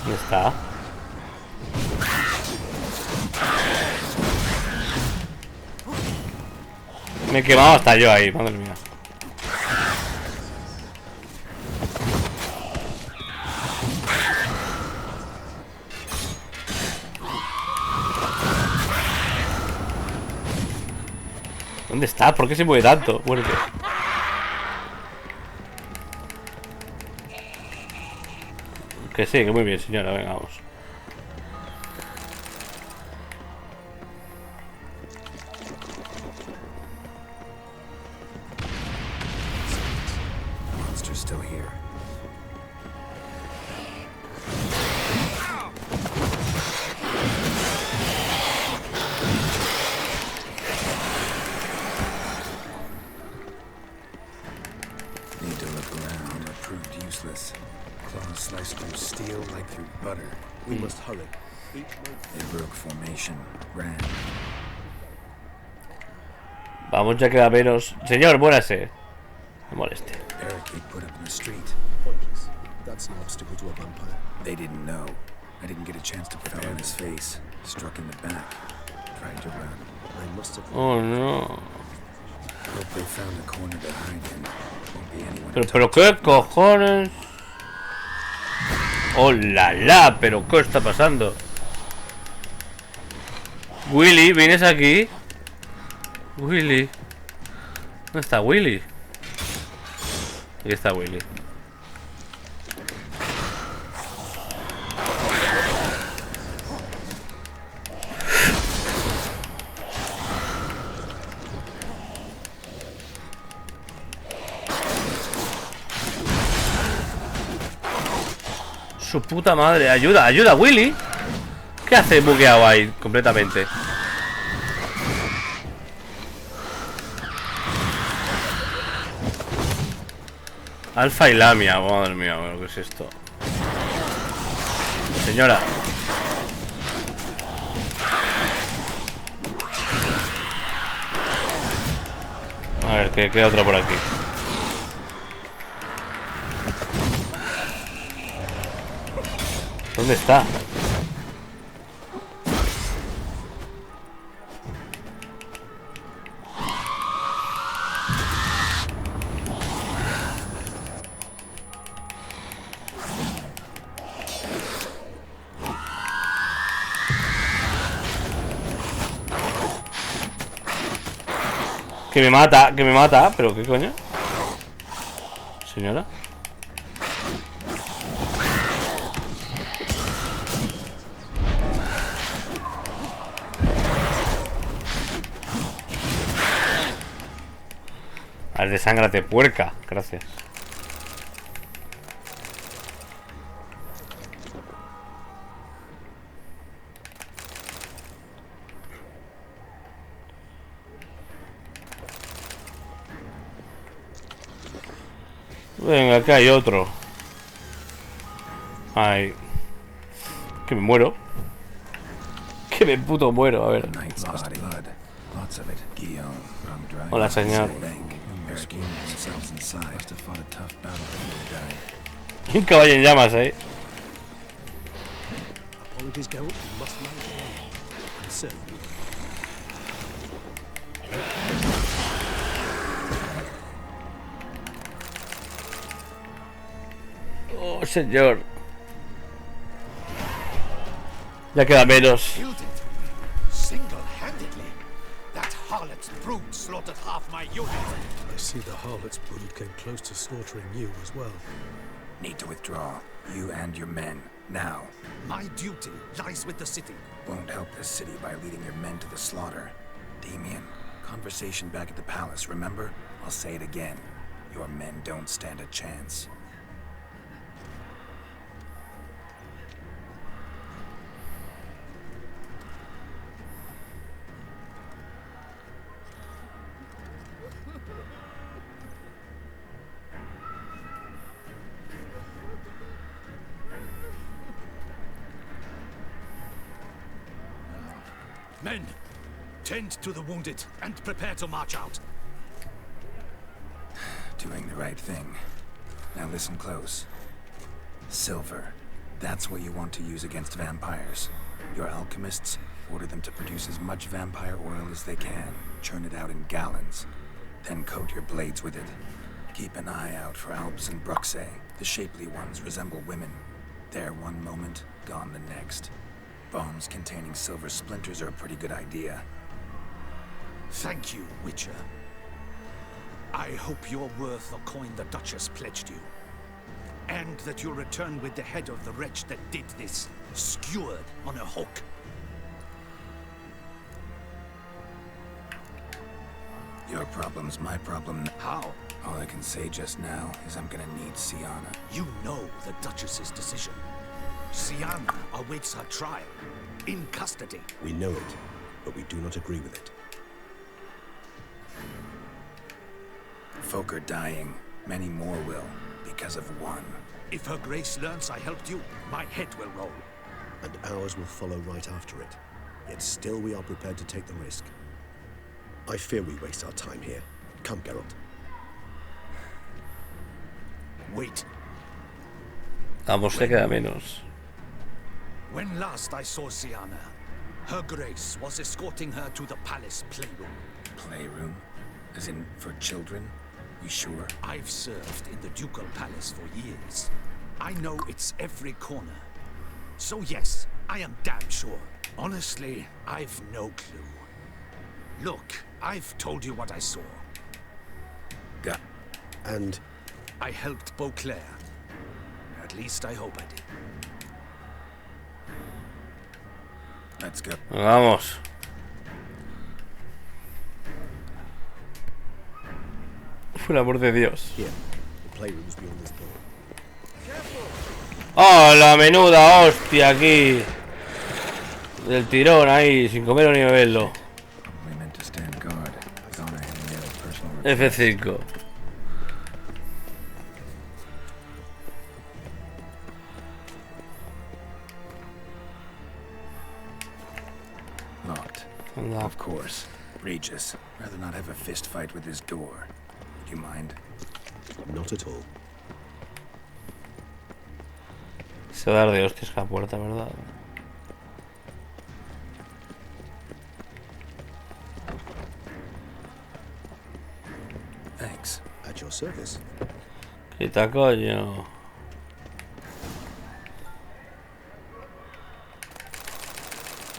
¿Dónde está? Me he quemado hasta yo ahí, madre mía. ¿Dónde está? ¿Por qué se mueve tanto? Muerte. Que sí, que muy bien, señora. Venga, vamos. Monster's still here. Need to look around. It proved useless. Claws sliced through steel like through butter. We must hurry. They broke formation. Ran. Vamos, ya queda menos. Señor, muérase. No moleste. Barricade put up in the street. Pointless. That's an obstacle to a vampire. They didn't know. I didn't get a chance to prepare his face. Struck in the back. Tried to run. They must have... Oh, no. Hope they found a corner to hide in. Won't be anyone. Pero qué cojones. ¡Oh, la! ¿Pero qué está pasando? Willy, ¿vienes aquí? Willy. ¿Dónde está Willy? Aquí está Willy. Su puta madre. Ayuda, ayuda, Willy. ¿Qué hace bugueado ahí completamente? Alfa y Lamia, madre mía, ¿qué es esto? Señora. A ver, ¿qué queda otra por aquí? ¿Dónde está? Que me mata, pero ¿qué coño? Señora. A ver, desángrate, puerca. Gracias. Venga, acá hay otro. Ay. Que me muero. Que me puto muero, a ver. Hola, señor. Un caballo en llamas, Oh, señor. Ya queda menos. Single-handedly, that harlot's brood slaughtered half my unit. I see the harlot's brood came close to slaughtering you as well. Need to withdraw. You and your men. Now. My duty lies with the city. Won't help the city by leading your men to the slaughter. Damien, conversation back at the palace, remember? I'll say it again. Your men don't stand a chance. Men, tend to the wounded and prepare to march out. Doing the right thing. Now listen close. Silver. That's what you want to use against vampires. Your alchemists, order them to produce as much vampire oil as they can. Churn it out in gallons. Then coat your blades with it. Keep an eye out for Alps and Bruxae. The shapely ones resemble women. There one moment, gone the next. Bombs containing silver splinters are a pretty good idea. Thank you, Witcher. I hope you're worth the coin the Duchess pledged you. And that you'll return with the head of the wretch that did this, skewered on a hook. Your problem's my problem. How? All I can say just now is I'm gonna need Sienna. You know the Duchess's decision. Sienna awaits her trial, in custody. We know it, but we do not agree with it. Folk are dying. Many more will, because of one. If Her Grace learns I helped you, my head will roll. And ours will follow right after it. Yet still we are prepared to take the risk. I fear we waste our time here. Come, Geralt. Wait. Vamos, se queda menos. When last I saw Sienna, Her Grace was escorting her to the palace playroom. Playroom? As in, for children? You sure? I've served in the ducal palace for years. I know its every corner. So yes, I am damn sure. Honestly, I've no clue. Look, I've told you what I saw. And? I helped Beauclair. At least I hope I did. Let's go. Vamos. Por el amor de Dios. Here, the playroom's beyond this door. ¡Oh, la menuda hostia aquí! Del tirón ahí, sin comerlo ni beberlo. F5. Locked. Anda. Of course. Regis. Rather not have a fist fight with his door. Do you mind? Not at all. Se va a dar de hostias la puerta, ¿verdad? Thanks. At your service. Quita coño.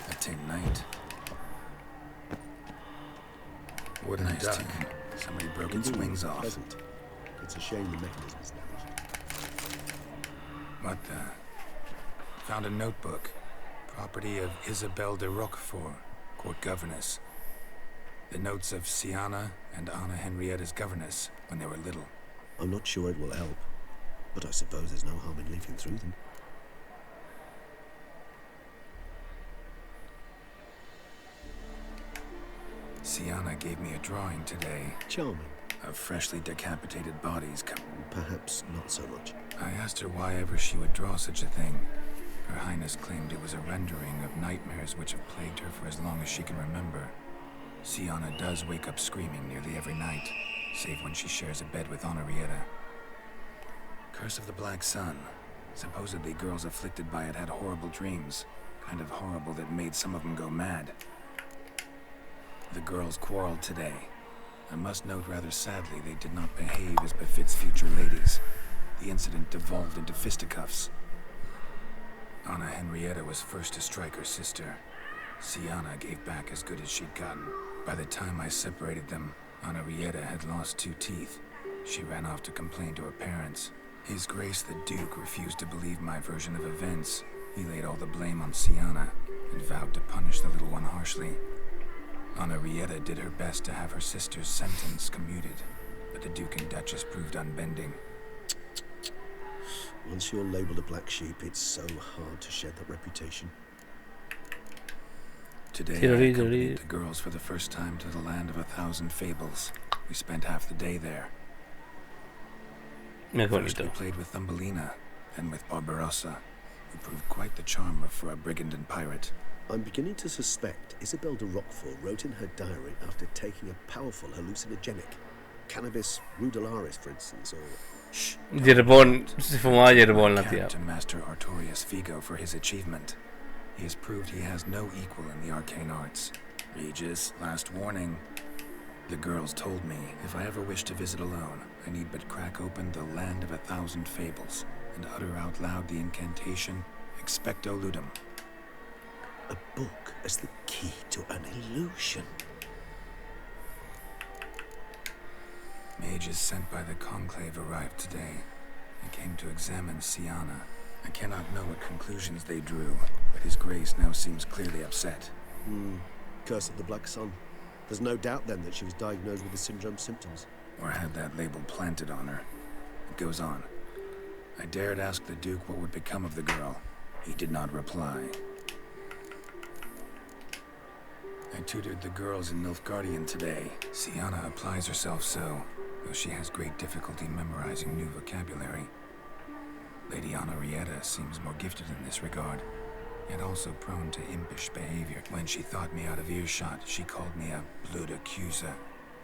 A tin night. Wooden nice duck. tin. Somebody broke its Indeed, wings off. pleasant. It's a shame the mechanism is damaged. What the? Found a notebook. Property of Isabelle de Roquefort, court governess. The notes of Siana and Anna Henrietta's governess when they were little. I'm not sure it will help, but I suppose there's no harm in leafing through them. Siana gave me a drawing today. Charming. Of freshly decapitated bodies. Perhaps not so much. I asked her why ever she would draw such a thing. Her Highness claimed it was a rendering of nightmares which have plagued her for as long as she can remember. Siana does wake up screaming nearly every night, save when she shares a bed with Henrietta. Curse of the Black Sun. Supposedly girls afflicted by it had horrible dreams. Kind of horrible that made some of them go mad. The girls quarreled today. I must note rather sadly they did not behave as befits future ladies. The incident devolved into fisticuffs. Anna Henrietta was first to strike her sister. Siana gave back as good as she'd gotten. By the time I separated them, Henrietta had lost 2 teeth. She ran off to complain to her parents. His Grace the Duke refused to believe my version of events. He laid all the blame on Siana and vowed to punish the little one harshly. Henrietta did her best to have her sister's sentence commuted, but the Duke and Duchess proved unbending. Once you're labeled a black sheep, it's so hard to shed that reputation. Today, I accompanied the girls for the first time to the land of 1,000 fables. We spent half the day there. First, we played with Thumbelina, then with Barbarossa, who proved quite the charmer for a brigand and pirate. I'm beginning to suspect Isabelle de Roquefort wrote in her diary after taking a powerful hallucinogenic. Cannabis rudelaris, for instance, or... Shh! Yerbón, se fumaba yerbón la tía. To Master Artorius Figo for his achievement. He has proved he has no equal in the arcane arts. Regis, last warning. The girls told me if I ever wish to visit alone, I need but crack open the land of 1,000 fables and utter out loud the incantation Expecto Ludum. A book as the key to an illusion. Mages sent by the Conclave arrived today. They came to examine Siana. I cannot know what conclusions they drew, but His Grace now seems clearly upset. Curse of the Black Sun. There's no doubt then that she was diagnosed with the syndrome symptoms. Or had that label planted on her. It goes on. I dared ask the Duke what would become of the girl. He did not reply. I tutored the girls in Nilfgaardian today. Siana applies herself so, though she has great difficulty memorizing new vocabulary. Lady Henrietta seems more gifted in this regard, yet also prone to impish behavior. When she thought me out of earshot, she called me a blood accuser.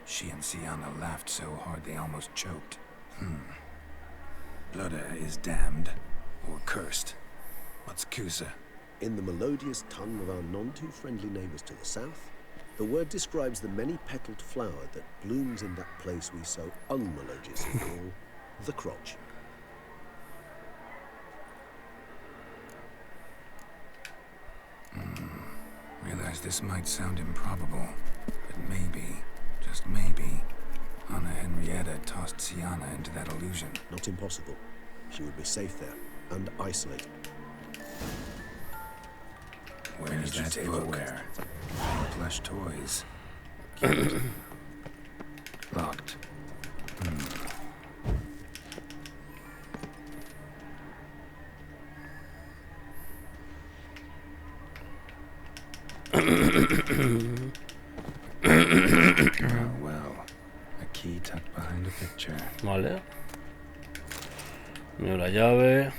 She and Siana laughed so hard they almost choked. Blooda is damned, or cursed. What's Cusa? In the melodious tongue of our none-too-friendly neighbours to the south, the word describes the many-petaled flower that blooms in that place we so unmelodiously call the crotch. Realize this might sound improbable, but maybe, just maybe, Anna Henrietta tossed Siana into that illusion. Not impossible. She would be safe there, and isolated. Where's that tableware? Plush toys. Locked. Oh well, a key tucked behind a picture. Vale. Mira la llave.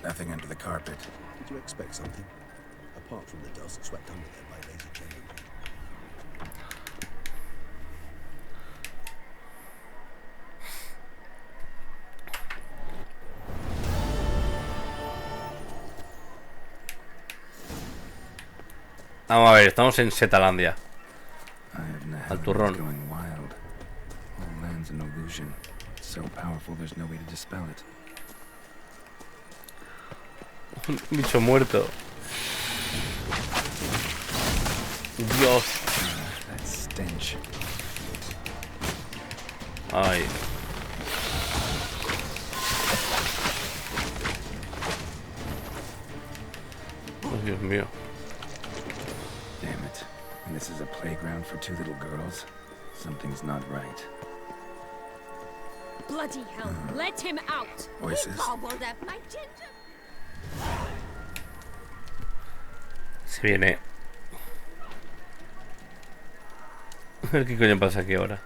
Nothing under the carpet. Did you expect something? Apart from the dust swept under there by lazy chambermaid. Vamos a ver, estamos en Setalandia. Al turrón. Going wild. All land's an illusion. It's so powerful there's no way to dispel it. Un bicho muerto. Dios. That stench. Ay. Oh, Dios mío. Damn it. And this is a playground for two little girls? Something's not right. Bloody hell, let him out! Voices. He gobbled up my ginger. Se viene. A ver qué coño pasa aquí ahora.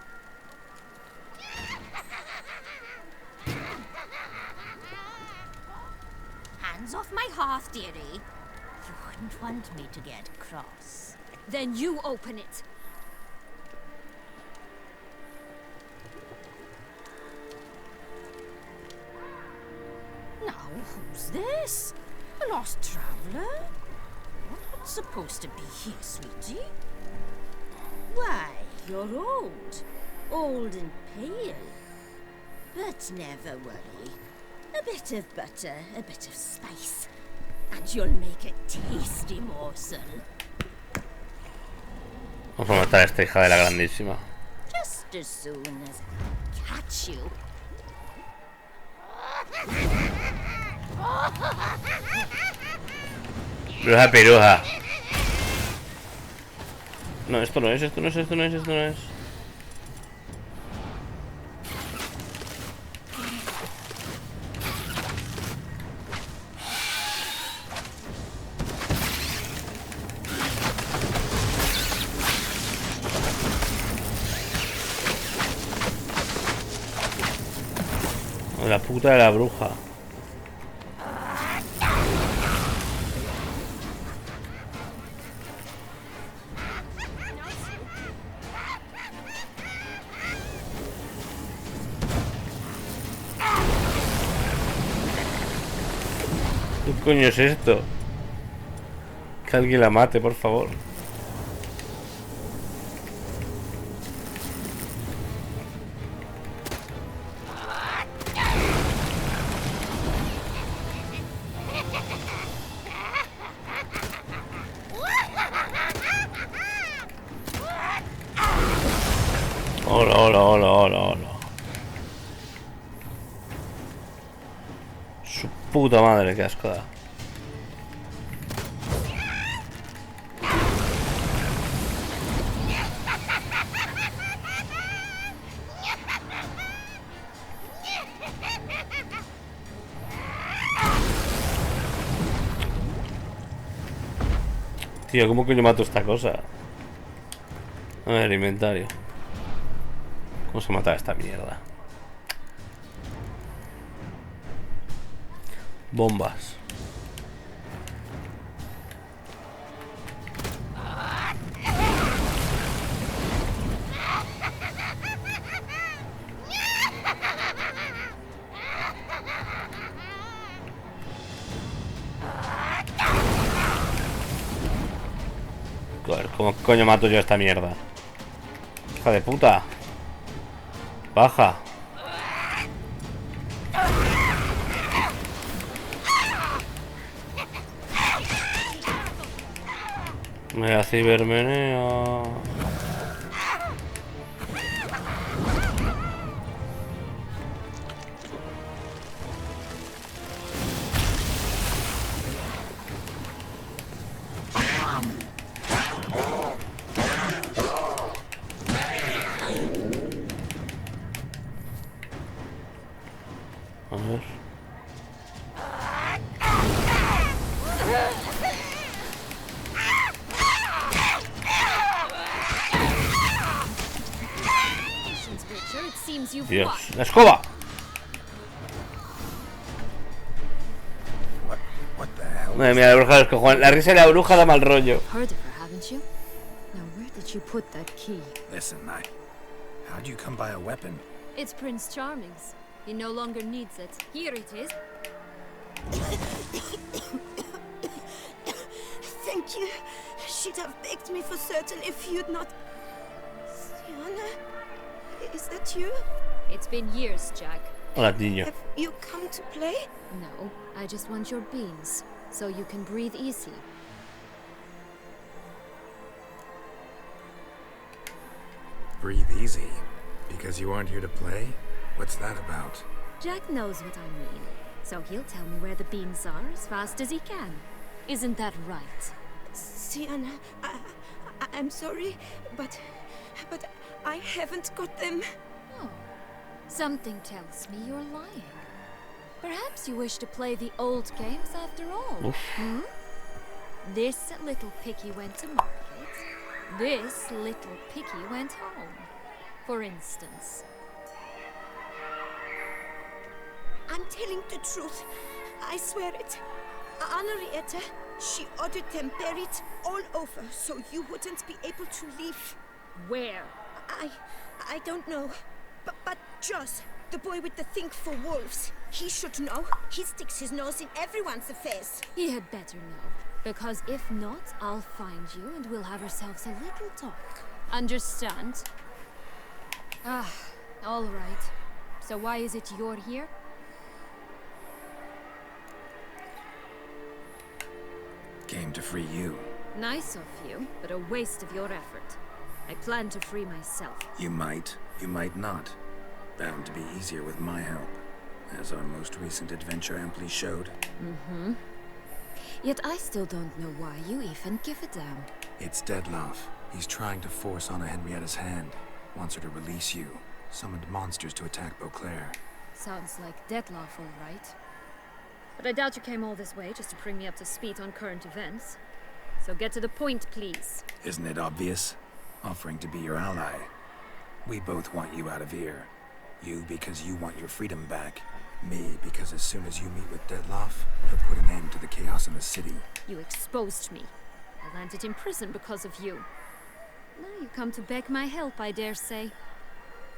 Hands off my hearth, dearie. You wouldn't want me to get cross. Then you open it. Now, who's this? A lost traveler? Not supposed to be here, sweetie. Why, you're old. Old and pale. But never worry. A bit of butter, a bit of spice, and you'll make a tasty morsel. Vamos a matar a esta hija de la grandísima. Just as soon as I catch you. Bruja piruja. No, esto no es, esto no es, esto no es, esto no es. La puta de la bruja. ¿Qué coño es esto? Que alguien la mate, por favor. Hola, hola, hola, hola, hola. Su puta madre, qué asco da. Tío, ¿cómo que yo mato esta cosa? A ver, inventario. ¿Cómo se mata esta mierda? Bombas. Joder, ¿cómo coño mato yo a esta mierda? Hija de puta. Baja. Me cibermenea. A ver. Dios, la escoba. Madre mía, la bruja de los cojones. La risa de la bruja da mal rollo. Heard of her, haven't you? Now where did you put that key? Listen, how'd you come by a weapon? It's Prince Charming's. He no longer needs it. Here it is. Thank you. She'd have begged me for certain if you'd not... Sienna? Is that you? It's been years, Jack. Hola, niño. Have you come to play? No, I just want your beans, so you can breathe easy. Breathe easy? Because you aren't here to play? What's that about? Jack knows what I mean, so he'll tell me where the beans are as fast as he can. Isn't that right? Sienna, I'm sorry, but I haven't got them. Oh, something tells me you're lying. Perhaps you wish to play the old games after all. Hmm? This little picky went to market. This little picky went home, for instance. I'm telling the truth. I swear it. Henrietta, she ordered them buried all over so you wouldn't be able to leave. Where? I don't know. But Joss, the boy with the thing for wolves, he should know. He sticks his nose in everyone's affairs. He had better know. Because if not, I'll find you and we'll have ourselves a little talk. Understand? Ah, all right. So why is it you're here? Came to free you. Nice of you, but a waste of your effort. I plan to free myself. You might not. Bound to be easier with my help, as our most recent adventure amply showed. Mm-hmm. Yet I still don't know why you even give a damn. It's Dettlaff. He's trying to force Anna Henrietta's hand. Wants her to release you. Summoned monsters to attack Beauclair. Sounds like Dettlaff, all right. But I doubt you came all this way just to bring me up to speed on current events. So get to the point, please. Isn't it obvious? Offering to be your ally. We both want you out of here. You because you want your freedom back. Me because as soon as you meet with Dettlaff, he'll put an end to the chaos in the city. You exposed me. I landed in prison because of you. Now you come to beg my help, I dare say.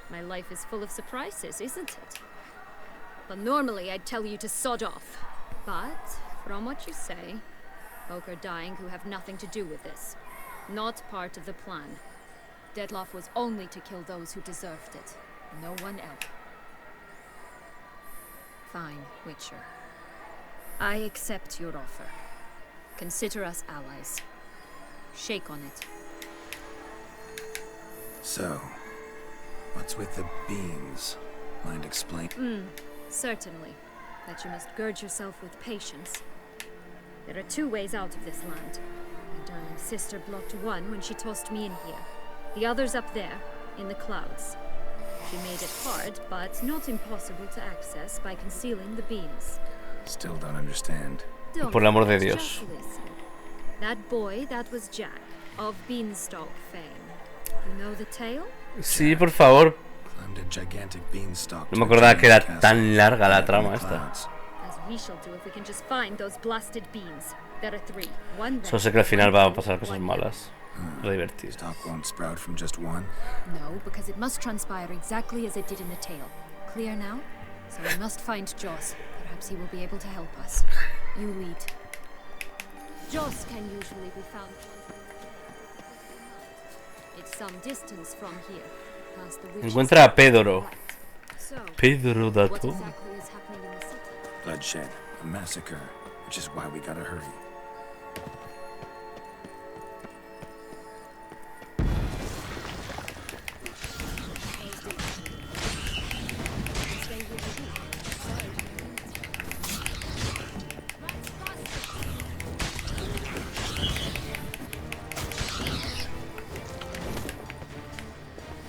My life is full of surprises, isn't it? But normally I'd tell you to sod off. But, from what you say, folk are dying who have nothing to do with this. Not part of the plan. Dettlaff was only to kill those who deserved it. No one else. Fine, Witcher. I accept your offer. Consider us allies. Shake on it. So, what's with the beans? Mind explain? Certainly. That you must gird yourself with patience. There are two ways out of this land. My darling sister blocked one when she tossed me in here. The other's up there, in the clouds. She made it hard, but not impossible to access by concealing the beans. Still don't understand. Por el amor de Dios. Just listen. That boy, that was Jack, of Beanstalk fame. You know the tale? Sí, por favor. Climbed a gigantic beanstalk. No me acordaba que era tan larga la trama esta. As we shall do if we can just find those blasted beans. There are three. One Solo sé que al final va a pasar cosas malas. Lo divertido. Stalk won't sprout from just one. No, because it must transpire exactly as it did in the tale. Clear now? So we must find Joss. Perhaps he will be able to help us. You lead. Joss can usually be found. It's some distance from here. Past the witches. Encuentra a Pedro. So, Pedro da what todo. exactly is happening in the city? Bloodshed. A massacre. Which is why we gotta hurry.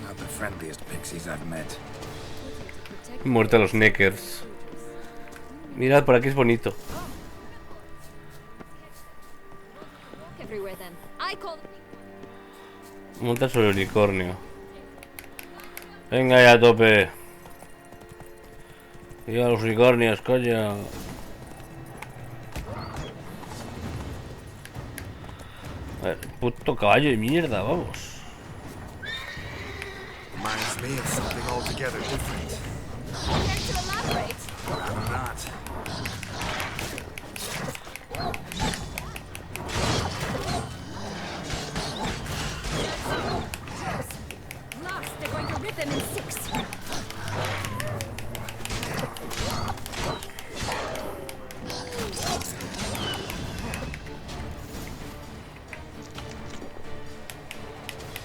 Not the friendliest pixies I've met. Muerte a los Neckers. Mirad, por aquí es bonito. Everywhere then. I call Monta sobre el unicornio. Venga ya a tope. ¡Viva los unicornios, coño! A ver, puto caballo de mierda, vamos. Reminds me of something altogether different. Care to elaborate? Rather not. Last, they're going to rip them in 6.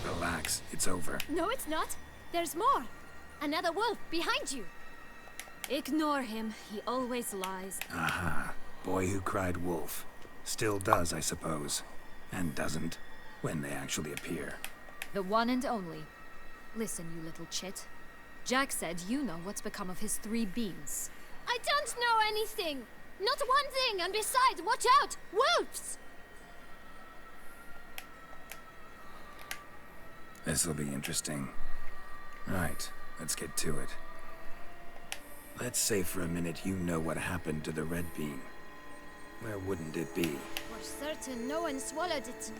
Relax, it's over. No, it's not. There's more. Another wolf behind you. Ignore him. He always lies. Aha. Boy who cried wolf. Still does, I suppose. And doesn't, when they actually appear. The one and only. Listen, you little chit. Jack said you know what's become of his 3 beans. I don't know anything. Not one thing. And besides, watch out. Wolves! This'll be interesting. Right, let's get to it. Let's say for a minute you know what happened to the red bean. Where wouldn't it be? For certain, no one swallowed it.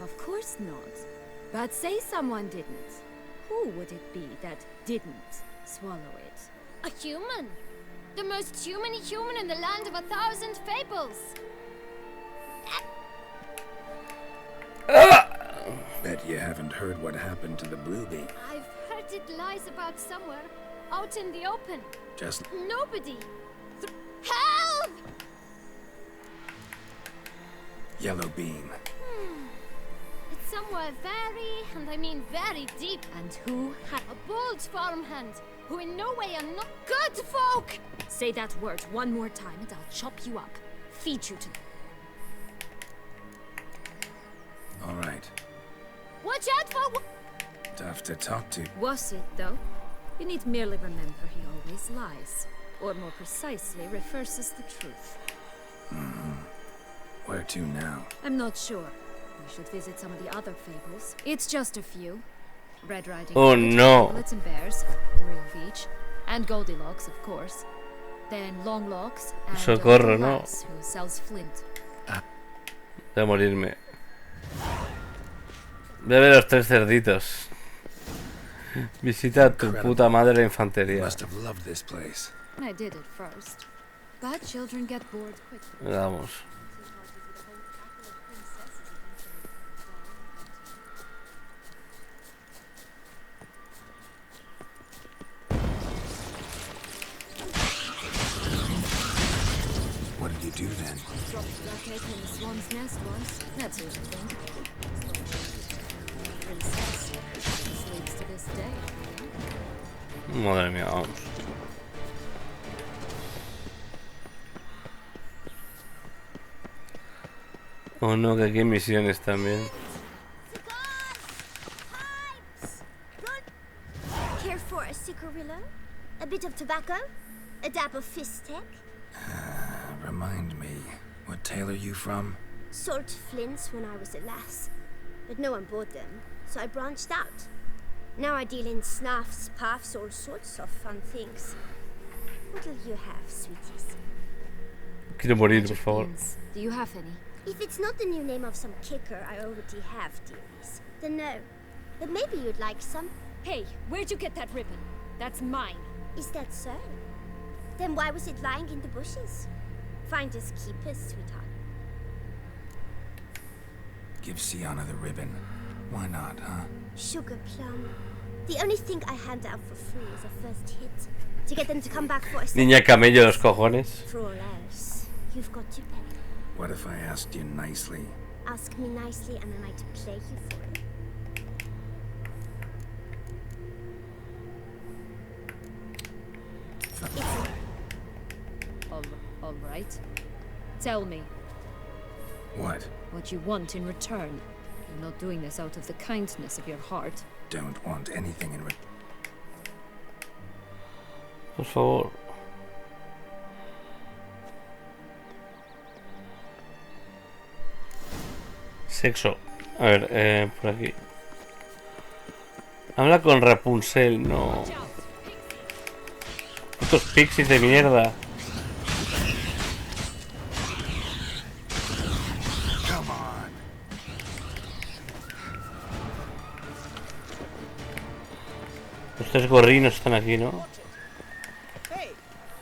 Of course not. But say someone didn't. Who would it be that didn't swallow it? A human. The most human-y human in the land of 1,000 fables. Bet you haven't heard what happened to the blue bean. I've heard it lies about somewhere. Out in the open. Just Nobody. Help! yellow bean. It's somewhere very, and I mean very deep. And who had A bold farmhand, who in no way are not good folk! Say that word one more time and I'll chop you up. Feed you to... All right. Watch out for... Tough to talk to. Was it, though? You need merely remember he always lies. Or more precisely, reverses the truth. Where to now? I'm not sure. We should visit some of the other fables. It's just a few. Red Riding Oh, Hood, no. Bullets and Bears, 3 of each. And Goldilocks, of course. Then Longlegs and Socorro, Uncle no. Lass, who sells flint. Voy a morirme. Voy a ver los 3 cerditos. Visita a tu puta madre la infantería. Must have loved this place. I did it first. But children get bored quickly. Vamos. What did you do then? Dropped a black egg in the swan's nest once. That's everything. Princess sleeps to this day. Madre mía, vamos. Oh no, que aquí hay misiones también. Care for a cigarillo? A bit of tobacco? A dab of fistek? Remind me, what tale are you from? Salt flints when I was a lass. But no one bought them, so I branched out. Now I deal in snuffs, puffs, all sorts of fun things. What'll you have, sweeties? Quiero morir, por favor. Do you have any? If it's not the new name of some kicker I already have, dearies, then no. But maybe you'd like some. Hey, where'd you get that ribbon? That's mine. Is that so? Then why was it lying in the bushes? Finders keepers, sweetheart. Give Sienna the ribbon. Why not, huh? Sugar plum. The only thing I hand out for free is a first hit. To get them to come back for a second. Niña camello, los cojones. For all else, you've got to pay. What if I asked you nicely? Ask me nicely and I might play you for it. All right. Tell me. What? What you want in return. You're not doing this out of the kindness of your heart. Don't want anything in return. Por favor. Sexo. A ver, por aquí. Habla con Rapunzel, no. Putos pixies de mierda. Los tres gorrinos están aquí, ¿no?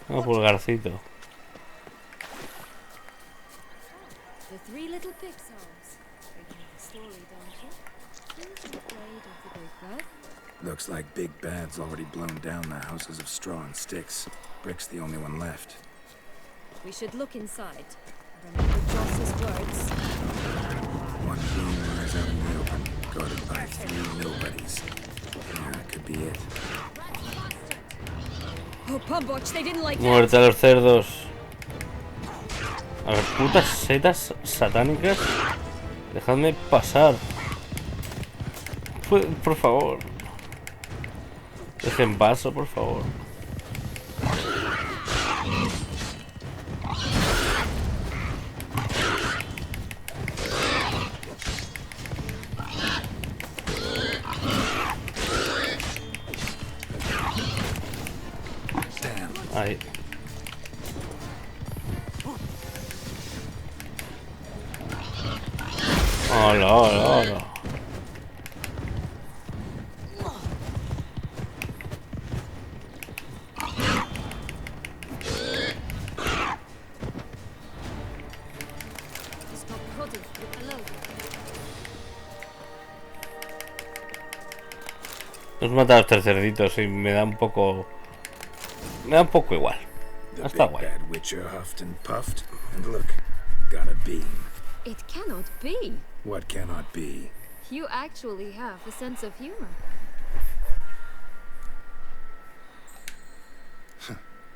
Un pulgarcito. The three little pixels. You know the story, don't you? Who's afraid of the big bad? Looks like Big Bad's already blown down the houses of straw and sticks. Brick's the only one left. We should look inside. Remember Joss's words. One room lies out in the open, guarded by 3 nobodies. Yeah, that could be it. Oh, Pumboch, they didn't like Muerte that. a los cerdos. A ver, putas setas satánicas. Dejadme pasar. Por favor. Dejen paso, por favor. Ahí. Hola, hola, hola. Nos mata a los tres cerditos y me da un poco... Me da un poco igual. Está guay. Bad Witcher huffed and puffed, and look, got a beam. It cannot be. What cannot be? You actually have a sense of humor.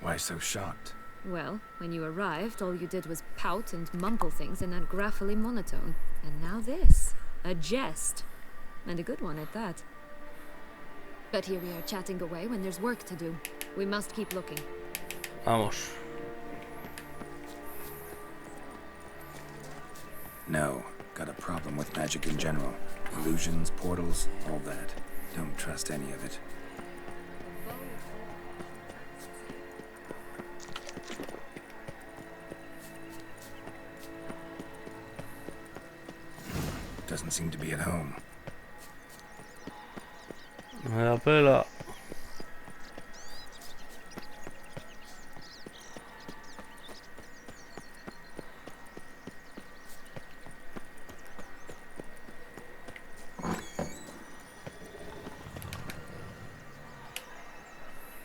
Why so shocked? Well, when you arrived, all you did was pout and mumble things in that graphily monotone. And now this. A jest. And a good one at that. But here we are chatting away when there's work to do. We must keep looking. Vamos. No, got a problem with magic in general. Illusions, portals, all that. Don't trust any of it. Doesn't seem to be at home. Me da pela.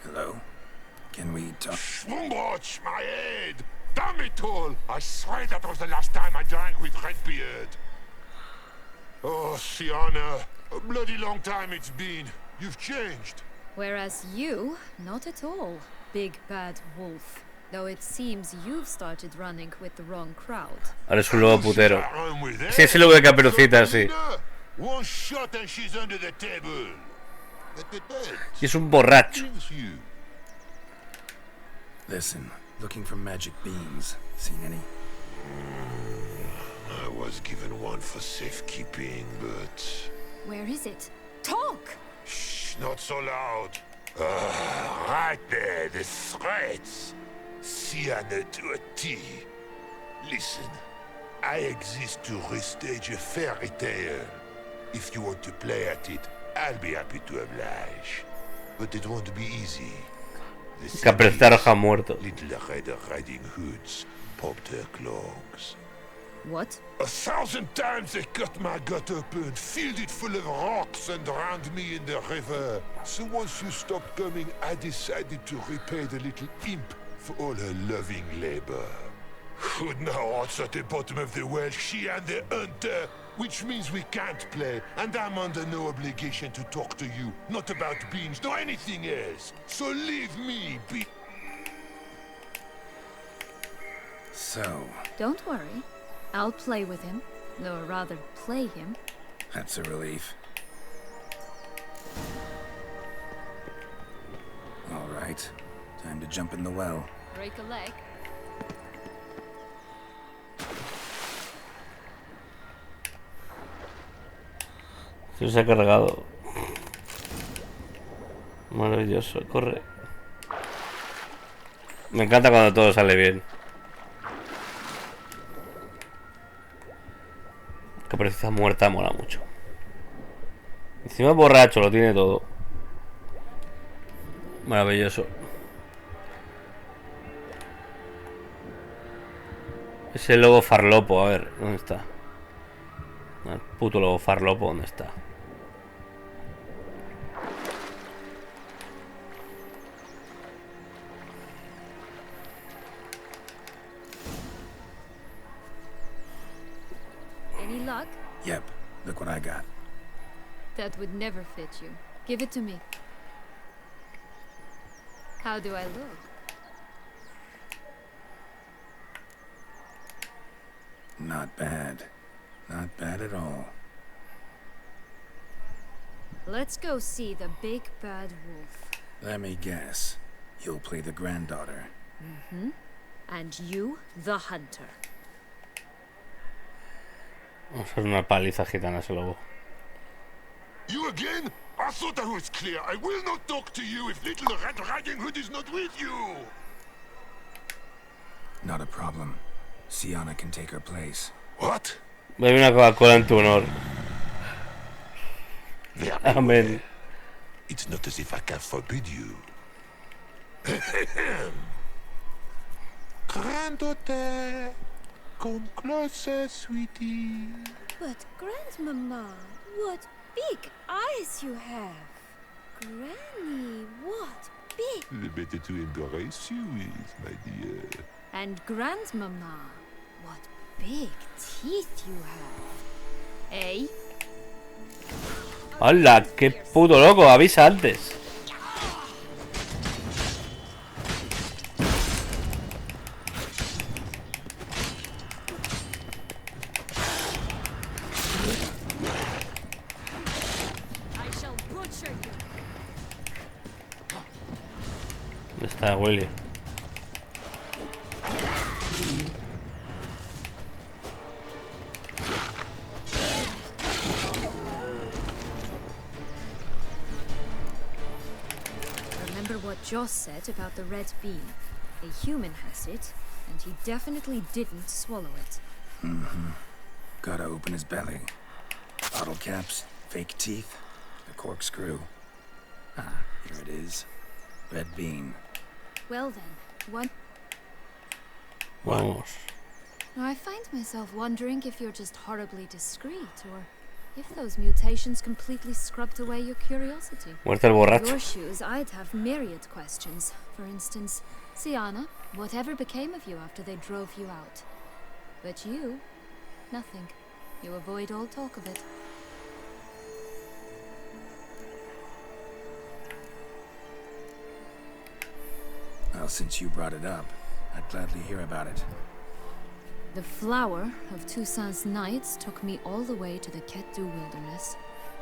Hello? Can we talk? Schwungwatch, my head! Damn it all! I swear that was the last time I drank with Redbeard. Oh, Sienna, a bloody long time it's been. You've changed. Whereas you, not at all, big bad wolf. Though it seems you've started running with the wrong crowd. Ahora es un lobo putero. Sí, ese lobo de Caperucita, sí. One shot and she's under the table. Y es un borracho. Listen, looking for magic beams. Seen any? I was given one for safekeeping, but... Where is it? Talk! Shh, not so loud. Right there, the threats. Sienna to a T. Listen, I exist to restage a fairy tale. If you want to play at it, I'll be happy to oblige. But it won't be easy. Caperucita Roja muerto. Little Red Riding Hoods popped her clogs. What? 1,000 times they cut my gut open, filled it full of rocks and drowned me in the river. So once you stopped coming, I decided to repay the little imp for all her loving labor. Good now, heart's at the bottom of the well, she and the hunter, which means we can't play, and I'm under no obligation to talk to you, not about beans, nor anything else. So leave me be. So... Don't worry. I'll play with him. Or rather, play him. That's a relief. All right. Time to jump in the well. Break a leg. Se ha cargado. Maravilloso, corre. Me encanta cuando todo sale bien. Que precisa muerta mola mucho. Encima borracho, lo tiene todo. Maravilloso. Ese lobo farlopo, a ver, ¿dónde está? El puto lobo farlopo, ¿dónde está? Any luck? Yep, look what I got. That would never fit you. Give it to me. How do I look? Not bad. Not bad at all. Let's go see the big bad wolf. Let me guess. You'll play the granddaughter. Mm-hmm. And you, the hunter. Vamos a hacer una paliza gitana a ese lobo. You again? I thought I was clear. I will not talk to you if little Red Riding Hood is not with you. Not a problem. Sienna can take her place. What? Bebe una Coca-Cola en tu honor. Amén. It's not as if I can forbid you. Granddaughter, come closer, sweetie. But, Grandmama, what big eyes you have. Granny, what big... The better to embrace you with, my dear. And Grandmama, what big teeth you have. Eh? ¡Hala! ¡Qué puto loco! Avisa antes. ¿Dónde está Willy? What Joss said about the red bean. A human has it, and he definitely didn't swallow it. Mm-hmm. Gotta open his belly. Bottle caps, fake teeth, the corkscrew. Ah, here it is. Red bean. Well then, what? Vamos. I find myself wondering if you're just horribly discreet, or if those mutations completely scrubbed away your curiosity. Muerto el borracho. Your shoes, I'd have myriad questions. For instance, Sienna, whatever became of you after they drove you out? But you, nothing. You avoid all talk of it. Well, since you brought it up, I'd gladly hear about it. The flower of Toussaint's Knights took me all the way to the Ketdu wilderness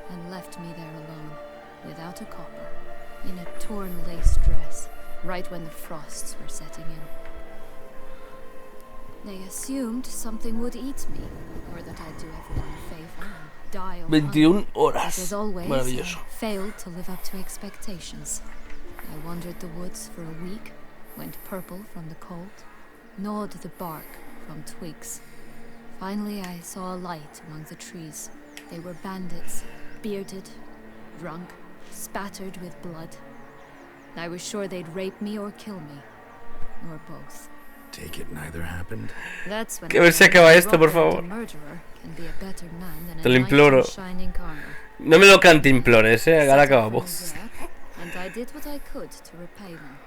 and left me there alone, without a copper, in a torn lace dress, right when the frosts were setting in. They assumed something would eat me, or that I'd do everyone a favor and die of 21 horas. But as always, Maravilloso. I failed to live up to expectations. I wandered the woods for a week, went purple from the cold, gnawed the bark from twigs. Finally, I saw a light among the trees. They were bandits, bearded, drunk, spattered with blood. I was sure they'd rape me or kill me, or both. Take it neither happened? That's when Que me se acaba esto, por a favor. murderer can be a better man than Te a lo knight imploro. in shining armor. No me lo cantimplores, ahora acabamos. Set up and I did what I could to repay them.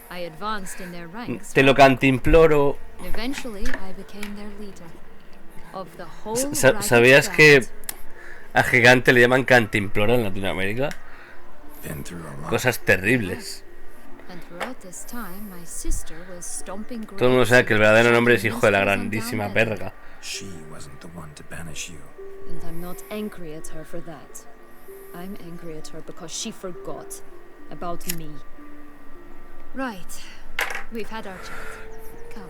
I advanced in their ranks. Te lo cantimploro. Eventually, I became their leader. Of the whole ¿Sabías que a Gigante le llaman cantimplora en Latinoamérica? Cosas terribles. And throughout this time, my sister was stomping Todo el mundo sabe que el verdadero nombre es hijo de la grandísima verga. She wasn't the one to banish you. And I'm not angry at her for that. I'm angry at her because she forgot about me. Right. We've had our chat. Come.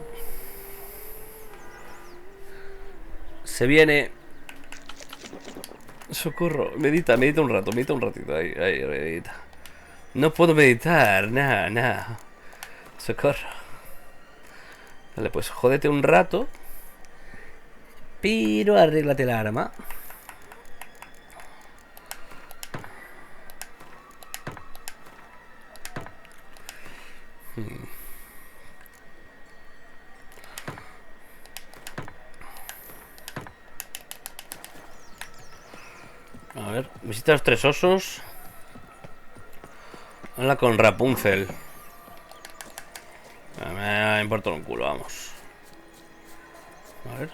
Se viene. Socorro. Medita un rato, medita un ratito. Ahí, medita. No puedo meditar, nada. Socorro. Vale, pues jódete un rato. Pero arréglate el arma. A ver, visita los 3 osos. Habla con Rapunzel. Me importa un culo, vamos. A ver.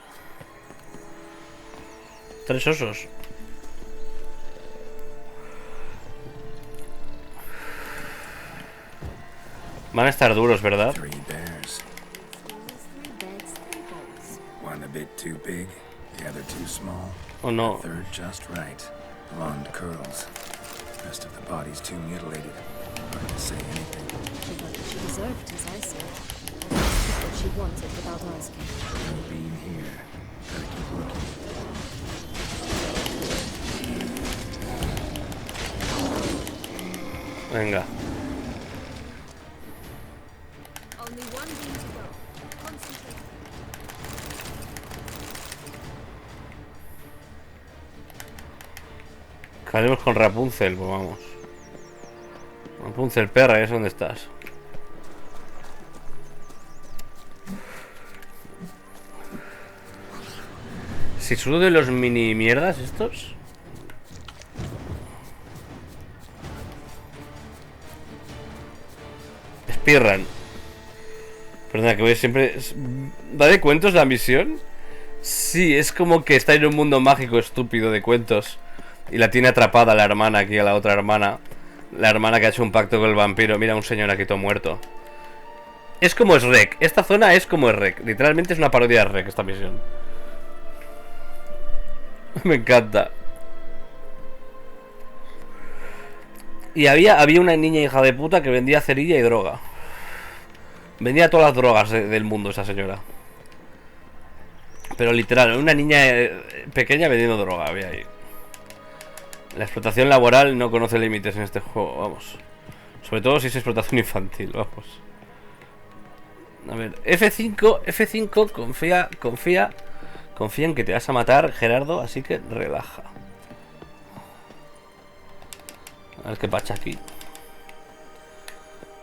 3 osos. Van a estar duros, ¿verdad? 3 bears. One a bit too big, the other too small. Oh no. The third just right. Blonde curls. Rest of the body's too mutilated. Hard to say anything. She deserved, as I said. I asked what she wanted without asking. No being here. Gotta keep looking. Venga. Only one beam to go. Concentrate. Caemos con Rapunzel, pues vamos. Rapunzel, perra, ¿es dónde estás? Si sudo de los mini mierdas estos. Speedrun. Perdona, que voy siempre. ¿Va de cuentos la misión? Sí, es como que está en un mundo mágico estúpido de cuentos. Y la tiene atrapada la hermana aquí, a la otra hermana. La hermana que ha hecho un pacto con el vampiro. Mira, un señor aquí todo muerto. Es como Shrek. Esta zona es como Shrek. Literalmente es una parodia de Shrek esta misión. Me encanta. Y había una niña hija de puta que vendía cerilla y droga. Vendía todas las drogas del mundo esa señora. Pero literal, una niña pequeña vendiendo droga, había ahí. La explotación laboral no conoce límites en este juego, vamos. Sobre todo si es explotación infantil, vamos. A ver, F5, confía en que te vas a matar, Gerardo, así que relaja. A ver qué pasa aquí.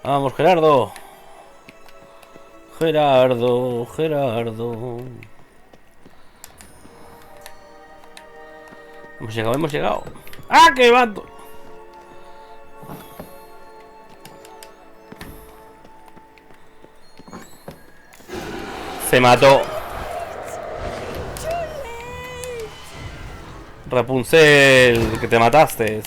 Vamos, Gerardo. Gerardo. Hemos llegado. ¡Ah, qué vato! Se mató. Rapunzel, que te mataste.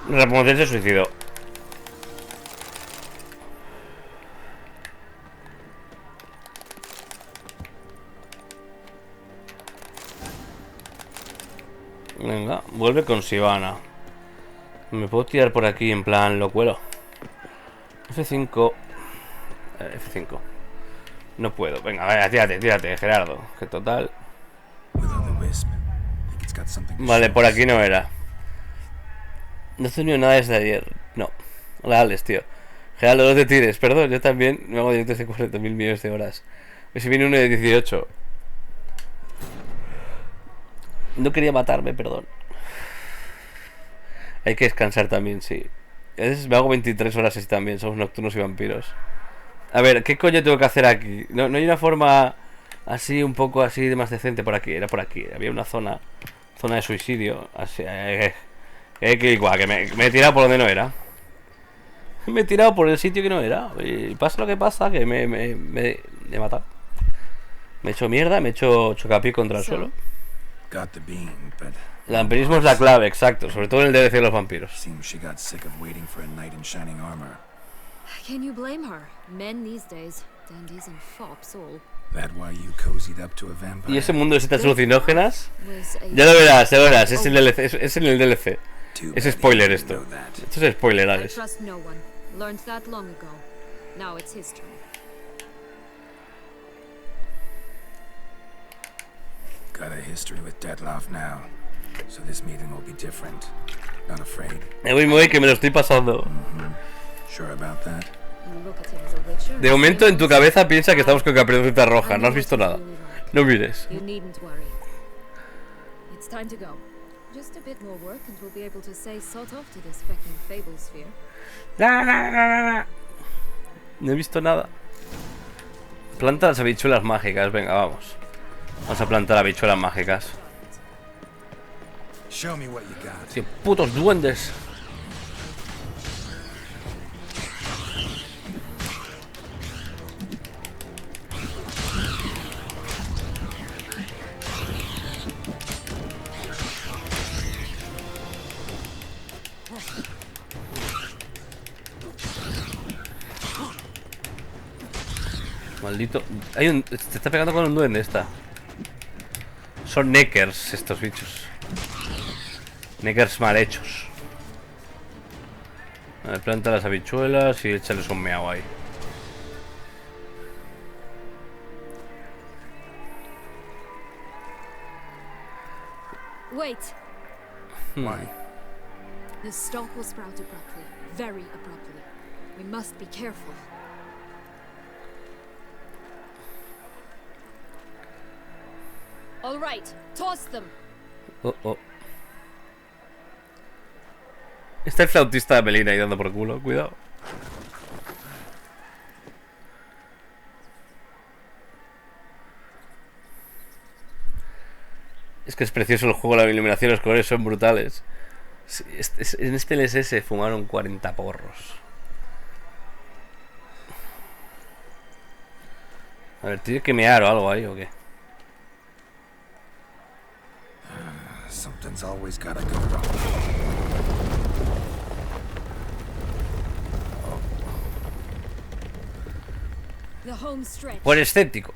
Rapunzel se suicidó. Venga, vuelve con Sivana. Me puedo tirar por aquí en plan lo cuelo. F5. F5. No puedo. Venga, vaya, tírate, Gerardo. Que total. Vale, por aquí no era. No he tenido nada desde ayer. No. Hola, Alex, tío. Gerardo, no te tires. Perdón, yo también me hago directos de 40.000 millones de horas. Hoy se viene uno de 18. No quería matarme, perdón. Hay que descansar también, sí. A veces me hago 23 horas así también. Somos nocturnos y vampiros. A ver, ¿qué coño tengo que hacer aquí? No hay una forma así, un poco así de más decente por aquí. Era por aquí. Había una zona de suicidio. Así, igual, que me he tirado por donde no era. Me he tirado por el sitio que no era. Y pasa lo que pasa, que me he matado. Me he hecho mierda, me he hecho chocapié contra el suelo. Got the beam, but El vampirismo es la clave, exacto, sobre todo en el DLC de los vampiros. seems she got sick of waiting for a knight in shining armor. Can you blame her? Men these days, dandies and fops all. That why you cozied up to a vampire? Y ese mundo de setas alucinógenas, ya lo verás, es, el DLC, es en el DLC. Es spoiler esto. Esto es spoiler, I Alex. trust no one. Learned that long ago. Now it's his turn. Got a history with Dettlaff now, so this meeting will be different. Not afraid. Me voy, que me lo estoy pasando. Sure about that? You look at him as a witcher. De momento en tu cabeza piensa que estamos con Caperucita Roja, no has visto nada. No mires. You needn't worry. It's time to go. Just a bit more work and we'll be able to say sort off to this fecking fable sphere. No he visto nada. Planta las habichuelas mágicas, venga, vamos. Vamos a plantar habichuelas mágicas. Show me what you got. Tío, putos duendes. Maldito. Se está pegando con un duende esta. Son neckers estos bichos. Neckers mal hechos. A ver, planta las habichuelas y échales un meao ahí. Wait. Why? The stalk will sprout abruptly. Very abruptly. We must be careful. All right, toss them. Oh. Está el flautista de Melina ahí dando por culo, cuidado. Es que es precioso el juego, la iluminación, los colores son brutales. En este LSS fumaron 40 porros. A ver, ¿tiene que mear o algo ahí o qué? Something's always gotta go wrong. The home stretch. Por escéptico.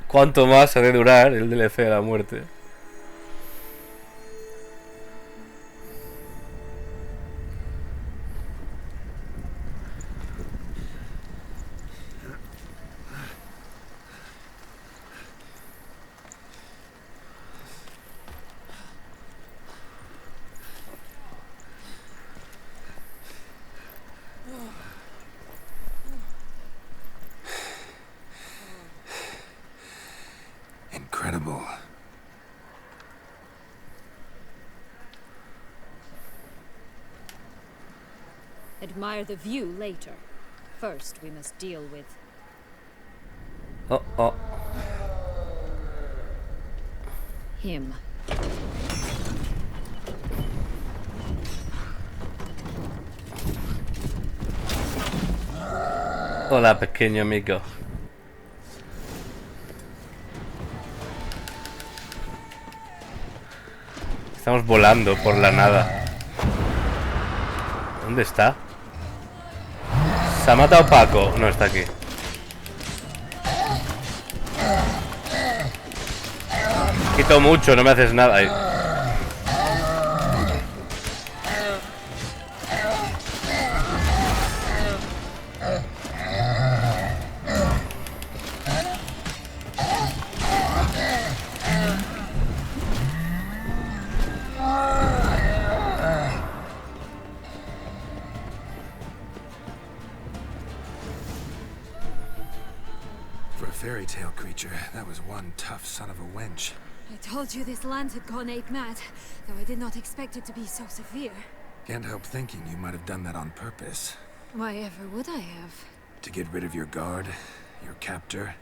¿Cuánto más ha de durar el DLC de la muerte? Incredible. Admire the view later. First, we must deal with... Oh. him. Hola, pequeño amigo. Estamos volando por la nada. ¿Dónde está? ¿Se ha matado Paco? No, está aquí. Quito mucho, no me haces nada ahí. Fairy tale creature, that was one tough son of a wench. I told you this land had gone ape mad, though I did not expect it to be so severe. Can't help thinking you might have done that on purpose. Why ever would I have? To get rid of your guard, your captor.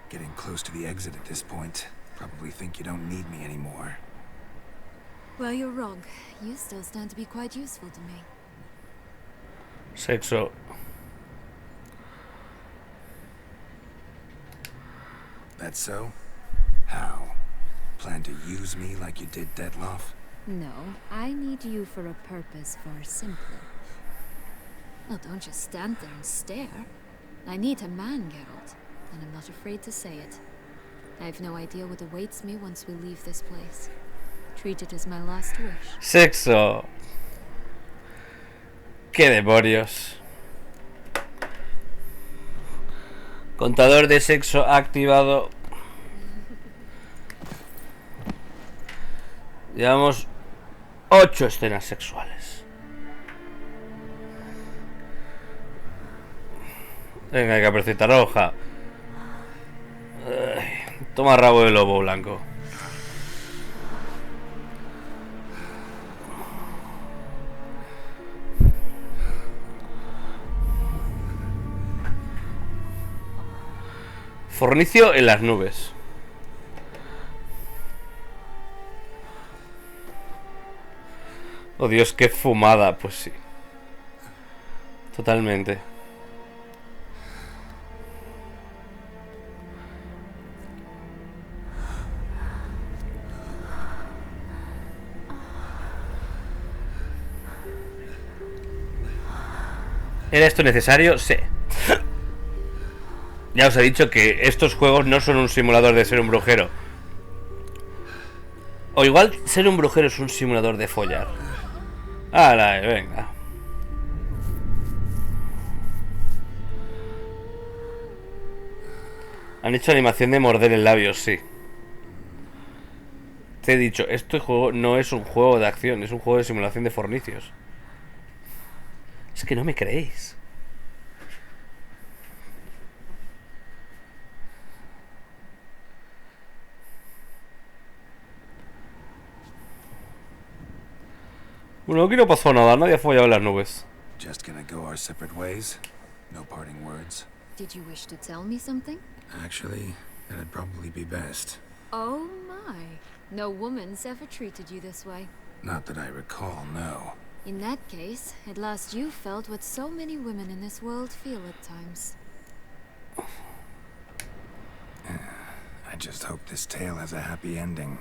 Getting close to the exit at this point. Probably think you don't need me anymore. Well, you're wrong. You still stand to be quite useful to me. Sexo. That's so? How? Plan to use me like you did Detloff? No, I need you for a purpose far simpler. Well, don't just stand there and stare. I need a man, Geralt, and I'm not afraid to say it. I have no idea what awaits me once we leave this place. Treat it as my last wish. Sexo. ¿Qué demonios? Contador de sexo activado. Llevamos 8 escenas sexuales. Venga, caperucita roja. Ay, toma rabo de lobo blanco. Fornicio en las nubes. Oh Dios, qué fumada. Pues sí. Totalmente. ¿Era esto necesario? Sí. Ya os he dicho que estos juegos no son un simulador de ser un brujero. O igual ser un brujero es un simulador de follar. ¡Hala, venga! Han hecho animación de morder el labio, sí. Te he dicho, este juego no es un juego de acción, es un juego de simulación de fornicios. Es que no me creéis. Bueno, aquí no pasó nada, nadie ha follado en las nubes. Just gonna go our separate ways? No parting words? Did you wish to tell me something? Actually, that'd probably be best. Oh my. No woman's ever treated you this way. Not that I recall, no. In that case, at last you felt what so many women in this world feel at times. I just hope this tale has a happy ending.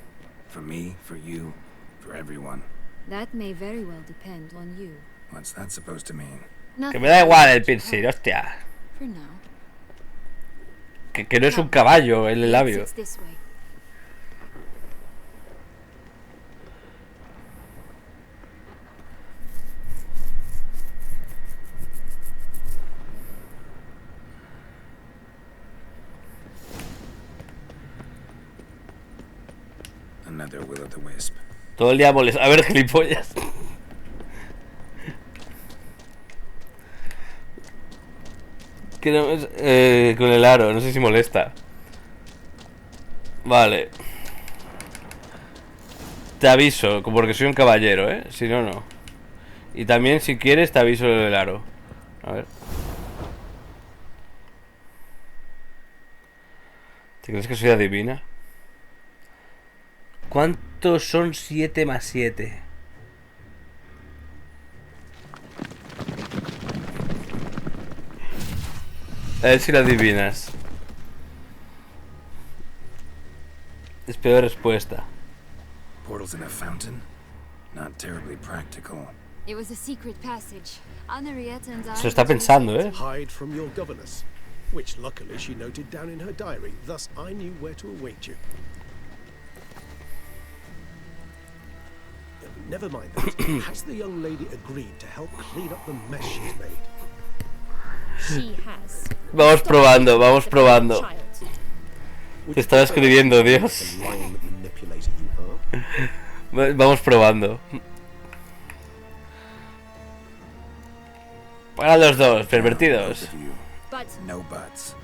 For me, for you, for everyone. That may very well depend on you. What's that supposed to mean? Que me da igual el pincel, hostia. For now. Que no es un caballo el labio. It's this way. Another will-o'-the-wisp. Todo el día molesta. A ver, gilipollas. Que no es, con el aro, no sé si molesta. Vale. Te aviso, porque soy un caballero, ¿eh? Si no, no. Y también, si quieres, te aviso del aro. A ver. ¿Te crees que soy adivina? ¿Cuántos son 7 más 7? A ver si lo adivinas. Espero respuesta. Portals in a fountain? Not terribly practical. It was a secret passage. Henriette and I. Se lo está pensando, ¿eh? Hide from your governess, which luckily she noted down in her diary. Thus, I knew where to await you. Never mind that. Has the young lady agreed to help clean up the mess she's made? She has. Vamos probando, vamos probando. Te estaba escribiendo, Dios. Vamos probando. Para los dos, pervertidos. No buts.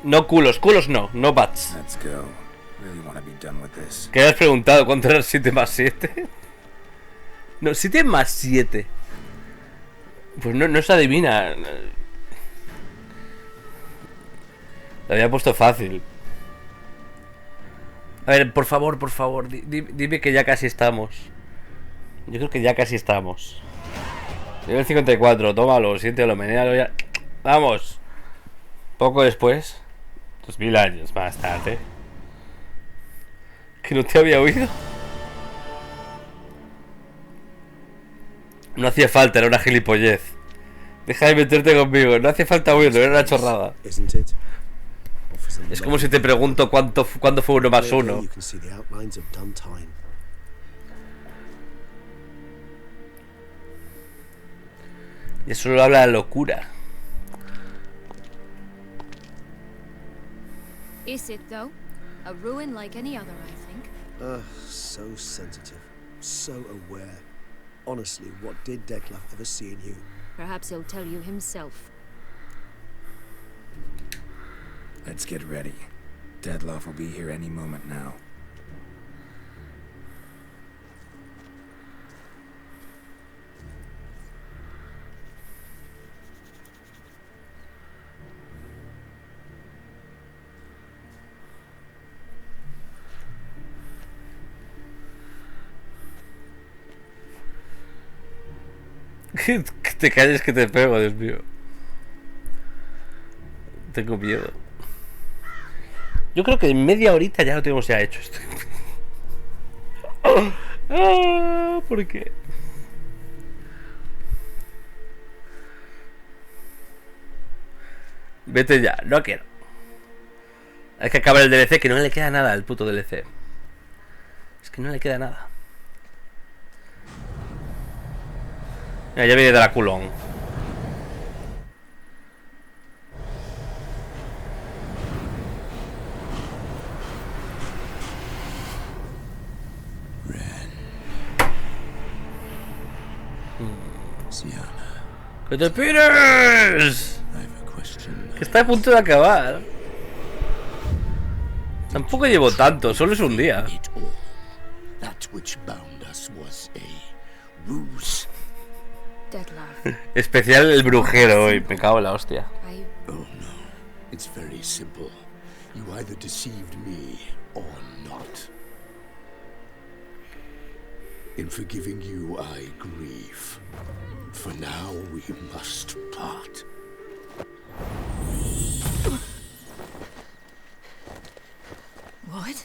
No culos, culos no, no butts. Let's go. Really want to be done with this. ¿Qué has preguntado? ¿Cuánto era 7 más 7? No, 7 más 7. Pues no se adivina. Lo había puesto fácil. A ver, por favor, dime que ya casi estamos. Yo creo que ya casi estamos. Nivel 54, tómalo, siéntelo, menéalo ya. Vamos. Poco después, 2000 años más tarde. Que no te había oído. No hacía falta, era una gilipollez. Deja de meterte conmigo, no hace falta oírlo, era una chorrada. Es como si te pregunto cuándo fue 1 más 1. Y eso lo habla la locura. Is it though? A ruin like any other, I think. So sensitive, so aware. Honestly, what did Detlef ever see in you? Perhaps he'll tell you himself. Let's get ready. Detlef will be here any moment now. Que te calles que te pego, Dios mío. Tengo miedo. Yo creo que en media horita ya lo tenemos ya hecho esto. ¿Por qué? Vete ya, no quiero. Hay que acabar el DLC, que no le queda nada al puto DLC. Es que no le queda nada. Ya viene Draculón. ¡Que te pires! Que está a punto de acabar. Tampoco llevo tanto, solo es un día. Especial el brujero hoy, me cago en la hostia. Oh no, it's very simple. You either deceived me or not. In forgiving you, I grieve. For now, we must part. What?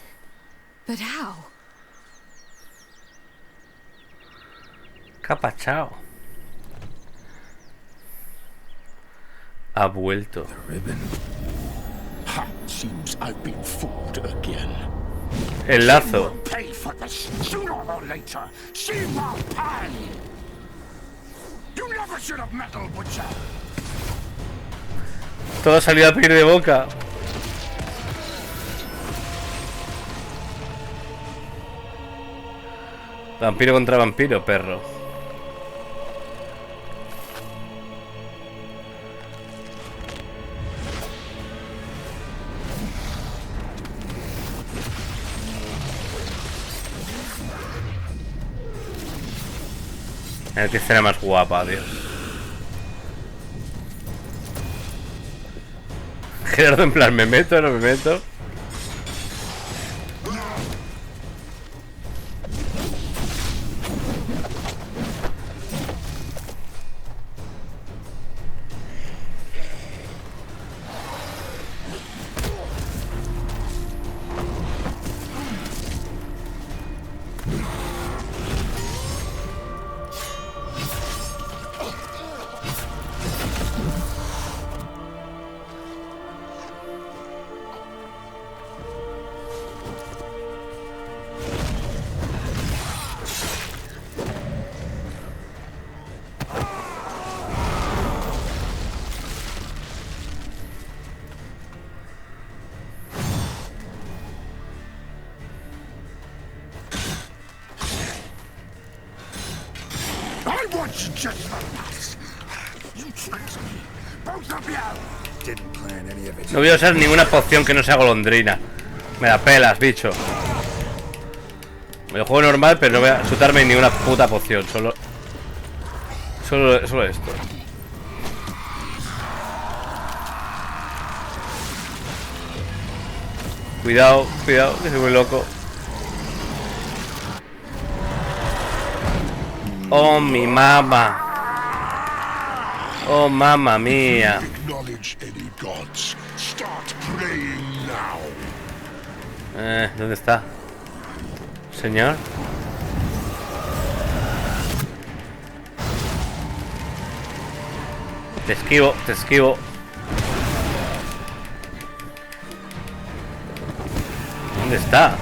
But how? Capachao. Ha vuelto. Ha, seems I've been fooled again. El lazo. Pay for this sooner or later. See my pan. You never should have meddled, Butcher. Todo ha salido a pedir de boca. Vampiro contra vampiro, perro. A ver qué escena más guapa, Dios. Gerardo en plan, ¿me meto o no me meto? No voy a usar ninguna poción que no sea golondrina. Me la pelas, bicho. Me lo juego normal, pero no voy a chutarme ninguna puta poción. Solo esto. Cuidado, cuidado, que soy muy loco. Oh, mi mamá. Oh, mamma mía. ¿Dónde está? Señor. Te esquivo, te esquivo. ¿Dónde está?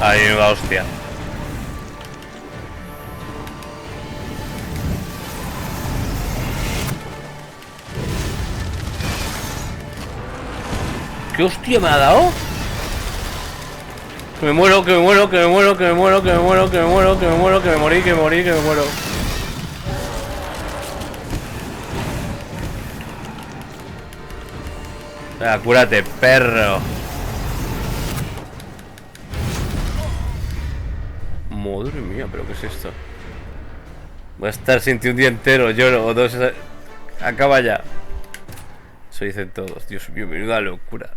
Ahí va, hostia. ¿Qué hostia me ha dado? Que me muero, que me muero, que me muero, que me muero, que me muero, que me muero, que me muero, que me morí, que me morí, que me muero. Cúrate, perro. Madre mía, pero ¿qué es esto? Voy a estar sin ti un día entero, lloro, o dos. Acaba ya. Eso dicen todos. Dios mío, menuda locura.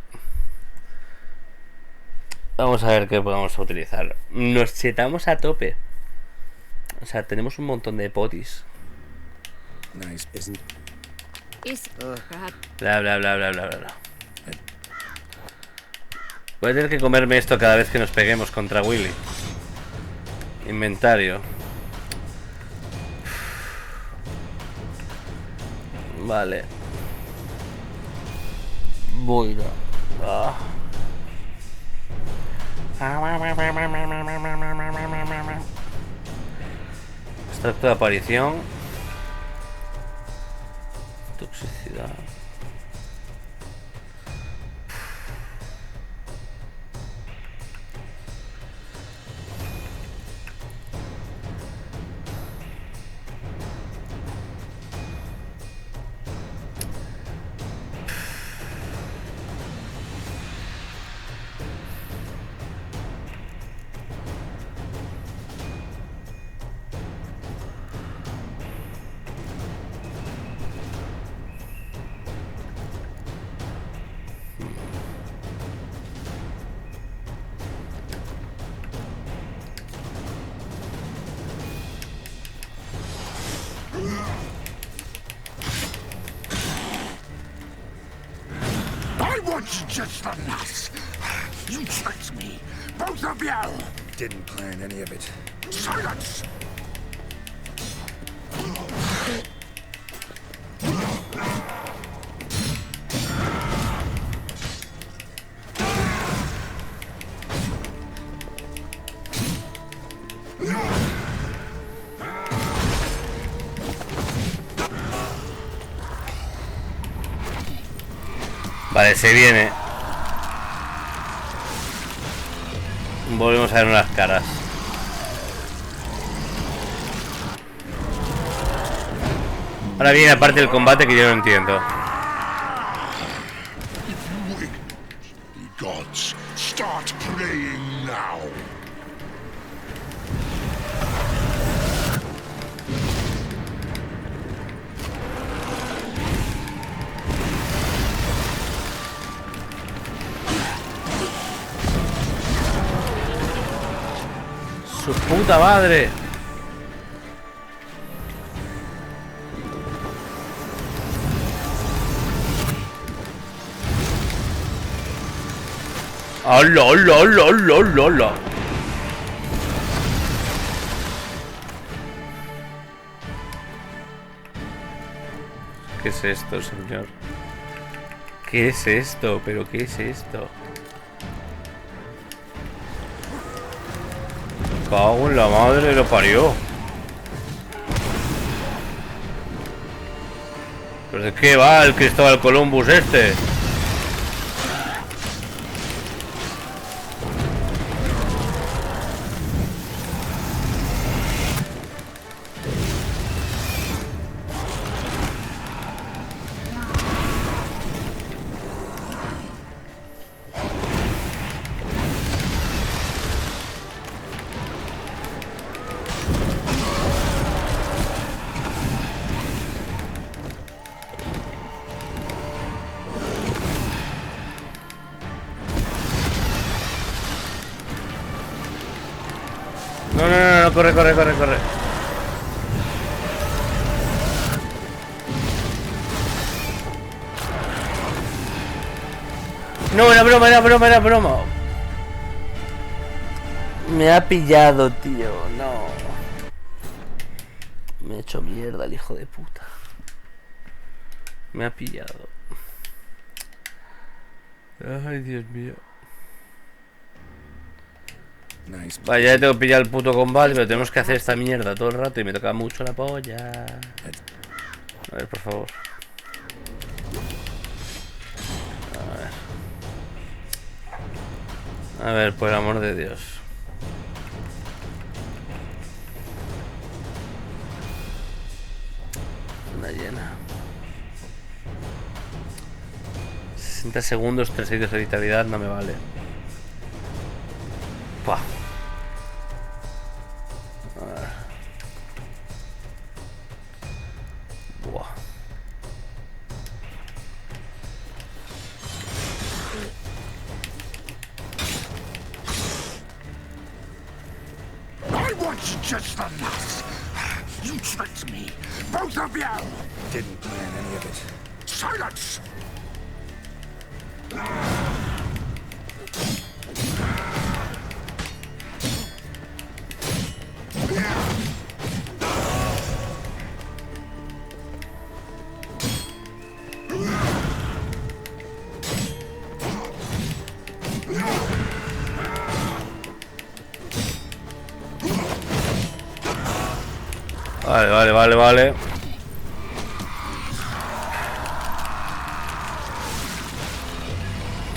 Vamos a ver qué podemos utilizar. Nos chetamos a tope. O sea, tenemos un montón de potis. Nice. Bla, bla, bla, bla, bla, bla. Voy a tener que comerme esto cada vez que nos peguemos contra Willy. Inventario. Vale. Voy a... Extracto de aparición. Toxicidad. Just the nuts. You tricked me. Both of you. Didn't plan any of it. Silence! Vale, se viene. Volvemos a ver unas caras. Ahora viene aparte del combate que yo no entiendo. Gods, start praying now. Su puta madre. ¡Hola, hola, hola, hola, hola, hola! ¿Qué es esto, señor? ¿Qué es esto? ¿Pero qué es esto? Cago en la madre, lo parió. ¿Pero de qué va el Cristóbal Columbus este? No, no, no, no, corre, corre, corre, corre. No, era broma, era broma, era broma. Me ha pillado, tío, no. Me he hecho mierda el hijo de puta. Me ha pillado. Ay, Dios mío. Vaya, ya tengo que pillar el puto combate, pero tenemos que hacer esta mierda todo el rato y me toca mucho la polla. A ver, por favor. A ver, por el amor de Dios. Una llena. 60 segundos, 3 de vitalidad, no me vale. Pua. A ver. Buah. I want just enough. You tricked me, both of you. Didn't plan any of it. Silence! Vale, vale, vale, vale.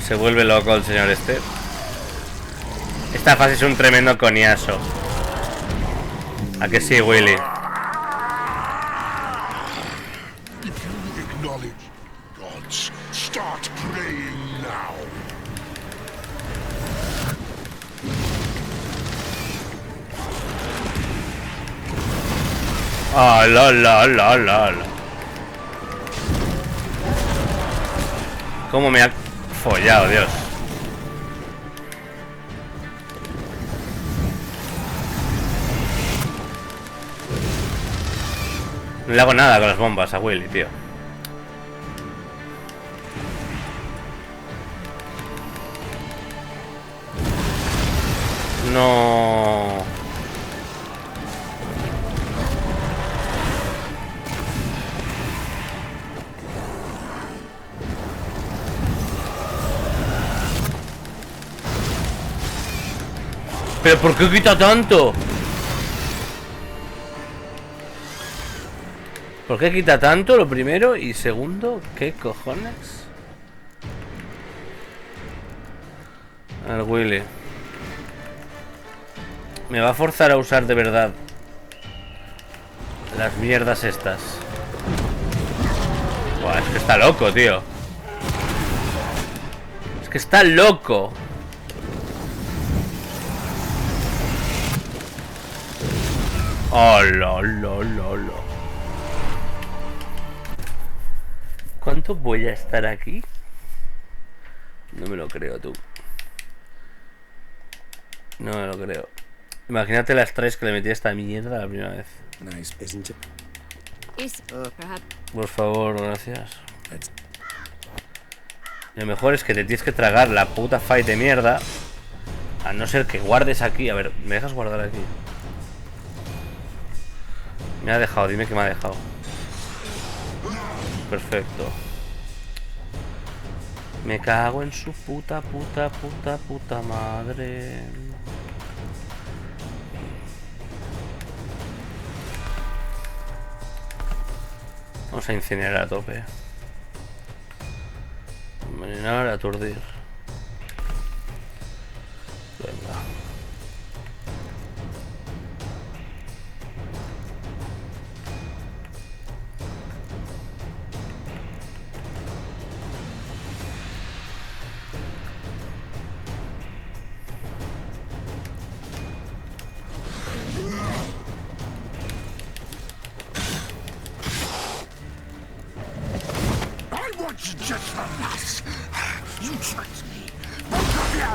Se vuelve loco el señor este. Esta fase es un tremendo coñazo. ¿A que sí, Willy? If you acknowledge gods, start praying now. Ah, la, la, la, la, la. ¿Cómo me ha follado, Dios? No le hago nada con las bombas a Willy, tío. No. ¿Pero por qué quita tanto? ¿Por qué quita tanto? Lo primero. Y segundo, ¿qué cojones? A ver, Willy. Me va a forzar a usar de verdad las mierdas estas. Buah, es que está loco, tío. Es que está loco. Oh, lo. ¿Cuánto voy a estar aquí? No me lo creo, tú. No me lo creo. Imagínate las 3 que le metí a esta mierda la primera vez. Nice, isn't it? Por favor, gracias. Lo mejor es que te tienes que tragar la puta fight de mierda. A no ser que guardes aquí. A ver, ¿me dejas guardar aquí? Me ha dejado, dime que me ha dejado. Perfecto. Me cago en su puta madre. Vamos a incinerar a tope. Envenenar, aturdir. Venga. Just enough. You tricked me, both of you.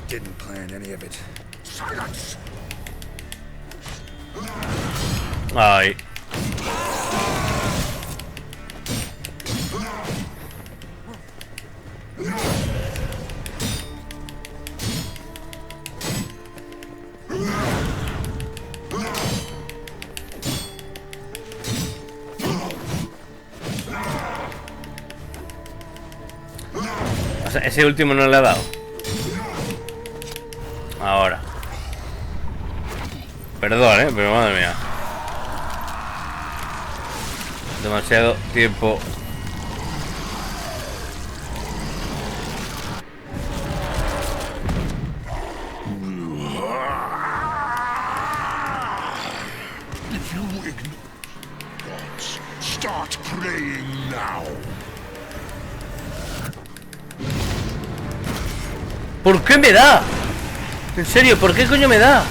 Didn't plan any of it. Silence. Ay. O sea, ese último no le ha dado. Ahora. Perdón, pero madre mía. Demasiado tiempo. If you ignore gods, start praying now. ¿Por qué me da? En serio, ¿por qué coño me da?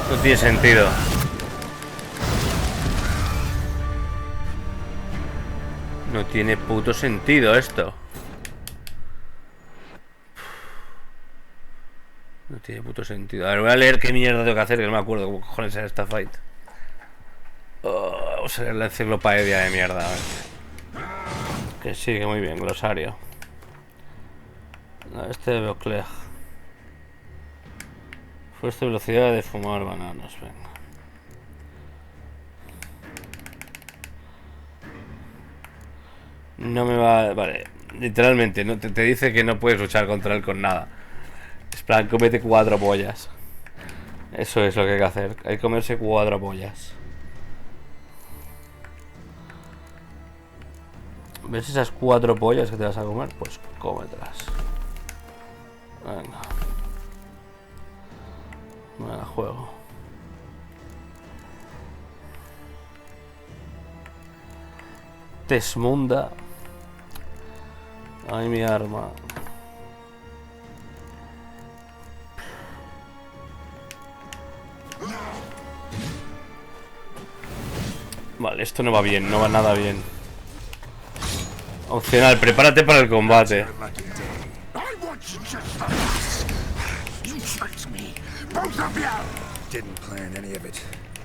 No tiene sentido. No tiene puto sentido esto. No tiene puto sentido. A ver, voy a leer qué mierda tengo que hacer, que no me acuerdo cómo cojones era esta fight. Vamos a leer la enciclopedia de mierda. A ver. Que sigue muy bien, glosario. Este de Beauclerc. Fuerza y velocidad de fumar bananos, venga. No me va... Vale, literalmente, no te dice que no puedes luchar contra él con nada. Es plan, cómete 4 pollas. Eso es lo que hay que hacer. Hay que comerse 4 pollas. ¿Ves esas 4 pollas que te vas a comer? Pues cómetelas. Venga. Me la juego. Tesmunda. Ay, mi arma. Vale, esto no va bien, no va nada bien. Opcional, prepárate para el combate. Didn't plan any of it.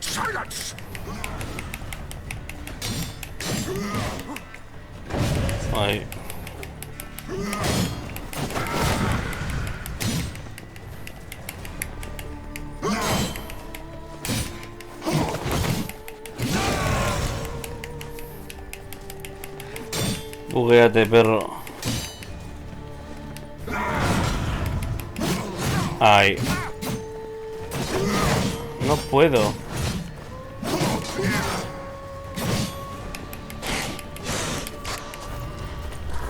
Silence! Ay. Buguéate, perro. Ay. No puedo.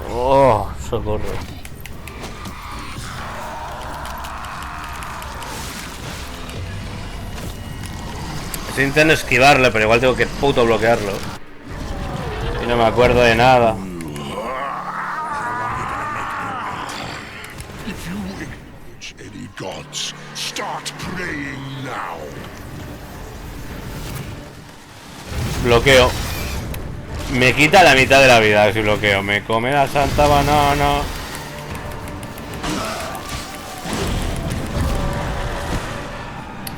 Oh, socorro. Estoy intentando esquivarlo, pero igual tengo que puto bloquearlo. Y no me acuerdo de nada. If you acknowledge any gods, start praying now. Bloqueo. Me quita la mitad de la vida si bloqueo. Me come la santa banana.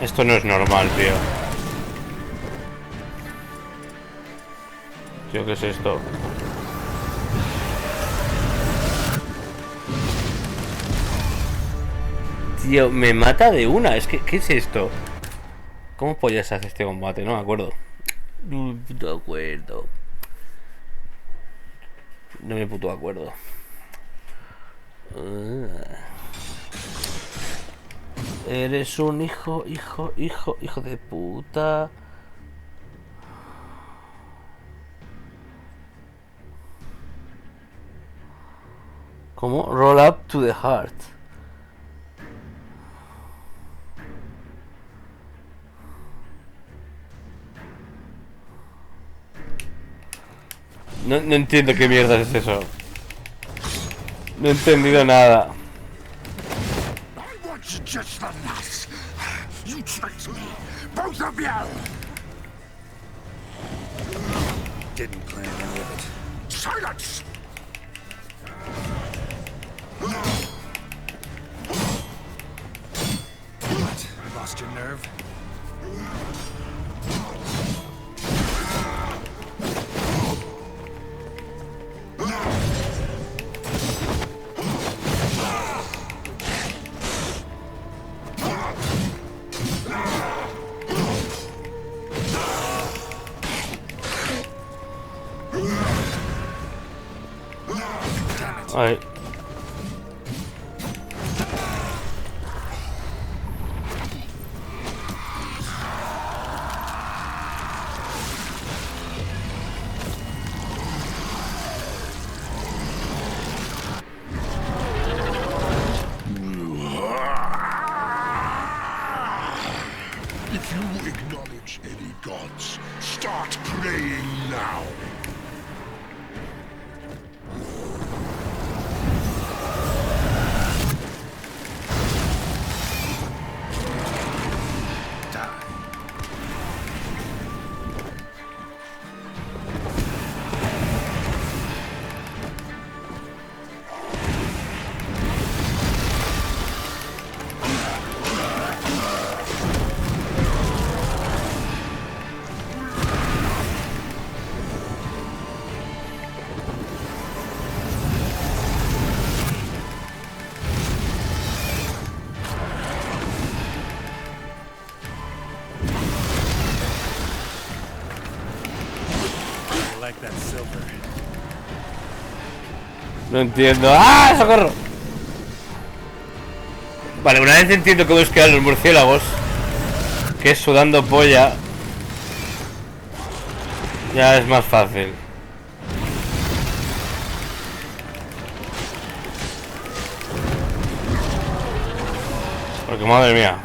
Esto no es normal, tío. Tío, ¿qué es esto? Tío, me mata de una. Es que, ¿qué es esto? ¿Cómo pollas hace este combate? No me acuerdo. No me acuerdo. No me puto acuerdo. Eres un hijo de puta. ¿Cómo? Roll up to the heart. No entiendo qué mierda es eso. No he entendido nada. Just the last. You tricked me, both of you. Didn't plan any of it. Silence! What? Lost your nerve? Ay. If you acknowledge any gods, start praying now. No entiendo. ¡Ah! ¡Socorro! Vale, una vez entiendo cómo es que los murciélagos, que es sudando polla, ya es más fácil. Porque madre mía.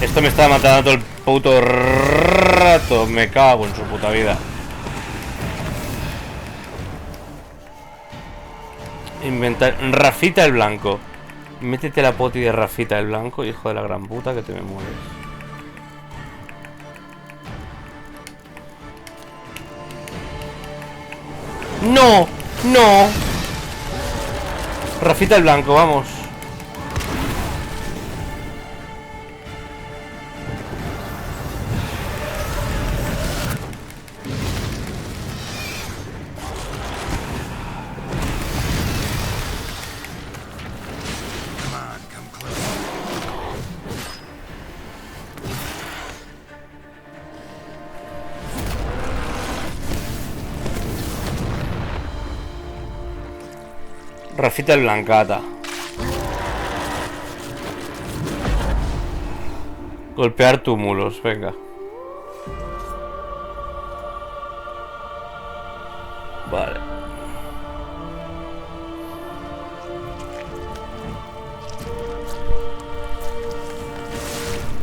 Esto me está matando todo el puto rato. Me cago en su puta vida. Inventar. Rafita el blanco. Métete la poti de Rafita el blanco, hijo de la gran puta, que te me mueres. ¡No! ¡No! Rafita el blanco, vamos. Rafita el blancata. Golpear túmulos, venga. Vale.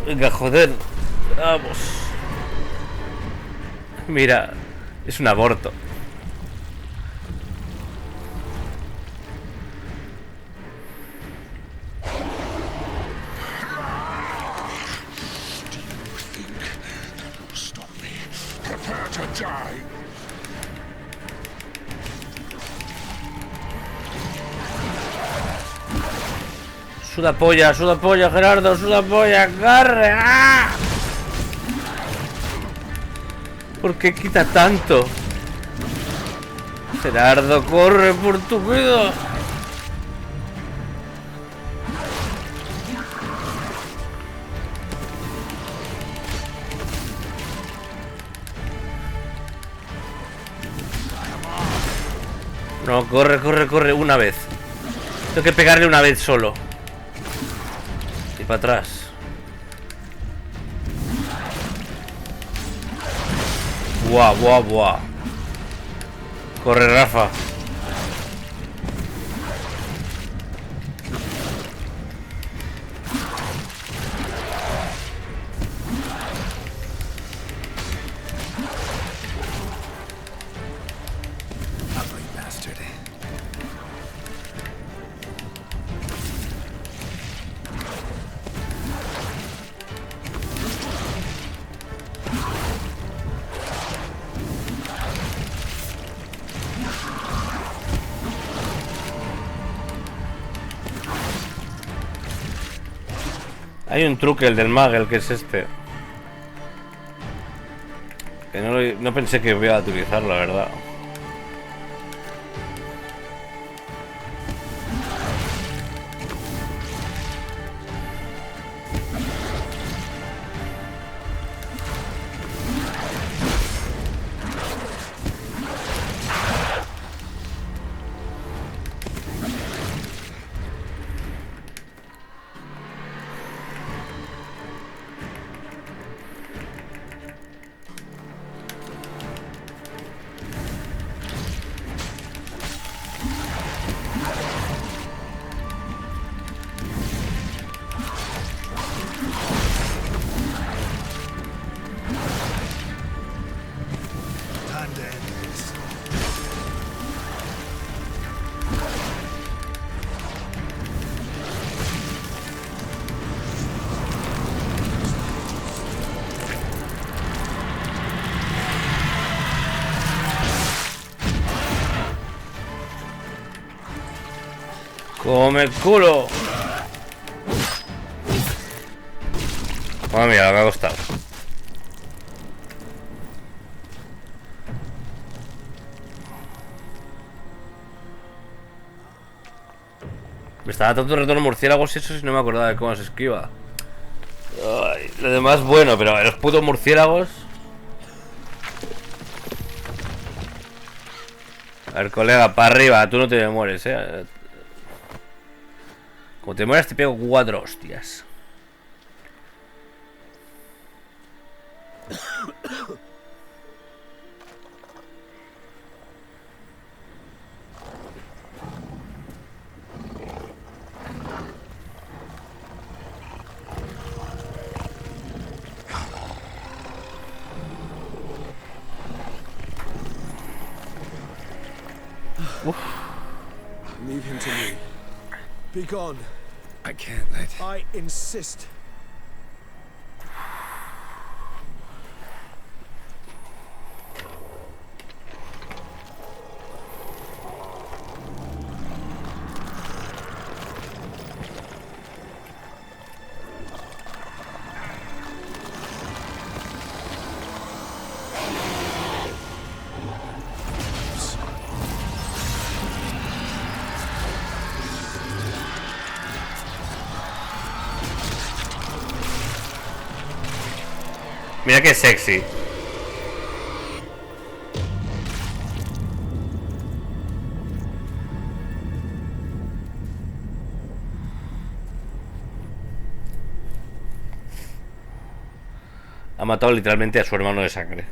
Venga, joder. Vamos. Mira, es un aborto. Suda polla, Gerardo, suda polla, corre. ¡Ah! ¿Por qué quita tanto? Gerardo, corre por tu vida. No, corre, corre, corre, una vez. Tengo que pegarle una vez solo. Y para atrás. Buah, buah, buah. Corre, Rafa. Hay un truque, el del Magel, que es este. Que no pensé que iba a utilizarlo, la verdad. ¡Come el culo! Madre mía, lo que ha costado. Me estaba tanto retorno murciélagos y eso si no me acordaba de cómo se esquiva. Ay, lo demás bueno, pero los putos murciélagos. A ver, colega, para arriba, tú no te mueres, Como te mueras te pego 4 hostias. Leave him to me. Be gone. I can't let... I insist. Mira qué sexy. Ha matado literalmente a su hermano de sangre.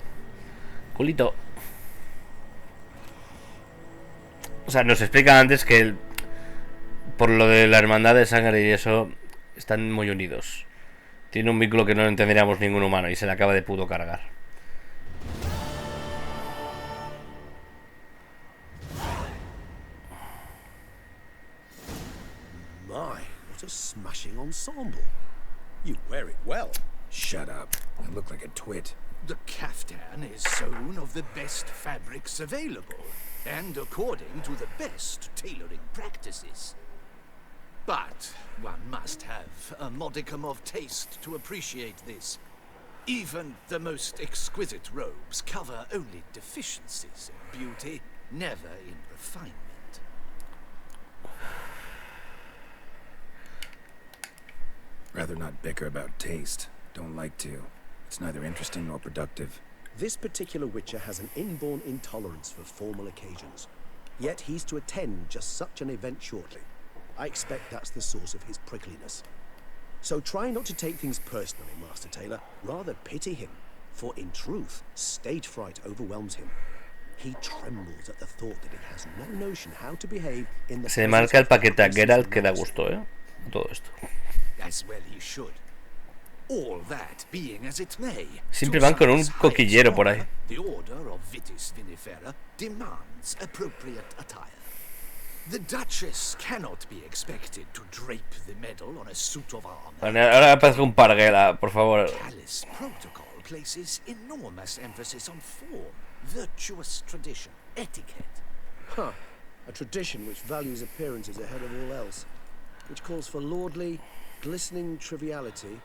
Culito. O sea, nos explica antes que por lo de la hermandad de sangre y eso están muy unidos. Tiene un vínculo que no entenderíamos ningún humano y se le acaba de puto cargar. My, what a smashing ensemble. You wear it well. Shut up. I look like a twit. The caftan is sewn of the best fabrics available, and according to the best tailoring practices. But one must have a modicum of taste to appreciate this. Even the most exquisite robes cover only deficiencies in beauty, never in refinement. Rather not bicker about taste. Don't like to. It's neither interesting nor productive. This particular Witcher has an inborn intolerance for formal occasions. Yet he's to attend just such an event shortly. I expect that's the source of his prickliness. So try not to take things personally, Master Taylor. Rather pity him. For in truth, stage fright overwhelms him. He trembles at the thought that he has no notion how to behave in the... Se marca el paquete a Geralt que da gusto, todo esto. As well he should. All that being as it may, Siempre van con un coquillero por ahí. the order of Vitis Vinifera demands appropriate attire. The Duchess cannot be expected to drape the medal on a suit of armor. Vale, ahora aparece un parguela, por favor. Palace protocol places enormous emphasis on form, virtuous tradition, etiquette. Huh. A tradition which values appearances ahead of all else. Which calls for lordly, glistening triviality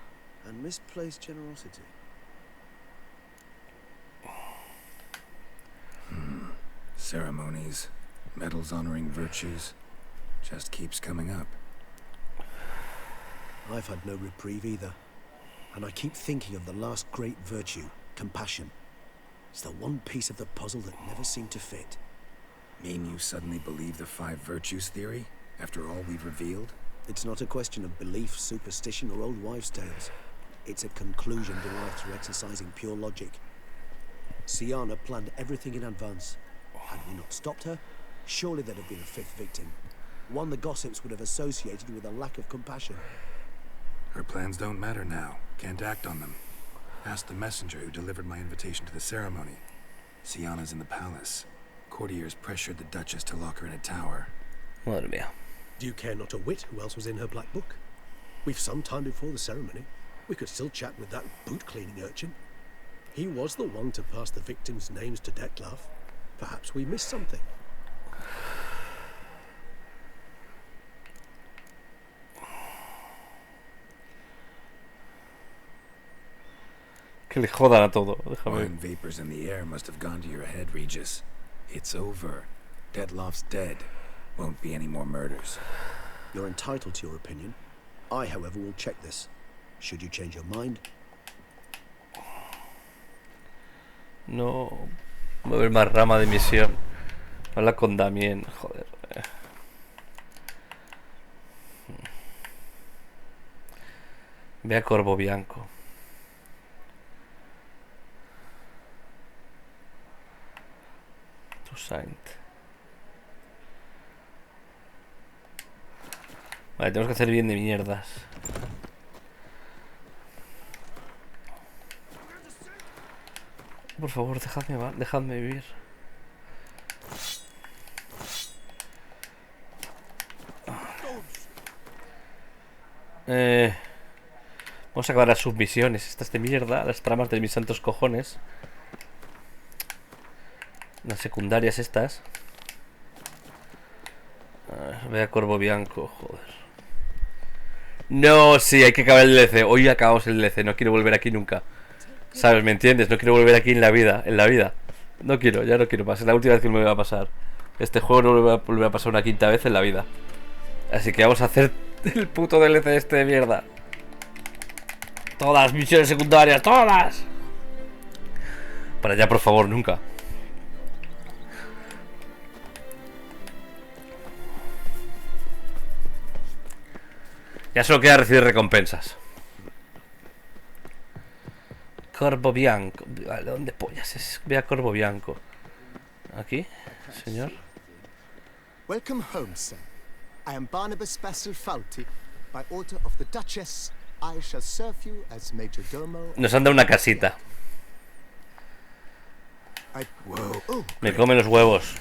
and misplaced generosity. Ceremonies, medals honoring virtues, just keeps coming up. I've had no reprieve either. And I keep thinking of the last great virtue, compassion. It's the one piece of the puzzle that never seemed to fit. Mean you suddenly believe the 5 virtues theory, after all we've revealed? It's not a question of belief, superstition, or old wives' tales. It's a conclusion derived through exercising pure logic. Siana planned everything in advance. Had we not stopped her, surely there'd have been a 5th victim. One the gossips would have associated with a lack of compassion. Her plans don't matter now. Can't act on them. Ask the messenger who delivered my invitation to the ceremony. Siana's in the palace. Courtiers pressured the Duchess to lock her in a tower. Madre mía. Do you care not a whit who else was in her black book? We've some time before the ceremony. We could still chat with that boot-cleaning urchin. He was the one to pass the victims' names to Detlef. Perhaps we missed something. Que le jodan a todo. Déjame. Wine vapors in the air must have gone to your head, Regis. It's over. Detlef's dead. Won't be any more murders. You're entitled to your opinion. I, however, will check this. Should you change your mind? No. Va a haber más rama de misión. Habla con Damien. Joder. Ve a Corvo Bianco. Tu Saint. Vale, tenemos que hacer bien de mierdas. Por favor, dejadme vivir. Vamos a acabar las submisiones estas de mierda, las tramas de mis santos cojones. Las secundarias estas. Ve a Corvo Bianco, joder. No, sí, hay que acabar el DLC. Hoy acabamos el DLC, no quiero volver aquí nunca. ¿Sabes? ¿Me entiendes? No quiero volver aquí en la vida. No quiero, ya no quiero más. Es la última vez que me va a pasar. Este juego no me va a volver a pasar una quinta vez en la vida. Así que vamos a hacer el puto DLC este de mierda. Todas las misiones secundarias, todas. Para allá, por favor, nunca. Ya solo queda recibir recompensas. Corvo Bianco. Vale, ¿dónde pollas es? Ve a Corvo Bianco. ¿Aquí, señor? Welcome home, sir. I am Barnabas Basilfauti. By order of the Duchess, I shall serve you as Major Domo. Nos han dado una casita. Me come los huevos.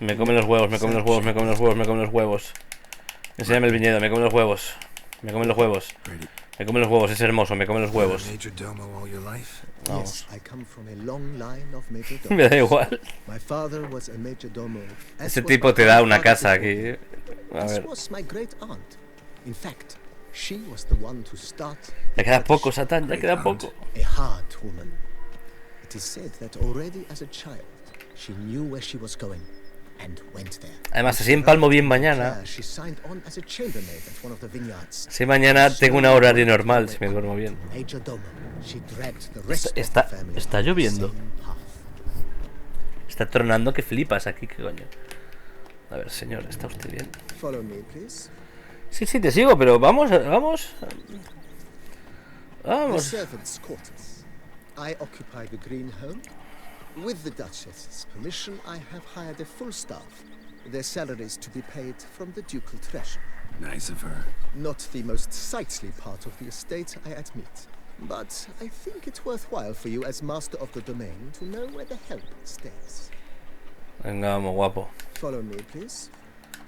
Me come los huevos, me come los huevos, me come los huevos, me come los huevos. Enséñame el viñedo, me come los huevos. Me come los huevos. Me come los huevos, es hermoso, me come los huevos. Vamos. Me da igual. Ese tipo te da una casa aquí. A ver. Ya queda poco, Satán, ya queda poco. Además, así empalmo bien mañana. Si mañana tengo un horario normal, si me duermo bien. Está lloviendo. Está tronando que flipas aquí, qué coño. A ver, señor, ¿está usted bien? Sí, sí, te sigo, pero vamos. Vamos. With the Duchess's permission, I have hired a full staff. Their salaries to be paid from the ducal treasure. Nice of her. Not the most sightly part of the estate, I admit. But I think it worthwhile for you as master of the domain to know where the help stays. Venga, vamos, guapo. Follow me, please.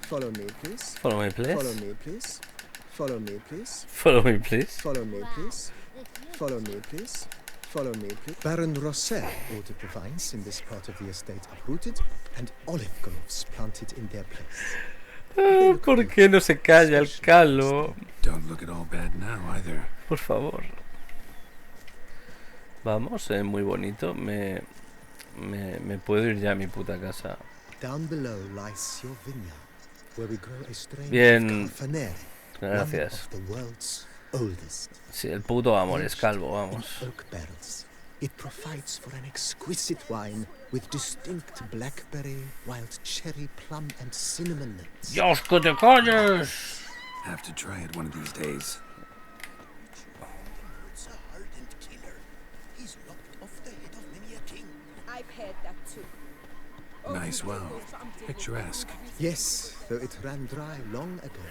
Follow me, please. Follow me, please. Follow me, please. Follow me, please. Follow me, please. Follow me, please. Follow me, please. Follow me, please. Baron Rosser ordered the vines in this part of the estate uprooted and olive groves planted in their place. ¿Por qué no se calla el calvo? Don't look at all bad now either. Por favor. Vamos, muy bonito. Me puedo ir ya a mi puta casa. Down below lies your vineyard, where we grow a strain Bien. of Carfanere, Gracias. one of the world's oldest. Sí, el puto amor es calvo, vamos. Oak barrels. It provides for an exquisite wine with distinct blackberry, wild cherry, plum, and cinnamon notes. ¡Dios, que te calles! Have to try it one of these days. It's a hardened killer. He's lopped off the head of many a king. I've heard that too. Nice wow. Picturesque. Yes, though it ran dry long ago.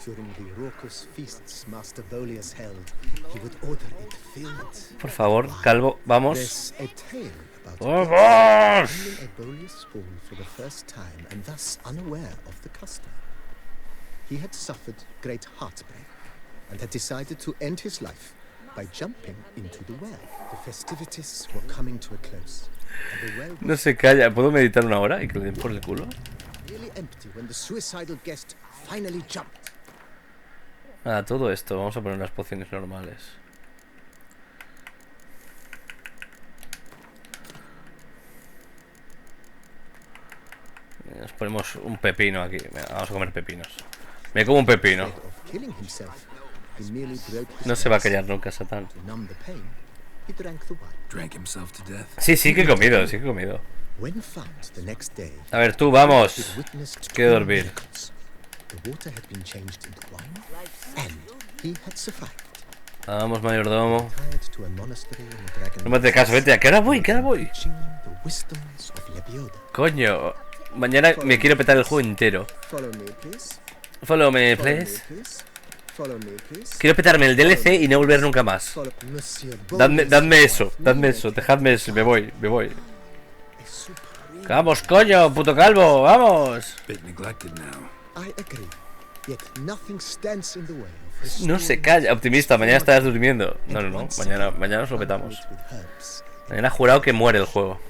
During the raucous feasts Master Volius held, he would order it filled. Por favor, calvo, vamos. There's a tale about ¡Vamos! a Volius spoon for the first time and thus unaware of the custom. He had suffered great heartbreak and had decided to end his life by jumping into the well. The festivities were coming to a close. And the well No se calla. ¿Puedo meditar una hora y que le den por el culo? nearly empty when the suicidal guest finally jumped. Nada, todo esto. Vamos a poner las pociones normales. Nos ponemos un pepino aquí. Venga, vamos a comer pepinos. Me como un pepino. Killing himself, he merely broke his No se va a legs. callar nunca, Satán. To numb the pain, he drank the wine. Drank himself to death. Sí, sí que he comido, sí que he comido. When found the next day, A ver, tú, vamos. he'd witnessed Quiero two dormir. miracles. The water had been changed into wine, and he had survived. Vamos, mayordomo. Tied to a monastery in the Dragon No me haces caso, vete. ¿A qué hora voy? ¿Qué hora voy? teaching the wisdoms of Lebioda. Coño. Mañana me quiero petar el juego entero. Follow me, please. Follow me, Follow me, please. please. Follow me, please. Quiero petarme el DLC y no volver nunca más. Follow Monsieur Dadme eso, dejadme eso, me voy. Vamos, coño, puto calvo, vamos. Bit neglected now. I agree. Yet nothing stands in the way of No se calla, optimista, mañana estarás durmiendo. No, mañana nos lo petamos. Mañana he jurado que muere el juego.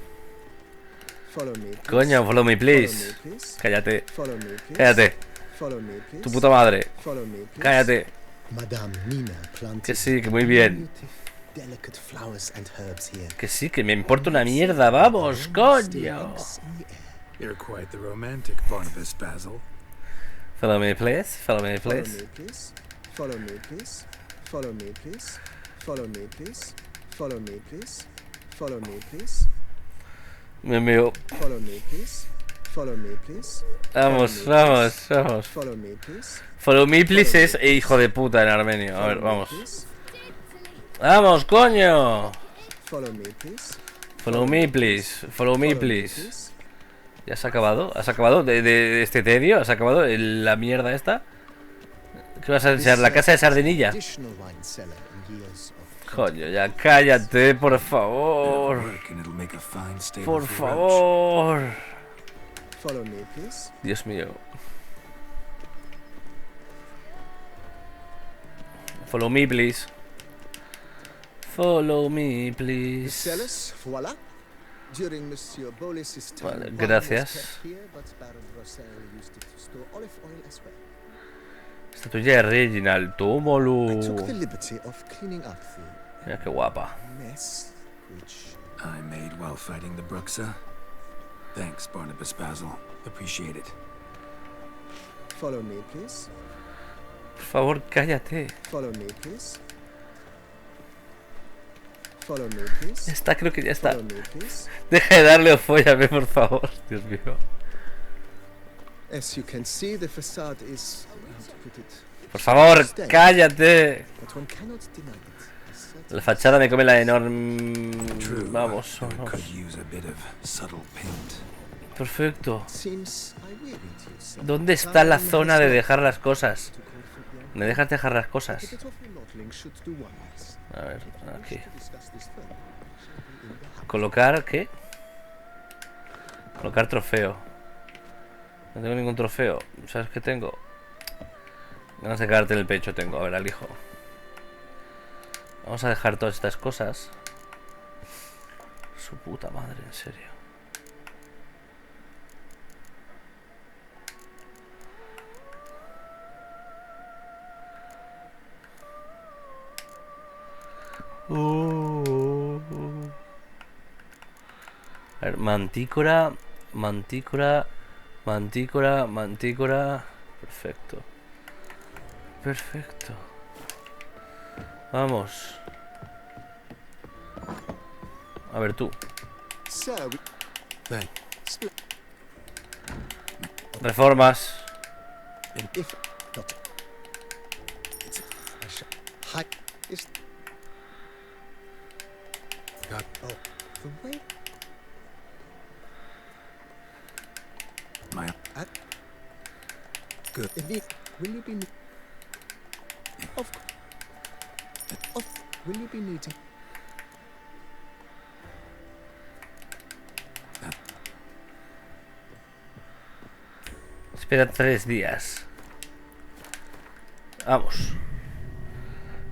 Follow me, please. Coño, follow me, please. Follow me, please. Cállate. Follow me, please. Cállate. Follow me, please. Tu puta madre. Follow me, please. Cállate. Madame Nina planted Que sí, que muy bien. delicate flowers and herbs here. Que sí, que me importa una mierda, vamos, coño. You're quite the romantic, Barnabas Basil. Follow me, please. Follow me, Follow please. me, please. Follow me, please. Follow me, please. Follow me, please. Follow me, please. Follow me, please. Me meo. Follow me, please. Follow me, please. Vamos. Follow me, please. Follow me, please es hijo de puta en armenio. A ver, vamos. Vamos, coño. Follow me, please. Follow me, please. Follow me, please. ¿Ya has acabado? ¿Has acabado de este tedio? ¿Has acabado la mierda esta? ¿Qué vas a enseñar? ¿La casa de Sardinilla? Additional wine cellar and years of Coño, ya cállate, por favor. Por favor. Follow me, please. Dios mío. Follow me, please. Follow me, The please. cellars, voila. During Monsieur Bolis's time, Vale, wine was gracias. kept here, but Baron Rossel used it to store olive oil as well. Estatuilla de Reginald, I took the tómalo. liberty of cleaning up the Mira qué guapa. mess, which I made while fighting the Bruxa. Thanks, Barnabas Basil. Appreciate it. follow me, please. Por favor, cállate. Follow me, please. Follow me, please. Ya está, creo que ya está. Follow me, please. Deja de darle o fóllame, por favor. Dios mío. As you can see, the facade is, how to put it, Por favor, stank, cállate. but one cannot deny it. A certain La fachada me come la enorme. Vamos, There vamos. could use a bit of subtle paint. Perfecto. seems I wearied you, sir. ¿Dónde está la Time zona has de left dejar las cosas? to call for the ¿Me dejas dejar las A cosas? bit of remodeling should do wonders. A ver, aquí. To discuss this further, shall be in the house. ¿Colocar qué? Colocar trofeo. No tengo ningún trofeo. ¿Sabes qué tengo? Ganas de cagarte en el pecho tengo. A ver, al hijo. Vamos a dejar todas estas cosas. Su puta madre, en serio. A ver, mantícora, mantícora, mantícora, mantícora. Perfecto. Perfecto. Vamos. A ver tú. Reformas. Good. Will you be... Will you be needing... Espera 3 días. Vamos.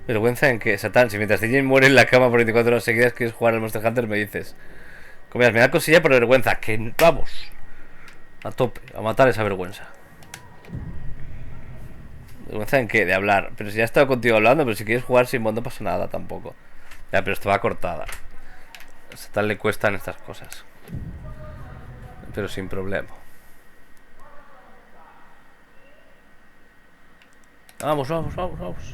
Vergüenza en que, Satán, si mientras DJ muere en la cama por 24 horas seguidas quieres jugar al Monster Hunter, me dices. Comillas, me da cosilla por vergüenza. Que vamos. A tope, a matar esa vergüenza. ¿Vergüenza en qué? De hablar. Pero si ya he estado contigo hablando, pero si quieres jugar sin mod no pasa nada tampoco. Ya, pero esto va cortada. A Satán le cuestan estas cosas. Pero sin problema. Vamos, vamos, vamos, vamos.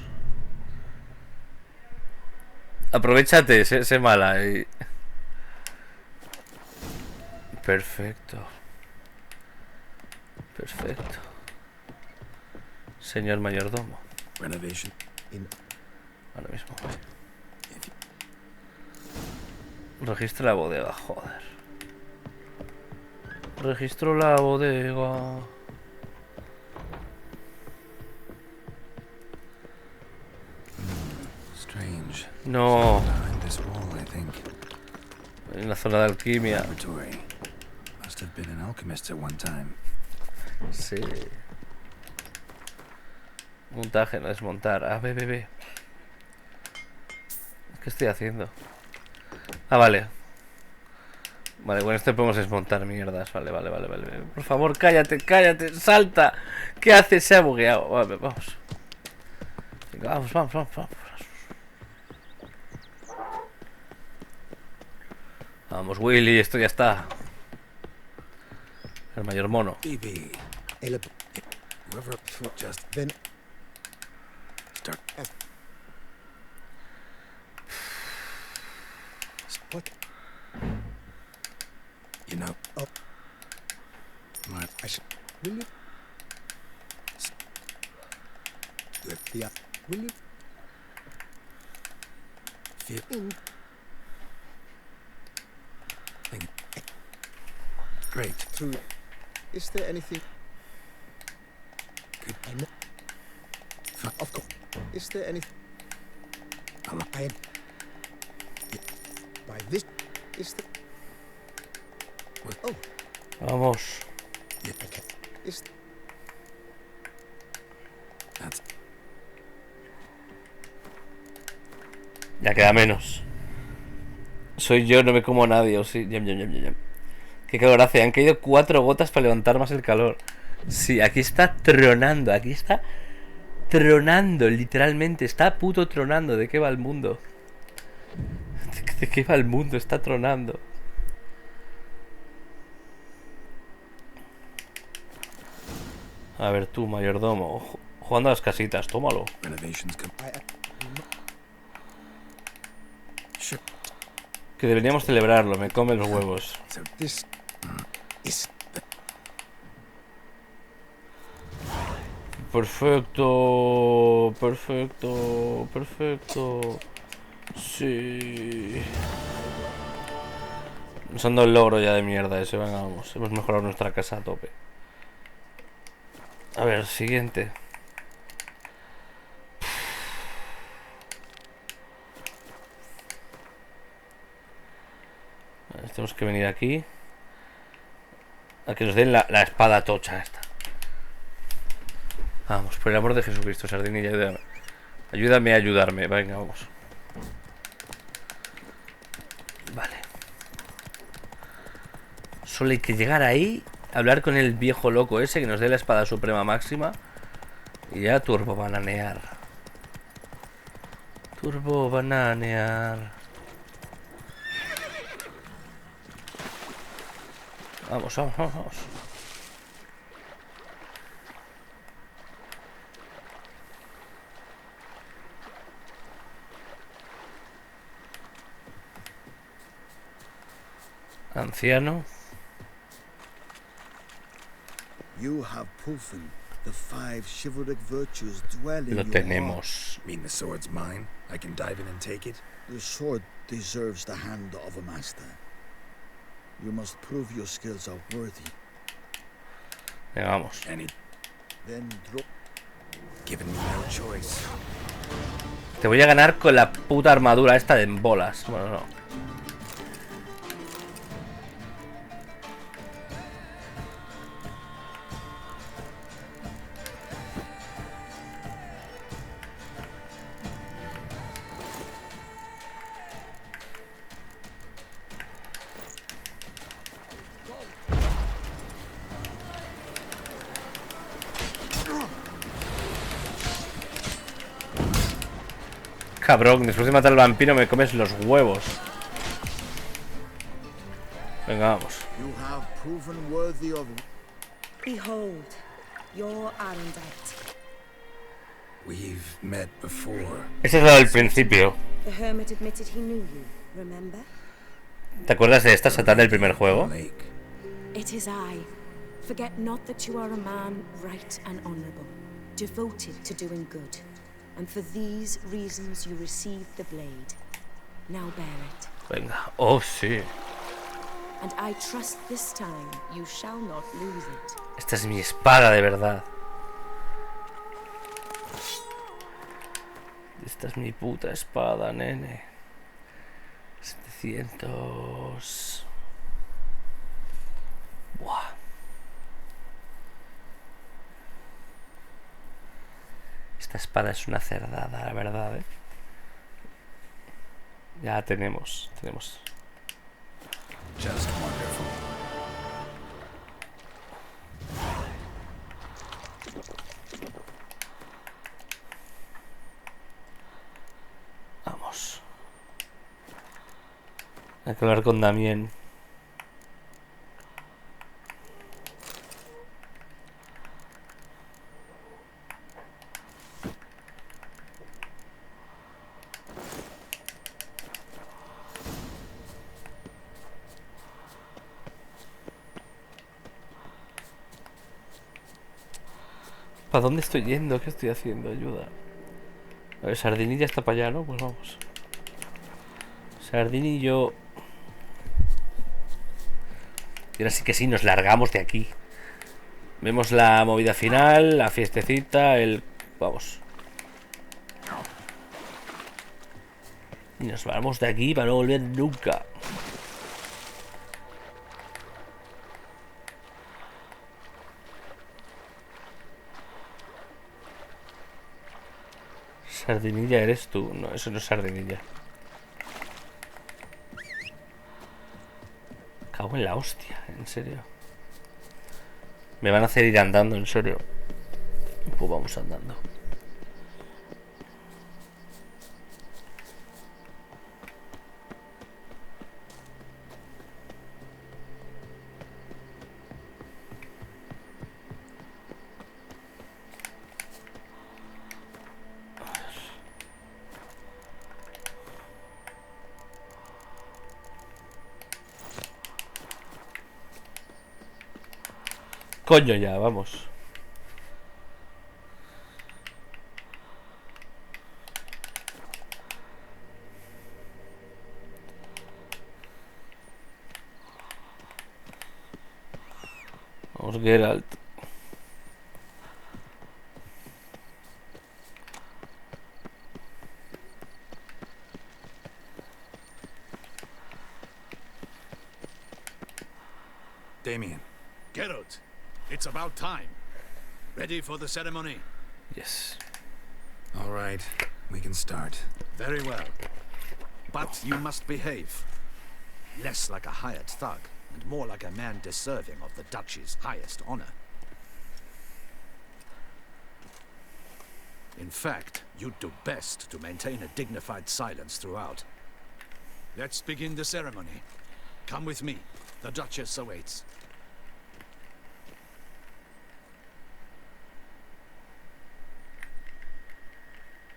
Aprovechate, sé mala y... Perfecto. Perfecto. Señor mayordomo. Renovation. Ahora mismo. Registra la bodega, joder. Registro la bodega. Strange. No. Behind this wall, I think. En la zona de alquimia. Laboratory. Must have been an alchemist at one time. Sí. Montaje, no desmontar. Ah, ve. ¿Qué estoy haciendo? Ah, vale. Vale, con esto podemos desmontar mierdas. Vale. Por favor, cállate. Salta. ¿Qué haces? Se ha bugueado. Vale, vamos. Venga, vamos. Vamos, Willy, esto ya está. El mayor mono. What? You know... Oh. Will you... Good. Yeah. Will you... Feel... Great. Through... Is there anything... Good. I know... Of course. Is there anything... I... By this... Is there... Oh. Vamos. Yeah, okay. Is... That's... Ya queda menos. Soy yo, no me como a nadie, o sí. Yam. Qué calor hace. Han caído 4 gotas para levantar más el calor. Sí, aquí está tronando. Literalmente. Está puto tronando. ¿De qué va el mundo? ¿De qué va el mundo? Está tronando. A ver tú, mayordomo. Jugando a las casitas, tómalo. Que deberíamos celebrarlo, me come los huevos. Perfecto. Sí. Nos han dado el logro ya de mierda ese, venga, vamos. Hemos mejorado nuestra casa a tope. A ver, siguiente. Tenemos que venir aquí a que nos den la espada tocha esta. Vamos, por el amor de Jesucristo, Sardinilla, ayúdame. Ayúdame a ayudarme, venga, vamos. Vale. Solo hay que llegar ahí, hablar con el viejo loco ese que nos dé la espada suprema máxima y ya turbobananear. Turbo bananear. Vamos, vamos, vamos, vamos. Anciano. You have proven the 5 chivalric virtues dwell in Lo your tenemos. heart. Mean the sword's mine? I can dive in and take it? The sword deserves the hand of a master. You must prove your skills are worthy. Venga, vamos. Then drop. Given me no choice. Te voy a ganar con la puta armadura esta de bolas. Bueno, no. Cabrón, después de matar al vampiro me comes los huevos. Venga, vamos. You have proven worthy of. Behold, your Arendite. We've met before. Ese es lo del principio. The hermit admitted he knew you, remember? ¿Te acuerdas de esta Satán del primer juego? It is I. Forget not that you are a man right and honorable, devoted to doing good. And for these reasons you received the blade. Now bear it. Venga. Oh, sí. And I trust this time you shall not lose it. Esta es mi espada de verdad. Esta es mi puta espada, nene. 700. Buah. Esta espada es una cerdada, la verdad, ¿eh? Ya tenemos. Just wonderful. Vamos. Hay que hablar con Damien. ¿Para dónde estoy yendo? ¿Qué estoy haciendo? Ayuda. A ver, Sardinilla está para allá, ¿no? Pues vamos. Sardinillo. Y ahora sí que sí, nos largamos de aquí. Vemos la movida final, la fiestecita, el... Vamos. Y nos vamos de aquí para no volver nunca. Sardinilla eres tú. No, eso no es Sardinilla. Cago en la hostia, en serio. Me van a hacer ir andando, en serio. Pues vamos andando. Coño ya, vamos. Vamos, Geralt. Damien. Geralt, it's about time. Ready for the ceremony? Yes. All right, we can start. Very well. But you must behave. Less like a hired thug, and more like a man deserving of the Duchy's highest honor. In fact, you'd do best to maintain a dignified silence throughout. Let's begin the ceremony. Come with me. The Duchess awaits.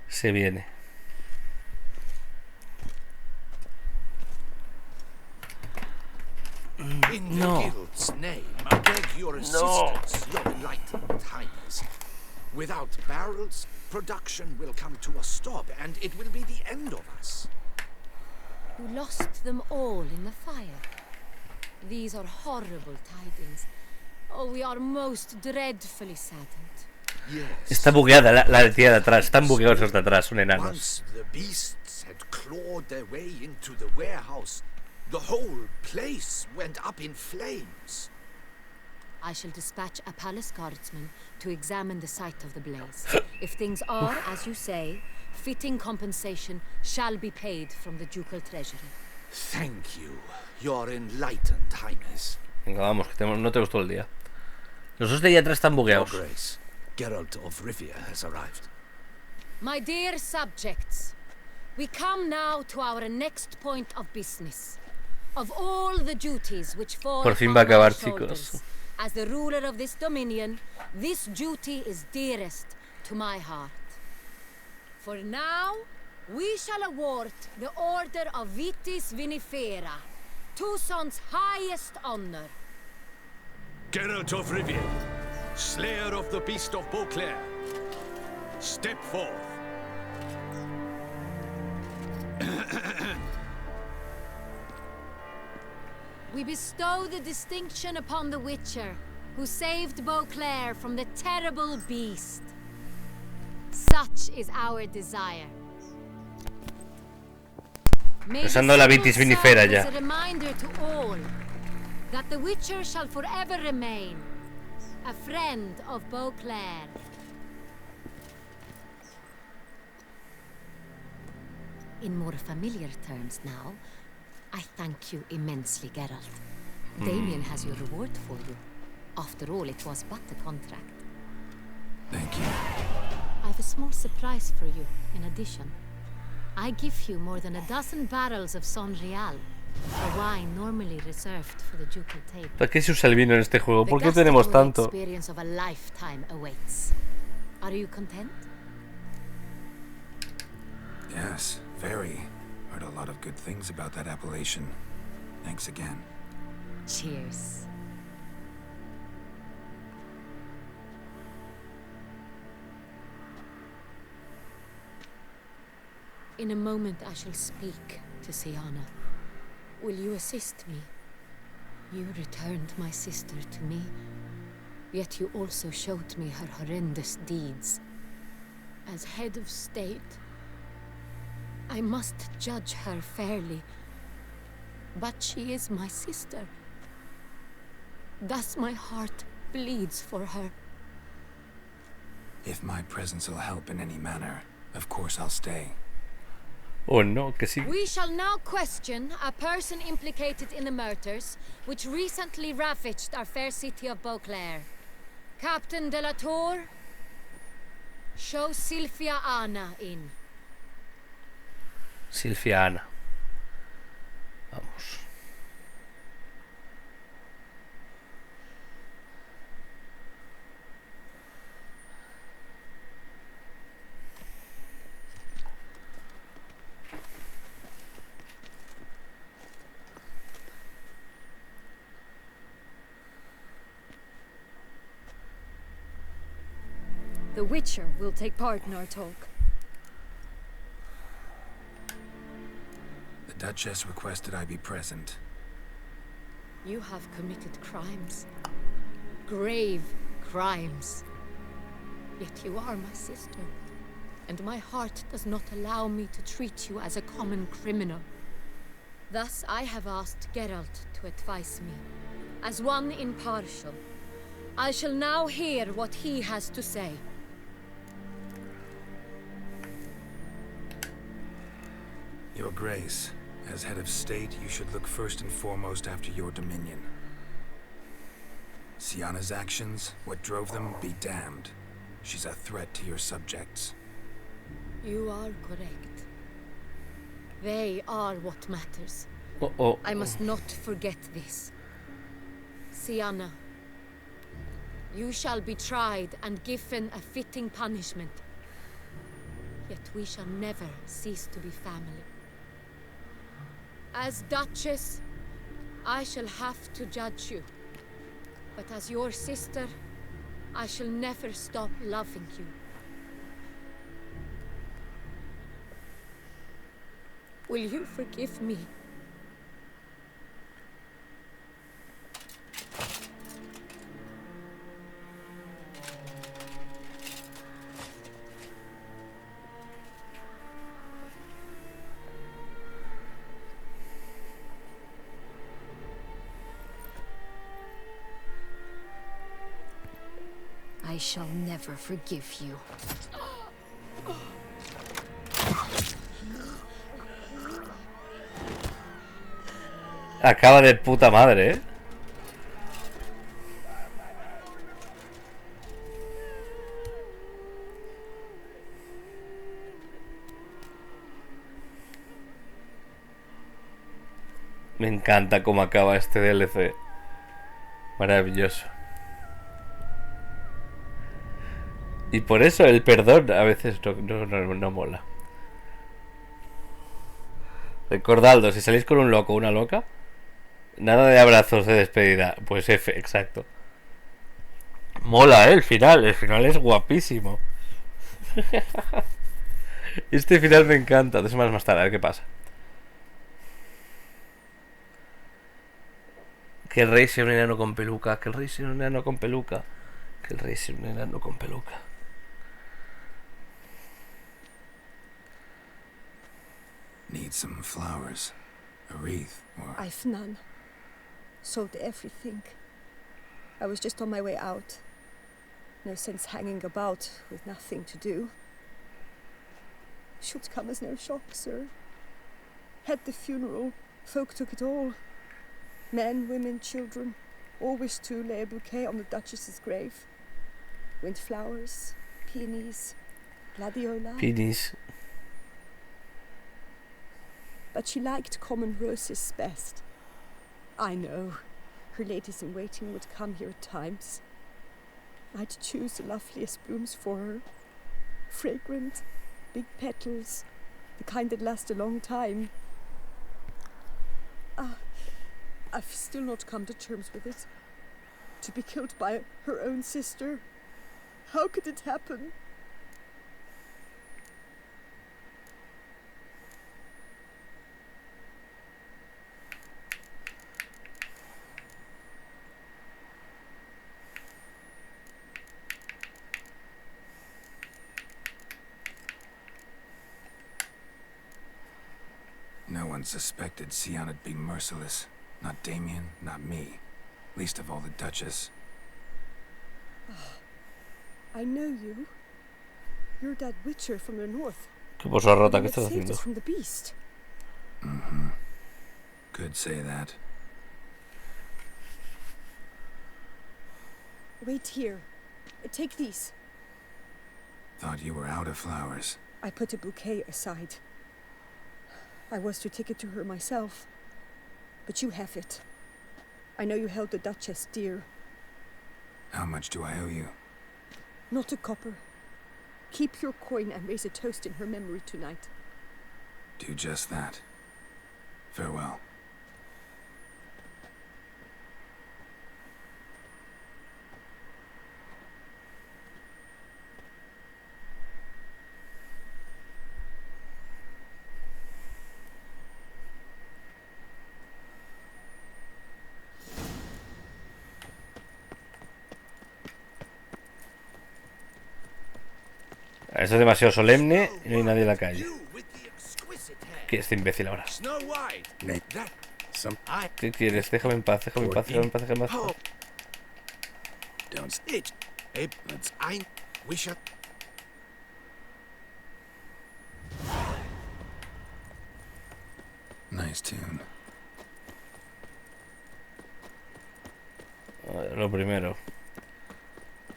Se viene. In No. the guild's name, I beg your assistance, your enlightened highness. Without barrels, production will come to a stop, and it will be the end of us. You lost them all in the fire. These are horrible tidings. Oh, we are most dreadfully saddened. Está bugueada la tía de atrás. Están bugueados los de atrás, son enanos. Once the beasts had clawed their way into the warehouse, the whole place went up in flames. I shall dispatch a palace guardsman to examine the site of the blaze. If things are as you say, fitting compensation shall be paid from the ducal treasury. Thank you, your enlightened highness. Venga, vamos, que no te gustó el día. Los dos de ahí atrás están bugueados. Your Grace, Geralt of Rivia has arrived. My dear subjects, we come now to our next point of business. Of all the duties which fall Por fin va a upon my acabar, shoulders, chicos. as the ruler of this dominion, this duty is dearest to my heart. For now, we shall award the Order of Vitis Vinifera, Tucson's highest honor. Geralt of Rivia, Slayer of the Beast of Beauclair, step forth. We bestow the distinction upon the Witcher, who saved Beauclair from the terrible beast. Such is our desire. May Nos han dado la Vitis serve Vinifera ya. as a reminder to all that the Witcher shall forever remain a friend of Beauclair. In more familiar terms now, I thank you immensely, Geralt. Damien has your reward for you. After all, it was but a contract. Thank you. I have a small surprise for you, in addition. I give you more than a dozen barrels of Son Real, a wine normally reserved for the ducal table. ¿Para qué se usa el vino en este juego? ¿Por The qué tenemos gustatory tanto? experience of a lifetime awaits. Are you content? Yes, very. Heard a lot of good things about that appellation. Thanks again. Cheers. In a moment I shall speak to Siana. Will you assist me? You returned my sister to me, yet you also showed me her horrendous deeds. As head of state, I must judge her fairly, but she is my sister. Thus my heart bleeds for her. If my presence will help in any manner, of course I'll stay. Oh no, que sí. We shall now question a person implicated in the murders which recently ravaged our fair city of Beauclair. Captain de la Tour, show Sylvia Anna in. Sylvia Anna. Vamos. The Witcher will take part in our talk. The Duchess requested I be present. You have committed crimes. Grave crimes. Yet you are my sister, and my heart does not allow me to treat you as a common criminal. Thus I have asked Geralt to advise me, as one impartial. I shall now hear what he has to say. Your Grace, as head of state, you should look first and foremost after your dominion. Siana's actions, what drove them, be damned. She's a threat to your subjects. You are correct. They are what matters. I must not forget this. Sienna, you shall be tried and given a fitting punishment. Yet we shall never cease to be family. As Duchess, I shall have to judge you. But as your sister, I shall never stop loving you. Will you forgive me? I shall never forgive you. Acaba de puta madre, ¿eh? Me encanta cómo acaba este DLC. Maravilloso. Y por eso el perdón a veces no mola. Recordadlo, si salís con un loco o una loca, nada de abrazos de despedida. Pues F, exacto. Mola, el final. El final es guapísimo. Este final me encanta. 2 semanas más tarde, a ver qué pasa. Que el rey sea un enano con peluca. Que el rey sea un enano con peluca. Que el rey sea un enano con peluca. Need some flowers. A wreath, or... I've none. Sold everything. I was just on my way out. No sense hanging about with nothing to do. Should come as no shock, sir. Had the funeral. Folk took it all. Men, women, children. All wished to lay a bouquet on the Duchess's grave. Windflowers, peonies, gladiola. Peonies. But she liked common roses best. I know. Her ladies-in-waiting would come here at times. I'd choose the loveliest blooms for her. Fragrant, big petals, the kind that last a long time. I've still not come to terms with it. To be killed by her own sister. How could it happen? No one suspected Sienna'd be merciless. Not Damien, not me. Least of all the Duchess. I know you. You're that witcher from the north. ¿Qué cosa rota que That estás saved haciendo? us from the beast. Mm-hmm. Could say that. Wait here. Take these. Thought you were out of flowers. I put a bouquet aside. I was to take it to her myself. But you have it. I know you held the Duchess dear. How much do I owe you? Not a copper. Keep your coin and raise a toast in her memory tonight. Do just that. Farewell. Esto es demasiado solemne y no hay nadie en la calle. ¿Qué es este imbécil ahora? ¿Qué quieres? Déjame en paz, déjame en paz, déjame en paz, déjame en paz. Nice tune. A ver, lo primero.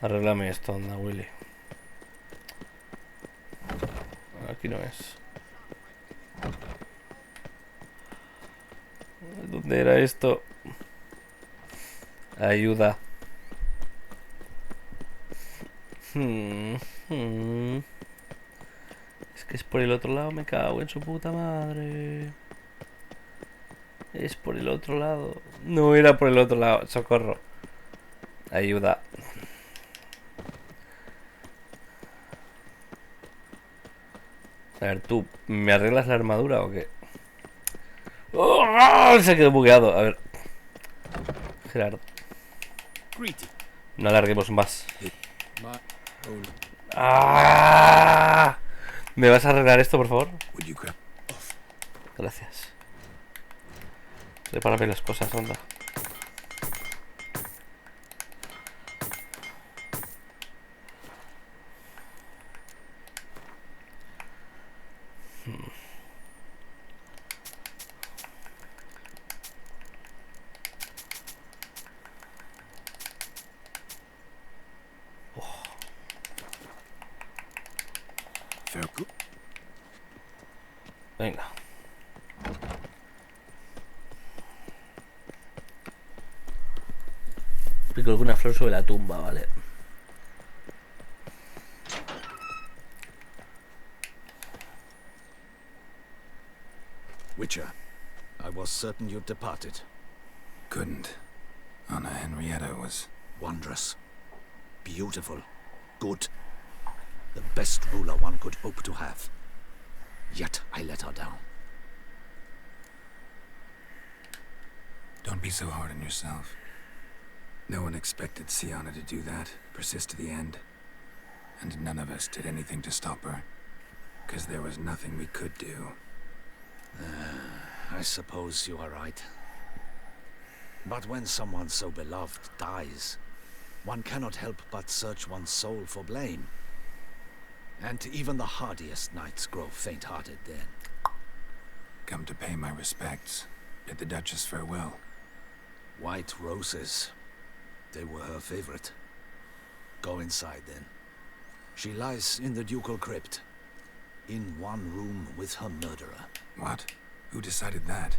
Arréglame esto, anda, Willy. Aquí aquí no es. ¿Dónde era esto? Ayuda. Es que es por el otro lado, me cago en su puta madre. Es por el otro lado. No era por el otro lado, socorro. Ayuda. A ver, tú, ¿me arreglas la armadura o qué? ¡Oh! Se quedó bugueado. A ver. Gerardo. No alarguemos más. ¡Ah! ¿Me vas a arreglar esto, por favor? Gracias. Repárame las cosas, onda. Venga. Pico alguna flor sobre la tumba, vale. Witcher, I was certain you'd departed. Couldn't. Anna Henrietta was... Wondrous. Beautiful. Good. The best ruler one could hope to have. Yet I let her down. Don't be so hard on yourself. No one expected Sienna to do that, persist to the end. And none of us did anything to stop her. Because there was nothing we could do. I suppose you are right. But when someone so beloved dies, one cannot help but search one's soul for blame. And even the hardiest knights grow faint-hearted then. Come to pay my respects. Bid the Duchess farewell. White roses. They were her favorite. Go inside then. She lies in the ducal crypt. In one room with her murderer. What? Who decided that?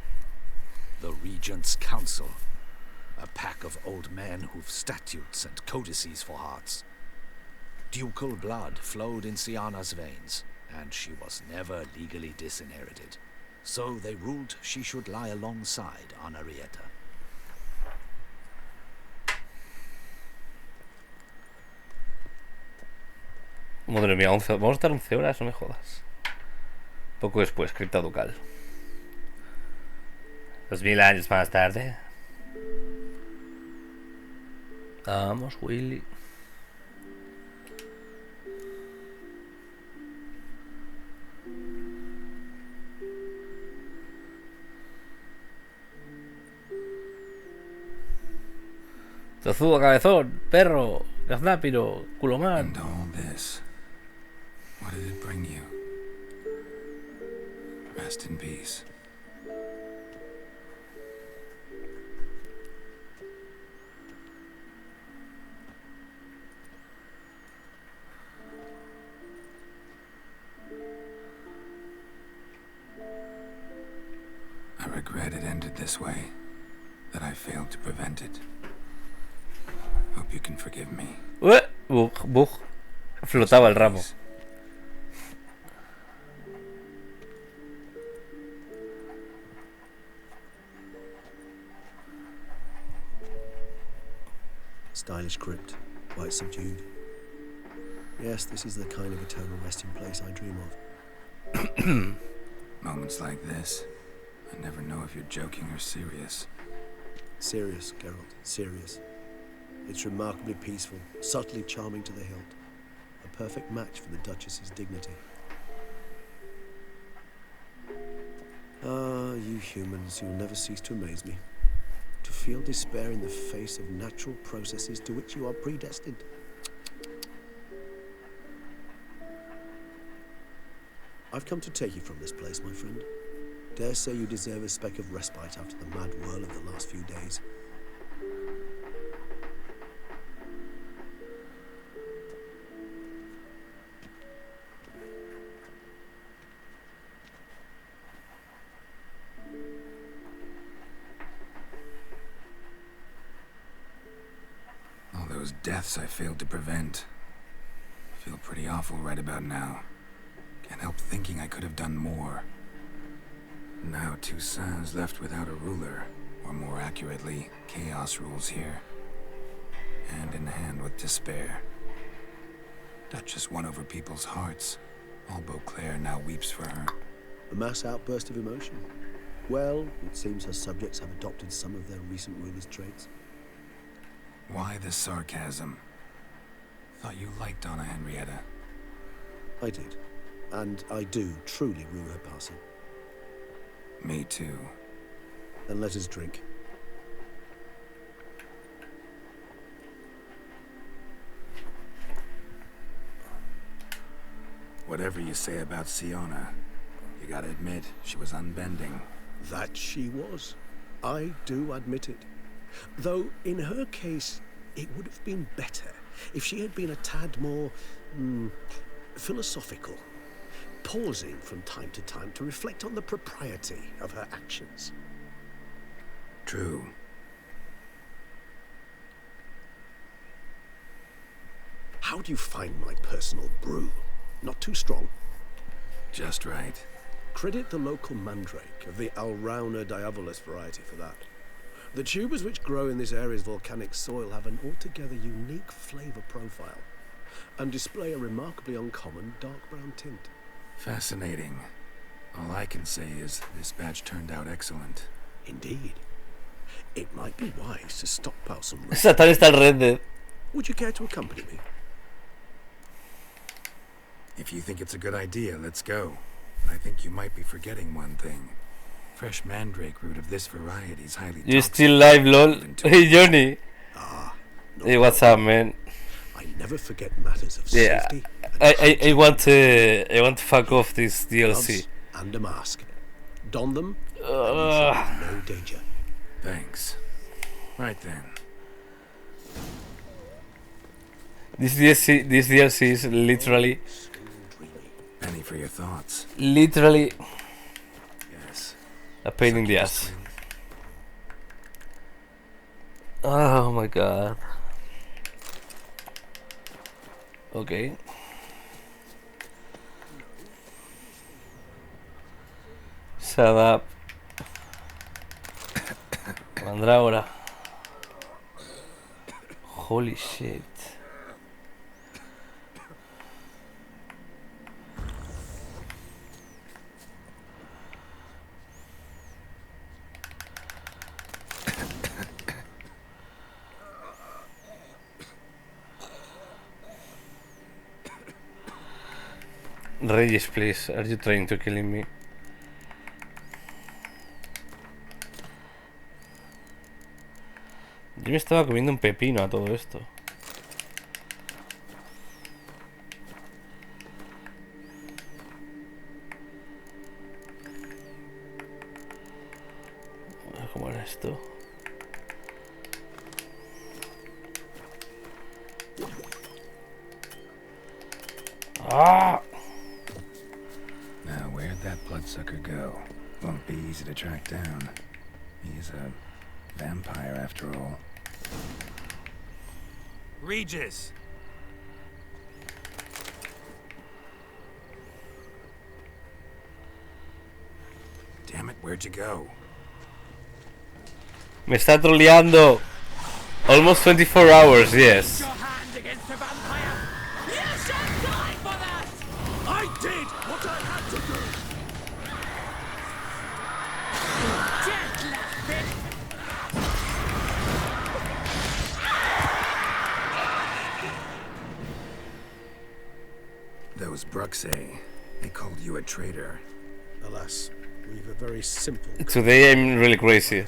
The Regent's Council. A pack of old men who've statutes and codices for hearts. Ducal blood flowed in Sienna's veins, and she was never legally disinherited. So they ruled she should lie alongside Henrietta. Madre mía, 11, vamos a estar 11 horas, no me jodas. Poco después, cripta ducal. 2000 años más tarde. Vamos, Willy. Tozudo, cabezón, perro, gaznápiro, culomán. And all this. What did it bring you? Rest in peace. I regret it ended this way, that I failed to prevent it. Hope you can forgive me. Bug. Flotaba el ramo. Stylish crypt, quite subdued. Yes, this is the kind of eternal resting place I dream of. Moments like this, I never know if you're joking or serious. Serious, Geralt, serious. It's remarkably peaceful, subtly charming to the hilt. A perfect match for the Duchess's dignity. Ah, you humans, you'll never cease to amaze me. To feel despair in the face of natural processes to which you are predestined. I've come to take you from this place, my friend. Dare say you deserve a speck of respite after the mad whirl of the last few days. deaths I failed to prevent. I feel pretty awful right about now. Can't help thinking I could have done more. Now Toussaint's left without a ruler, or more accurately, chaos rules here. Hand in hand with despair. Duchess won over people's hearts. All Beauclair now weeps for her. A mass outburst of emotion. Well, it seems her subjects have adopted some of their recent ruler's traits. Why the sarcasm? Thought you liked Donna Henrietta. I did. And I do truly rue her passing. Me too. Then let us drink. Whatever you say about Siona, you gotta admit, she was unbending. That she was. I do admit it. Though, in her case, it would have been better if she had been a tad more, philosophical, pausing from time to time to reflect on the propriety of her actions. True. How do you find my personal brew? Not too strong? Just right. Credit the local mandrake of the Alrauna diabolus variety for that. The tubers which grow in this area's volcanic soil have an altogether unique flavour profile and display a remarkably uncommon dark brown tint. Fascinating. All I can say is this batch turned out excellent. Indeed. It might be wise to stockpile some. Satan está al Red Dead. Would you care to accompany me? If you think it's a good idea, let's go. I think you might be forgetting one thing. Fresh mandrake root of this variety is highly You toxic. still live, lol? Hey, Johnny. Ah. Hey, what's up, man? I never forget matters of Yeah, safety. I want to fuck off this DLC. Gloves and a mask. Don them, and you shall be in no danger. Thanks. Right then. This DLC is literally, Penny for your thoughts. literally Yes. a pain in the ass. Oh my god. Okay. Shut up. Mandrágora. Holy shit. Reyes, please. Are you trying to kill me? Yo me estaba comiendo un pepino a todo esto. A ver cómo era esto. Ah! Now, where'd that bloodsucker go? Won't be easy to track down. He's a vampire after all. Regis! Damn it, where'd you go? Me está troleando. Almost 24 hours, yes. I did what I had to do! Those Bruxay, they called you a traitor. Alas, we've a very simple. Today I'm really crazy.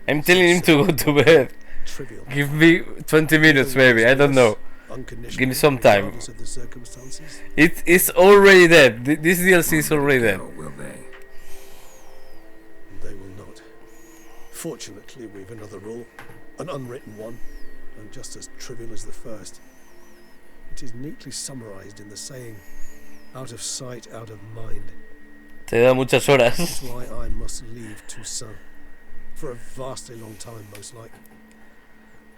I'm telling him to go to bed. Trivial. Give me 20 minutes maybe, I don't know. Give me some time. Regardless of the circumstances. It is already dead. This DLC is already dead. Will they? They will not. Fortunately, we've another rule, an unwritten one, and just as trivial as the first. It is neatly summarized in the saying, out of sight, out of mind. Te da muchas horas. That's why I must leave Toussaint. For a vastly long time, most like.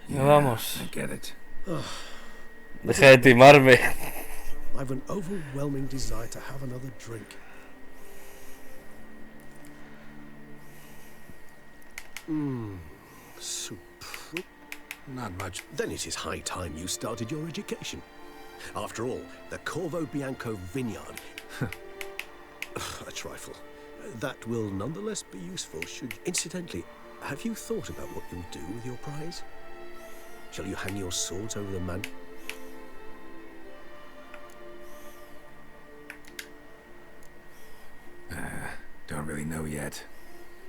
Ya vamos. I get it. Deja de timarme. I've an overwhelming desire to have another drink. Super. Not much. Then it is high time you started your education. After all, the Corvo Bianco vineyard. A trifle. That will nonetheless be useful should... Incidentally, have you thought about what you'll do with your prize? Shall you hang your swords over the man... Don't really know yet.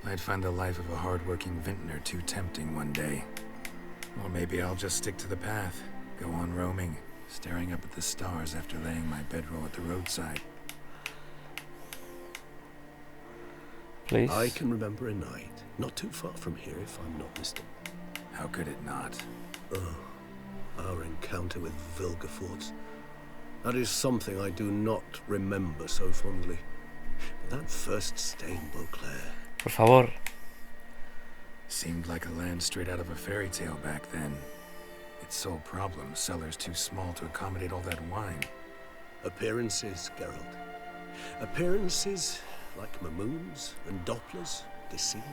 I'd find the life of a hard-working vintner too tempting one day. Or maybe I'll just stick to the path, go on roaming, staring up at the stars after laying my bedroll at the roadside. Please. I can remember a night, not too far from here if I'm not mistaken. How could it not? Oh, our encounter with Vilgefortz. That is something I do not remember so fondly. But that first stain, Beauclair. Por favor. Seemed like a land straight out of a fairy tale back then. Its sole problem, cellars too small to accommodate all that wine. Appearances, Geralt. Appearances, like Mamoons and Dopplers, deceive.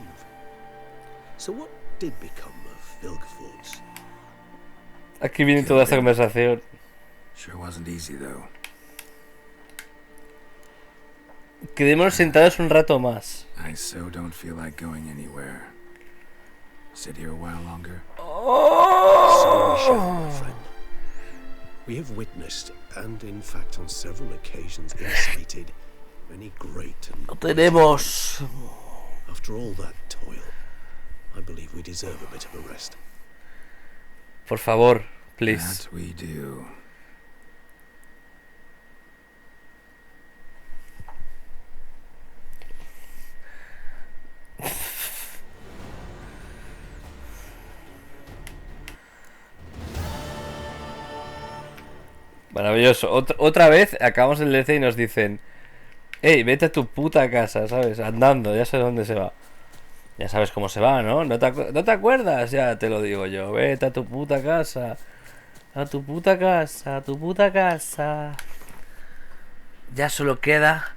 So what did become of Vilgefortz? Aquí viene toda esta conversación. Sure wasn't easy though. Quedémonos sentados un rato más. I so don't feel like going anywhere. Sit here a while longer. So we shall, my friend. We have witnessed, and in fact on several occasions incited, many great and... No tenemos. After all that toil, I believe we deserve a bit of a rest. Por favor, please. That we do. Maravilloso. Otra vez acabamos el DLC y nos dicen: hey, vete a tu puta casa, ¿sabes? Andando, ya sé dónde se va. Ya sabes cómo se va, ¿no? ¿No te acuerdas? Ya te lo digo yo. Vete a tu puta casa. A tu puta casa, a tu puta casa. Ya solo queda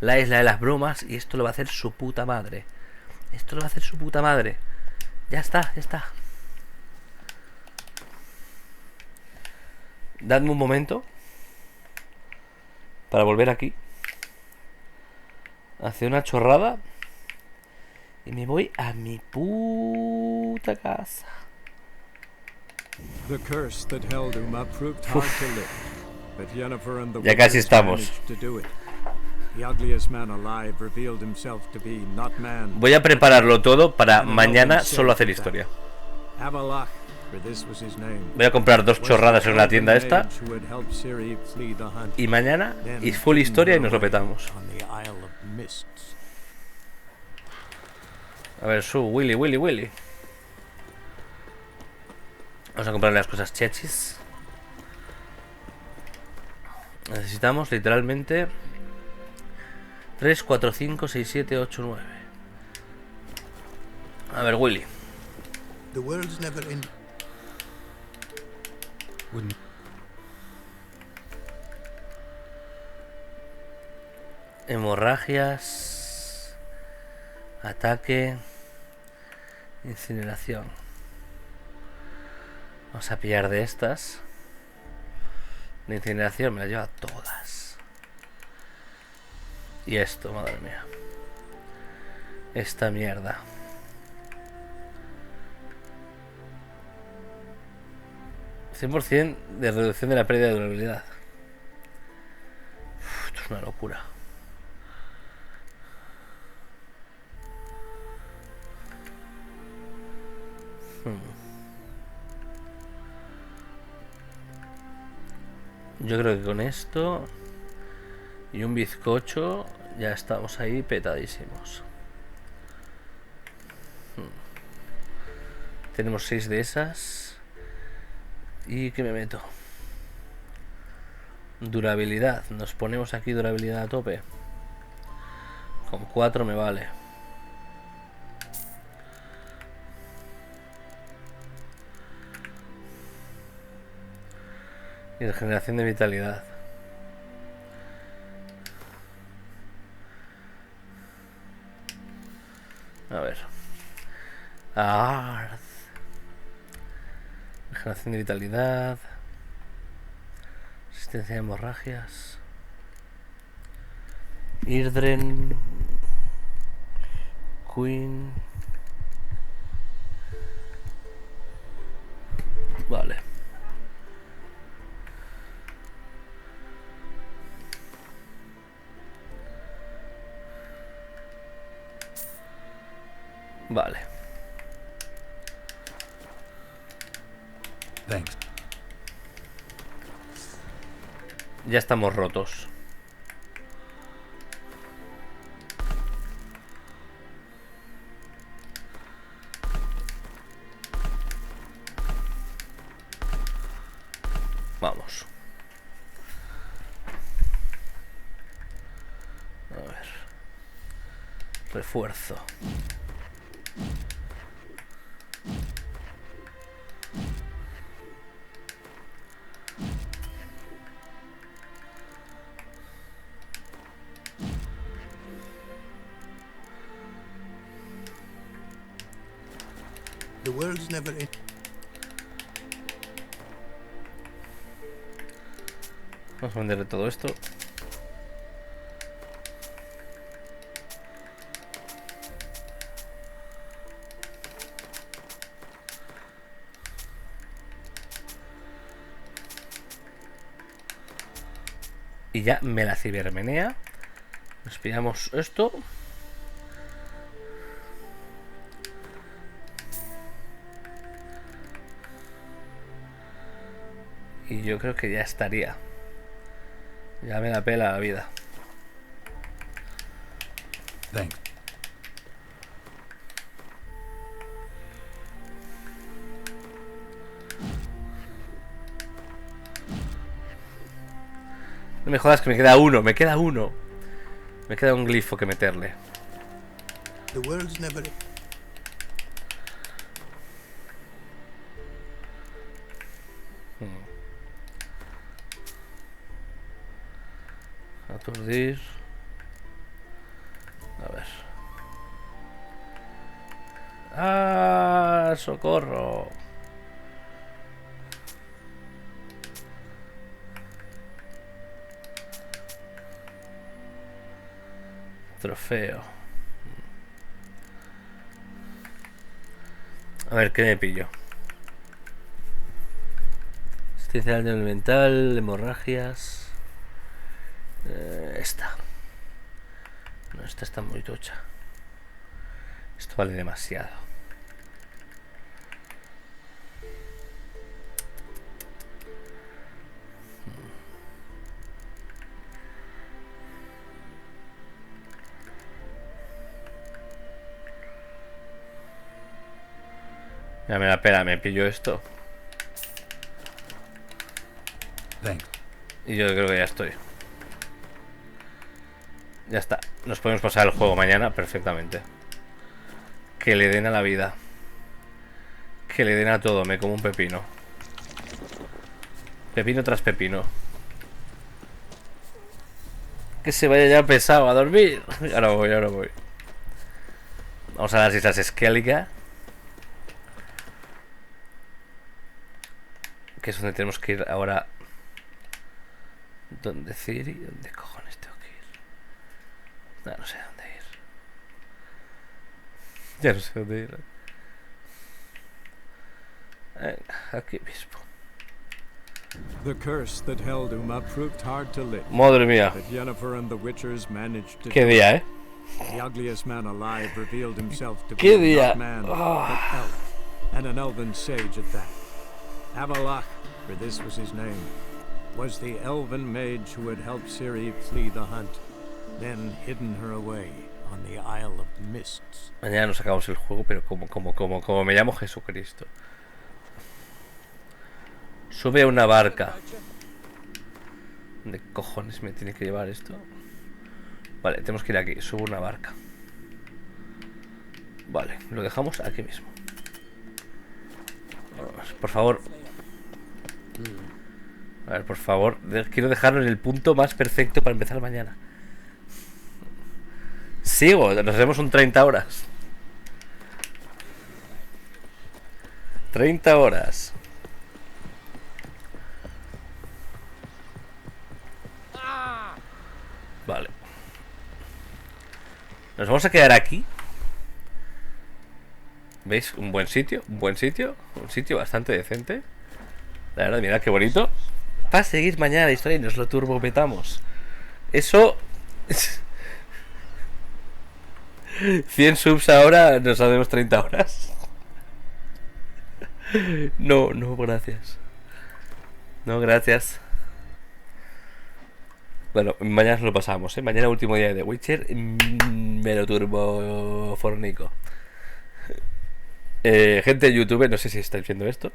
la isla de las brumas y esto lo va a hacer su puta madre. Esto lo va a hacer su puta madre. Ya está, ya está. Dadme un momento para volver aquí, hacer una chorrada y me voy a mi puta casa. The curse that held Uma proved hard to lift, but Yennefer and the Ya casi wizards estamos. managed to do it. The ugliest man alive revealed himself to be not man. Voy a prepararlo todo para mañana solo hacer historia. Avalach, for this was his name. Voy a comprar 2 chorradas en la tienda esta y mañana y full historia y nos lo petamos. A ver, Willy. Vamos a comprarle las cosas chechis. Necesitamos literalmente 3, 4, 5, 6, 7, 8, 9. A ver, Willy. The world's never in. Hemorragias. Ataque. Incineración. Vamos a pillar de estas. La incineración me la lleva todas. Y esto, madre mía. Esta mierda. %, de reducción de la pérdida de durabilidad. Esto es una locura. Yo creo que con esto y un bizcocho ya estamos ahí petadísimos. Tenemos 6 de esas. ¿Y qué me meto? Durabilidad. Nos ponemos aquí durabilidad a tope. Con 4 me vale. Y regeneración de vitalidad. A ver. Ard. Regeneración de vitalidad. Resistencia de hemorragias. Irdren. Queen. Vale. Vale. Thanks. Ya estamos rotos. Vamos. A ver. Refuerzo. The world's never in. Vamos a venderle todo esto. Y ya me la cibermenea. Nos pillamos esto. Y yo creo que ya estaría. Ya me la pela la vida. Thanks. No me jodas que me queda uno, me queda uno. Me queda un glifo que meterle. The world's never in. Aturdir. A ver. ¡Ah! ¡Socorro! Trofeo. A ver, ¿qué me pillo? Asistencia al nivel mental, hemorragias. Esta. No, esta está muy tocha. Esto vale demasiado. Ya me la pela, me pillo esto. Thanks. Y yo creo que ya estoy. Ya está. Nos podemos pasar el juego mañana perfectamente. Que le den a la vida. Que le den a todo. Me como un pepino. Pepino tras pepino. Que se vaya ya pesado a dormir. Ahora voy, ahora voy. Vamos a las Islas Esquélica. Que es donde tenemos que ir ahora. ¿Dónde Ciri? ¿Dónde cojones tengo que ir? No, no sé dónde ir. Ya no sé dónde ir. Aquí mismo. The curse that held Uma proved hard to lift. Madre mía. But Yennefer and the Witchers managed to. Qué día, ¿eh? The ugliest man alive revealed himself to Qué be día. not man, but elf, and an elven sage at that. Avalach, for this was his name, was the elven mage who had helped Ciri flee the hunt, then hidden her away on the Isle of Mists. Mañana nos acabamos el juego, pero como me llamo Jesucristo. Sube a una barca. ¿Dónde cojones me tiene que llevar esto? Vale, tenemos que ir aquí. Subo una barca. Vale, lo dejamos aquí mismo. Por favor. A ver, por favor, quiero dejarlo en el punto más perfecto para empezar mañana. Sigo, nos hacemos un 30 horas. 30 horas. Vale. Nos vamos a quedar aquí. ¿Veis? Un buen sitio. Un buen sitio. Un sitio bastante decente. La verdad, mirad qué bonito. Para seguir mañana la historia y nos lo turbopetamos. Eso... 100 subs ahora, nos hacemos 30 horas. No, no, gracias. No, gracias. Bueno, mañana nos lo pasamos, ¿eh? Mañana último día de Witcher. Me lo turbo fornico. Gente de YouTube, no sé si estáis viendo esto.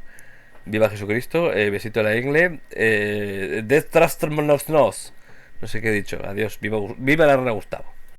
Viva Jesucristo, besito a la ingle. Death Trust nos. No sé qué he dicho. Adiós, viva la reina Gustavo.